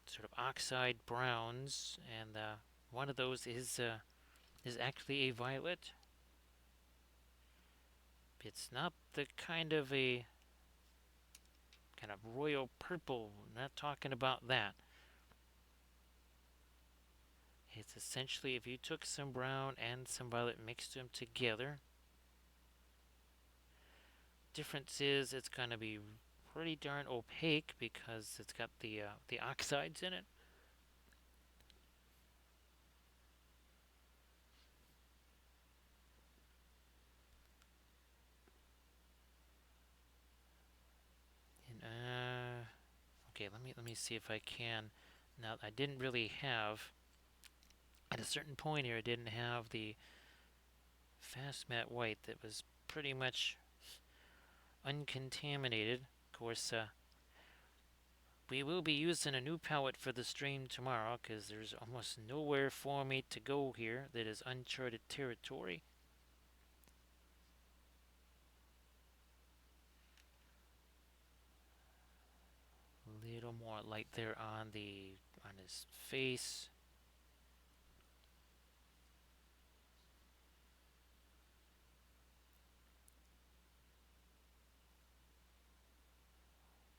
sort of oxide browns, and one of those is actually a violet. It's not the kind of royal purple. Not talking about that. It's essentially if you took some brown and some violet, mixed them together. Difference is it's going to be pretty darn opaque because it's got the oxides in it. And, okay, let me see if I can. Now I didn't really have at a certain point here. I didn't have the fast matte white that was pretty much uncontaminated. Of course, we will be using a new palette for the stream tomorrow because there's almost nowhere for me to go here that is uncharted territory. A little more light there on his face.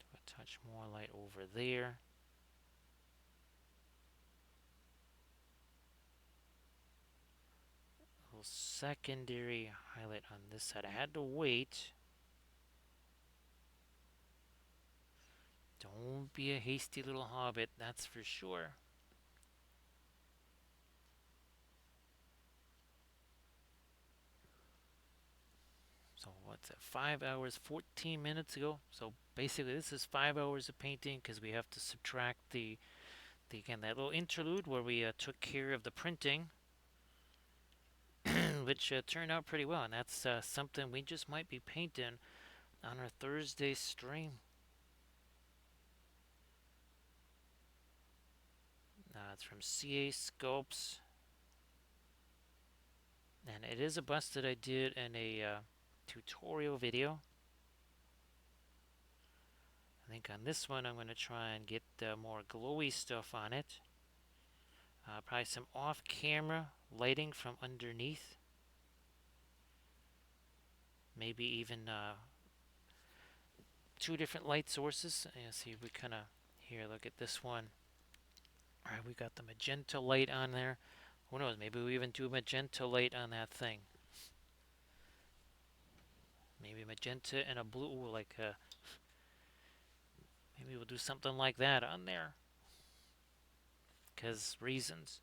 Do a touch more light over there. A little secondary highlight on this side. I had to wait. Don't be a hasty little hobbit, that's for sure. So what's that? 5 hours, 14 minutes ago. So basically, this is 5 hours of painting because we have to subtract the again that little interlude where we took care of the printing, which turned out pretty well, and that's something we just might be painting on our Thursday stream. It's from CA Sculpts. And it is a bust that I did in a tutorial video. I think on this one I'm going to try and get more glowy stuff on it. Probably some off-camera lighting from underneath. Maybe even two different light sources. And see if we kind of, here, look at this one. All right, we got the magenta light on there. Who knows, maybe we even do magenta light on that thing. Maybe magenta and a blue, like maybe we'll do something like that on there. Because reasons.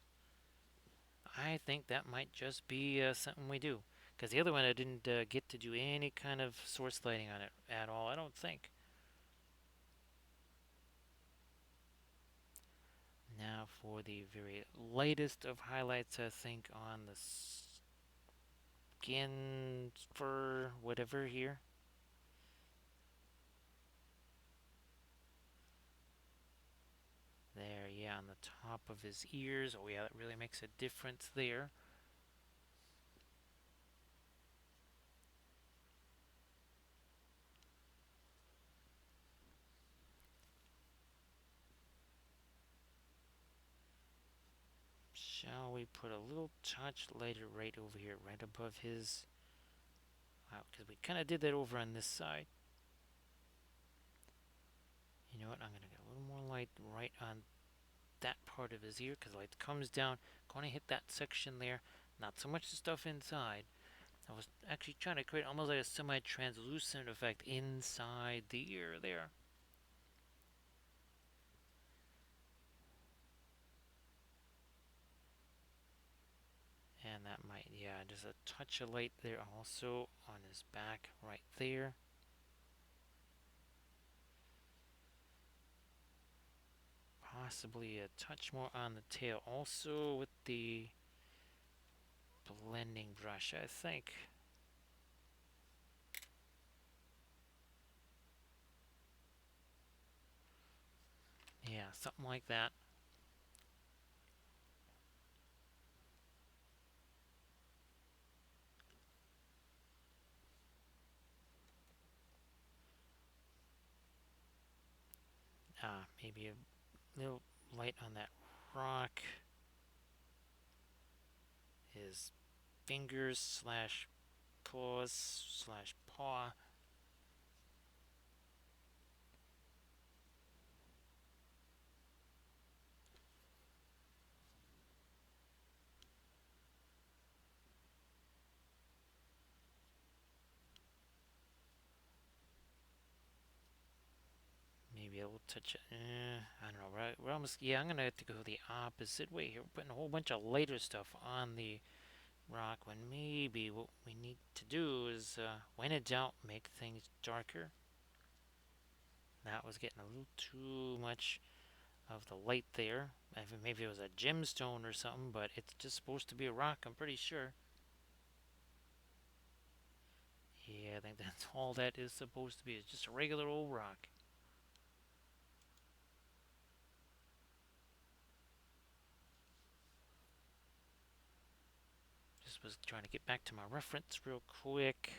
I think that might just be something we do. Because the other one I didn't get to do any kind of source lighting on it at all, I don't think. Now for the very lightest of highlights, I think, on the skin, fur, whatever here. There, yeah, on the top of his ears. Oh yeah, that really makes a difference there. Shall we put a little touch lighter right over here, right above his... Wow, because we kind of did that over on this side. You know what, I'm going to get a little more light right on that part of his ear, because the light comes down, going to hit that section there, not so much the stuff inside. I was actually trying to create almost like a semi-translucent effect inside the ear there. And that might, yeah, just a touch of light there also on his back right there. Possibly a touch more on the tail also with the blending brush, I think. Yeah, something like that. Maybe a little light on that rock. His fingers slash paws slash paw. Maybe a little touch. I don't know. We're almost. Yeah, I'm gonna have to go the opposite way here. We're putting a whole bunch of lighter stuff on the rock when maybe what we need to do is, when in doubt, make things darker. That was getting a little too much of the light there. Maybe it was a gemstone or something, but it's just supposed to be a rock, I'm pretty sure. Yeah, I think that's all that is supposed to be. It's just a regular old rock. Just was trying to get back to my reference real quick.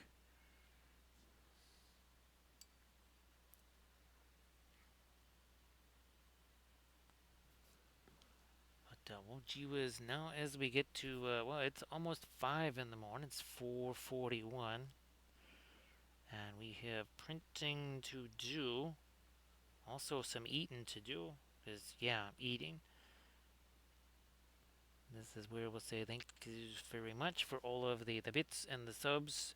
But well, gee whiz, now as we get to, well, it's almost 5 in the morning. It's 4:41. And we have printing to do. Also some eating to do. Because, yeah, eating. This is where we'll say thank you very much for all of the bits and the subs,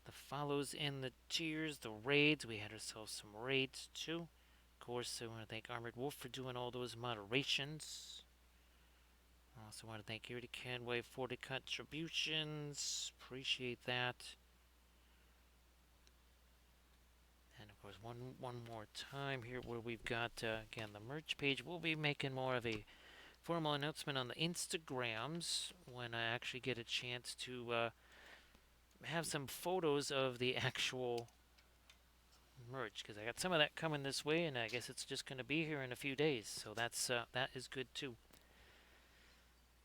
the follows and the cheers, the raids. We had ourselves some raids too. Of course, I want to thank Armored Wolf for doing all those moderations. I also want to thank Gary Canway for the contributions. Appreciate that. And of course, one more time here where we've got, again, the merch page. We'll be making more of a formal announcement on the Instagrams when I actually get a chance to have some photos of the actual merch, because I got some of that coming this way, and I guess it's just going to be here in a few days. So that is good too.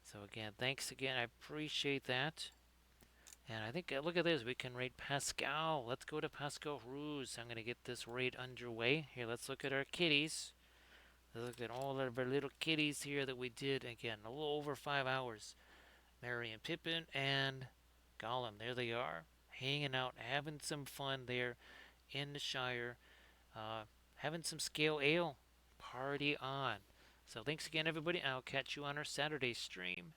So again, thanks again. I appreciate that. And I think, look at this, we can rate Pascal. Let's go to Pascal Ruse. I'm going to get this raid underway. Here, let's look at our kitties. Let's look at all of our little kitties here that we did. Again, a little over 5 hours. Merry and Pippin and Gollum. There they are, hanging out, having some fun there in the Shire, uh, having some scale ale. Party on. So thanks again, everybody. I'll catch you on our Saturday stream.